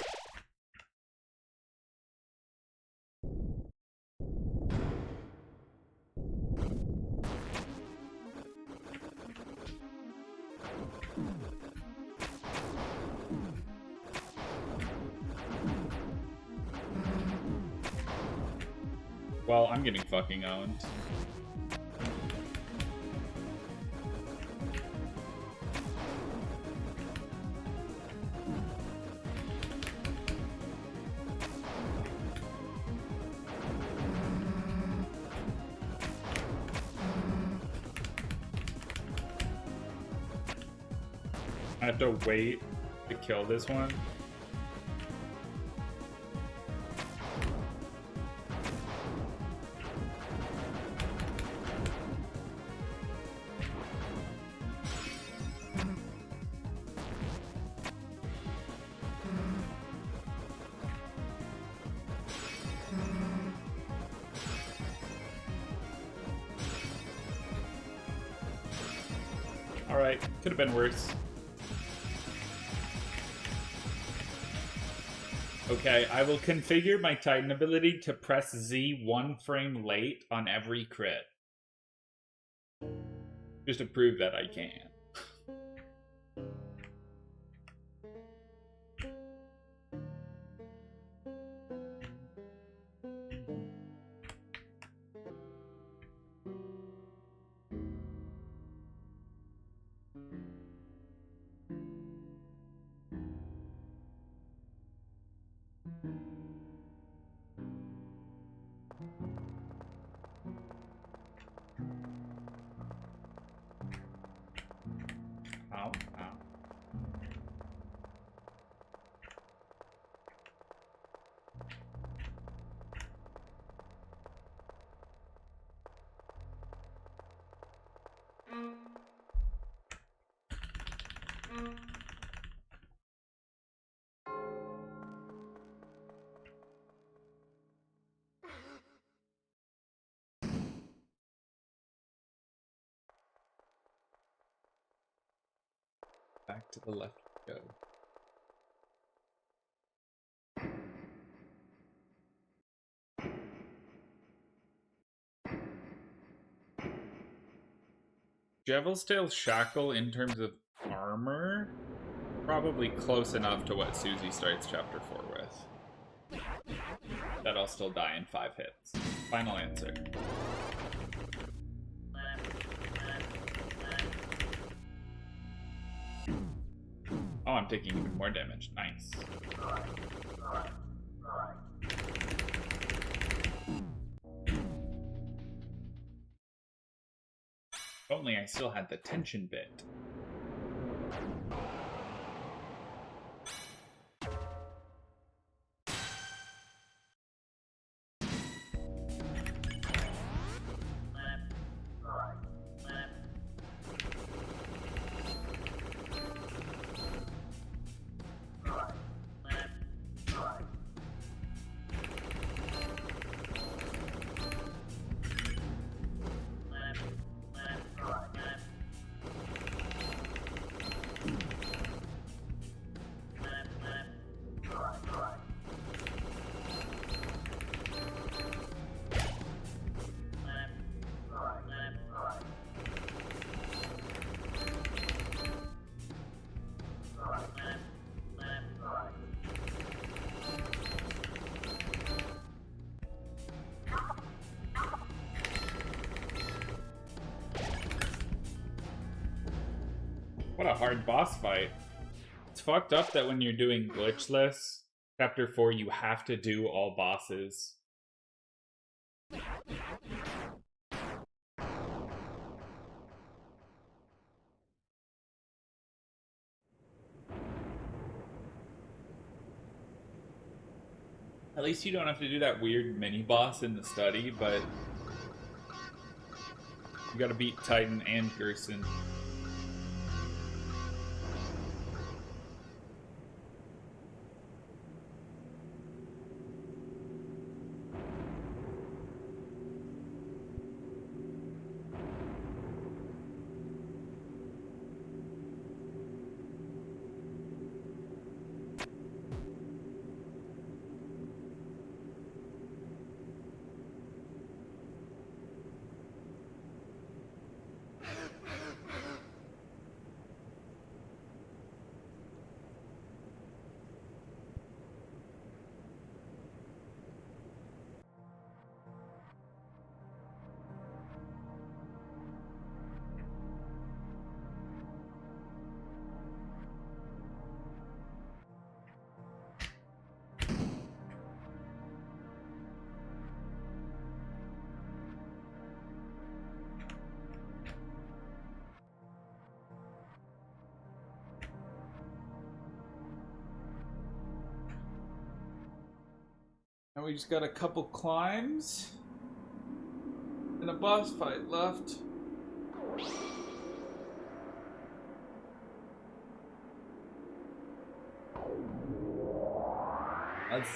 Well, I'm getting fucking owned. I have to wait to kill this one. Alright, could have been worse. Okay, I will configure my Titan ability to press Z 1 frame late on every crit. Just to prove that I can. Ow, ow. Back to the left we go. Devil's Shackle in terms of armor, probably close enough to what Susie starts chapter 4 with. That I'll still die in 5 hits. Final answer. Oh, I'm taking even more damage. Nice. If only I still had the tension bit. What a hard boss fight. It's fucked up that when you're doing Glitchless, chapter 4, you have to do all bosses. At least you don't have to do that weird mini-boss in the study, but you gotta beat Titan and Gerson. Now we just got a couple climbs and a boss fight left. Let's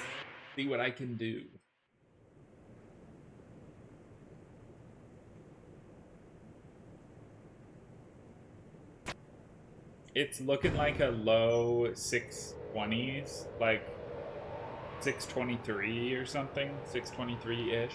see what I can do. It's looking like a low 620s, like 623 or something, 623-ish.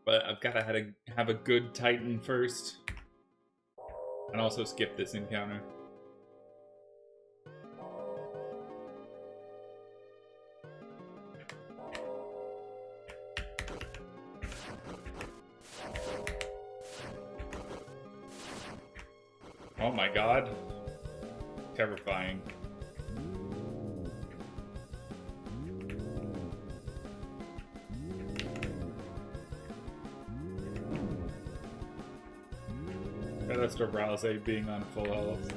But I've got to have a good Titan first. And also skip this encounter. Oh my god. Terrifying. That's to Rousey being on full health.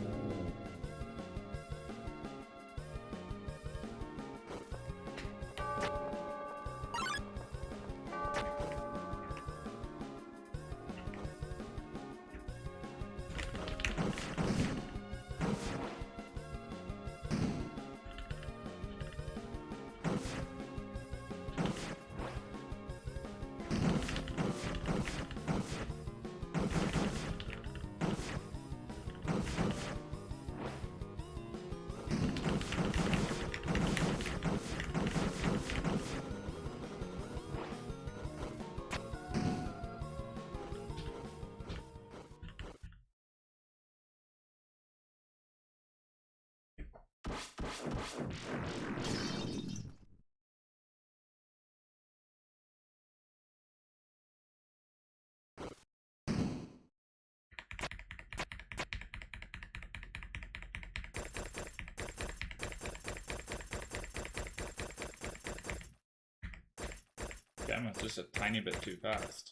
Damn, it's just a tiny bit too fast.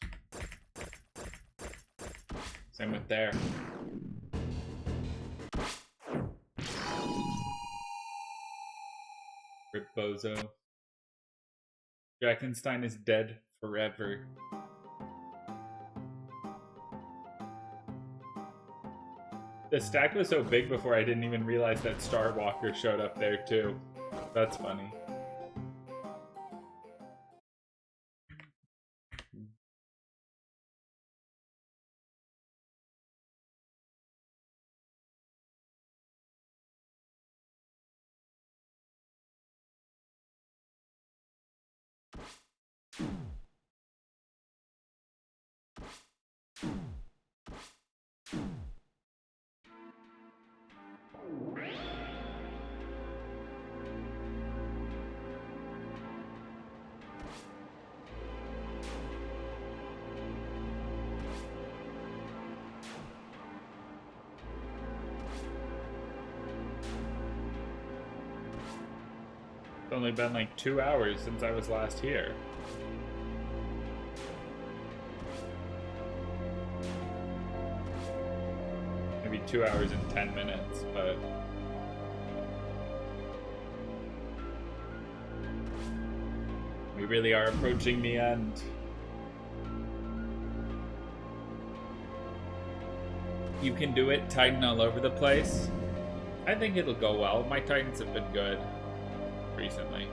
Same with there. Rip Bozo. Drakenstein is dead forever. The stack was so big before I didn't even realize that Starwalker showed up there too. That's funny. It's only been like 2 hours since I was last here. Maybe 2 hours and 10 minutes, but... we really are approaching the end. You can do it, Titan all over the place. I think it'll go well. My Titans have been good recently.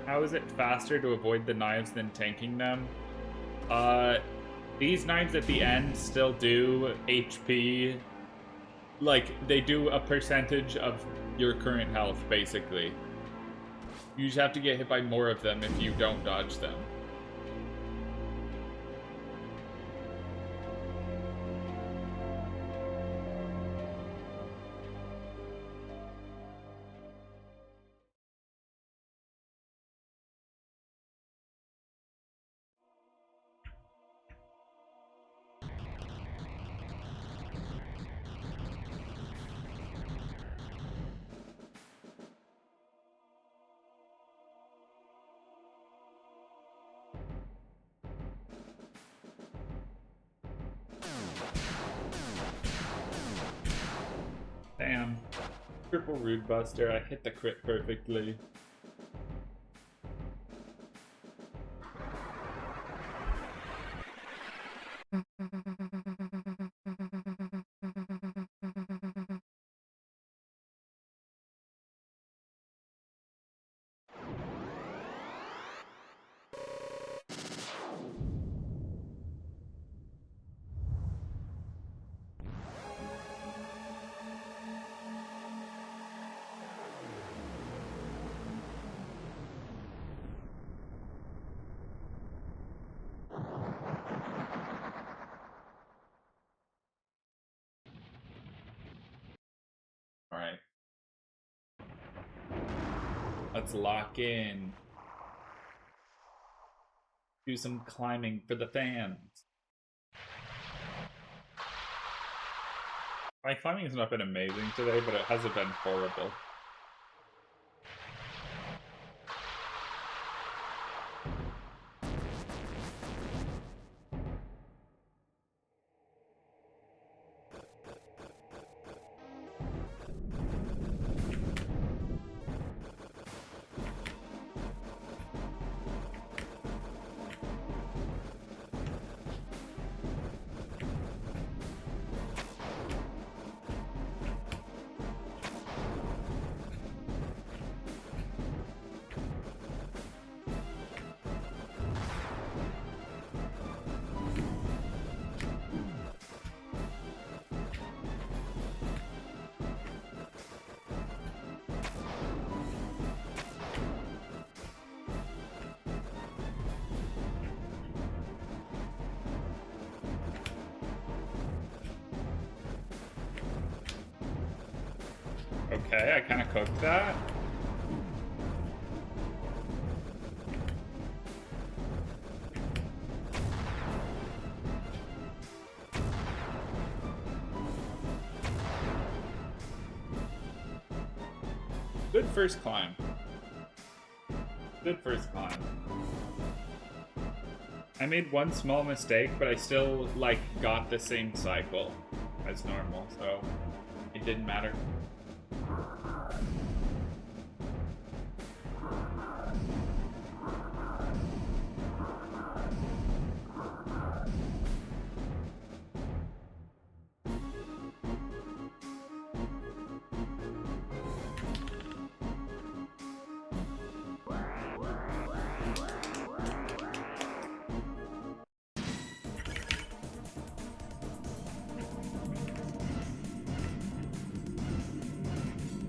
How is it faster to avoid the knives than tanking them? These knives at the end still do HP. Like, they do a percentage of your current health, basically. You just have to get hit by more of them if you don't dodge them. Damn. Triple Rude Buster, I hit the crit perfectly. Alright. Let's lock in. Do some climbing for the fans. My climbing has not been amazing today, but it hasn't been horrible. Okay, I kind of cooked that. Good first climb. Good first climb. I made one small mistake, but I still, like, got the same cycle as normal, so it didn't matter.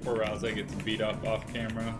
Poor Rouse gets beat up off camera.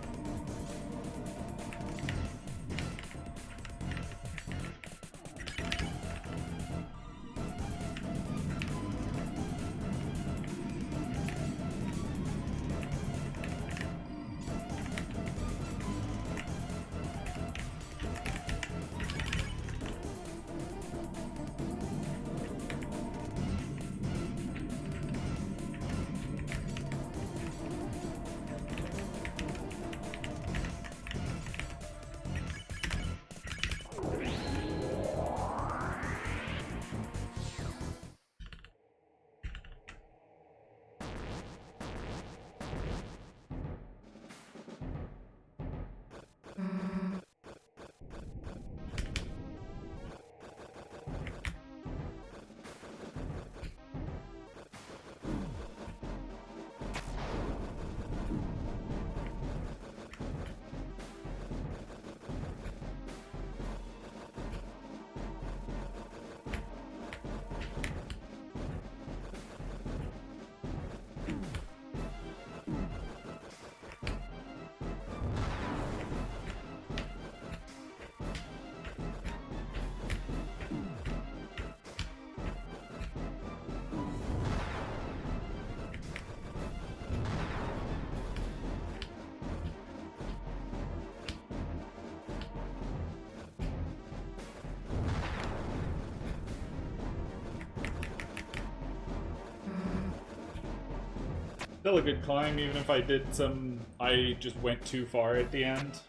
Still a good climb, even if I just went too far at the end.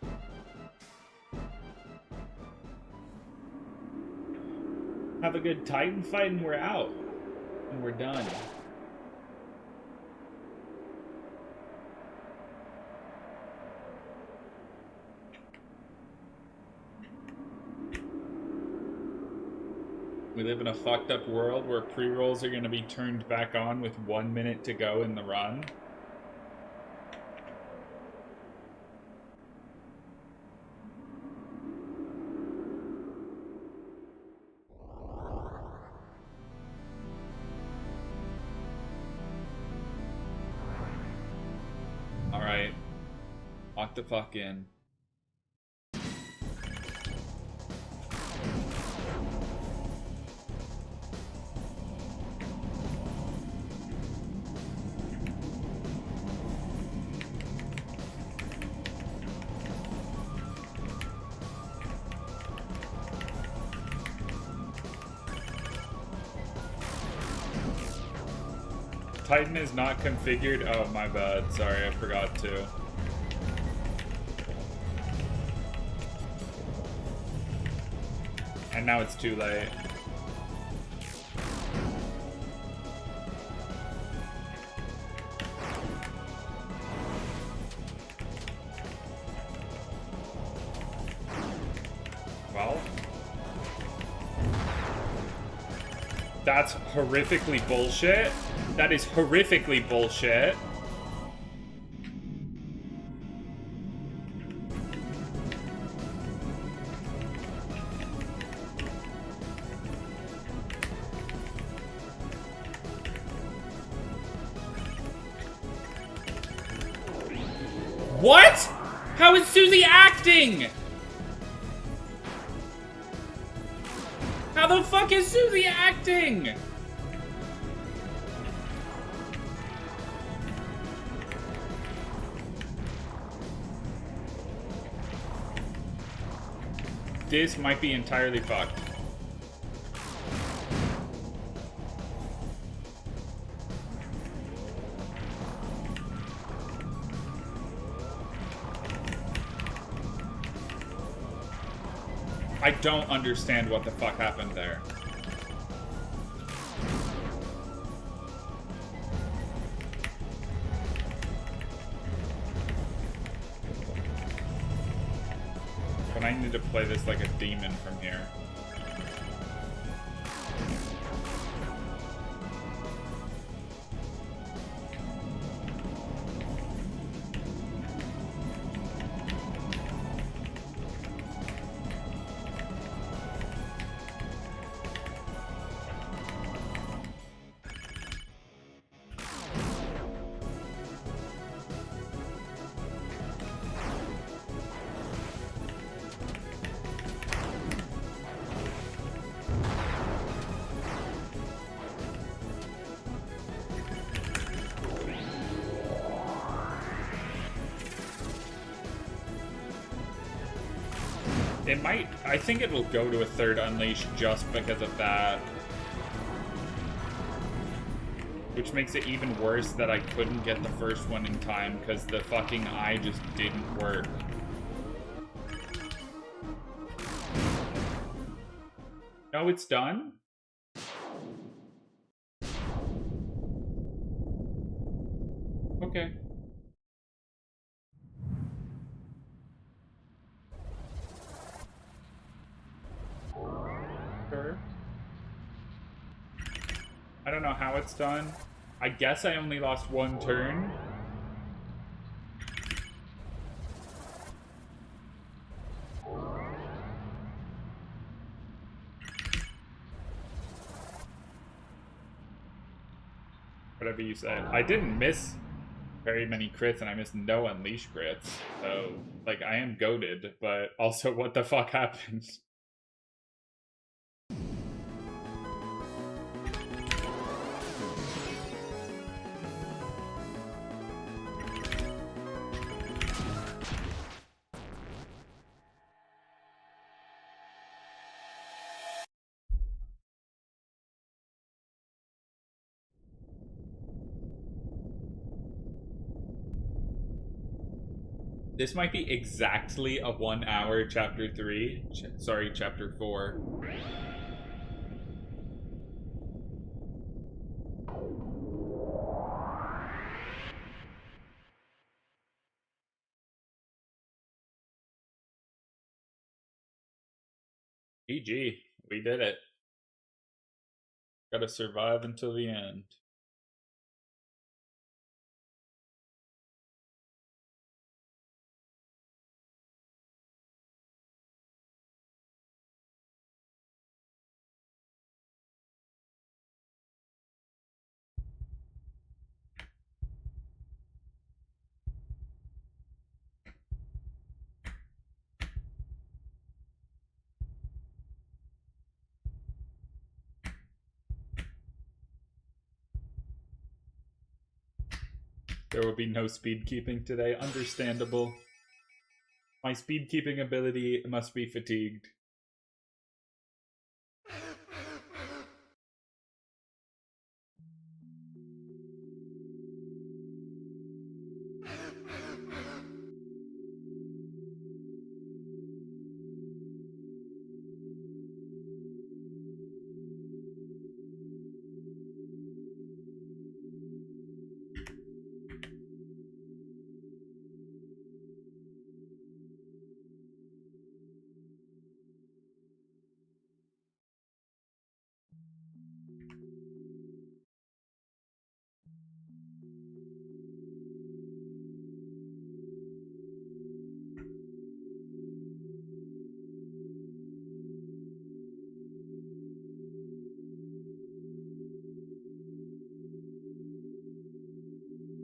Have a good Titan fight and we're out. And we're done. We live in a fucked up world where pre-rolls are going to be turned back on with 1 minute to go in the run. Alright. Lock the fuck in. Titan is not configured. Oh, my bad. Sorry, I forgot to. And now it's too late. Well. That's horrifically bullshit. That is horrifically bullshit. What? How is Susie acting? How the fuck is Susie acting? This might be entirely fucked. I don't understand what the fuck happened there. But I need to play this like a demon from here. It might, I think it'll go to a third unleash just because of that. Which makes it even worse that I couldn't get the first one in time because the fucking eye just didn't work. No, it's done? Okay. Sure. I don't know how it's done. I guess I only lost one turn. Whatever you said. I didn't miss very many crits, and I missed no unleash crits. So, like, I am goated, but also what the fuck happened? This might be exactly a 1 hour chapter 3. Sorry, chapter 4. GG. We did it. Gotta survive until the end. There will be no speed keeping today. Understandable. My speed keeping ability must be fatigued.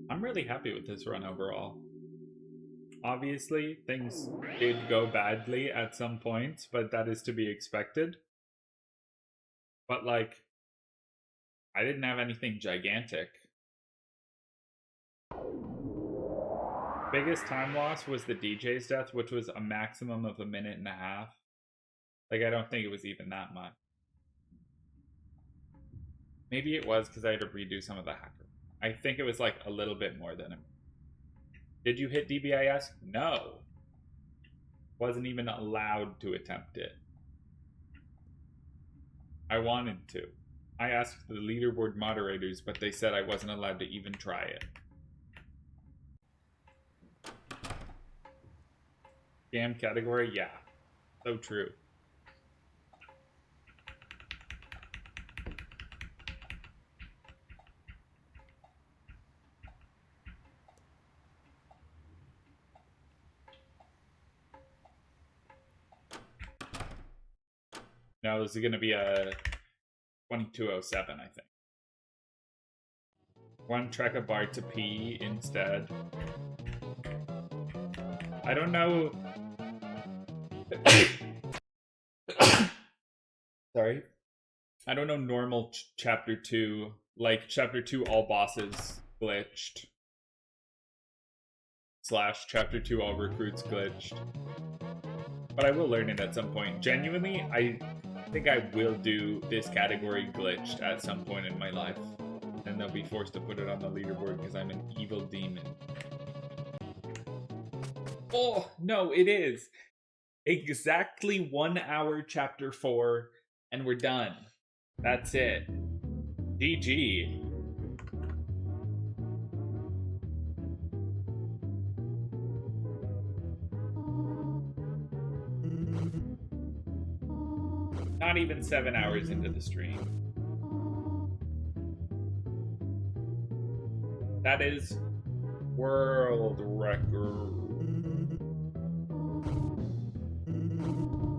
I'm really happy with this run overall. Obviously, things did go badly at some points, but that is to be expected. But, like, I didn't have anything gigantic. Biggest time loss was the DJ's death, which was a maximum of 1.5 minutes. Like, I don't think it was even that much. Maybe it was because I had to redo some of the hacker. I think it was like a little bit more than a... Did you hit DBIS? No. Wasn't even allowed to attempt it. I wanted to. I asked the leaderboard moderators, but they said I wasn't allowed to even try it. Scam category? Yeah. So true. Now this is going to be a 2207, I think. One TRACABARTPEEG instead. I don't know. Sorry. I don't know normal chapter 2. Like chapter 2 all bosses glitched. / chapter 2 all recruits glitched. But I will learn it at some point. Genuinely, I think I will do this category glitched at some point in my life. And they'll be forced to put it on the leaderboard because I'm an evil demon. Oh, no, it is. Exactly 1 hour chapter 4, and we're done. That's it. GG. Not even 7 hours into the stream. That is world record.